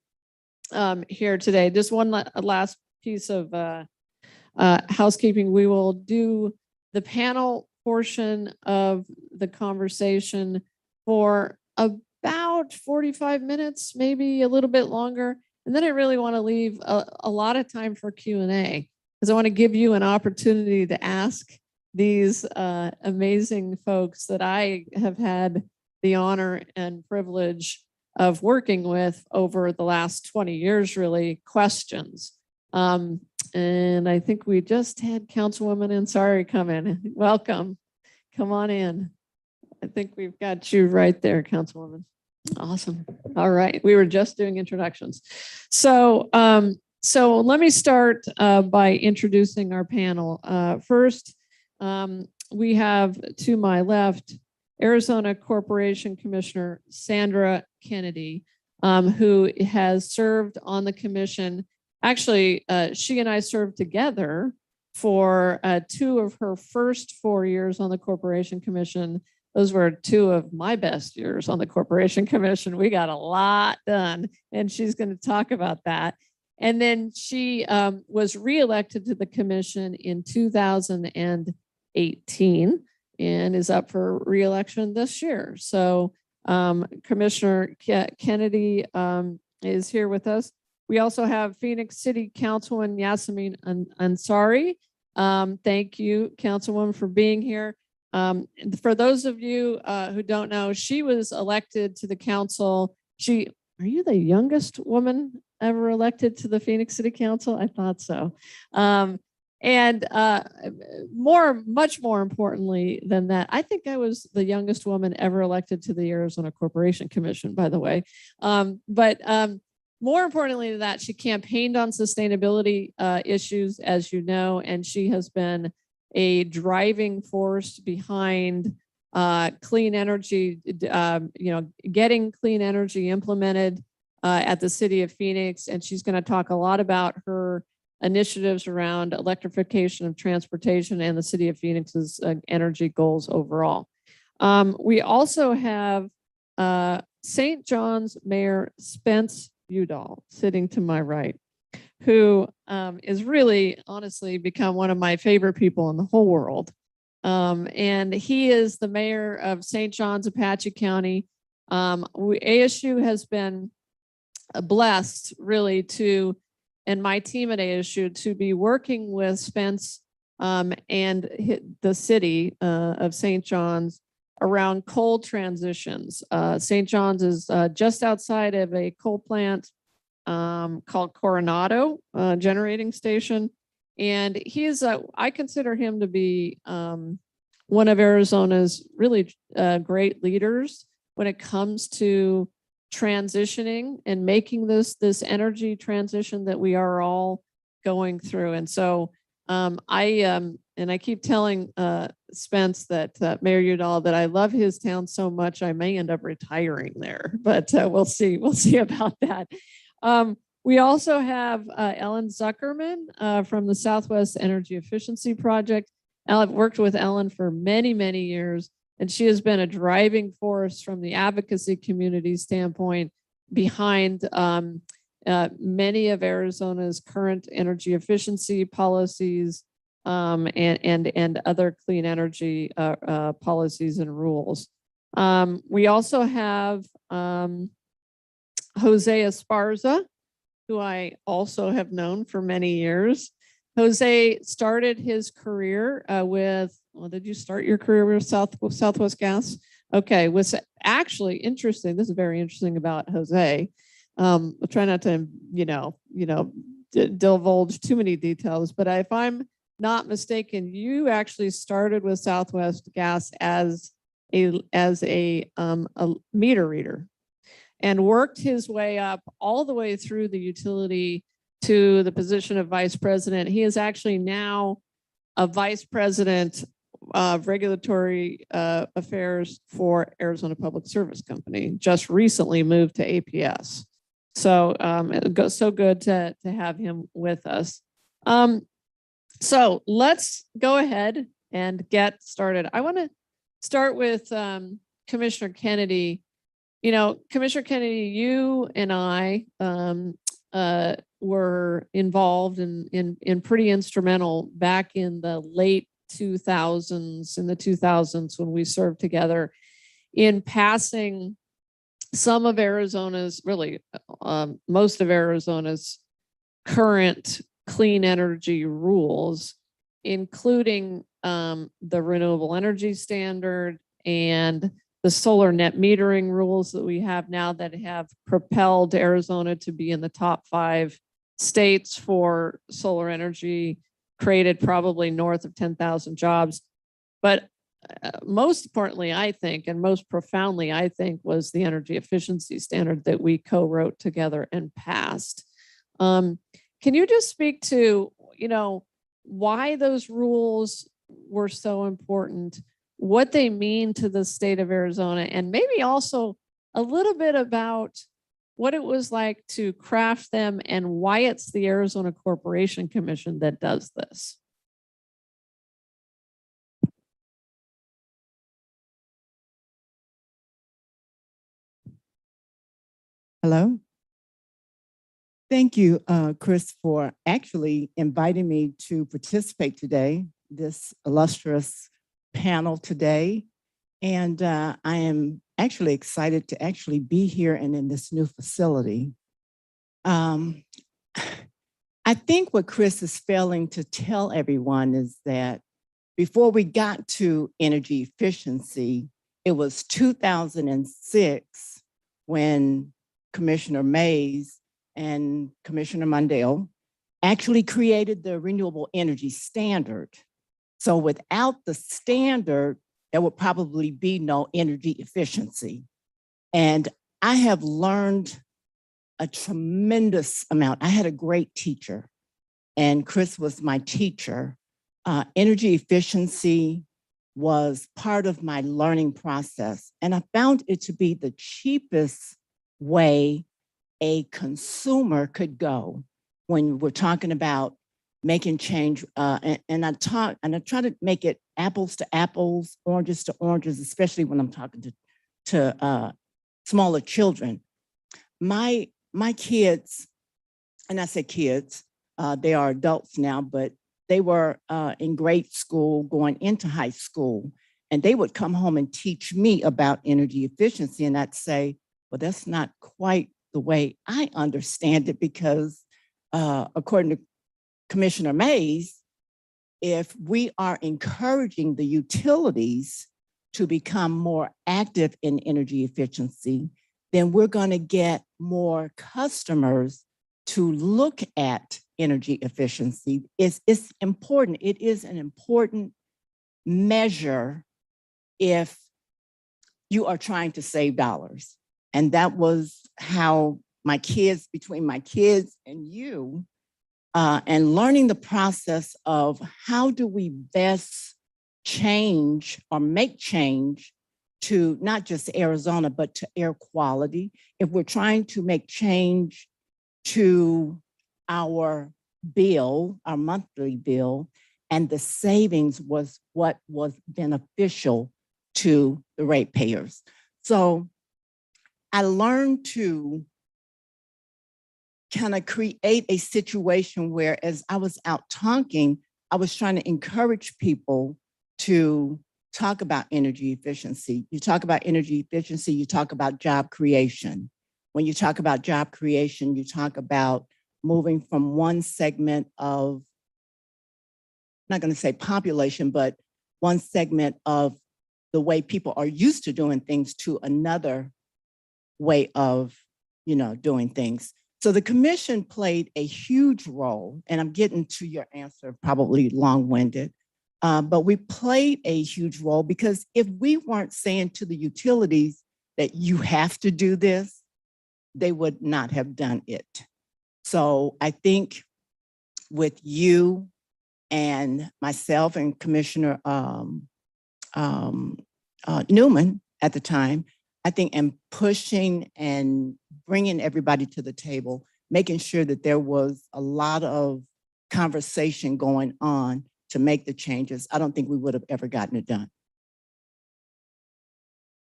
H: here today. Just one last piece of housekeeping. We will do the panel portion of the conversation for about 45 minutes, maybe a little bit longer. And then I really want to leave a lot of time for Q&A, because I want to give you an opportunity to ask these amazing folks that I have had the honor and privilege of working with over the last 20 years, really, questions. And I think we just had Councilwoman Ansari come in. Welcome. Come on in. I think we've got you right there, Councilwoman. Awesome. All right. We were just doing introductions. So, so let me start by introducing our panel. First, we have to my left, Arizona Corporation Commissioner Sandra Kennedy, who has served on the commission. Actually, she and I served together for 2 of her first 4 years on the Corporation Commission. Those were 2 of my best years on the Corporation Commission. We got a lot done, and she's going to talk about that. And then she was reelected to the commission in 2018 and is up for reelection this year. So Commissioner Kennedy is here with us. We also have Phoenix City Councilwoman Yasemin Ansari. Thank you, Councilwoman, for being here. For those of you who don't know, she was elected to the council. Are you the youngest woman ever elected to the Phoenix City Council? I thought so. And much more importantly than that, I think I was the youngest woman ever elected to the Arizona Corporation Commission, by the way. But more importantly than that, she campaigned on sustainability issues, as you know, and she has been a driving force behind clean energy, getting clean energy implemented at the city of Phoenix. And she's going to talk a lot about her initiatives around electrification of transportation and the city of Phoenix's energy goals overall. We also have St. John's Mayor Spence Udall sitting to my right. who is really honestly become one of my favorite people in the whole world. And he is the mayor of St. John's, Apache County. ASU has been blessed really to, and my team at ASU, to be working with Spence and the city of St. John's around coal transitions. St. John's is just outside of a coal plant called Coronado generating station. And he is, I consider him to be one of Arizona's really great leaders when it comes to transitioning and making this energy transition that we are all going through. And so I keep telling Spence that Mayor Udall that I love his town so much I may end up retiring there, but we'll see about that. We also have Ellen Zuckerman from the Southwest Energy Efficiency Project. I've worked with Ellen for many, many years, and she has been a driving force from the advocacy community standpoint behind many of Arizona's current energy efficiency policies and other clean energy policies and rules. We also have Jose Esparza, who I also have known for many years. Jose started his career with, well, did you start your career with Southwest Gas? Okay, was actually interesting. This is very interesting about Jose. I'll try not to, divulge too many details, but if I'm not mistaken, you actually started with Southwest Gas as a meter reader and worked his way up all the way through the utility to the position of vice president. He is actually now a vice president of regulatory affairs for Arizona Public Service Company, just recently moved to APS. So it goes so good to have him with us. So let's go ahead and get started. I want to start with Commissioner Kennedy. Commissioner Kennedy, you and I were involved in pretty instrumental back in the late 2000s, when we served together in passing some of Arizona's, really most of Arizona's current clean energy rules, including the renewable energy standard and the solar net metering rules that we have now that have propelled Arizona to be in the top 5 states for solar energy, created probably north of 10,000 jobs. But most importantly, I think, and most profoundly, I think, was the energy efficiency standard that we co-wrote together and passed. Can you just speak to, why those rules were so important, what they mean to the state of Arizona, and maybe also a little bit about what it was like to craft them and why it's the Arizona Corporation Commission that does this?
J: Hello. Thank you, Chris, for actually inviting me to participate today, this illustrious panel today. And I am actually excited to actually be here and in this new facility. I think what Chris is failing to tell everyone is that before we got to energy efficiency, it was 2006 when Commissioner Mays and Commissioner Mondale actually created the renewable energy standard. So without the standard, there would probably be no energy efficiency. And I have learned a tremendous amount. I had a great teacher, and Chris was my teacher. Energy efficiency was part of my learning process, and I found it to be the cheapest way a consumer could go when we're talking about making change. And I try to make it apples to apples, oranges to oranges, especially when I'm talking to smaller children. My kids, and I say kids, They are adults now, but they were in grade school going into high school. And they would come home and teach me about energy efficiency. And I'd say, well, that's not quite the way I understand it, because according to Commissioner Mays, if we are encouraging the utilities to become more active in energy efficiency, then we're going to get more customers to look at energy efficiency. It's important. It is an important measure if you are trying to save dollars. And that was how between my kids and you, and learning the process of how do we best change or make change to not just Arizona, but to air quality. If we're trying to make change to our bill, our monthly bill, and the savings was what was beneficial to the ratepayers. So I learned to kind of create a situation where, as I was out talking, I was trying to encourage people to talk about energy efficiency. You talk about energy efficiency, you talk about job creation. When you talk about job creation, you talk about moving from one segment of, I'm not going to say population, but one segment of the way people are used to doing things to another way of, doing things. So the commission played a huge role, and I'm getting to your answer, probably long-winded, but we played a huge role because if we weren't saying to the utilities that you have to do this, they would not have done it. So I think with you and myself and Commissioner Newman at the time, I think in pushing and bringing everybody to the table, making sure that there was a lot of conversation going on to make the changes, I don't think we would have ever gotten it done.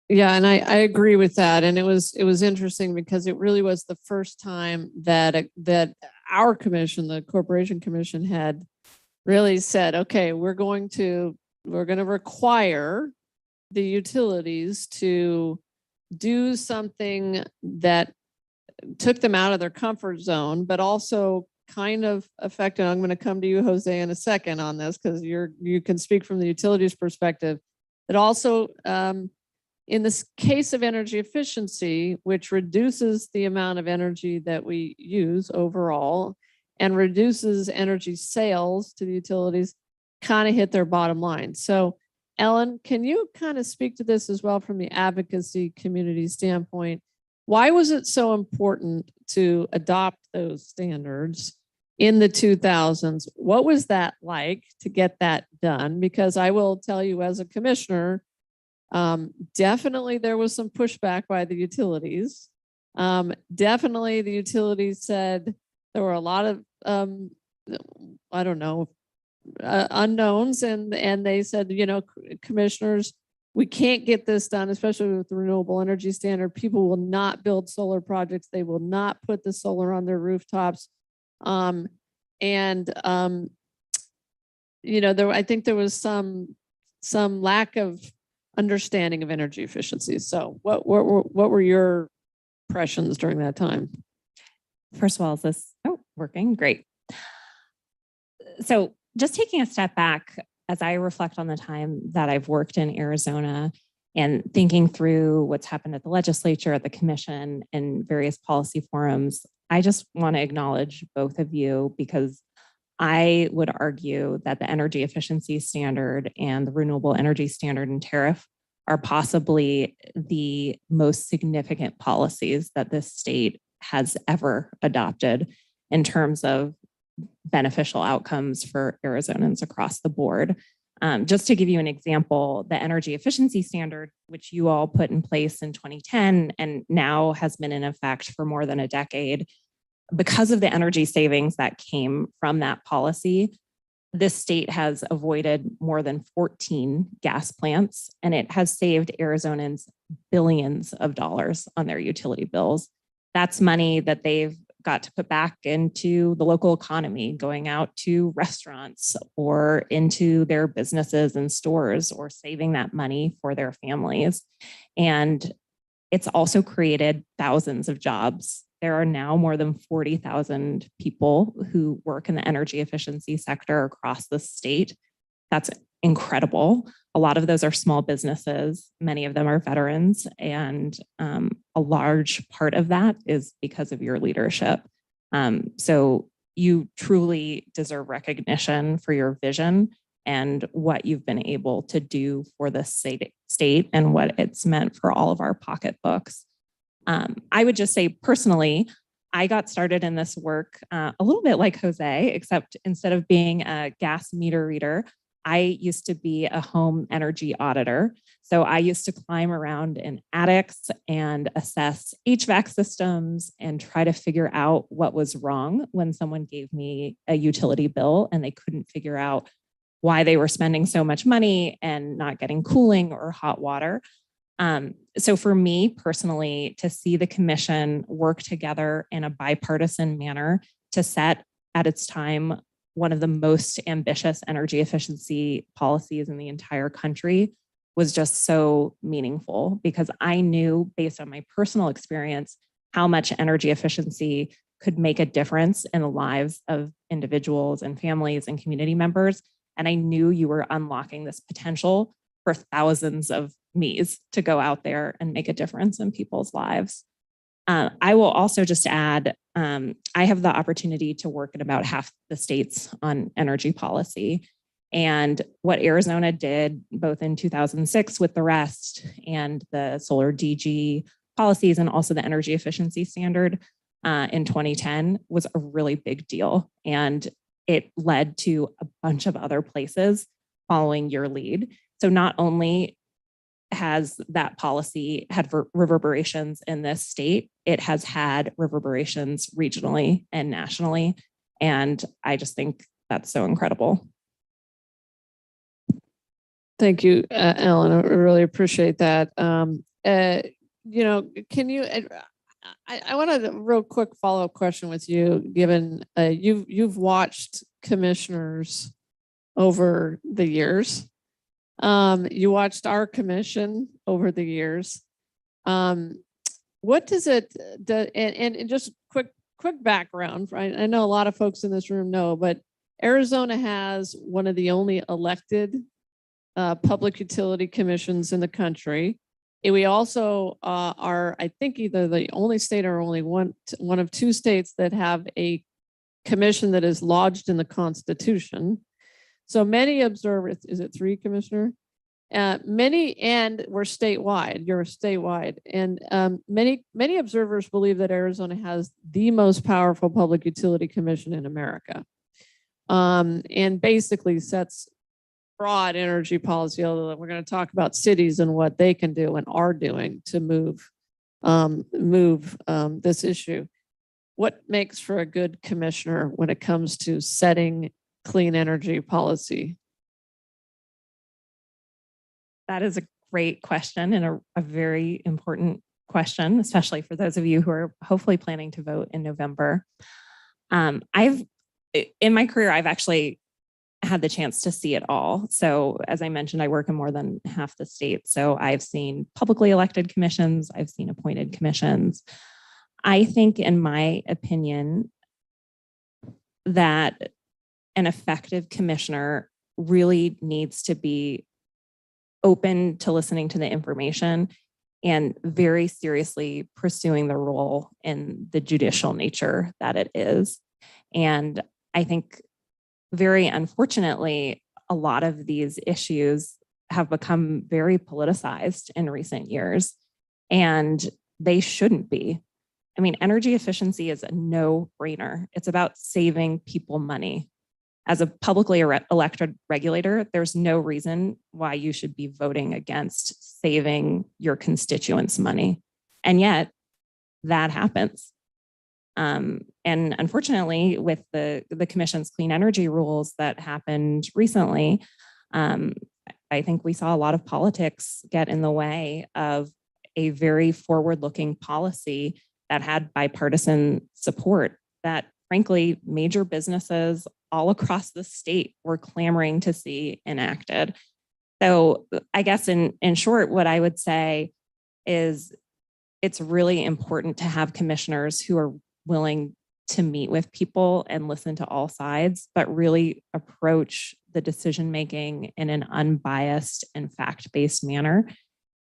H: Yeah, and I agree with that. And it was interesting because it really was the first time that our commission, the Corporation Commission, had really said, okay, we're going to require the utilities to do something that took them out of their comfort zone, but also kind of affected. I'm going to come to you, Jose, in a second on this because you can speak from the utilities perspective. That also, in this case of energy efficiency, which reduces the amount of energy that we use overall and reduces energy sales to the utilities, kind of hit their bottom line. So Ellen, can you kind of speak to this as well from the advocacy community standpoint? Why was it so important to adopt those standards in the 2000s? What was that like to get that done? Because I will tell you as a commissioner, definitely there was some pushback by the utilities. Definitely the utilities said there were a lot of, unknowns, and they said, commissioners, we can't get this done, especially with the renewable energy standard. People will not build solar projects. They will not put the solar on their rooftops. I think there was some lack of understanding of energy efficiency. So what were your impressions during that time?
L: First of all, is this working? Great. So just taking a step back, as I reflect on the time that I've worked in Arizona and thinking through what's happened at the legislature, at the commission, and various policy forums, I just want to acknowledge both of you because I would argue that the energy efficiency standard and the renewable energy standard and tariff are possibly the most significant policies that this state has ever adopted in terms of beneficial outcomes for Arizonans across the board. Just to give you an example, the energy efficiency standard, which you all put in place in 2010 and now has been in effect for more than a decade, because of the energy savings that came from that policy, this state has avoided more than 14 gas plants, and it has saved Arizonans billions of dollars on their utility bills. That's money that they've got to put back into the local economy, going out to restaurants or into their businesses and stores, or saving that money for their families. And it's also created thousands of jobs. There are now more than 40,000 people who work in the energy efficiency sector across the state. That's incredible. A lot of those are small businesses. Many of them are veterans. And a large part of that is because of your leadership. So you truly deserve recognition for your vision and what you've been able to do for the state and what it's meant for all of our pocketbooks. I would just say personally, I got started in this work a little bit like Jose, except instead of being a gas meter reader, I used to be a home energy auditor. So I used to climb around in attics and assess HVAC systems and try to figure out what was wrong when someone gave me a utility bill and they couldn't figure out why they were spending so much money and not getting cooling or hot water. So for me personally, to see the commission work together in a bipartisan manner to set at its time one of the most ambitious energy efficiency policies in the entire country was just so meaningful, because I knew based on my personal experience how much energy efficiency could make a difference in the lives of individuals and families and community members. And I knew you were unlocking this potential for thousands of me's to go out there and make a difference in people's lives. I will also just add, I have the opportunity to work in about half the states on energy policy. And what Arizona did both in 2006 with the REST and the solar DG policies, and also the energy efficiency standard in 2010 was a really big deal. And it led to a bunch of other places following your lead. So not only has that policy had reverberations in this state, it has had reverberations regionally and nationally. And I just think that's so incredible.
H: Thank you, Ellen. I really appreciate that. You know, can you, I want a real quick follow-up question with you, given you've watched commissioners over the years. You watched our commission over the years. What does it do? And just quick background, right? I know a lot of folks in this room know, but Arizona has one of the only elected public utility commissions in the country. And we also are, I think, either the only state or only one of two states that have a commission that is lodged in the Constitution. So many observers, is it three, Commissioner? Many, and we're statewide, you're statewide. And many observers believe that Arizona has the most powerful public utility commission in America. And basically sets broad energy policy, although we're going to talk about cities and what they can do and are doing to move this issue. What makes for a good commissioner when it comes to setting clean energy policy?
L: That is a great question and a very important question, especially for those of you who are hopefully planning to vote in November. In my career, I've actually had the chance to see it all. So as I mentioned, I work in more than half the state. So I've seen publicly elected commissions, I've seen appointed commissions. I think, in my opinion, that an effective commissioner really needs to be open to listening to the information and very seriously pursuing the role in the judicial nature that it is. And I think, very unfortunately, a lot of these issues have become very politicized in recent years, and they shouldn't be. I mean, energy efficiency is a no-brainer. It's about saving people money. As a publicly elected regulator, there's no reason why you should be voting against saving your constituents money. And yet, that happens. And unfortunately, with the Commission's clean energy rules that happened recently, I think we saw a lot of politics get in the way of a very forward-looking policy that had bipartisan support that, frankly, major businesses all across the state were clamoring to see enacted. So I guess in short, what I would say is it's really important to have commissioners who are willing to meet with people and listen to all sides, but really approach the decision-making in an unbiased and fact-based manner.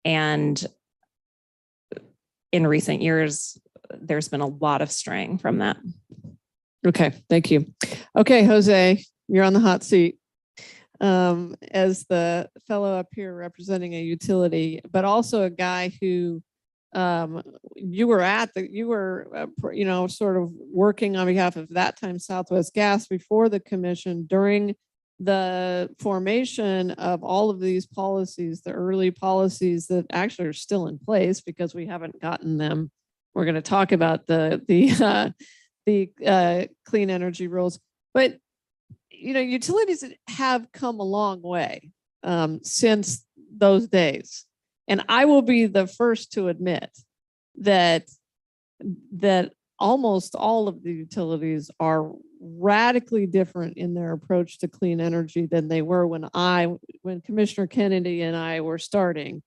L: And in recent years, there's been a lot of straying from that.
H: Okay, thank you. Okay, Jose, you're on the hot seat. As the fellow up here representing a utility, but also a guy who you were sort of working on behalf of that time Southwest Gas before the commission during the formation of all of these policies, the early policies that actually are still in place because we haven't gotten them. We're going to talk about the clean energy rules, but utilities have come a long way since those days. And I will be the first to admit that almost all of the utilities are radically different in their approach to clean energy than they were when Commissioner Kennedy and I were starting.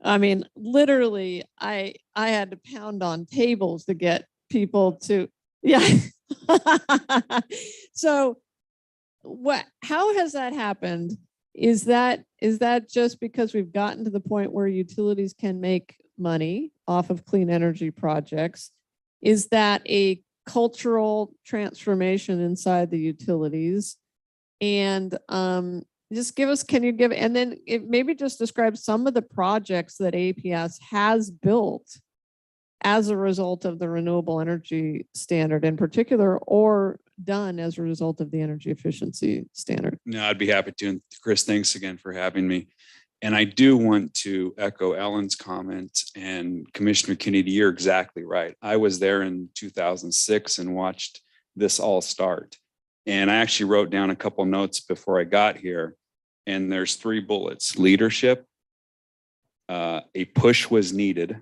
H: I mean, literally, I had to pound on tables to get people to, yeah. So how has that happened? Is that just because we've gotten to the point where utilities can make money off of clean energy projects? Is that a cultural transformation inside the utilities? And just and then maybe just describe some of the projects that APS has built as a result of the renewable energy standard in particular, or done as a result of the energy efficiency standard.
K: No, I'd be happy to. And Chris, thanks again for having me. And I do want to echo Ellen's comment, and Commissioner Kennedy, you're exactly right. I was there in 2006 and watched this all start. And I actually wrote down a couple notes before I got here. And there's 3 bullets: leadership, a push was needed,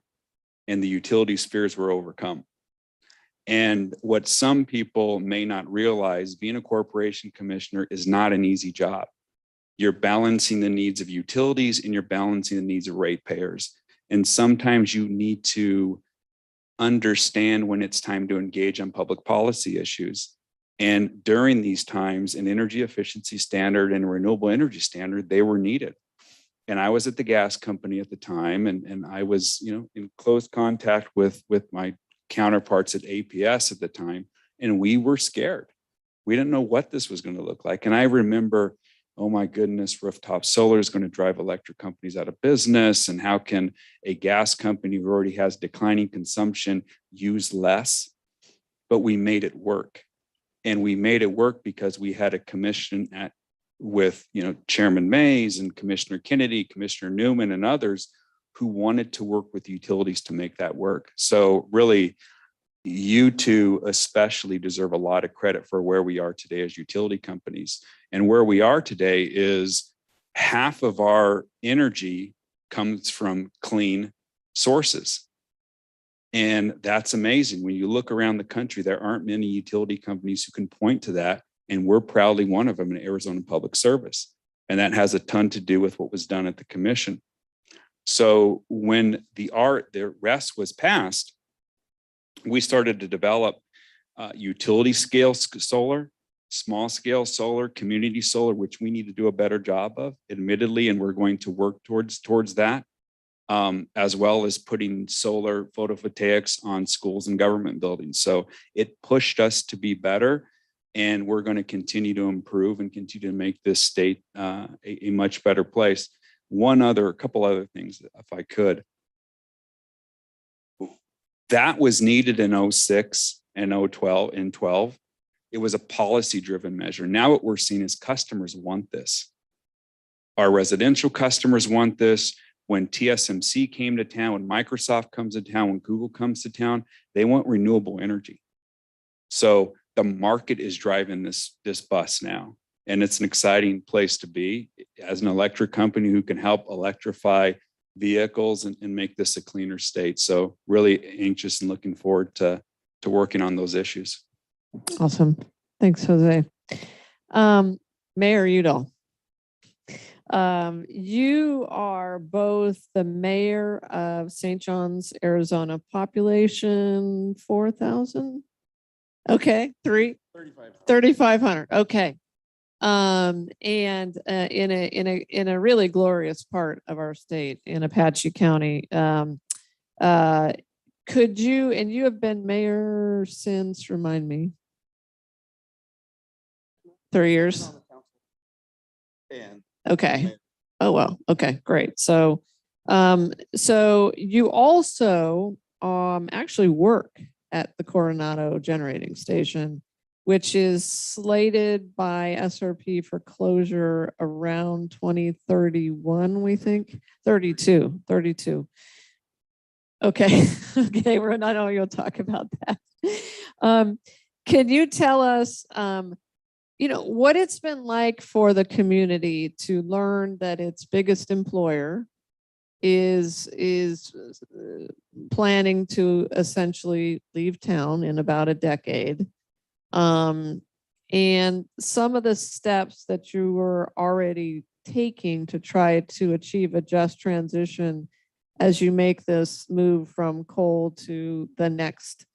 K: and the utility spheres were overcome. And what some people may not realize, being a corporation commissioner is not an easy job. You're balancing the needs of utilities and you're balancing the needs of ratepayers. And sometimes you need to understand when it's time to engage on public policy issues. And during these times, an energy efficiency standard and a renewable energy standard, they were needed. And I was at the gas company at the time, and I was, in close contact with my counterparts at APS at the time, and we were scared. We didn't know what this was going to look like. And I remember, oh my goodness, rooftop solar is going to drive electric companies out of business. And how can a gas company who already has declining consumption use less? But we made it work. And we made it work because we had a commission with Chairman Mays and Commissioner Kennedy, Commissioner Newman, and others who wanted to work with utilities to make that work. So really, you two especially deserve a lot of credit for where we are today as utility companies. And where we are today is half of our energy comes from clean sources. And that's amazing. When you look around the country, there aren't many utility companies who can point to that. And we're proudly one of them in Arizona Public Service. And that has a ton to do with what was done at the commission. So when the rest was passed, we started to develop utility scale solar, small scale solar, community solar, which we need to do a better job of, admittedly, and we're going to work towards that, as well as putting solar photovoltaics on schools and government buildings. So it pushed us to be better, and we're going to continue to improve and continue to make this state a much better place. A couple other things, if I could. That was needed in 06 and 12. It was a policy-driven measure. Now what we're seeing is customers want this. Our residential customers want this. When TSMC came to town, when Microsoft comes to town, when Google comes to town, they want renewable energy. So the market is driving this bus now. And it's an exciting place to be as an electric company who can help electrify vehicles and make this a cleaner state. So really anxious and looking forward to working on those issues.
H: Awesome. Thanks, Jose. Mayor Udall. You are both the mayor of St. John's, Arizona, population 4,000. Okay, 3,500. Okay. And in a really glorious part of our state in Apache County. Could you, and you have been mayor since, remind me, 3 years? Okay. Oh, well, okay, great. So, so you also actually work at the Coronado Generating Station, which is slated by SRP for closure around 2031, we think, 32. Okay, okay, we're not only going to talk about that. Can you tell us, you know, what it's been like for the community to learn that its biggest employer is planning to essentially leave town in about a decade? And some of the steps that you were already taking to try to achieve a just transition as you make this move from coal to the next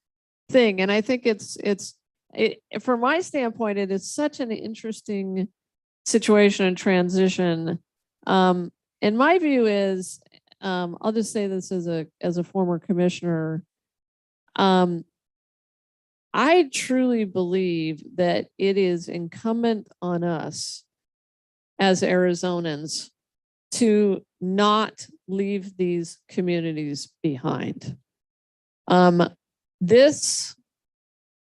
H: thing. And I think from my standpoint, it is such an interesting situation and transition. And my view is, I'll just say this as a former commissioner, I truly believe that it is incumbent on us as Arizonans to not leave these communities behind. This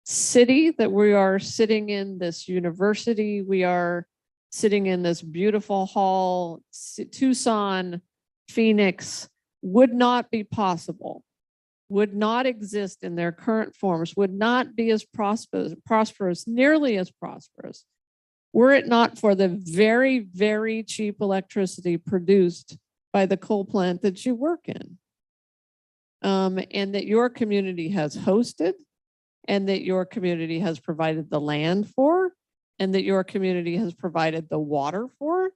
H: city that we are sitting in, this university, we are sitting in this beautiful hall, Tucson, Phoenix, would not be possible, would not exist in their current forms, would not be as prosperous, nearly as prosperous, were it not for the very, very cheap electricity produced by the coal plant that you work in. And that your community has hosted, and that your community has provided the land for, and that your community has provided the water for,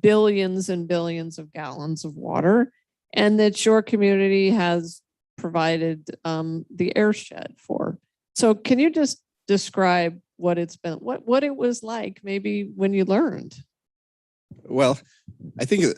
H: billions and billions of gallons of water, and that your community has provided the airshed for. So can you just describe what it's been, what it was like maybe when you learned?
I: Well, I think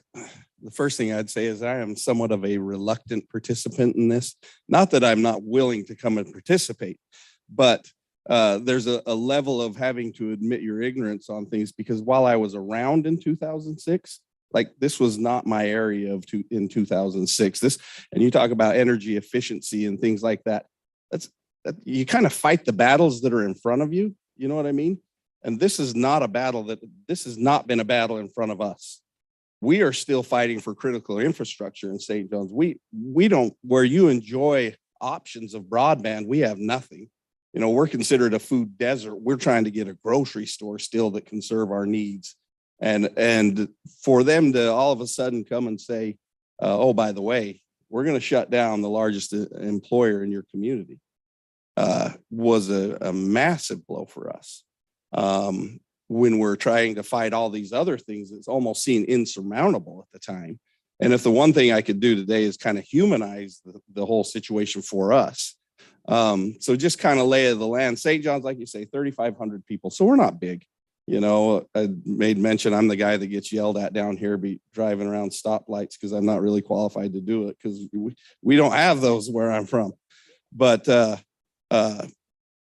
I: the first thing I'd say is I am somewhat of a reluctant participant in this. Not that I'm not willing to come and participate, but there's a level of having to admit your ignorance on things, because while I was around in 2006, like this was not my area in 2006. This, and you talk about energy efficiency and things like that. You kind of fight the battles that are in front of you. You know what I mean? And this is not a battle this has not been a battle in front of us. We are still fighting for critical infrastructure in St. John's. We don't, where you enjoy options of broadband, we have nothing. You know, we're considered a food desert. We're trying to get a grocery store still that can serve our needs. And for them to all of a sudden come and say, oh, by the way, we're going to shut down the largest employer in your community, was a massive blow for us. When we're trying to fight all these other things, it's almost seemed insurmountable at the time. And if the one thing I could do today is kind of humanize the whole situation for us. So just kind of lay of the land. St. John's, like you say, 3,500 people. So we're not big. You know, I made mention I'm the guy that gets yelled at down here, be driving around stoplights because I'm not really qualified to do it because we don't have those where I'm from. But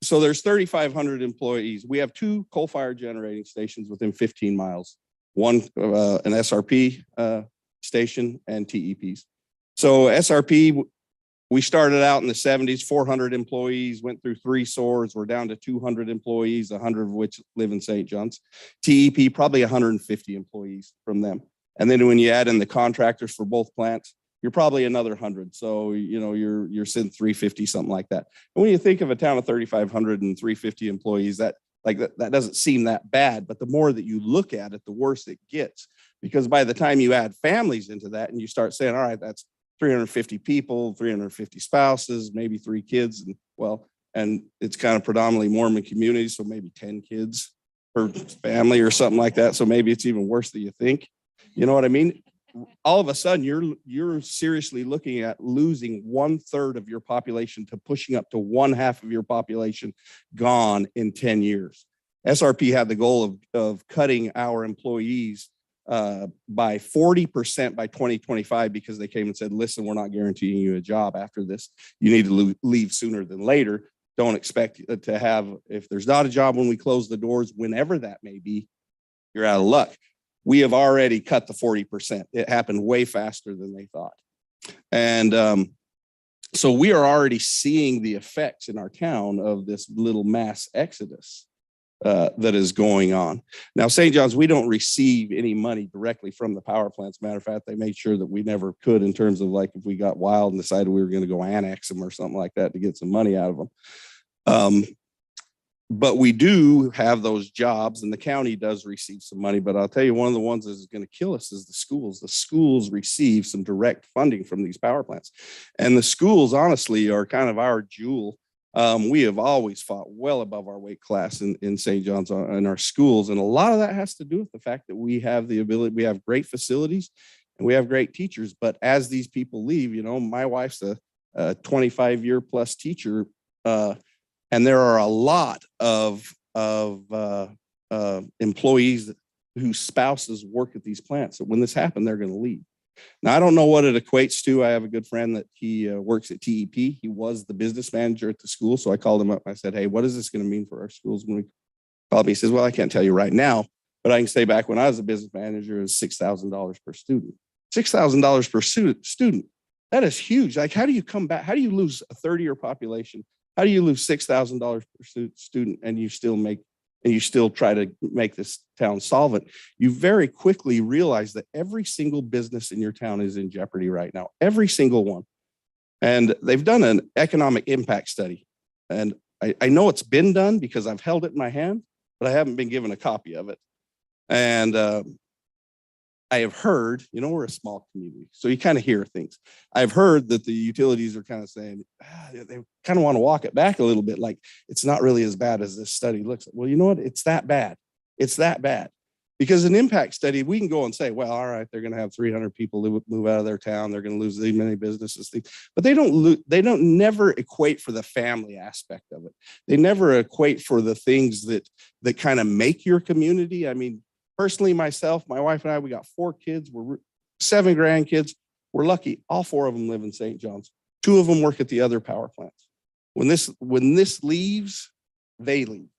I: so there's 3,500 employees. We have 2 coal-fired generating stations within 15 miles, one an SRP station and TEPs. So SRP, we started out in the 70s, 400 employees, went through 3 SOARs. We're down to 200 employees, 100 of which live in St. John's. TEP, probably 150 employees from them. And then when you add in the contractors for both plants, you're probably another 100. So, you know, you're sitting 350, something like that. And when you think of a town of 3,500 and 350 employees, that doesn't seem that bad. But the more that you look at it, the worse it gets. Because by the time you add families into that and you start saying, all right, that's 350 people, 350 spouses, maybe 3 kids, and it's kind of predominantly Mormon community, so maybe 10 kids per family or something like that. So maybe it's even worse than you think. You know what I mean? All of a sudden, you're seriously looking at losing 1/3 of your population to pushing up to 1/2 of your population gone in 10 years. SRP had the goal of cutting our employees by 40% by 2025 because they came and said, listen, we're not guaranteeing you a job after this. You need to leave sooner than later. Don't expect to have, if there's not a job when we close the doors, whenever that may be, you're out of luck. We have already cut the 40%. It happened way faster than they thought. And so we are already seeing the effects in our town of this little mass exodus that is going on. Now, St. John's, we don't receive any money directly from the power plants. Matter of fact, they made sure that we never could in terms of like if we got wild and decided we were going to go annex them or something like that to get some money out of them. But we do have those jobs and the county does receive some money. But I'll tell you, one of the ones that is going to kill us is the schools. The schools receive some direct funding from these power plants. And the schools, honestly, are kind of our jewel. We have always fought well above our weight class in St. John's in our schools. And a lot of that has to do with the fact that we have the ability, we have great facilities and we have great teachers. But as these people leave, you know, my wife's a 25-year plus teacher, and there are a lot of employees whose spouses work at these plants. So when this happened, they're going to leave. Now, I don't know what it equates to. I have a good friend that he works at TEP. He was the business manager at the school. So I called him up. I said, hey, what is this going to mean for our schools? When he called me, he says, well, I can't tell you right now, but I can say back when I was a business manager, it was $6,000 per student. $6,000 per student. That is huge. Like, how do you come back? How do you lose a 30-year population? How do you lose $6,000 per student and you still try to make this town solvent? You very quickly realize that every single business in your town is in jeopardy right now, every single one. And they've done an economic impact study. And I know it's been done because I've held it in my hand, but I haven't been given a copy of it. And I have heard, you know, we're a small community, so you kind of hear things. I've heard that the utilities are kind of saying, they kind of want to walk it back a little bit, like it's not really as bad as this study looks at. Well, you know what? It's that bad. It's that bad. Because an impact study, we can go and say, well, all right, they're going to have 300 people move out of their town. They're going to lose these many businesses, but they don't never equate for the family aspect of it. They never equate for the things that kind of make your community. I mean, personally, myself, my wife and I, we got 4 kids. We're 7 grandkids. We're lucky. All 4 of them live in St. John's. 2 of them work at the other power plants. When this leaves, they leave.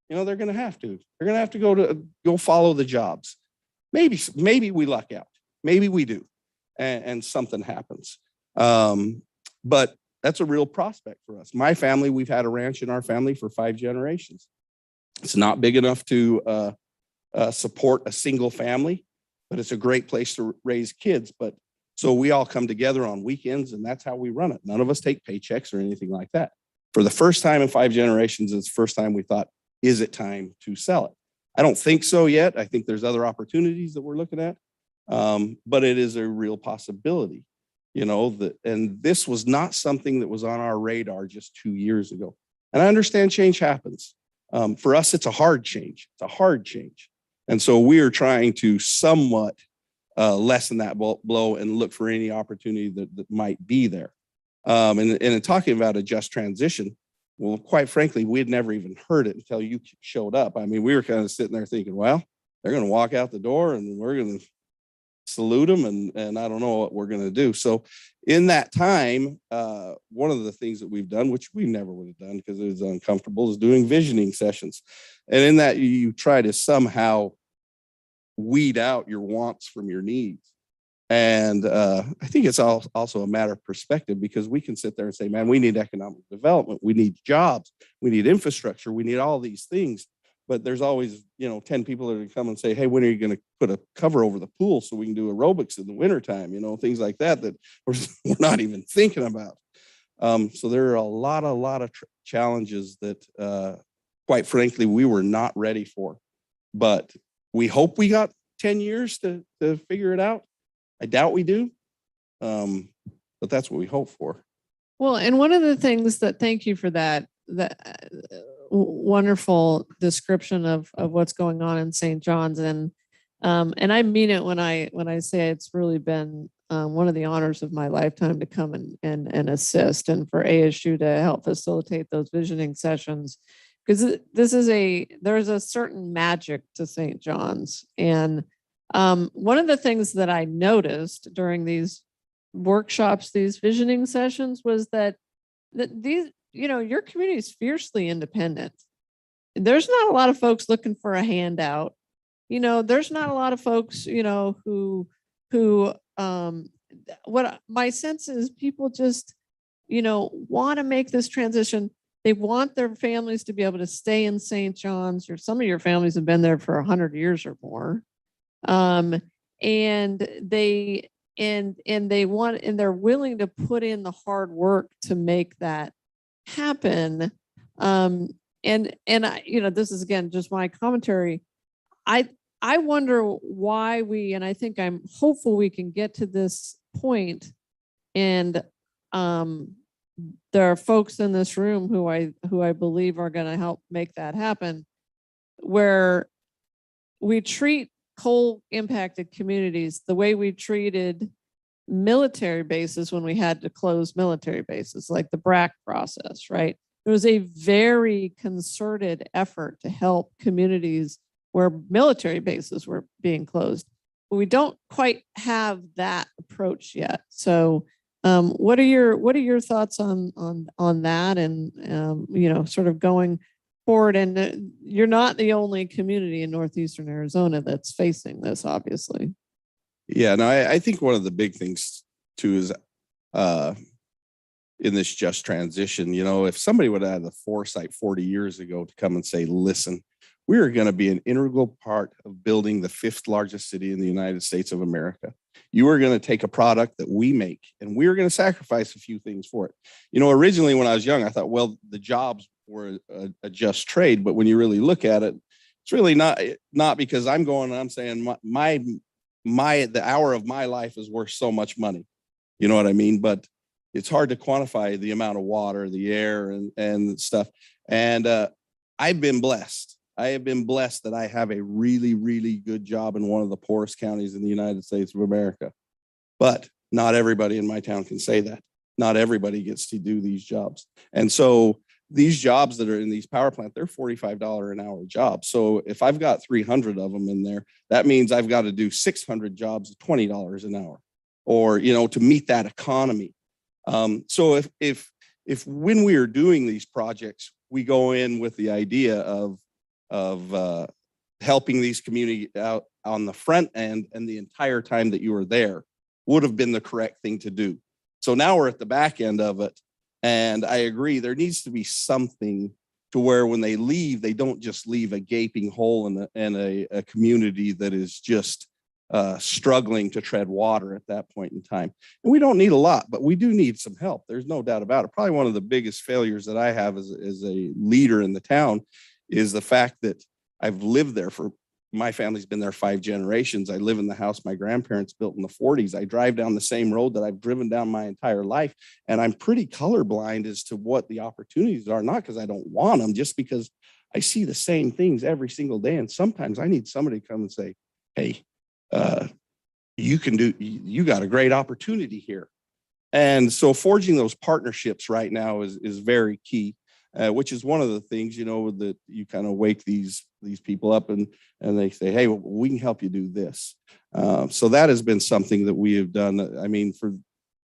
I: You know, they're going to have to. They're going to have to go follow the jobs. Maybe we luck out. Maybe we do, and something happens. But that's a real prospect for us. My family, we've had a ranch in our family for 5 generations. It's not big enough to support a single family, but it's a great place to raise kids. But so we all come together on weekends and that's how we run it. None of us take paychecks or anything like that. For the first time in 5 generations, it's the first time we thought, is it time to sell it? I don't think so yet. I think there's other opportunities that we're looking at, but it is a real possibility, you know, and this was not something that was on our radar just 2 years ago. And I understand change happens. For us, it's a hard change. It's a hard change. And so we are trying to somewhat lessen that blow and look for any opportunity that might be there. And in talking about a just transition, well, quite frankly, we had never even heard it until you showed up. I mean, we were kind of sitting there thinking, well, they're going to walk out the door and we're going to salute them. And I don't know what we're going to do. So in that time, one of the things that we've done, which we never would have done because it was uncomfortable, is doing visioning sessions. And in that, you try to somehow weed out your wants from your needs. And I think it's also a matter of perspective, because we can sit there and say, man, we need economic development. We need jobs. We need infrastructure. We need all these things. But there's always, 10 people that are going to come and say, hey, when are you going to put a cover over the pool so we can do aerobics in the wintertime? Things like that we're not even thinking about. So there are a lot of challenges that, quite frankly, we were not ready for. But we hope we got 10 years to figure it out? I doubt we do. But that's what we hope for.
H: Well, and one of the things that, thank you for that wonderful description of what's going on in St. John's, and I mean it when I say it's really been one of the honors of my lifetime to come and assist, and for ASU to help facilitate those visioning sessions, because there's a certain magic to St. John's. And one of the things that I noticed during these workshops, these visioning sessions, was that these, your community is fiercely independent. There's not a lot of folks looking for a handout. There's not a lot of folks, who what my sense is, people just, want to make this transition. They want their families to be able to stay in St. John's, or some of your families have been there for 100 years or more. And they want, and they're willing to put in the hard work to make that happen. And I, this is again just my commentary. I wonder why and I think I'm hopeful we can get to this point, and there are folks in this room who I believe are going to help make that happen, where we treat coal impacted communities the way we treated military bases when we had to close military bases, like the BRAC process, right? There was a very concerted effort to help communities where military bases were being closed. But we don't quite have that approach yet. So what are your thoughts on that, and sort of going forward? And you're not the only community in northeastern Arizona that's facing this, obviously.
I: Yeah, no, I think one of the big things too is in this just transition, if somebody would have had the foresight 40 years ago to come and say, listen, we are going to be an integral part of building the 5th largest city in the United States of America. You are going to take a product that we make, and we're going to sacrifice a few things for it. Originally when I was young, I thought, well, the jobs were a just trade. But when you really look at it, it's really not because I'm going and I'm saying the hour of my life is worth so much money. You know what I mean? But it's hard to quantify the amount of water, the air, and stuff. And I've been blessed. I have been blessed that I have a really, really good job in one of the poorest counties in the United States of America. But not everybody in my town can say that. Not everybody gets to do these jobs. And so these jobs that are in these power plants, they're $45 an hour jobs. So if I've got 300 of them in there, that means I've got to do 600 jobs at $20 an hour, or, to meet that economy. So if when we are doing these projects, we go in with the idea of helping these communities out on the front end, and the entire time that you were there would have been the correct thing to do. So now we're at the back end of it. And I agree, there needs to be something to where when they leave, they don't just leave a gaping hole in a community that is just struggling to tread water at that point in time. And we don't need a lot, but we do need some help. There's no doubt about it. Probably one of the biggest failures that I have as a leader in the town is the fact that I've lived there my family's been there 5 generations. I live in the house my grandparents built in the 40s. I drive down the same road that I've driven down my entire life. And I'm pretty colorblind as to what the opportunities are, not because I don't want them, just because I see the same things every single day. And sometimes I need somebody to come and say, hey, you got a great opportunity here. And so forging those partnerships right now is very key. Which is one of the things, that you kind of wake these people up and they say, hey, well, we can help you do this. So that has been something that we have done. I mean, for,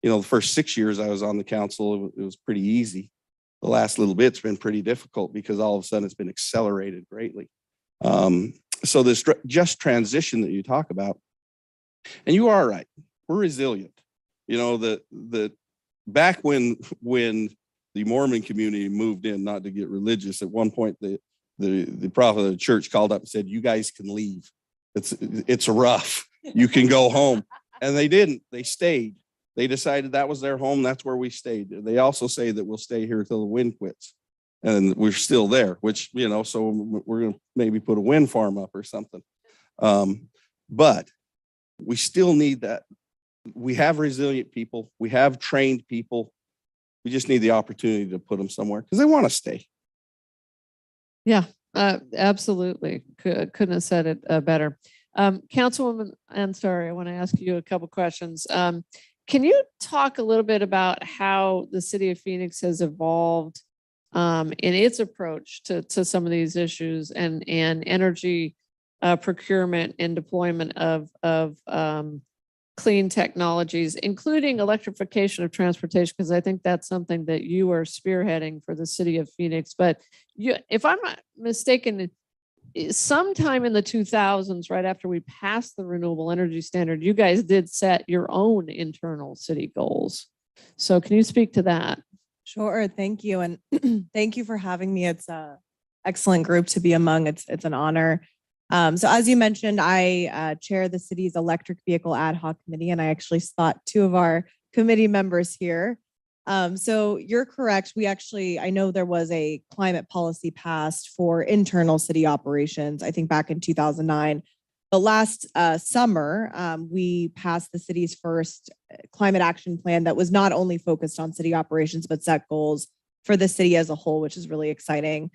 I: the first 6 years I was on the council, it was pretty easy. The last little bit's been pretty difficult because all of a sudden it's been accelerated greatly. So this just transition that you talk about, and you are right, we're resilient. The back when the Mormon community moved in, not to get religious, at one point the prophet of the church called up and said, you guys can leave. It's rough. You can go home. And they didn't. They stayed. They decided that was their home. That's where we stayed. They also say that we'll stay here until the wind quits. And we're still there, which, so we're going to maybe put a wind farm up or something. But we still need that. We have resilient people. We have trained people. We just need the opportunity to put them somewhere because they want to stay.
H: Yeah, absolutely. Couldn't have said it better. Councilwoman Ansari, I want to ask you a couple questions. Can you talk a little bit about how the city of Phoenix has evolved in its approach to some of these issues and energy procurement and deployment of clean technologies, including electrification of transportation, because I think that's something that you are spearheading for the city of Phoenix. But if I'm not mistaken, sometime in the 2000s, right after we passed the renewable energy standard, you guys did set your own internal city goals. So can you speak to that?
E: Sure, thank you. And thank you for having me. It's an excellent group to be among. It's an honor. So as you mentioned, I chair the city's electric vehicle ad hoc committee, and I actually spot two of our committee members here. So you're correct. I know there was a climate policy passed for internal city operations, I think back in 2009. But last summer, we passed the city's first climate action plan that was not only focused on city operations, but set goals for the city as a whole, which is really exciting.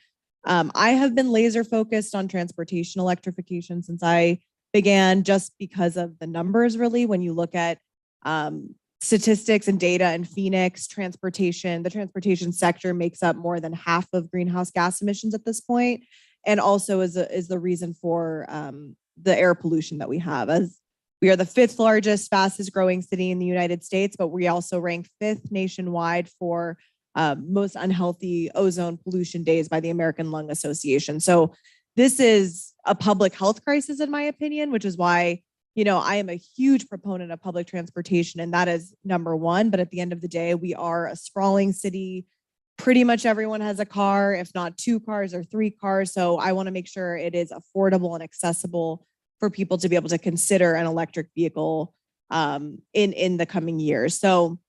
E: I have been laser focused on transportation electrification since I began, just because of the numbers, really. When you look at statistics and data in Phoenix, the transportation sector makes up more than half of greenhouse gas emissions at this point, and also is the reason for the air pollution that we have. As we are the 5th largest, fastest growing city in the United States, but we also rank 5th nationwide for most unhealthy ozone pollution days by the American Lung Association. So this is a public health crisis, in my opinion, which is why, I am a huge proponent of public transportation, and that is number one. But at the end of the day, we are a sprawling city. Pretty much everyone has a car, if not 2 cars or 3 cars. So I want to make sure it is affordable and accessible for people to be able to consider an electric vehicle in the coming years. So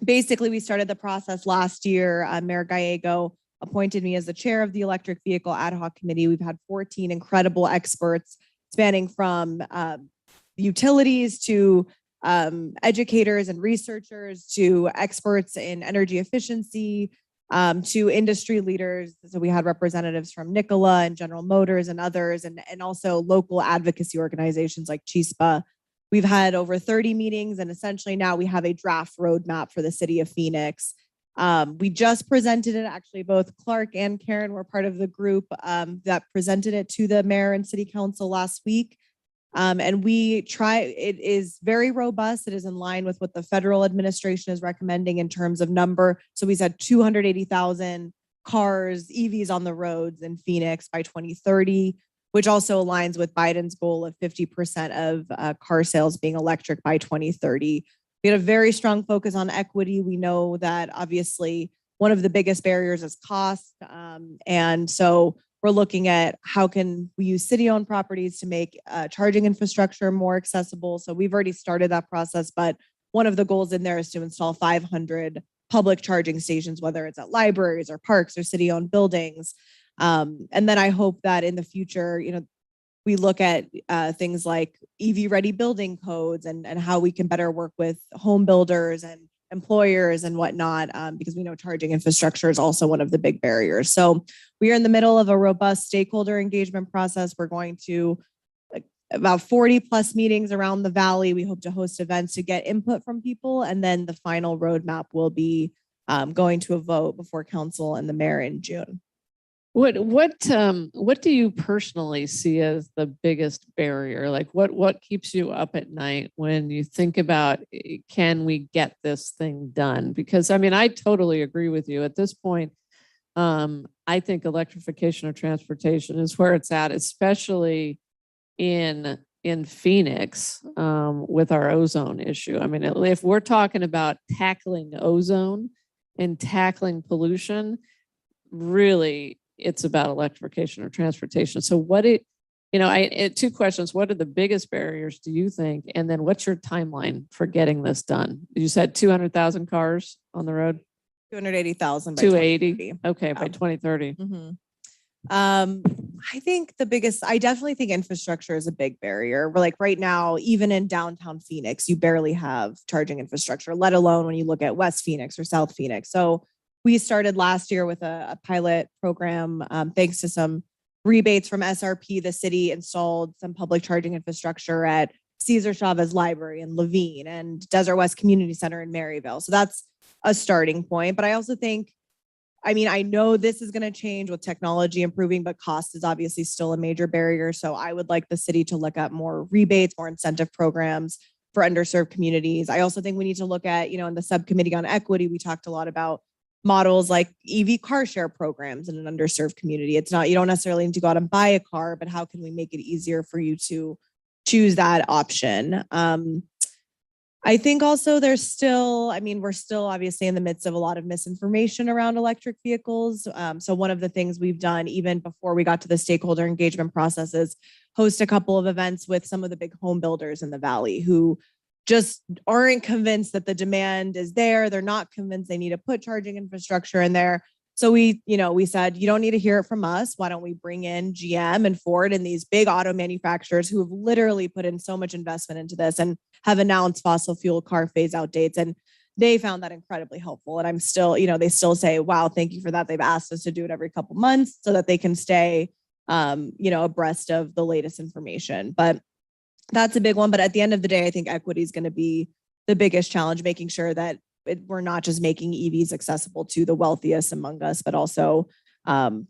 E: basically, we started the process last year. Mayor Gallego appointed me as the chair of the electric vehicle ad hoc committee. We've had 14 incredible experts spanning from utilities to educators and researchers to experts in energy efficiency to industry leaders. So we had representatives from Nikola and General Motors and others, and also local advocacy organizations like CHISPA. We've had over 30 meetings, and essentially now we have a draft roadmap for the city of Phoenix. We just presented it. Actually, both Clark and Karen were part of the group that presented it to the mayor and city council last week. And it is very robust. It is in line with what the federal administration is recommending in terms of number. So we said 280,000 cars, EVs on the roads in Phoenix by 2030, which also aligns with Biden's goal of 50% of car sales being electric by 2030. We had a very strong focus on equity. We know that obviously one of the biggest barriers is cost. And so we're looking at how can we use city-owned properties to make charging infrastructure more accessible. So we've already started that process, but one of the goals in there is to install 500 public charging stations, whether it's at libraries or parks or city-owned buildings. And then I hope that in the future, we look at things like EV-ready building codes and how we can better work with home builders and employers and whatnot, because we know charging infrastructure is also one of the big barriers. So we are in the middle of a robust stakeholder engagement process. We're going to about 40 plus meetings around the valley. We hope to host events to get input from people. And then the final roadmap will be going to a vote before council and the mayor in June.
H: What do you personally see as the biggest barrier? Like what keeps you up at night when you think about, can we get this thing done? Because I totally agree with you at this point. I think electrification of transportation is where it's at, especially in Phoenix with our ozone issue. If we're talking about tackling ozone and tackling pollution, really, it's about electrification of transportation. So two questions. What are the biggest barriers, do you think? And then what's your timeline for getting this done? You said 200,000 cars on the road?
E: 280,000 by
H: 280.
E: 2030.
H: Okay, by 2030.
E: Mm-hmm. I think I definitely think infrastructure is a big barrier. We're like right now, even in downtown Phoenix, you barely have charging infrastructure, let alone when you look at West Phoenix or South Phoenix. So we started last year with a pilot program, thanks to some rebates from SRP. The city installed some public charging infrastructure at Cesar Chavez Library in Levine and Desert West Community Center in Maryville. So that's a starting point. But I also think, I know this is going to change with technology improving, but cost is obviously still a major barrier. So I would like the city to look at more rebates, more incentive programs for underserved communities. I also think we need to look at, in the subcommittee on equity, we talked a lot about models like EV car share programs in an underserved community. It's not, you don't necessarily need to go out and buy a car, but how can we make it easier for you to choose that option? I think also we're still obviously in the midst of a lot of misinformation around electric vehicles. So one of the things we've done even before we got to the stakeholder engagement process is host a couple of events with some of the big home builders in the Valley who just aren't convinced that the demand is there. They're not convinced they need to put charging infrastructure in there. So we said, you don't need to hear it from us. Why don't we bring in GM and Ford and these big auto manufacturers who have literally put in so much investment into this and have announced fossil fuel car phase out dates. And they found that incredibly helpful. And I'm still, they still say, wow, thank you for that. They've asked us to do it every couple months so that they can stay, abreast of the latest information. But that's a big one. But at the end of the day, I think equity is going to be the biggest challenge, making sure that we're not just making EVs accessible to the wealthiest among us, but also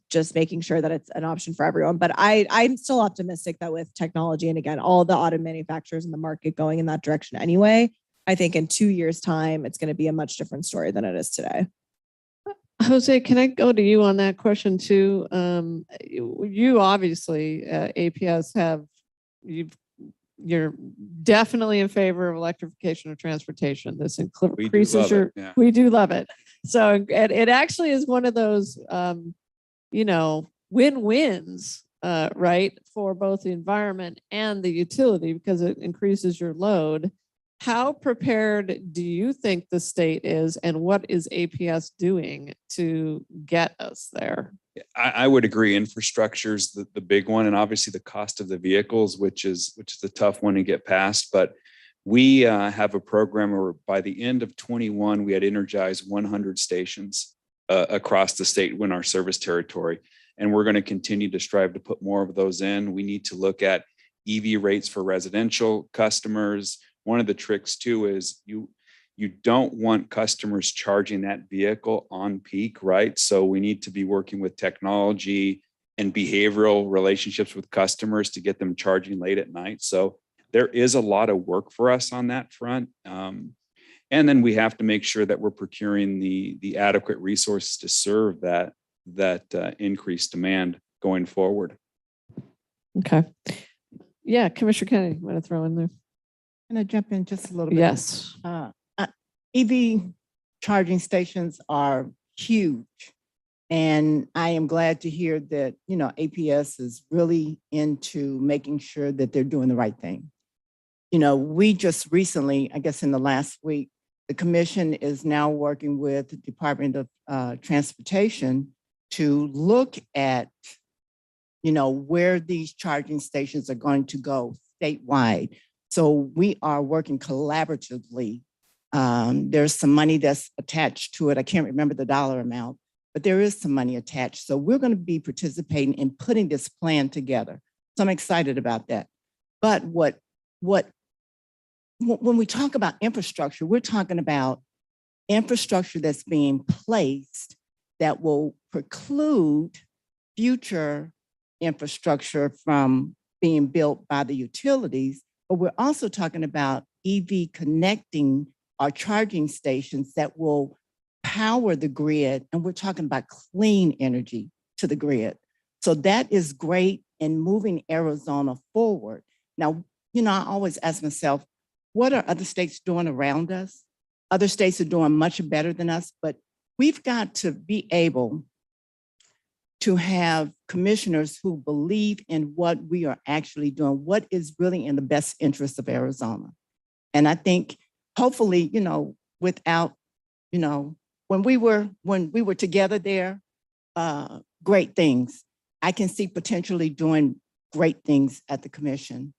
E: just making sure that it's an option for everyone. But I'm still optimistic that with technology and again, all the auto manufacturers in the market going in that direction anyway, I think in 2 years' time, it's going to be a much different story than it is today.
H: Jose, can I go to you on that question too? You obviously, APS you're definitely in favor of electrification of transportation. This increases we do love it. So it actually is one of those, win-wins, right, for both the environment and the utility because it increases your load. How prepared do you think the state is and what is APS doing to get us there?
K: I would agree. Infrastructure is the big one, and obviously the cost of the vehicles, which is the tough one to get past. But we have a program where by the end of 21, we had energized 100 stations across the state in our service territory, and we're going to continue to strive to put more of those in. We need to look at EV rates for residential customers. One of the tricks too is you don't want customers charging that vehicle on peak, right? So we need to be working with technology and behavioral relationships with customers to get them charging late at night. So there is a lot of work for us on that front. And then we have to make sure that we're procuring the adequate resources to serve that increased demand going forward.
H: Okay. Yeah, Commissioner Kennedy, you want to throw in there?
J: Can I jump in just a little bit?
H: Yes.
J: EV charging stations are huge. And I am glad to hear that, APS is really into making sure that they're doing the right thing. We just recently, I guess in the last week, the commission is now working with the Department of Transportation to look at, where these charging stations are going to go statewide. So we are working collaboratively. There's some money that's attached to it. I can't remember the dollar amount, but there is some money attached. So we're going to be participating in putting this plan together. So I'm excited about that. But when we talk about infrastructure, we're talking about infrastructure that's being placed that will preclude future infrastructure from being built by the utilities. But we're also talking about EV connecting our charging stations that will power the grid. And we're talking about clean energy to the grid. So that is great in moving Arizona forward. Now, I always ask myself, what are other states doing around us? Other states are doing much better than us, but we've got to be able to have commissioners who believe in what we are actually doing, what is really in the best interest of Arizona. And I think hopefully, without, when we were together there, great things. I can see potentially doing great things at the commission.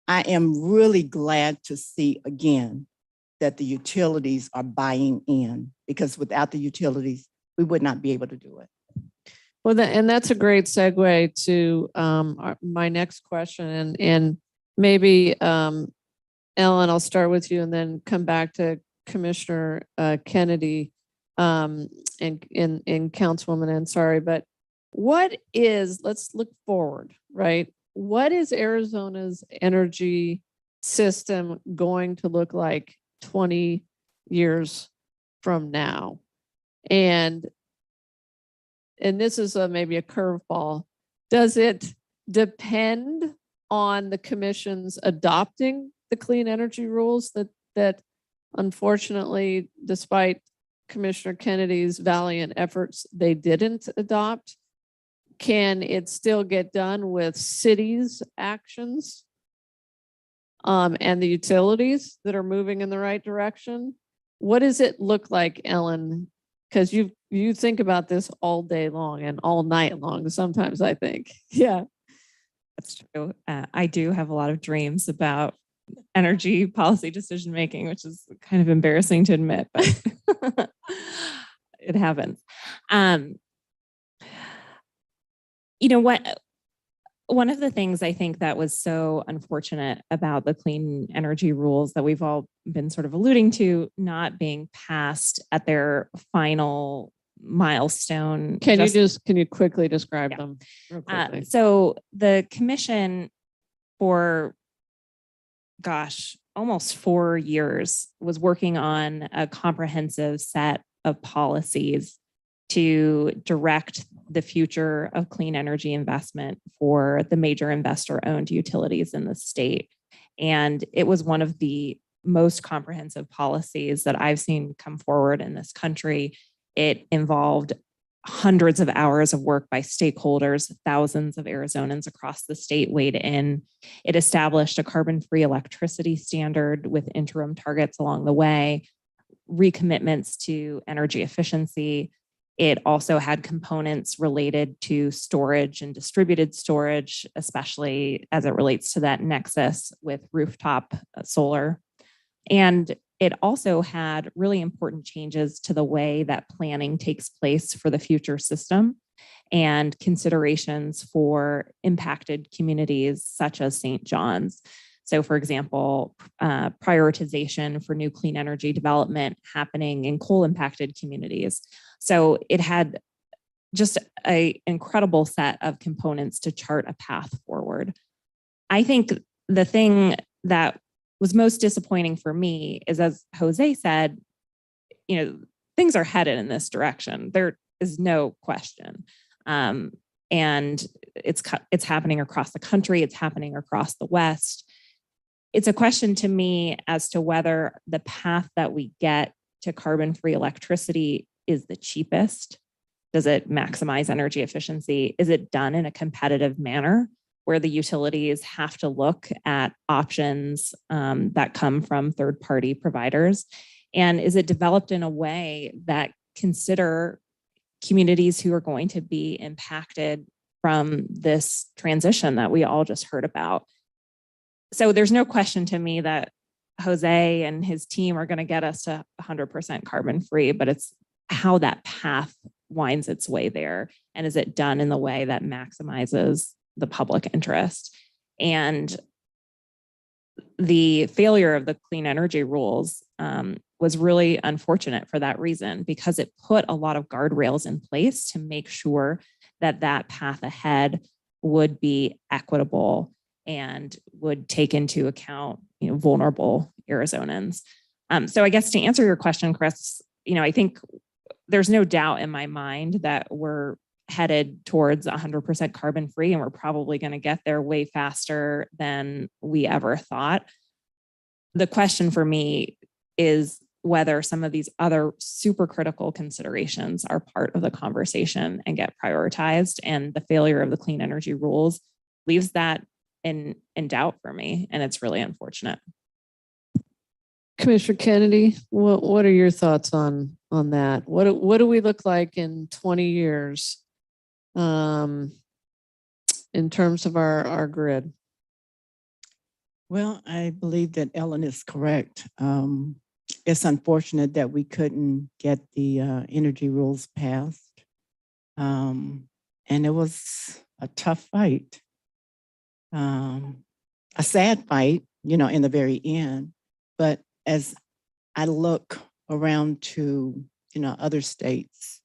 J: I am really glad to see again that the utilities are buying in, because without the utilities, we would not be able to do it.
H: Well, and that's a great segue to my next question, and maybe Ellen, I'll start with you, and then come back to Commissioner Kennedy and Councilwoman Ansari. But what is, let's look forward, right? What is Arizona's energy system going to look like 20 years from now? And this is maybe a curveball. Does it depend on the commission's adopting the clean energy rules that unfortunately, despite Commissioner Kennedy's valiant efforts, they didn't adopt? Can it still get done with cities' actions and the utilities that are moving in the right direction? What does it look like, Ellen? Because you think about this all day long and all night long, sometimes, I think. Yeah.
L: That's true. I do have a lot of dreams about energy policy decision making, which is kind of embarrassing to admit, but it happens. You know what? One of the things I think that was so unfortunate about the clean energy rules that we've all been sort of alluding to not being passed at their final milestone.
H: Can you quickly describe them? Real quickly?
L: So the commission for, almost 4 years was working on a comprehensive set of policies to direct the future of clean energy investment for the major investor-owned utilities in the state. And it was one of the most comprehensive policies that I've seen come forward in this country. It involved hundreds of hours of work by stakeholders. Thousands of Arizonans across the state weighed in. It established a carbon-free electricity standard with interim targets along the way, recommitments to energy efficiency. It also had components related to storage and distributed storage, especially as it relates to that nexus with rooftop solar. And it also had really important changes to the way that planning takes place for the future system and considerations for impacted communities such as St. John's. So, for example, prioritization for new clean energy development happening in coal-impacted communities. So it had just an incredible set of components to chart a path forward. I think the thing that was most disappointing for me is, as Jose said, things are headed in this direction. There is no question. And it's happening across the country. It's happening across the West. It's a question to me as to whether the path that we get to carbon-free electricity is the cheapest. Does it maximize energy efficiency? Is it done in a competitive manner where the utilities have to look at options that come from third-party providers? And is it developed in a way that consider communities who are going to be impacted from this transition that we all just heard about? So there's no question to me that Jose and his team are going to get us to 100% carbon free, but it's how that path winds its way there. And is it done in the way that maximizes the public interest? And the failure of the clean energy rules was really unfortunate for that reason, because it put a lot of guardrails in place to make sure that that path ahead would be equitable and would take into account, vulnerable Arizonans. So I guess to answer your question, Chris, I think there's no doubt in my mind that we're headed towards 100% carbon free, and we're probably going to get there way faster than we ever thought. The question for me is whether some of these other super critical considerations are part of the conversation and get prioritized. And the failure of the clean energy rules leaves that in doubt for me, and it's really unfortunate.
H: Commissioner Kennedy, what are your thoughts on that? What do we look like in 20 years in terms of our grid?
J: Well, I believe that Ellen is correct. It's unfortunate that we couldn't get the energy rules passed. And it was a tough fight, a sad fight, you know, in the very end. But as I look around to, you know, other states,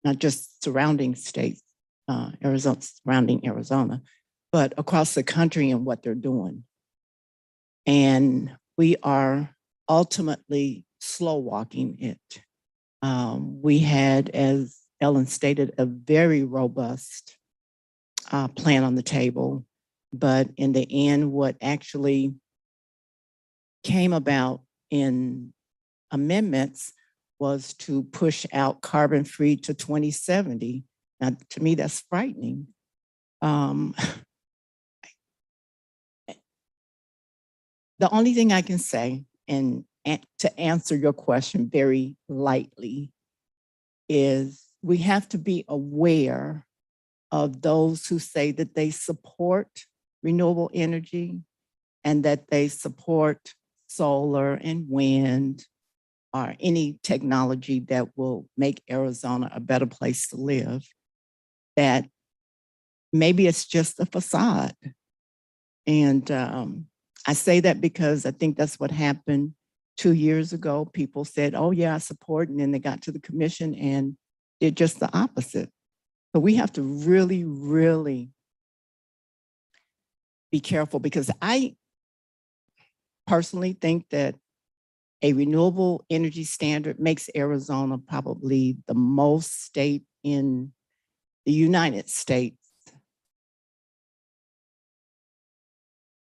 J: not just surrounding states, Arizona, surrounding Arizona, but across the country and what they're doing. And we are ultimately slow walking it. We had, as Ellen stated, a very robust plan on the table, but in the end, what actually came about in amendments was to push out carbon-free to 2070. Now, to me, that's frightening. The only thing I can say, and to answer your question very lightly, is we have to be aware of those who say that they support renewable energy and that they support solar and wind or any technology that will make Arizona a better place to live, that maybe it's just a facade. And I say that because I think that's what happened 2 years ago. People said, oh yeah, I support, and then they got to the commission and did just the opposite. So we have to really, really be careful, because I personally think that a renewable energy standard makes Arizona probably the most state in the United States,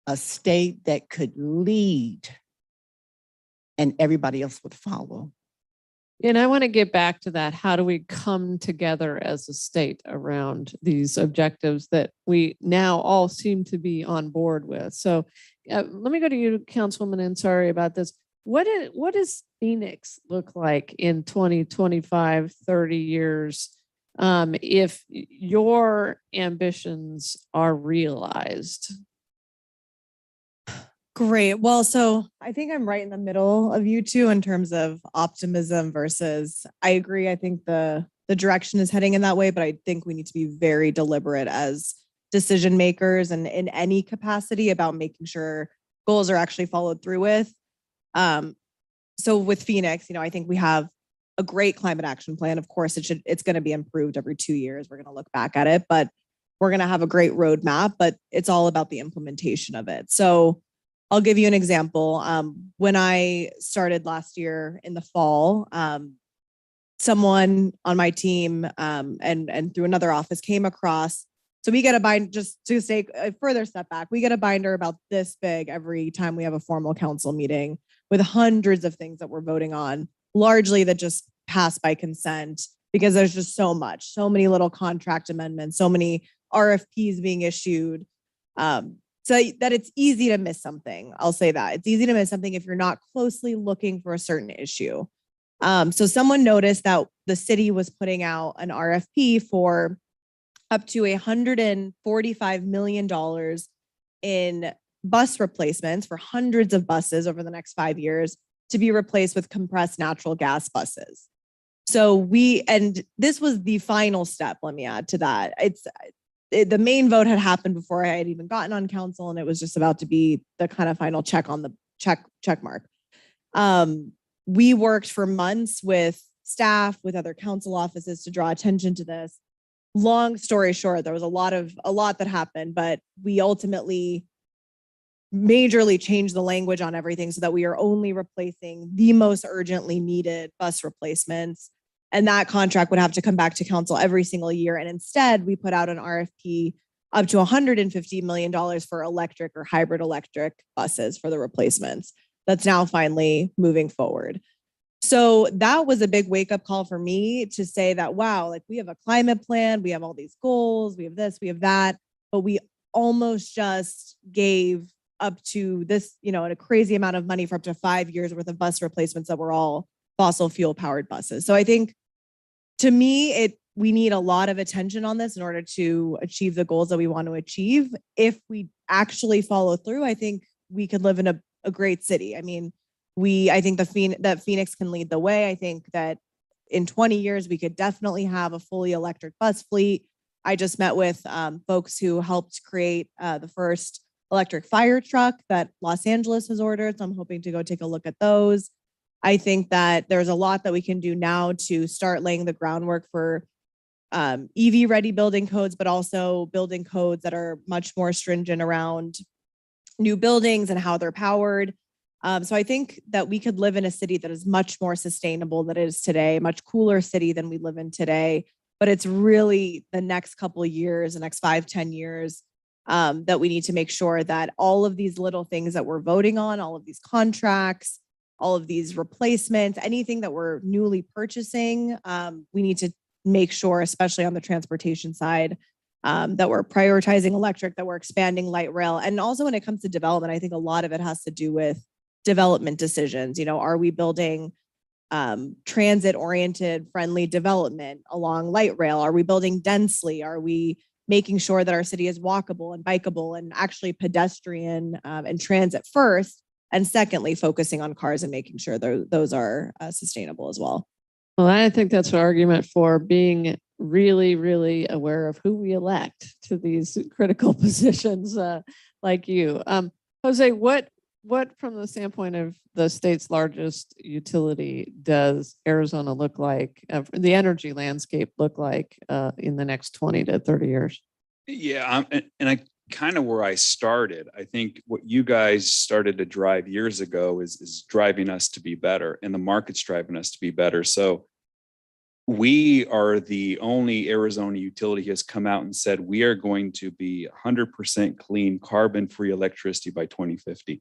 J: a state that could lead and everybody else would follow.
H: And I want to get back to that. How do we come together as a state around these objectives that we now all seem to be on board with? So let me go to you, Councilwoman, and sorry about this. What does Phoenix look like in 20, 25, 30 years if your ambitions are realized?
E: Great. Well, so I think I'm right in the middle of you two in terms of optimism versus, I agree. I think the direction is heading in that way, but I think we need to be very deliberate as decision makers and in any capacity about making sure goals are actually followed through with. So with Phoenix, you know, I think we have a great climate action plan. Of course, it's going to be improved every 2 years. We're going to look back at it, but we're going to have a great roadmap, but it's all about the implementation of it. So I'll give you an example. When I started last year in the fall, someone on my team and through another office came across. So we get a binder, just to take a further step back, we get a binder about this big every time we have a formal council meeting with hundreds of things that we're voting on, largely that just pass by consent because there's just so much, so many little contract amendments, so many RFPs being issued. So that it's easy to miss something. I'll say that. It's easy to miss something if you're not closely looking for a certain issue. So someone noticed that the city was putting out an RFP for up to $145 million in bus replacements for hundreds of buses over the next 5 years to be replaced with compressed natural gas buses. So and this was the final step, let me add to that. The main vote had happened before I had even gotten on council, and it was just about to be the kind of final check on the check mark. We worked for months with staff, with other council offices to draw attention to this. Long story short, there was a lot that happened, but we ultimately majorly changed the language on everything so that we are only replacing the most urgently needed bus replacements. And that contract would have to come back to council every single year. And instead, we put out an RFP up to $150 million for electric or hybrid electric buses for the replacements. That's now finally moving forward. So that was a big wake up call for me to say that, wow, like we have a climate plan, we have all these goals, we have this, we have that, but we almost just gave up to this, you know, a crazy amount of money for up to 5 years worth of bus replacements that were all fossil fuel powered buses. So I think to me, we need a lot of attention on this in order to achieve the goals that we want to achieve. If we actually follow through, I think we could live in a great city. I mean, I think that Phoenix can lead the way. I think that in 20 years, we could definitely have a fully electric bus fleet. I just met with folks who helped create the first electric fire truck that Los Angeles has ordered. So I'm hoping to go take a look at those. I think that there's a lot that we can do now to start laying the groundwork for EV ready building codes, but also building codes that are much more stringent around new buildings and how they're powered. So I think that we could live in a city that is much more sustainable than it is today, much cooler city than we live in today. But it's really the next couple of years, the next 5-10 years, that we need to make sure that all of these little things that we're voting on, all of these contracts, all of these replacements, anything that we're newly purchasing, we need to make sure, especially on the transportation side, that we're prioritizing electric, that we're expanding light rail. And also when it comes to development, I think a lot of it has to do with development decisions. You know, are we building transit-oriented friendly development along light rail? Are we building densely? Are we making sure that our city is walkable and bikeable and actually pedestrian and transit first? And secondly, focusing on cars and making sure those are sustainable as well.
H: Well, I think that's an argument for being really, really aware of who we elect to these critical positions like you. Jose, what from the standpoint of the state's largest utility does Arizona look like, the energy landscape look like in the next 20 to 30 years?
K: Yeah, and I kind of where I started. I think what you guys started to drive years ago is driving us to be better, and the market's driving us to be better. So we are the only Arizona utility has come out and said we are going to be 100% clean, carbon-free electricity by 2050.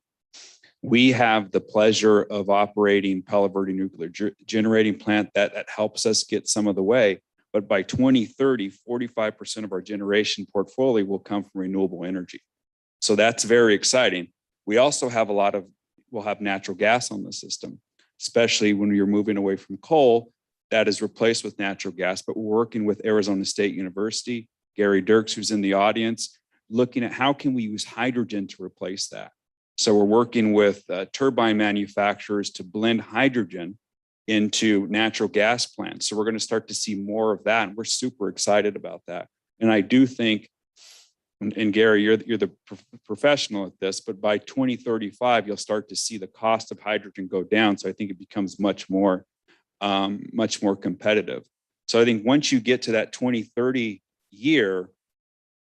K: We have the pleasure of operating Palo Verde nuclear generating plant that helps us get some of the way. But by 2030, 45% of our generation portfolio will come from renewable energy. So that's very exciting. We also have we'll have natural gas on the system, especially when you're moving away from coal. That is replaced with natural gas. But we're working with Arizona State University, Gary Dirks, who's in the audience, looking at how can we use hydrogen to replace that. So we're working with turbine manufacturers to blend hydrogen into natural gas plants. So we're going to start to see more of that. And we're super excited about that. And I do think, and Gary, you're the professional at this, but by 2035, you'll start to see the cost of hydrogen go down. So I think it becomes much more competitive. So I think once you get to that 2030 year,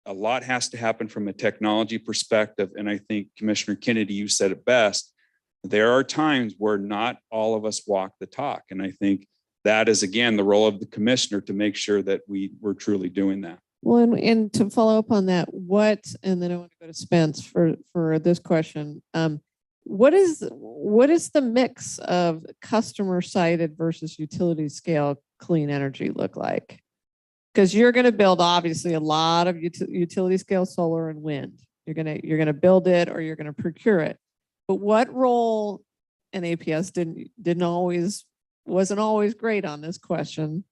K: a lot has to happen from a technology perspective. And I think Commissioner Kennedy, you said it best. There are times where not all of us walk the talk. And I think that is, again, the role of the commissioner to make sure that we're truly doing that.
H: Well, and to follow up on that, and then I want to go to Spence for this question. What is the mix of customer sided versus utility scale clean energy look like? Because you're going to build obviously a lot of utility scale solar and wind. You're going to build it or you're going to procure it. But what role, and APS wasn't always great on this question,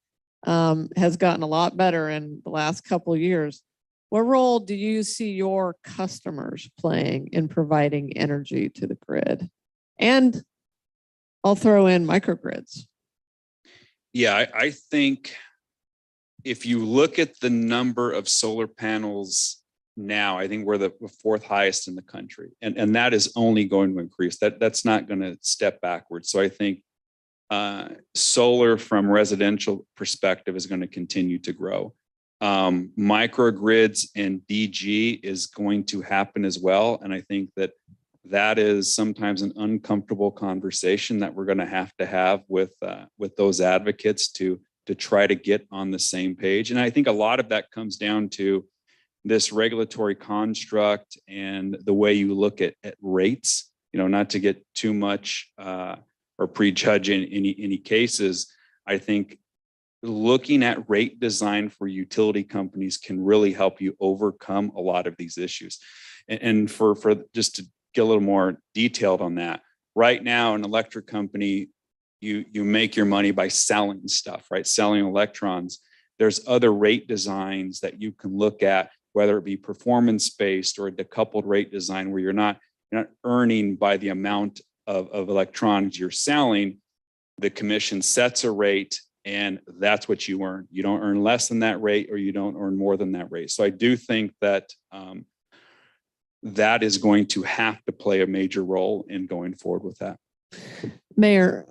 H: has gotten a lot better in the last couple of years. What role do you see your customers playing in providing energy to the grid? And I'll throw in microgrids.
K: Yeah, I think if you look at the number of solar panels now, I think we're the fourth highest in the country. And that is only going to increase. That's not going to step backwards. So I think solar from residential perspective is going to continue to grow. Microgrids and DG is going to happen as well. And I think that is sometimes an uncomfortable conversation that we're going to have with those advocates to try to get on the same page. And I think a lot of that comes down to this regulatory construct and the way you look at rates, not to get too much or prejudge in any cases. I think looking at rate design for utility companies can really help you overcome a lot of these issues. And for just to get a little more detailed on that, right now, an electric company, you make your money by selling stuff, right? Selling electrons. there's other rate designs that you can look at, whether it be performance-based or a decoupled rate design where you're not earning by the amount of electrons you're selling. The commission sets a rate and that's what you earn. You don't earn less than that rate or you don't earn more than that rate. So I do think that that is going to have to play a major role in going forward with that.
H: Mayor,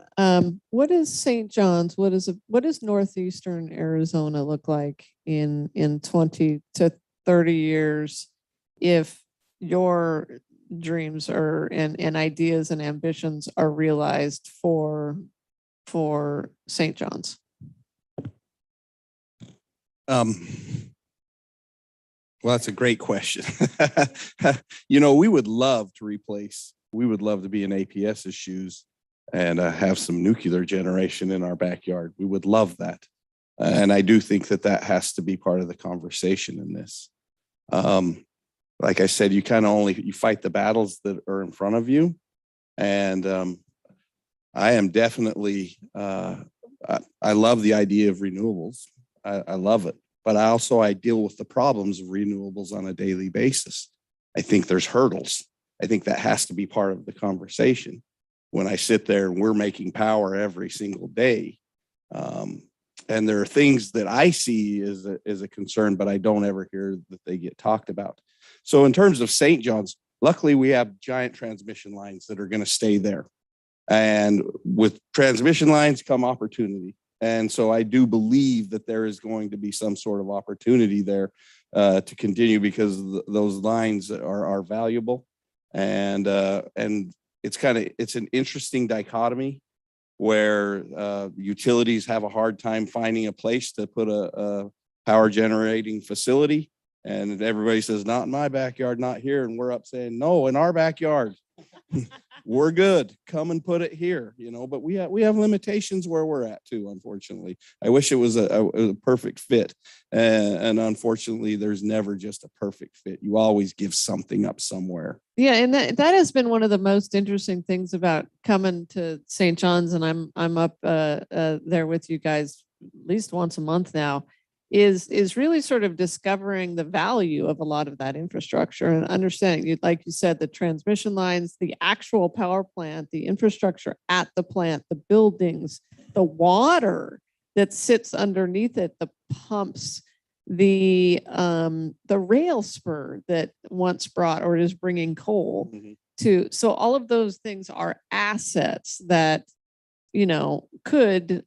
H: what is St. John's? What does northeastern Arizona look like in 20 to 30 years if your dreams and ideas and ambitions are realized for St. John's?
I: Well, that's a great question. You know, we would love to be in APS's shoes and have some nuclear generation in our backyard. We would love that. And I do think that that has to be part of the conversation in this. Like I said, you kind of you fight the battles that are in front of you. And I am definitely, I love the idea of renewables. I love it. But I deal with the problems of renewables on a daily basis. I think there's hurdles. I think that has to be part of the conversation. When I sit there and we're making power every single day, and there are things that I see as a concern, but I don't ever hear that they get talked about. So in terms of St. John's, luckily we have giant transmission lines that are going to stay there. And with transmission lines come opportunity. And so I do believe that there is going to be some sort of opportunity there to continue because those lines are valuable. And it's an interesting dichotomy where utilities have a hard time finding a place to put a power generating facility. And everybody says, not in my backyard, not here. And we're up saying, no, in our backyard. We're good. Come and put it here, you know, but we have limitations where we're at too, unfortunately. I wish it was a perfect fit. And unfortunately, there's never just a perfect fit. You always give something up somewhere.
H: Yeah, and that has been one of the most interesting things about coming to St. John's, and I'm up there with you guys at least once a month now, is really sort of discovering the value of a lot of that infrastructure and understanding, like you said, the transmission lines, the actual power plant, the infrastructure at the plant, the buildings, the water that sits underneath it, the pumps, the rail spur that once brought or is bringing coal to. So all of those things are assets that, you know, could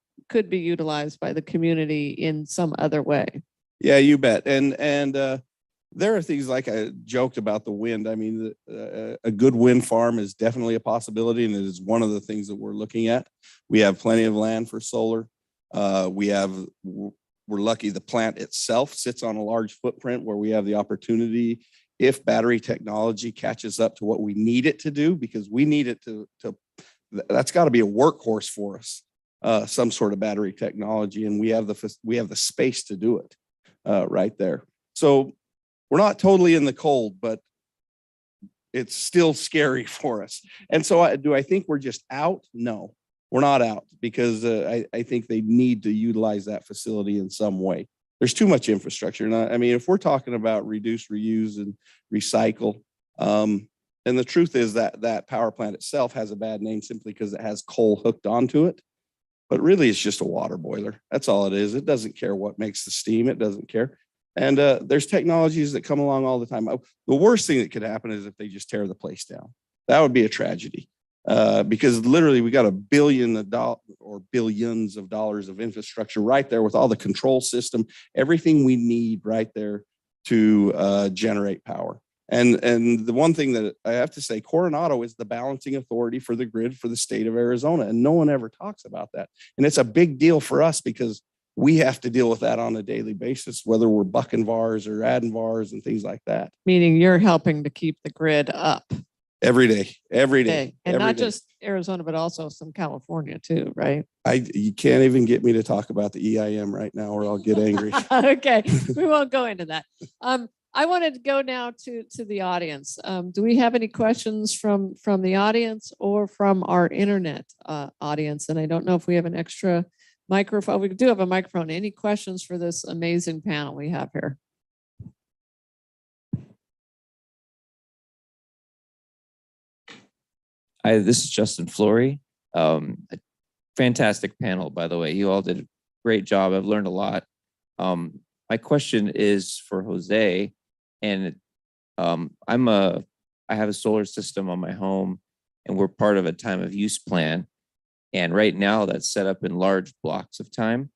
H: be utilized by the community in some other way.
I: Yeah, you bet. And there are things like I joked about the wind. I mean, a good wind farm is definitely a possibility, and it is one of the things that we're looking at. We have plenty of land for solar. We're lucky the plant itself sits on a large footprint where we have the opportunity, if battery technology catches up to what we need it to do, because we need it to that's got to be a workhorse for us. Some sort of battery technology, and we have the space to do it right there. So we're not totally in the cold, but it's still scary for us. And so do I think we're just out? No, we're not out, because I think they need to utilize that facility in some way. There's too much infrastructure. And I mean, if we're talking about reduce, reuse, and recycle, and the truth is that power plant itself has a bad name simply because it has coal hooked onto it. But really, it's just a water boiler. That's all it is. It doesn't care what makes the steam. It doesn't care. And there's technologies that come along all the time. The worst thing that could happen is if they just tear the place down. That would be a tragedy, because literally we got $1 billion or billions of dollars of infrastructure right there with all the control system, everything we need right there to generate power. And the one thing that I have to say, Coronado is the balancing authority for the grid for the state of Arizona. And no one ever talks about that. And it's a big deal for us because we have to deal with that on a daily basis, whether we're bucking VARs or adding VARs and things like that.
H: Meaning you're helping to keep the grid up.
I: Every day.
H: And not just Arizona, but also some California too, right?
I: You can't even get me to talk about the EIM right now or I'll get angry.
H: Okay, we won't go into that. I wanted to go now to the audience. Do we have any questions from the audience or from our internet audience? And I don't know if we have an extra microphone. We do have a microphone. Any questions for this amazing panel we have here?
M: Hi, this is Justin Flory. A fantastic panel, by the way. You all did a great job. I've learned a lot. My question is for Jose, and I have a solar system on my home, and we're part of a time of use plan. And right now that's set up in large blocks of time.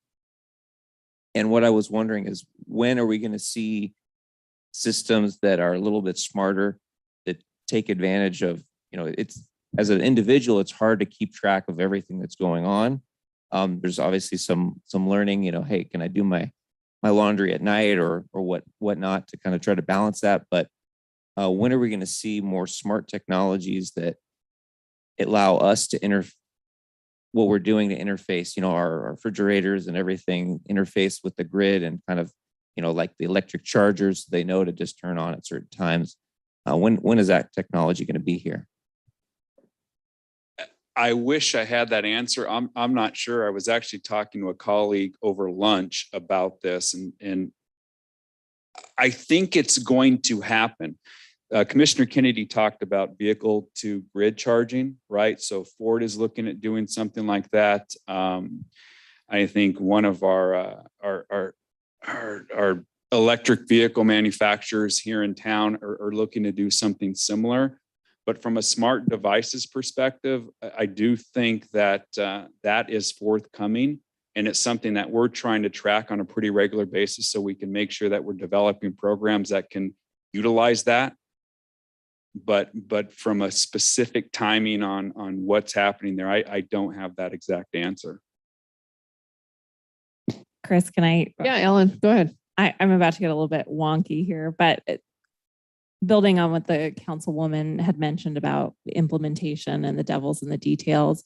M: And what I was wondering is, when are we going to see systems that are a little bit smarter, that take advantage of, it's, as an individual, it's hard to keep track of everything that's going on. There's obviously some learning, hey, can I do my laundry at night or whatnot to kind of try to balance that. But when are we going to see more smart technologies that allow us to what we're doing to interface, our refrigerators and everything interface with the grid, and kind of, like the electric chargers, they know to just turn on at certain times. When is that technology going to be here?
K: I wish I had that answer. I'm not sure. I was actually talking to a colleague over lunch about this, and I think it's going to happen. Commissioner Kennedy talked about vehicle to grid charging, right? So Ford is looking at doing something like that. I think one of our electric vehicle manufacturers here in town are looking to do something similar. But from a smart devices perspective, I do think that that is forthcoming, and it's something that we're trying to track on a pretty regular basis, so we can make sure that we're developing programs that can utilize that. But from a specific timing on what's happening there, I don't have that exact answer.
L: Chris, can I?
H: Yeah, Ellen, go ahead.
L: I'm about to get a little bit wonky here, but building on what the councilwoman had mentioned about implementation and the devil's in the details,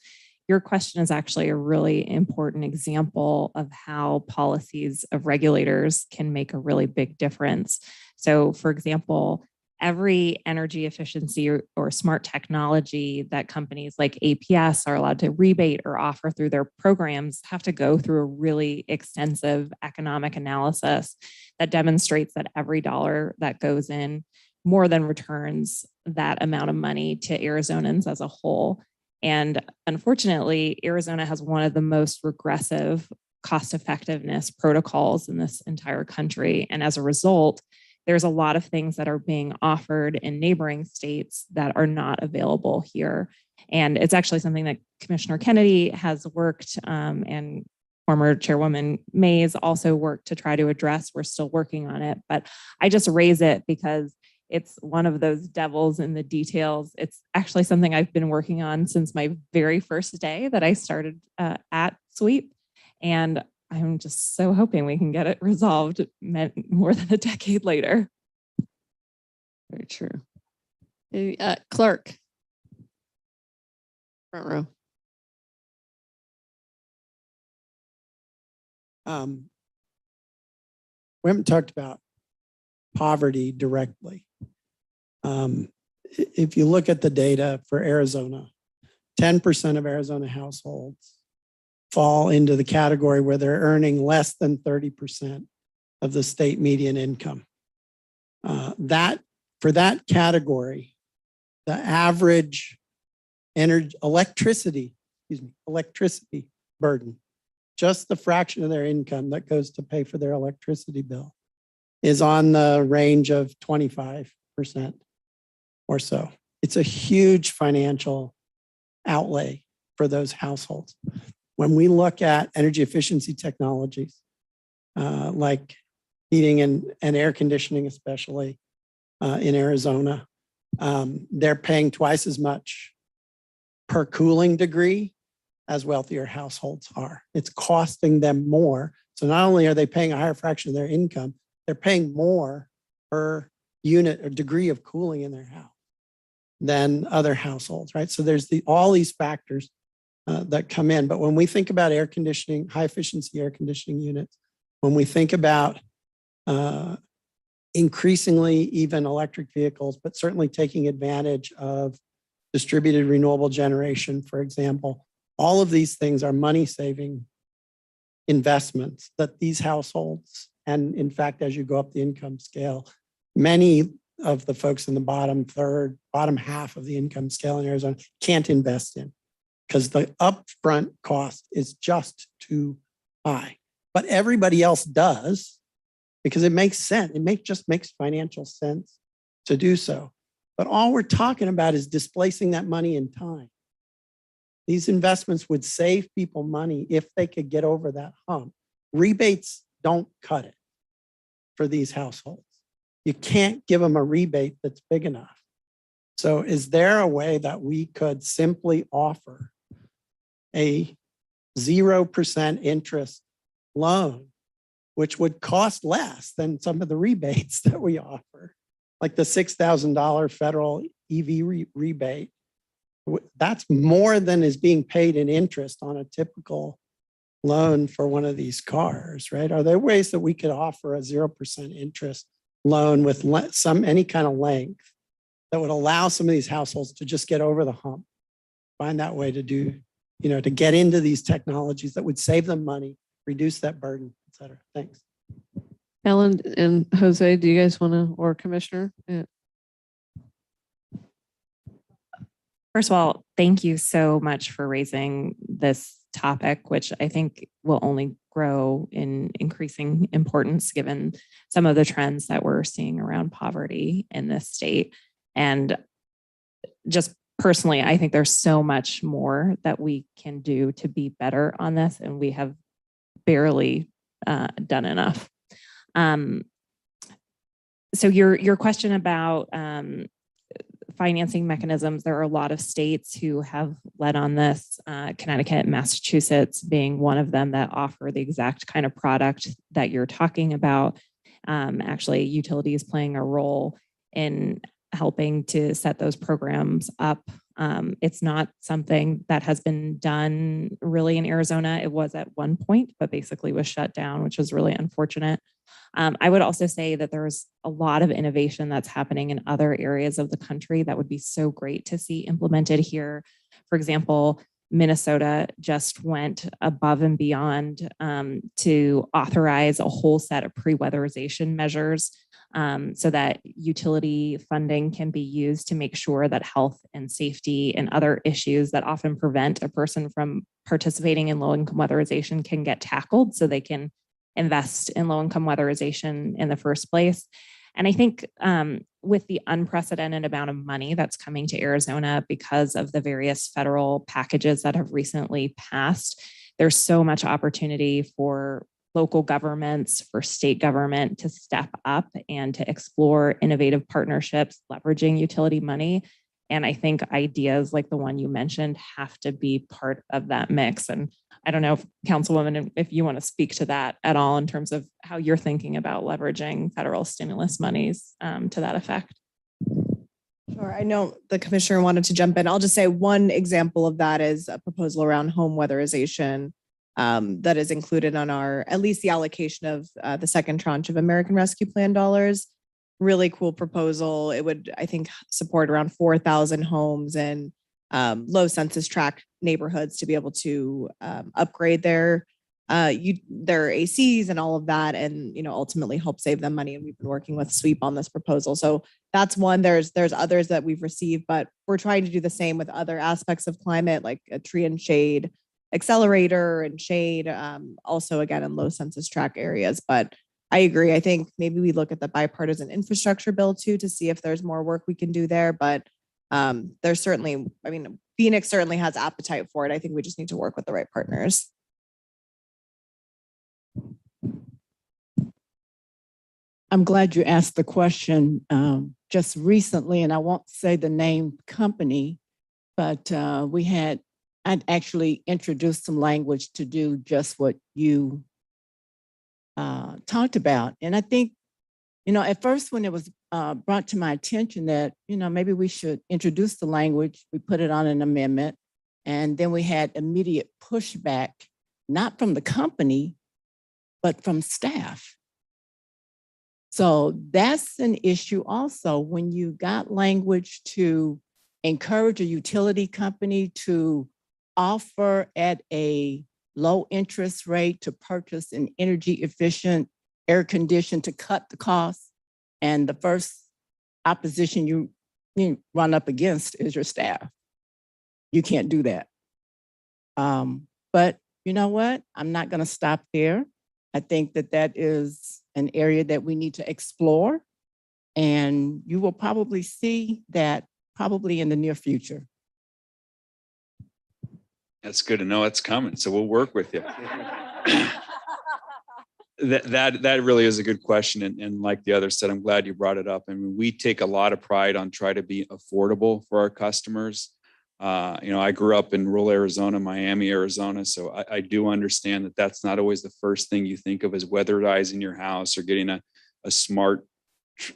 L: your question is actually a really important example of how policies of regulators can make a really big difference. So, for example, every energy efficiency or smart technology that companies like APS are allowed to rebate or offer through their programs have to go through a really extensive economic analysis that demonstrates that every dollar that goes in more than returns that amount of money to Arizonans as a whole. And unfortunately, Arizona has one of the most regressive cost effectiveness protocols in this entire country. And as a result, there's a lot of things that are being offered in neighboring states that are not available here. And it's actually something that Commissioner Kennedy has worked and former Chairwoman Mays also worked to try to address. We're still working on it, but I just raise it because it's one of those devils in the details. It's actually something I've been working on since my very first day that I started at SWEEP. And I'm just so hoping we can get it resolved more than a decade later.
H: Very true. Clerk. Front row.
N: We haven't talked about poverty directly. If you look at the data for Arizona, 10% of Arizona households fall into the category where they're earning less than 30% of the state median income. For that category, the average electricity burden, just the fraction of their income that goes to pay for their electricity bill, is on the range of 25% or so. It's a huge financial outlay for those households. When we look at energy efficiency technologies, like heating and air conditioning, especially in Arizona, they're paying twice as much per cooling degree as wealthier households are. It's costing them more. So not only are they paying a higher fraction of their income, they're paying more per unit or degree of cooling in their house than other households, right? So there's all these factors that come in. But when we think about air conditioning, high efficiency air conditioning units, when we think about increasingly even electric vehicles, but certainly taking advantage of distributed renewable generation, for example, all of these things are money saving investments that these households, and in fact, as you go up the income scale, many of the folks in the bottom third, bottom half of the income scale in Arizona can't invest in because the upfront cost is just too high. But everybody else does because it makes sense. It just makes financial sense to do so. But all we're talking about is displacing that money in time. These investments would save people money if they could get over that hump. Rebates don't cut it for these households. You can't give them a rebate that's big enough. So is there a way that we could simply offer a 0% interest loan, which would cost less than some of the rebates that we offer, like the $6,000 federal EV rebate? That's more than is being paid in interest on a typical loan for one of these cars, right? Are there ways that we could offer a 0% interest loan with any kind of length that would allow some of these households to just get over the hump, find that way to do, to get into these technologies that would save them money, reduce that burden, et cetera? Thanks.
H: Ellen and Jose, do you guys want to, or Commissioner? Yeah.
L: First of all, thank you so much for raising this topic, which I think will only grow in increasing importance given some of the trends that we're seeing around poverty in this state. And just personally, I think there's so much more that we can do to be better on this, and we have barely done enough. So your question about financing mechanisms, there are a lot of states who have led on this, Connecticut, Massachusetts being one of them that offer the exact kind of product that you're talking about. Actually, utilities playing a role in helping to set those programs up. It's not something that has been done really in Arizona. It was at one point, but basically was shut down, which was really unfortunate. I would also say that there's a lot of innovation that's happening in other areas of the country that would be so great to see implemented here. For example, Minnesota just went above and beyond to authorize a whole set of pre-weatherization measures so that utility funding can be used to make sure that health and safety and other issues that often prevent a person from participating in low-income weatherization can get tackled so they can invest in low-income weatherization in the first place. And I think with the unprecedented amount of money that's coming to Arizona because of the various federal packages that have recently passed, there's so much opportunity for local governments, for state government to step up and to explore innovative partnerships, leveraging utility money. And I think ideas like the one you mentioned have to be part of that mix. And I don't know if Councilwoman, if you want to speak to that at all in terms of how you're thinking about leveraging federal stimulus monies to that effect.
E: Sure. I know the commissioner wanted to jump in. I'll just say one example of that is a proposal around home weatherization that is included on our, at least the allocation of the second tranche of American Rescue Plan dollars. Really cool proposal. It would, I think, support around 4,000 homes and low census tract neighborhoods to be able to upgrade their ACs and all of that, and ultimately help save them money. And we've been working with SWEEP on this proposal. So that's one. There's others that we've received, but we're trying to do the same with other aspects of climate, like a tree and shade accelerator and shade, also again in low census tract areas. But I agree. I think maybe we look at the bipartisan infrastructure bill too to see if there's more work we can do there. But there's certainly, Phoenix certainly has appetite for it. I think we just need to work with the right partners.
J: I'm glad you asked the question. Just recently, and I won't say the name company, but I'd actually introduced some language to do just what you talked about. And I think, at first when it was brought to my attention that, maybe we should introduce the language, we put it on an amendment, and then we had immediate pushback, not from the company, but from staff. So that's an issue also when you got language to encourage a utility company to offer at a low interest rate to purchase an energy efficient air condition to cut the cost. And the first opposition you run up against is your staff. You can't do that. But you know what? I'm not going to stop there. I think that that is an area that we need to explore. And you will probably see that probably in the near future.
K: That's good to know it's coming. So we'll work with you. That really is a good question. And like the other said, I'm glad you brought it up. I mean, we take a lot of pride on trying to be affordable for our customers. I grew up in rural Arizona, Miami, Arizona. So I do understand that that's not always the first thing you think of as weatherizing your house or getting a smart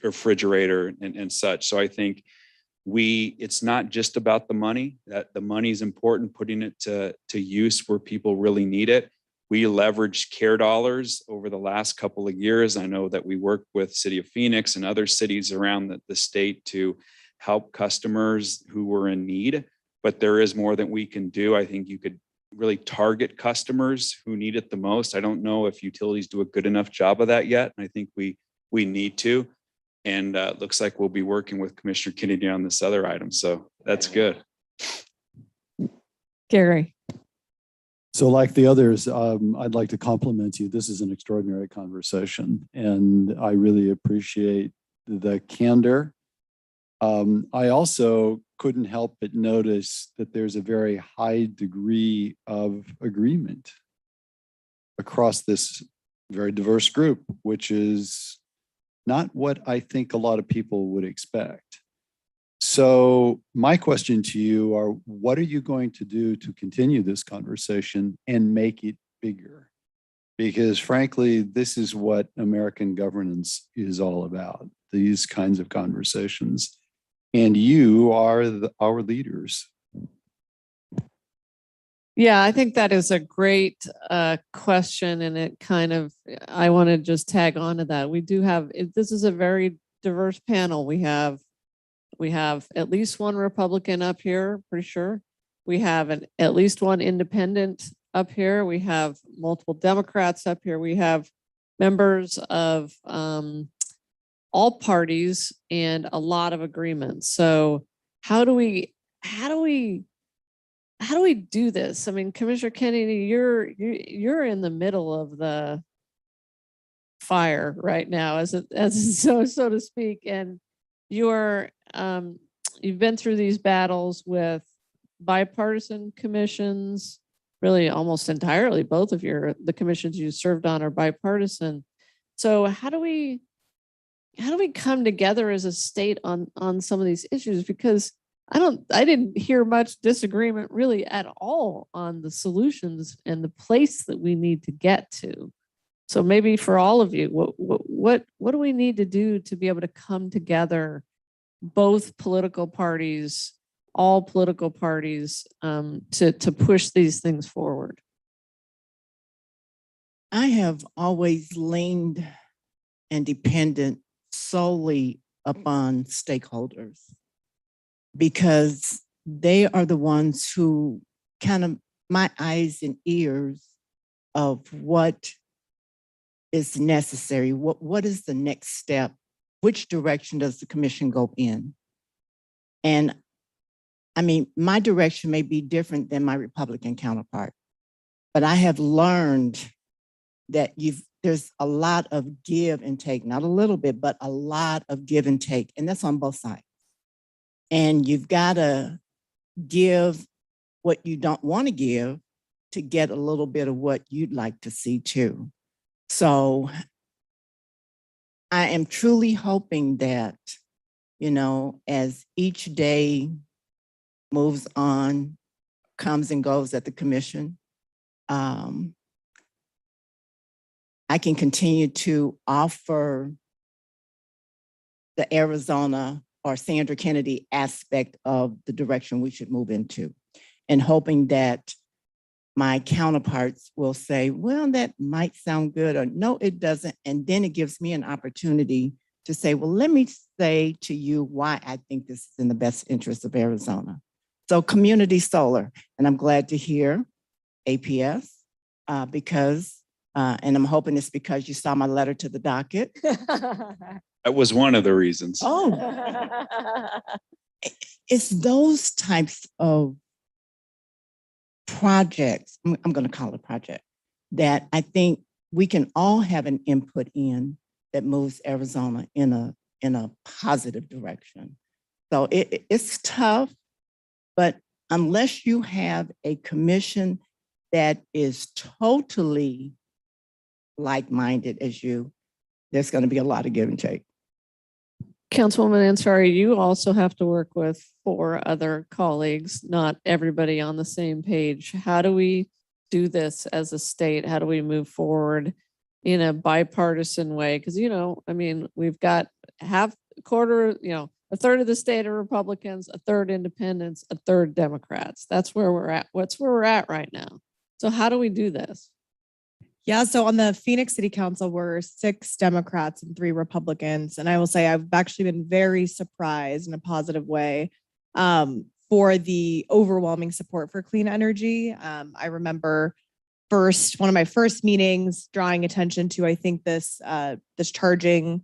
K: refrigerator and such. So I think it's not just about the money, that the money is important, putting it to use where people really need it. We leveraged CARE dollars over the last couple of years. I know that we work with City of Phoenix and other cities around the state to help customers who were in need, but there is more that we can do. I think you could really target customers who need it the most. I don't know if utilities do a good enough job of that yet. I think we need to. And looks like we'll be working with Commissioner Kennedy on this other item. So that's good.
H: Gary.
C: So like the others, I'd like to compliment you. This is an extraordinary conversation, and I really appreciate the candor. I also couldn't help but notice that there's a very high degree of agreement across this very diverse group, which is not what I think a lot of people would expect. So my question to you are, what are you going to do to continue this conversation and make it bigger? Because frankly, this is what American governance is all about, these kinds of conversations. And you are our leaders.
H: Yeah, I think that is a great question. And it kind of, I want to just tag on to that. We do have, this is a very diverse panel. We have at least one Republican up here, pretty sure. We have at least one independent up here. We have multiple Democrats up here. We have members of all parties and a lot of agreements. So how do we do this? I mean, Commissioner Kennedy, you're in the middle of the fire right now, as so to speak, and you've been through these battles with bipartisan commissions. Really, almost entirely, both of the commissions you served on are bipartisan. So how do we come together as a state on some of these issues? Because I didn't hear much disagreement really at all on the solutions and the place that we need to get to. So maybe for all of you, what do we need to do to be able to come together, both political parties, all political parties, to push these things forward?
J: I have always leaned and depended solely upon stakeholders, because they are the ones who kind of my eyes and ears of what is necessary. What is the next step? Which direction does the commission go in? And I mean, my direction may be different than my Republican counterpart, but I have learned that there's a lot of give and take, not a little bit, but a lot of give and take, and that's on both sides. And you've got to give what you don't want to give to get a little bit of what you'd like to see too. So I am truly hoping that, as each day moves on, comes and goes at the commission, I can continue to offer the Arizona or Sandra Kennedy aspect of the direction we should move into, and hoping that my counterparts will say, well, that might sound good, or no, it doesn't. And then it gives me an opportunity to say, well, let me say to you why I think this is in the best interest of Arizona. So community solar, and I'm glad to hear APS because, and I'm hoping it's because you saw my letter to the docket.
K: That was one of the reasons.
J: Oh, it's those types of projects, I'm going to call it a project, that I think we can all have an input in that moves Arizona in a positive direction. So it's tough, but unless you have a commission that is totally like-minded as you, there's going to be a lot of give and take.
H: Councilwoman Ansari, you also have to work with 4 other colleagues, not everybody on the same page. How do we do this as a state? How do we move forward in a bipartisan way? Because, I mean, we've got a third of the state are Republicans, a third independents, a third Democrats. That's where we're at. Where we're at right now. So how do we do this?
E: Yeah, so on the Phoenix City Council, we're 6 Democrats and 3 Republicans. And I will say I've actually been very surprised in a positive way for the overwhelming support for clean energy. I remember one of my first meetings drawing attention to, I think, this charging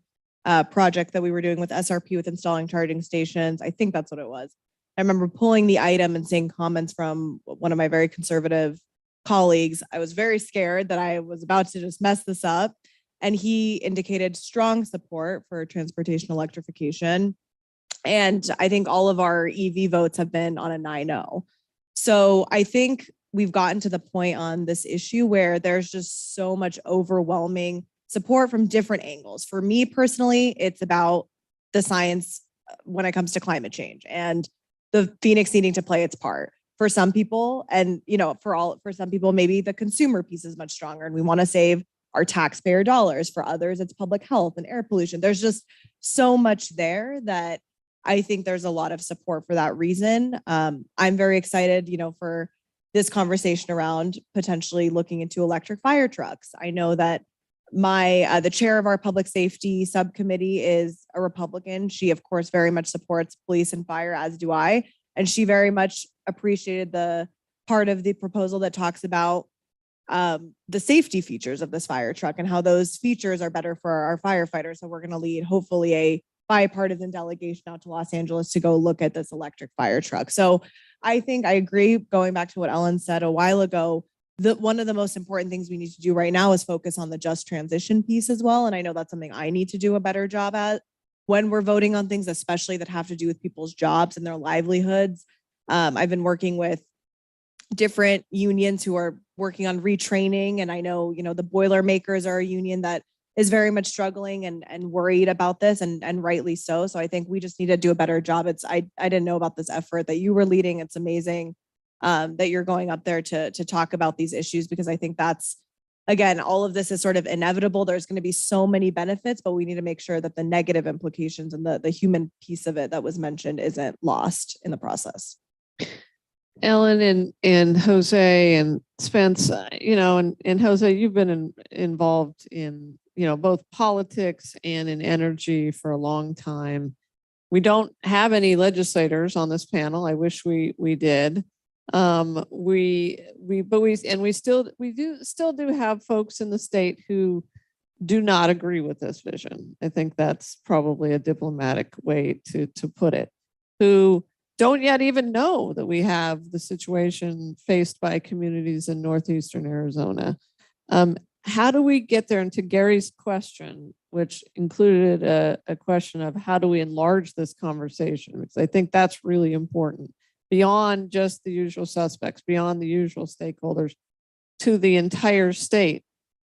E: project that we were doing with SRP with installing charging stations. I think that's what it was. I remember pulling the item and seeing comments from one of my very conservative colleagues. I was very scared that I was about to just mess this up. And he indicated strong support for transportation electrification. And I think all of our EV votes have been on a 9-0. So I think we've gotten to the point on this issue where there's just so much overwhelming support from different angles. For me personally, it's about the science when it comes to climate change and the Phoenix needing to play its part. For some people, and for some people, maybe the consumer piece is much stronger and we want to save our taxpayer dollars. For others, it's public health and air pollution. There's just so much there that I think there's a lot of support for that reason. I'm very excited, for this conversation around potentially looking into electric fire trucks. I know that the chair of our public safety subcommittee is a Republican. She, of course, very much supports police and fire, as do I. And she very much appreciated the part of the proposal that talks about the safety features of this fire truck and how those features are better for our firefighters. So we're going to lead, hopefully, a bipartisan delegation out to Los Angeles to go look at this electric fire truck. So I think I agree, going back to what Ellen said a while ago, that one of the most important things we need to do right now is focus on the just transition piece as well. And I know that's something I need to do a better job at when we're voting on things, especially that have to do with people's jobs and their livelihoods. I've been working with different unions who are working on retraining. And I know, the Boilermakers are a union that is very much struggling and worried about this, and rightly so. So I think we just need to do a better job. I didn't know about this effort that you were leading. It's amazing that you're going up there to talk about these issues, because I think that's, again, all of this is sort of inevitable. There's going to be so many benefits, but we need to make sure that the negative implications and the human piece of it that was mentioned isn't lost in the process.
H: Ellen and Jose and Spence, and Jose, you've been involved in, both politics and in energy for a long time. We don't have any legislators on this panel. I wish we did. We still do have folks in the state who do not agree with this vision. I think that's probably a diplomatic way to put it, who don't yet even know that we have the situation faced by communities in northeastern Arizona. How do we get there? And to Gary's question, which included a question of how do we enlarge this conversation? Because I think that's really important, beyond just the usual suspects, beyond the usual stakeholders, to the entire state,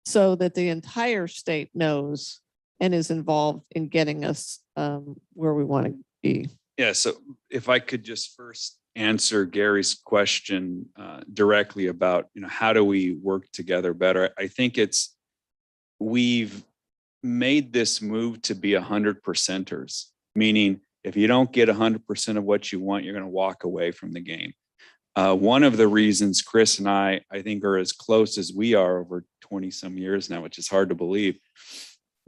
H: so that the entire state knows and is involved in getting us where we want to be.
K: Yeah, so if I could just first answer Gary's question directly about, how do we work together better? I think we've made this move to be 100%ers, meaning if you don't get 100% of what you want, you're going to walk away from the game. One of the reasons Chris and I think, are as close as we are over 20 some years now, which is hard to believe.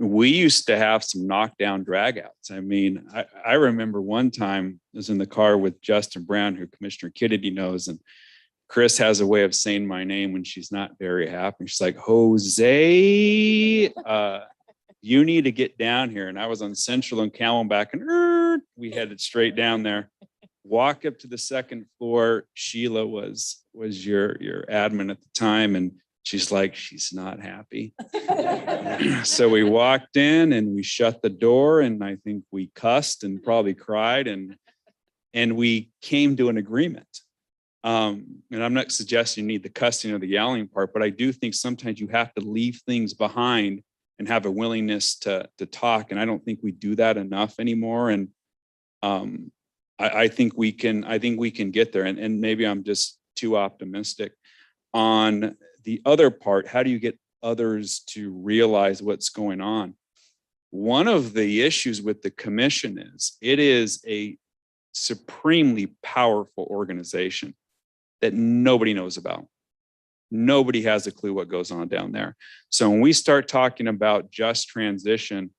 K: We used to have some knockdown dragouts. I mean, I remember one time I was in the car with Justin Brown, who Commissioner Kennedy knows, and Chris has a way of saying my name when she's not very happy. She's like, Jose, you need to get down here. And I was on Central and Camelback, and we headed straight down there. Walk up to the second floor. Sheila was your admin at the time, and she's like, she's not happy. So we walked in and we shut the door, and I think we cussed and probably cried, and we came to an agreement. And I'm not suggesting you need the cussing or the yelling part, but I do think sometimes you have to leave things behind and have a willingness to talk. And I don't think we do that enough anymore. And I think we can get there. And maybe I'm just too optimistic. On the other part, how do you get others to realize what's going on? One of the issues with the commission is it is a supremely powerful organization that nobody knows about. Nobody has a clue what goes on down there. So when we start talking about just transition,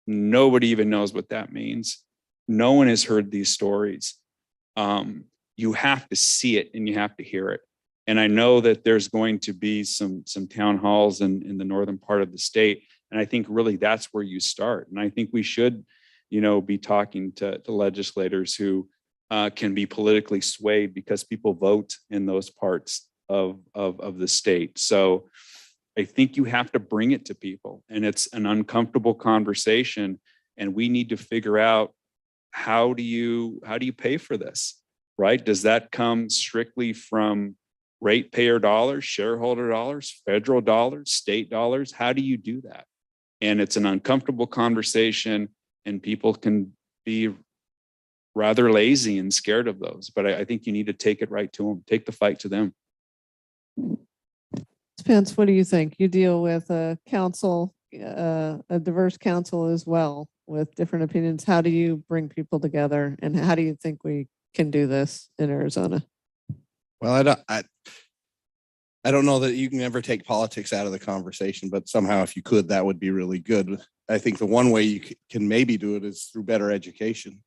K: nobody even knows what that means. No one has heard these stories. You have to see it and you have to hear it. And I know that there's going to be some town halls in the northern part of the state. And I think really that's where you start. And I think we should, be talking to legislators who can be politically swayed because people vote in those parts of the state. So I think you have to bring it to people, and it's an uncomfortable conversation. And we need to figure out how do you pay for this, right? Does that come strictly from ratepayer dollars, shareholder dollars, federal dollars, state dollars? How do you do that? And it's an uncomfortable conversation, and people can be rather lazy and scared of those. But I think you need to take it right to them, take the fight to them.
H: Spence, what do you think? You deal with a council, a diverse council as well, with different opinions. How do you bring people together, and how do you think we can do this in Arizona?
I: Well, I don't know that you can ever take politics out of the conversation, but somehow if you could, that would be really good. I think the one way you can maybe do it is through better education.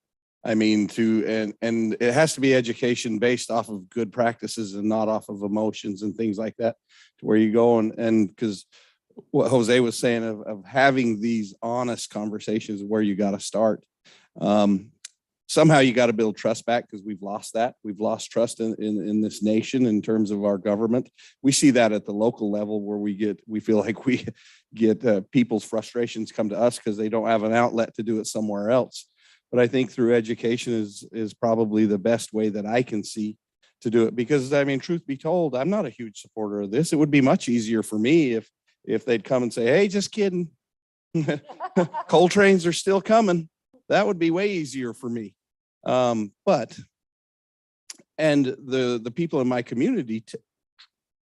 I: I mean, and it has to be education based off of good practices and not off of emotions and things like that, to where you go and because what Jose was saying of having these honest conversations is where you got to start. Somehow you got to build trust back, because we've lost that. We've lost trust in this nation in terms of our government. We see that at the local level, where we feel like we get people's frustrations come to us because they don't have an outlet to do it somewhere else. But I think through education is probably the best way that I can see to do it. Because I mean, truth be told, I'm not a huge supporter of this. It would be much easier for me if they'd come and say, "Hey, just kidding. Coal trains are still coming." That would be way easier for me. But the people in my community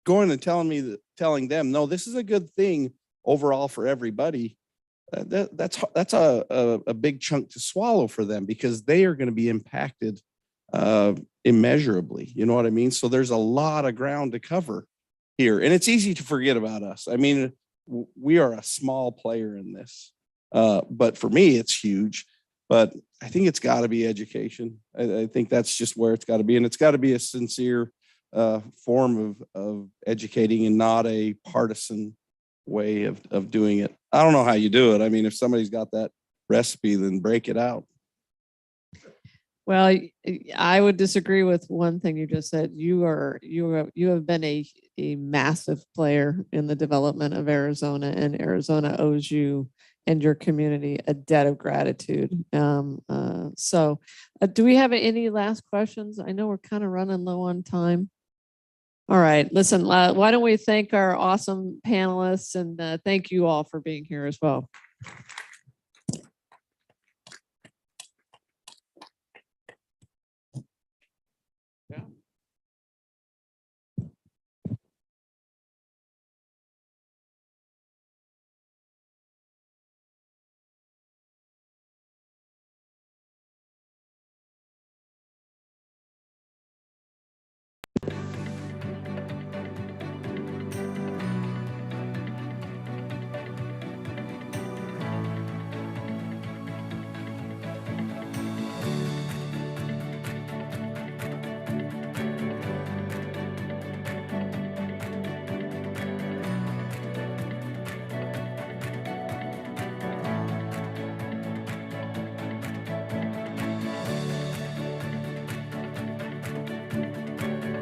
I: going and telling them, no, this is a good thing overall for everybody. That's a big chunk to swallow for them, because they are going to be impacted immeasurably. You know what I mean? So there's a lot of ground to cover here, and it's easy to forget about us. I mean, we are a small player in this, but for me, it's huge. But I think it's got to be education. I think that's just where it's got to be. And it's got to be a sincere form of educating, and not a partisan way of doing it. I don't know how you do it. I mean, if somebody's got that recipe, then break it out.
H: Well, I would disagree with one thing you just said. You have been a massive player in the development of Arizona, and Arizona owes you and your community a debt of gratitude. So do we have any last questions? I know we're kind of running low on time. All right, listen, why don't we thank our awesome panelists, and thank you all for being here as well.